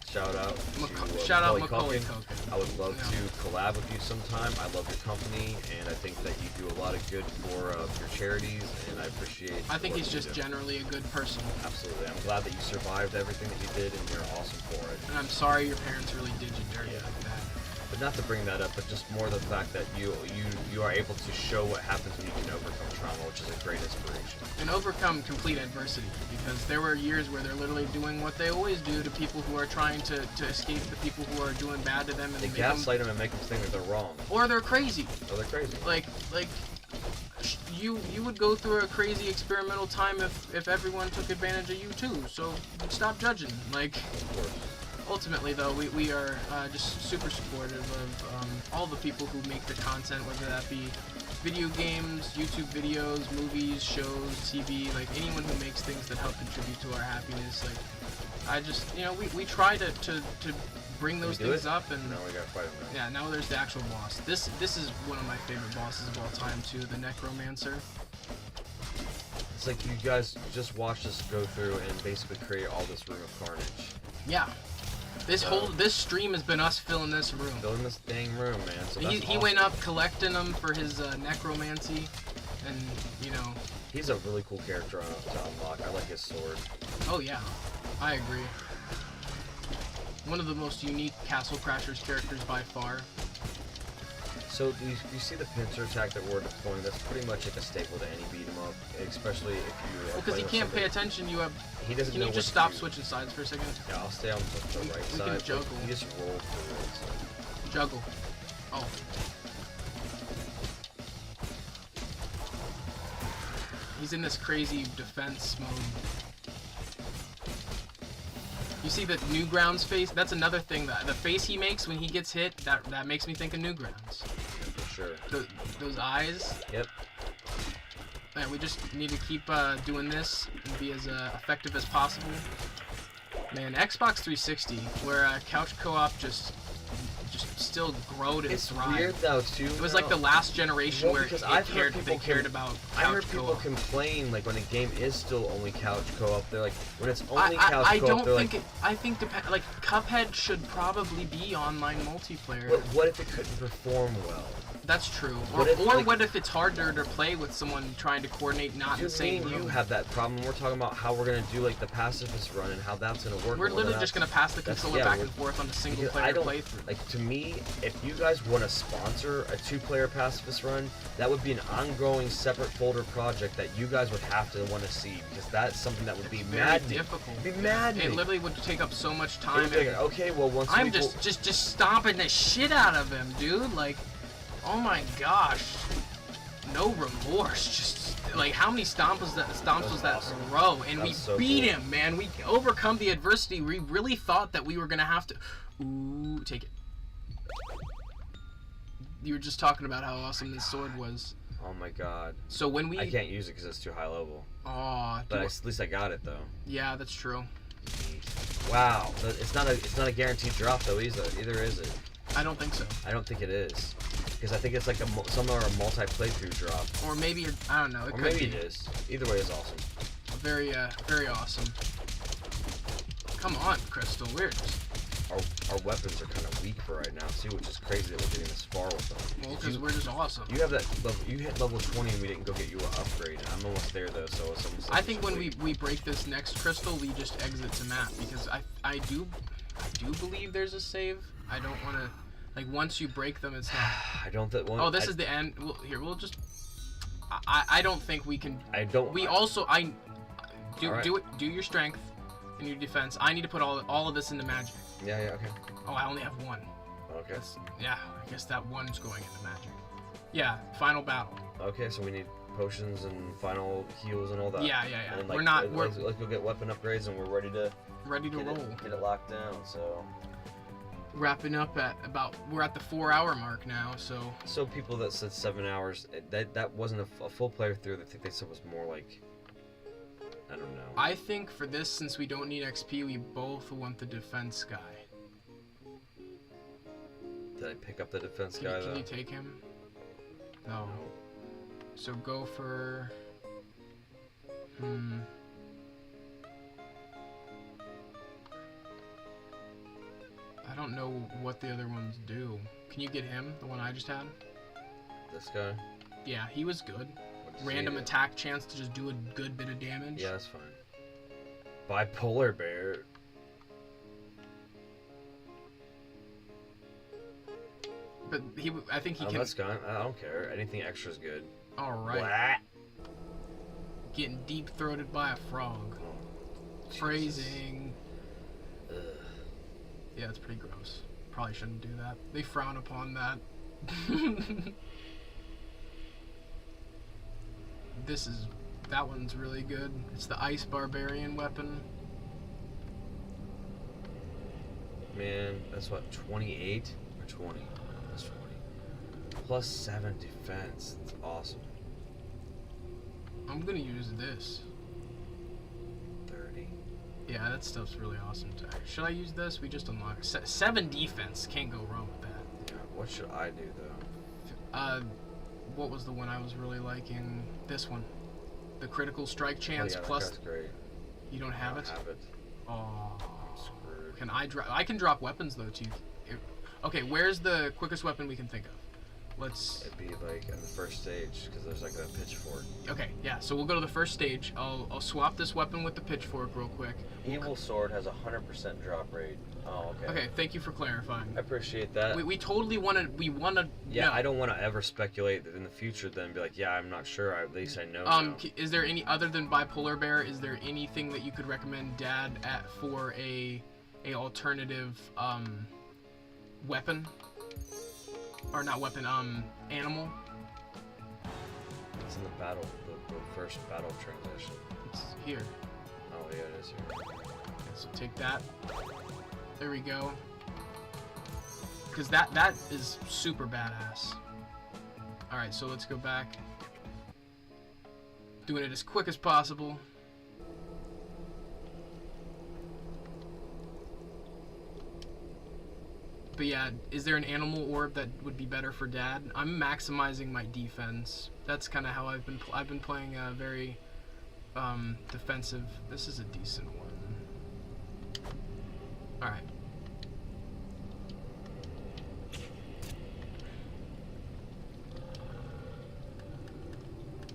Shout out to Macaulay Culkin. Culkin. I would love to collab with you sometime. I love your company, and I think that you do a lot of good for your charities, and I appreciate. I think he's just generally a good person. Absolutely. I'm glad that you survived everything that you did, and you're awesome for it. And I'm sorry your parents really did you dirty like that. But not to bring that up, but just more the fact that you are able to show what happens when you can overcome trauma, which is a great inspiration. And overcome complete adversity, because there were years where they're literally doing what they always do to people who are trying to escape the people who are doing bad to them, and they gaslight them and make them think that they're wrong. Or they're crazy. Or they're crazy. Like you would go through a crazy experimental time if everyone took advantage of you too. So stop judging. Like. Of course. Ultimately, though, we are just super supportive of all the people who make the content, whether that be video games, YouTube videos, movies, shows, TV, like anyone who makes things that help contribute to our happiness. Like, I just, you know, we try to bring those things up, and now we gotta fight them. Yeah, now there's the actual boss. This is one of my favorite bosses of all time too, the Necromancer. It's like you guys just watched us go through and basically create all this room of carnage. Yeah. This stream has been us filling this room. Filling this dang room, man. So he awesome. went up collecting them for his necromancy, and you know. He's a really cool character to unlock. I like his sword. Oh yeah, I agree. One of the most unique Castle Crashers characters by far. So do you see the pincer attack that we're deploying? That's pretty much like a staple to any beat 'em up, especially if you. Well, because he can't pay attention. You have. He doesn't. Can you just stop switching sides for a second? Yeah, I'll stay on the right side. We can juggle. He just rolled through it. So. Juggle. Oh. He's in this crazy defense mode. You see the Newgrounds face? That's another thing. The face he makes when he gets hit, that makes me think of Newgrounds. For sure. Those eyes. Yep. Man, we just need to keep doing this and be as effective as possible. Man, Xbox 360, where couch co-op just still growed and thrived. It's weird though too. It was like the last generation where they cared about couch co-op. I heard people complain like when a game is still only couch co-op. They're like, when it's only couch co-op. I don't think I think like Cuphead should probably be online multiplayer. But what if it couldn't perform well? That's true. What if it's harder to play with someone trying to coordinate not in the same room? You have that problem. We're talking about how we're gonna do like the pacifist run and how that's gonna work. We're literally just gonna pass the controller back and forth on a single player playthrough. Like to me, if you guys want to sponsor a 2-player pacifist run, that would be an ongoing separate folder project that you guys would have to want to see, because that's something that would be maddening. Difficult. It'd be maddening. It literally would take up so much time. Okay, well once I'm just stomping the shit out of him, dude. Like. Oh my gosh, no remorse. Just like how many stomps was that throw, and we beat him, man. We overcome the adversity. We really thought that we were gonna have to. Ooh, take it. You were just talking about how awesome this sword was. Oh my god. So when we... I can't use it because it's too high level. Aw. But at least I got it though. Yeah, that's true. Wow. It's not a guaranteed drop though either is it? I don't think so. I don't think it is. Because I think it's like some are a multi-playthrough drop. Or maybe, I don't know. It or could maybe be. it is. Either way is awesome. Very awesome. Come on, Crystal. We're just... Our weapons are kind of weak for right now, too, which is crazy that we're getting this far with them. Well, because we're just awesome. You have that level, you hit level 20 and we didn't go get you an upgrade. I'm almost there though, so it's almost like I think when we break this next crystal, we just exit the map because I do believe there's a save. I don't want to, like, once you break them, it's not. I don't think. Oh, this is the end. We'll just. I don't think we can. I don't. We do your strength and your defense. I need to put all of this into magic. Yeah, okay. Oh, I only have one. Okay. Yeah, I guess that one's going into magic. Yeah, final battle. Okay, so we need potions and final heals and all that. Yeah. And We're not. Let's go get weapon upgrades and we're ready to roll. Get it locked down. So. Wrapping up at we're at the 4-hour mark now. So people that said 7 hours, that wasn't a full playthrough. I think they said was more like. I don't know. I think for this, since we don't need XP, we both want the defense guy. Did I pick up the defense guy, though? Can you take him? No. So go for... I don't know what the other ones do. Can you get him, the one I just had? This guy? Yeah, he was good. Random attack chance to just do a good bit of damage. Yeah, that's fine. Bipolar bear. But I think he can. That's gone. I don't care. Anything extra is good. All right. Getting deep throated by a frog. Oh, Phrasing. Ugh. Yeah, it's pretty gross. Probably shouldn't do that. They frown upon that. That one's really good. It's the Ice Barbarian weapon. Man, that's what, 28 or 20? That's 20. Plus 7 defense. That's awesome. I'm gonna use this. 30. Yeah, that stuff's really awesome too. Should I use this? We just unlocked 7 defense. Can't go wrong with that. Yeah, what should I do though? What was the one I was really liking? This one. The critical strike chance plus. That's great. You don't have it? I don't have it. Oh. I'm screwed. Can I drop? I can drop weapons though too. Okay, where's the quickest weapon we can think of? It'd be like in the first stage because there's like a pitchfork. Okay, yeah. So we'll go to the first stage. I'll swap this weapon with the pitchfork real quick. Evil sword has a 100% drop rate. Oh, okay. Okay, thank you for clarifying. I appreciate that. We totally want to. Yeah, know. I don't want to ever speculate that in the future. Then be like, yeah, I'm not sure. At least I know. Is there any other than bipolar bear? Is there anything that you could recommend Dad for a alternative weapon? Or not weapon, animal. It's in the battle, the first battle transition. It's here. Oh yeah, it is here. Okay, so take that. There we go. Because that is super badass. Alright, so let's go back. Doing it as quick as possible. But yeah, is there an animal orb that would be better for Dad? I'm maximizing my defense. That's kind of how I've been playing a very defensive. This is a decent one. All right.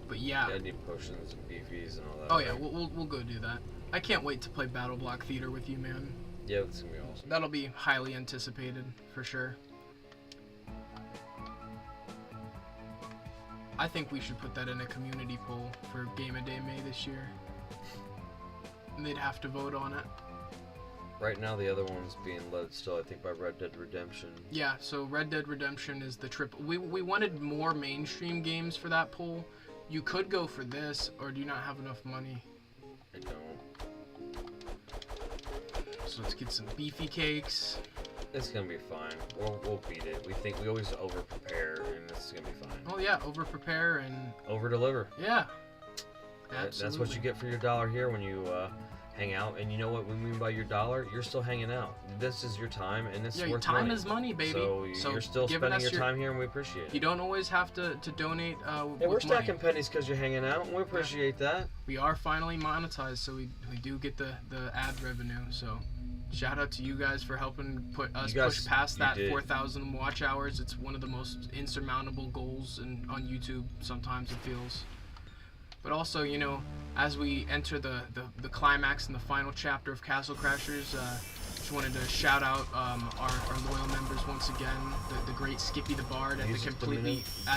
But yeah. I need potions and beefies and all that. Oh yeah, we'll go do that. I can't wait to play Battle Block Theater with you, man. Yeah, that's gonna be awesome. That'll be highly anticipated, for sure. I think we should put that in a community poll for Game of Day May this year. And they'd have to vote on it. Right now, the other one's being led still, I think, by Red Dead Redemption. Yeah, so Red Dead Redemption is the triple. We wanted more mainstream games for that poll. You could go for this, or do you not have enough money? I don't. So let's get some beefy cakes. It's gonna be fine. We'll beat it. We always over prepare, and This is gonna be fine. Oh yeah, over prepare and Over deliver. yeah. Absolutely. That's what you get for your dollar here when you hang out. And you know what we mean by your dollar? You're still hanging out. This is your time, and it's worth time money. is money, baby. So you're still spending your time here, and we appreciate it. You don't always have to donate. Yeah, we're stacking pennies because you're hanging out, and we appreciate that. We are finally monetized, so we do get the ad revenue. So shout out to you guys for helping push past that 4,000 watch hours. It's one of the most insurmountable goals on YouTube. Sometimes it feels. But also, you know, as we enter the climax and the final chapter of Castle Crashers, just wanted to shout out our loyal members once again. The great Skippy the Bard at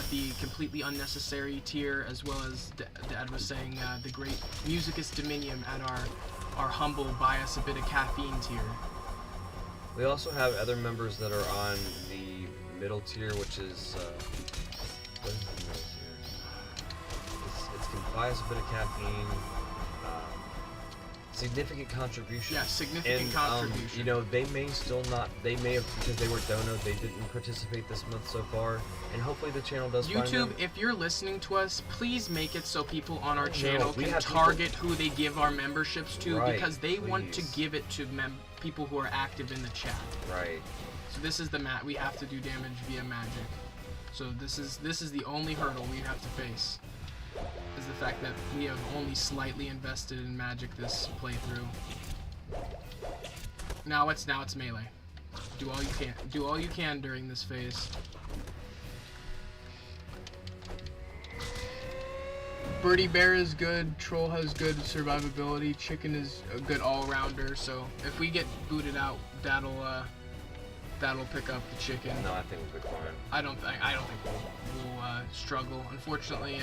the completely unnecessary tier, as well as Dad was saying, the great Musicus Dominum at our humble buy us a bit of caffeine tier. We also have other members that are on the middle tier, which is what is the middle tier? It's can buy us a bit of caffeine. Significant contribution. Yeah, significant contribution. You know, they may have, because they were donos, they didn't participate this month so far, and hopefully the channel does find them. YouTube, if you're listening to us, please make it so people on our channel can target who they give our memberships to, because they want to give it to people who are active in the chat. Right. So this is we have to do damage via magic. So this is the only hurdle we have to face. Is the fact that we have only slightly invested in magic this playthrough. Now it's melee. Do all you can. Do all you can during this phase. Birdie Bear is good, Troll has good survivability, Chicken is a good all-rounder, so if we get booted out, that'll pick up the Chicken. No, I think we'll be fine. I don't think we'll struggle. Unfortunately,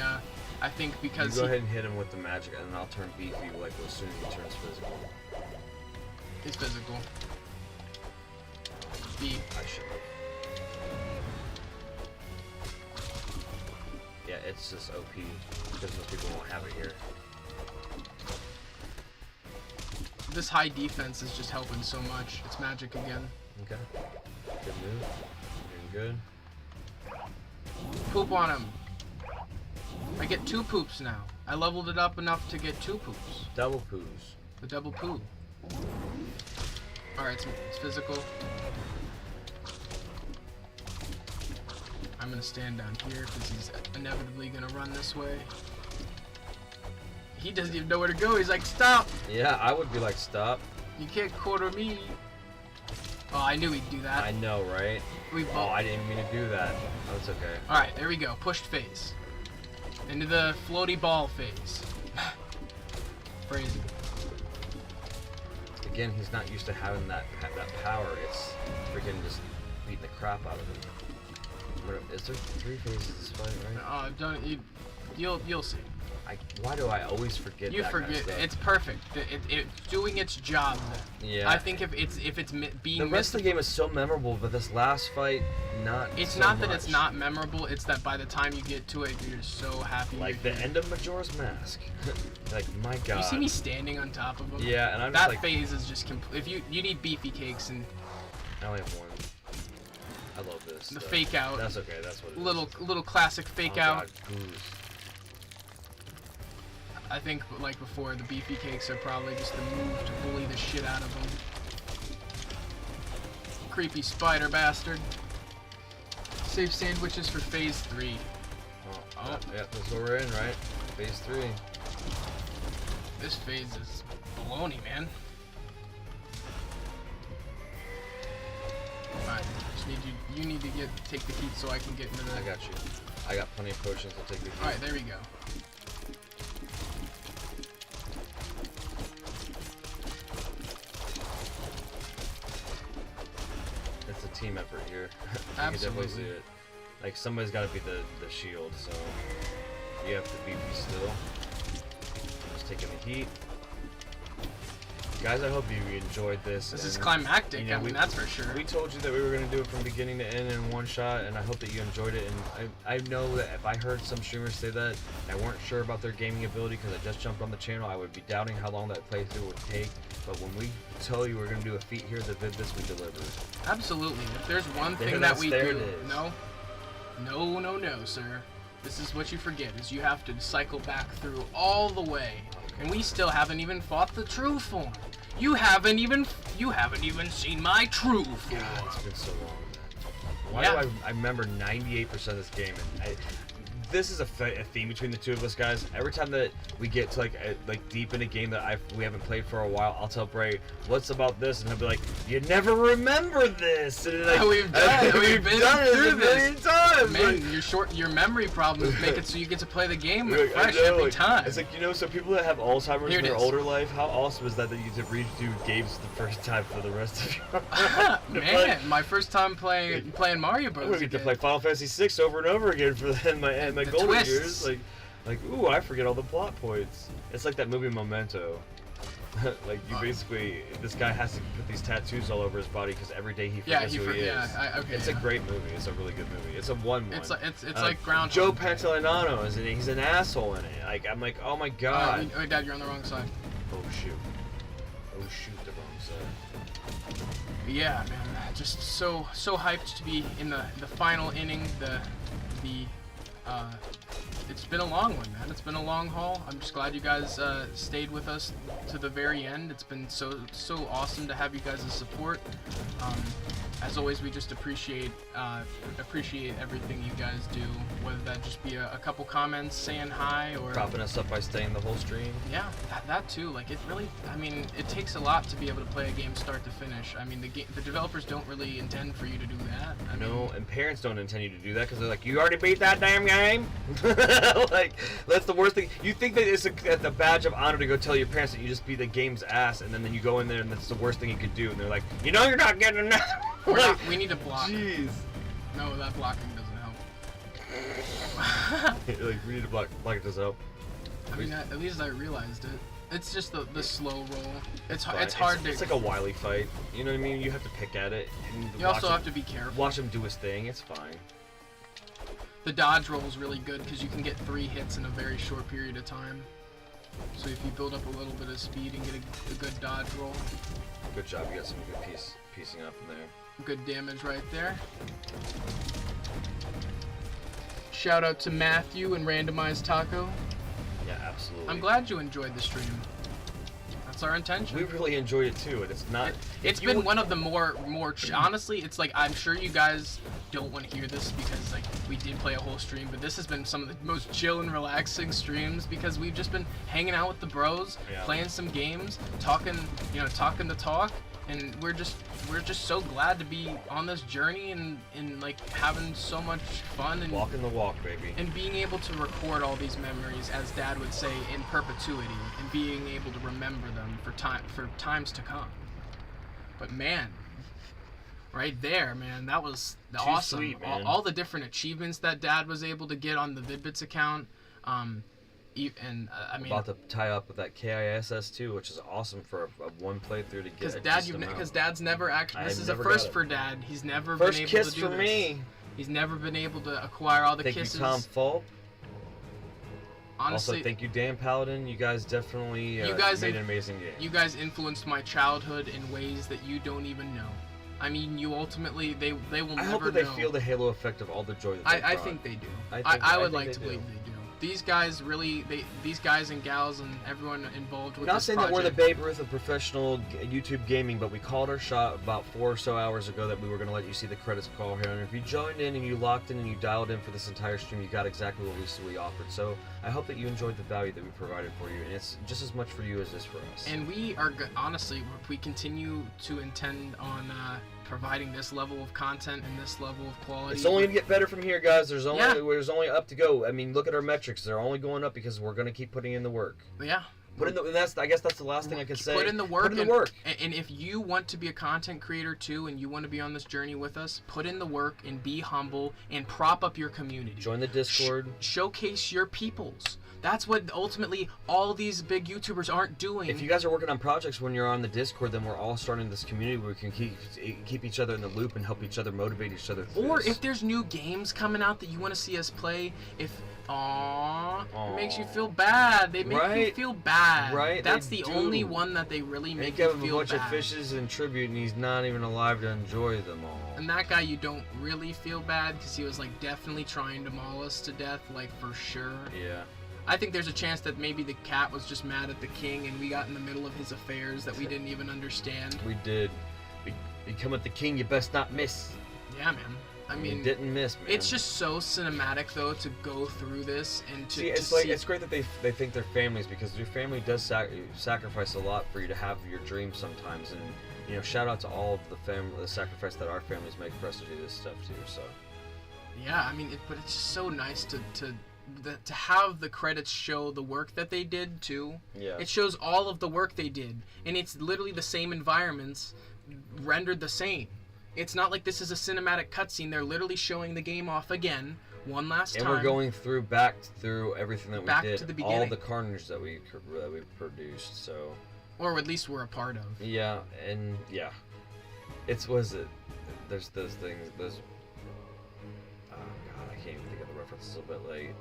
I think because you go ahead and hit him with the magic, and then I'll turn beefy like as soon as he turns physical. He's physical. I should have. Yeah, it's just OP because most people won't have it here. This high defense is just helping so much. It's magic again. Okay. Good move. Doing good. Poop on him. I get 2 poops now. I leveled it up enough to get 2 poops. Double poos. The double poo. Alright, it's physical. I'm gonna stand down here because he's inevitably gonna run this way. He doesn't even know where to go. He's like, stop! Yeah, I would be like, stop. You can't quarter me. Oh, I knew he'd do that. I know, right? Oh, I didn't mean to do that. Oh, it's okay. Alright, there we go. Pushed phase. Into the floaty ball phase. Crazy. Again, he's not used to having that power. It's freaking just beating the crap out of him. Is there 3 phases of this fight, right? Don't you'll see. Why do I always forget? You that forget. Kind of stuff? It's perfect. It's doing its job. Yeah. I think if it's being the rest of the game is so memorable, but this last fight, not. It's so not much. that it's not memorable. It's that by the time you get to it, you're just so happy. Like the end of Majora's Mask. Like my God. You see me standing on top of him? Yeah, and I'm that just like. That phase is just complete. If you need beefy cakes and. I only have 1. I love this. The fake out. That's okay. That's what it is. Little classic fake out. God, goose. I think, like before, the beefy cakes are probably just the move to bully the shit out of them. Creepy spider bastard. Save sandwiches for phase 3. Oh. Yeah, that's what we're in, right? Phase 3. This phase is baloney, man. Alright, just need you need to take the heat so I can get into the. I got you. I got plenty of potions to take the heat. Alright, there we go. It's a team effort here. Absolutely. You can definitely see it. Like somebody's got to be the shield, so you have to be still. I'm just taking the heat. Guys, I hope you enjoyed this. This is climactic, you know, I mean, that's for sure. We told you that we were going to do it from beginning to end in one shot, and I hope that you enjoyed it. And I know that if I heard some streamers say that, and I weren't sure about their gaming ability because I just jumped on the channel, I would be doubting how long that playthrough would take. But when we tell you we're going to do a feat here, the Vid-Bits, we deliver. Absolutely. If there's one thing that we do, no? No, no, no, sir. This is what you forget, is you have to cycle back through all the way. And we still haven't even fought the true form. You haven't even seen my true form. God, it's been so long, man. Why Yeah. do I remember 98% of this game? And this is a theme between the two of us guys. Every time that we get to like deep in a game that we haven't played for a while, I'll tell Bray, "What's about this?" And he'll be like, "You never remember this." And like, We've been through a million this. times. Man, Like, your memory problems make it so you get to play the game like, I fresh know, every like, time. It's like, so people that have Alzheimer's Here in it their is. older life, how awesome is that you get to redo games the first time for the rest of your Man, my first time playing Mario I'm Bros. gonna get to again. play Final Fantasy VI over and over again for my The golden twists. years. Like, ooh, I forget all the plot points. It's like that movie Memento. Like, basically, this guy has to put these tattoos all over his body because every day he forgets who he is. Okay. It's a great movie. It's a really good movie. It's a one. It's like Groundhog Joe Day. Pantoliano is in it. He's an asshole in it. Like, I'm like, oh my god. Oh, Dad, you're on the wrong side. Oh shoot. Oh shoot, the wrong side. Yeah, man, just so hyped to be in the final inning. It's been a long one, man. It's been a long haul. I'm just glad you guys stayed with us to the very end. It's been so awesome to have you guys' support. As always, we just appreciate everything you guys do, whether that just be a couple comments saying hi or Propping us up by staying the whole stream. yeah, that too. Like, it really, I mean, it takes a lot to be able to play a game start to finish. I mean, the developers don't really intend for you to do that. I No, mean, and parents don't intend you to do that because they're like, you already beat that damn game? Like, that's the worst thing. You think that it's a badge of honor to go tell your parents that you just beat the game's ass, and then you go in there and that's the worst thing you could do, and they're like, you're not getting enough. we need to block. Jeez. No, that blocking doesn't help. Like, we need to block it doesn't help. I mean, at least I realized it. It's just the slow roll. It's Fine. hard to. It's like a Wily fight. You know what I mean? You have to pick at it. And You also have to be careful. Watch him do his thing. It's fine. The dodge roll is really good because you can get 3 hits in a very short period of time. So if you build up a little bit of speed and get a good dodge roll, Good job. You got some good piecing up in there. good damage right there. Shout out to Matthew and Randomized Taco. Yeah, absolutely. I'm glad you enjoyed the stream. That's our intention. We really enjoyed it too, and it's not. It's been one of the more honestly, it's like, I'm sure you guys don't want to hear this because like we did play a whole stream, but this has been some of the most chill and relaxing streams because we've just been hanging out with the bros, playing some games, talking the talk, and we're just so glad to be on this journey and like having so much fun and walking the walk, baby. and being able to record all these memories, as Dad would say, in perpetuity, and being able to remember them for times to come. But man, right there, man, that was awesome. Sweet, man. All the different achievements that Dad was able to get on the Vid-Bits account, I mean, About to tie up with that KISS too, which is awesome for a one playthrough to get. because Dad's never actually. This is a never first got it. for Dad. He's never First been able kiss to do for this. me. He's never been able to acquire all the Thank kisses. you, Tom Fulp. Honestly, Also, thank you, Dan Paladin. You guys definitely You guys made an amazing game. you guys influenced my childhood in ways that you don't even know. I mean, you ultimately, they will never know. I hope that they feel the halo effect of all the joy that they I brought. think they do. I I would think like they to do. believe they do. These guys really, these guys and gals and everyone involved with Not this saying project. that we're the Babe Ruth of professional YouTube gaming, but we called our shot about 4 or so hours ago that we were going to let you see the credits call here. And if you joined in and you locked in and you dialed in for this entire stream, you got exactly what we offered. So I hope that you enjoyed the value that we provided for you, and it's just as much for you as it is for us. And we are, honestly, if we continue to intend on providing this level of content and this level of quality. It's only going to get better from here, guys. There's only up to go. I mean, look at our metrics. They're only going up because we're going to keep putting in the work. Yeah. I guess that's the last thing I can say. Put in the work. Put in the work. And if you want to be a content creator too, and you want to be on this journey with us, put in the work and be humble and prop up your community. Join the Discord. Showcase your peoples. That's what ultimately all these big YouTubers aren't doing. If you guys are working on projects when you're on the Discord, then we're all starting this community where we can keep each other in the loop and help each other motivate each other. Or if there's new games coming out that you want to see us play, if Aww. Aw. It makes you feel bad. They make you Right? feel bad. Right, That's they the do. only one that they really And make give you him a feel bunch bad. of fishes in tribute, and he's not even alive to enjoy them all. And that guy, you don't really feel bad because he was like definitely trying to maul us to death, like for sure. Yeah. I think there's a chance that maybe the cat was just mad at the king and we got in the middle of his affairs that we didn't even understand. We did. You come at the king, you best not miss. Yeah, man. I mean, you didn't miss, man. it's just so cinematic though to go through this and to see. It's to like see. it's great that they think they're families, because your family does sacrifice a lot for you to have your dreams sometimes. And you know, shout out to all of the sacrifice that our families make for us to do this stuff too. So. Yeah, I mean, but it's just so nice to have the credits show the work that they did too. Yeah. It shows all of the work they did, and it's literally the same environments rendered the same. It's not like this is a cinematic cutscene. They're literally showing the game off again, one last time. And we're going back through everything that Back we did, to the beginning. all the carnage that we produced. So. Or at least we're a part of. Yeah, and yeah, was it? There's those things. Those. Oh god, I can't even think of the references a bit late.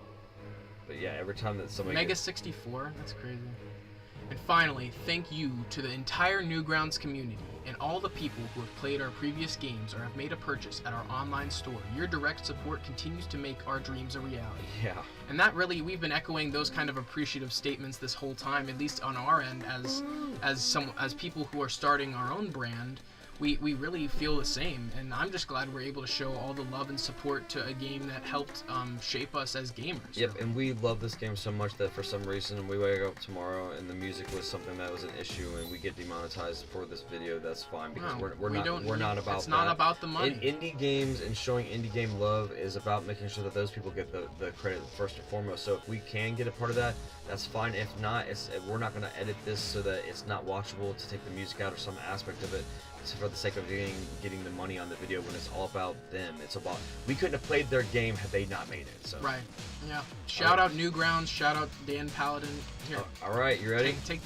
But yeah, every time that somebody. Mega 64. That's crazy. And finally, thank you to the entire Newgrounds community and all the people who have played our previous games or have made a purchase at our online store. Your direct support continues to make our dreams a reality. Yeah. And that really, we've been echoing those kind of appreciative statements this whole time, at least on our end, as people who are starting our own brand. We really feel the same, and I'm just glad we're able to show all the love and support to a game that helped shape us as gamers. Yep, and we love this game so much that for some reason we wake up tomorrow and the music was something that was an issue and we get demonetized for this video. That's fine, because No, we're not about that. It's not about the money. Indie games and showing indie game love is about making sure that those people get the credit first and foremost. So if we can get a part of that, that's fine. If not, we're not going to edit this so that it's not watchable to take the music out or some aspect of it, for the sake of getting the money on the video, when it's all about them. It's about, we couldn't have played their game had they not made it. So. Right. Yeah. Shout out Newgrounds. Shout out Dan Paladin. Here. All right, you ready? Take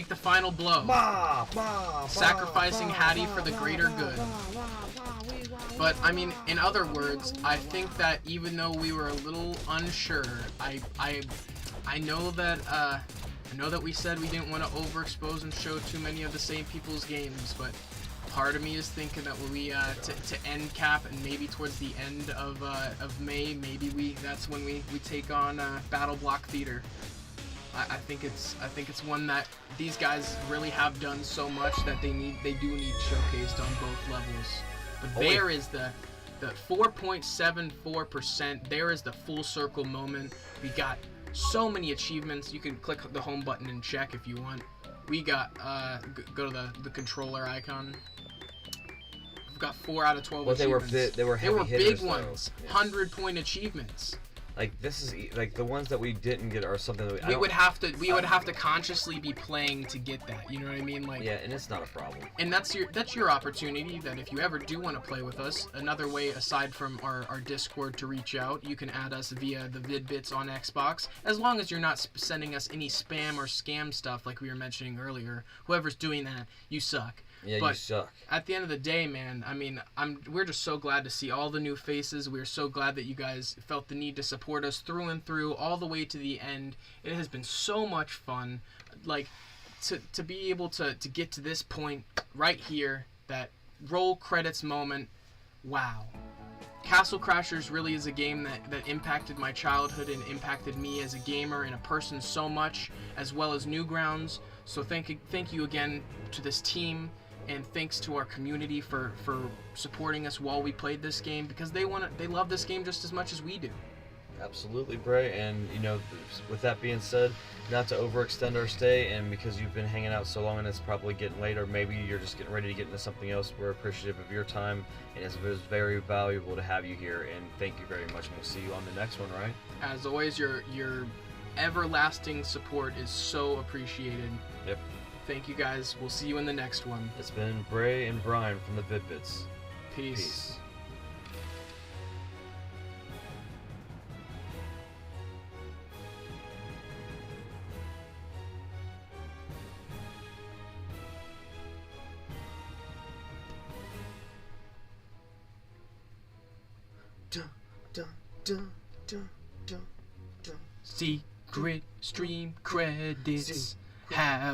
the final blow. Sacrificing Hattie for the greater good. But I mean, in other words, I think that even though we were a little unsure, I know that I know that we said we didn't want to overexpose and show too many of the same people's games, but part of me is thinking that when we to end cap and maybe towards the end of May, maybe that's when we take on Battle Block Theater. I think it's one that these guys really have done so much that they do need showcased on both levels. But there is the 4.74%. There is the full circle moment. We got so many achievements. You can click the home button and check if you want. We got go to the controller icon. We've got 4 out of 12 achievements. They were heavy hitters, big ones. Though. 100-point achievements. Like, this is like the ones that we didn't get are something that we would have to consciously be playing to get that. You know what I mean? Like, yeah, and it's not a problem. And that's your opportunity. That if you ever do want to play with us, another way aside from our Discord to reach out, you can add us via the Vid-Bits on Xbox. As long as you're not sending us any spam or scam stuff like we were mentioning earlier. Whoever's doing that, you suck. Yeah, but you suck. At the end of the day, man, I mean, we're just so glad to see all the new faces. We're so glad that you guys felt the need to support us through and through, all the way to the end. It has been so much fun. Like, to be able to get to this point right here, that roll credits moment, wow. Castle Crashers really is a game that impacted my childhood and impacted me as a gamer and a person so much, as well as Newgrounds. So thank you again to this team. And thanks to our community for supporting us while we played this game, because they love this game just as much as we do. Absolutely, Bray. And with that being said, not to overextend our stay, and because you've been hanging out so long and it's probably getting late, or maybe you're just getting ready to get into something else, we're appreciative of your time, and it was very valuable to have you here. And thank you very much. And we'll see you on the next one, right? As always, your everlasting support is so appreciated. Yep. Thank you guys. We'll see you in the next one. It's been Bray and Brian from the Vid-Bits. Peace. Dun, dun, dun, dun, dun. Secret stream credits have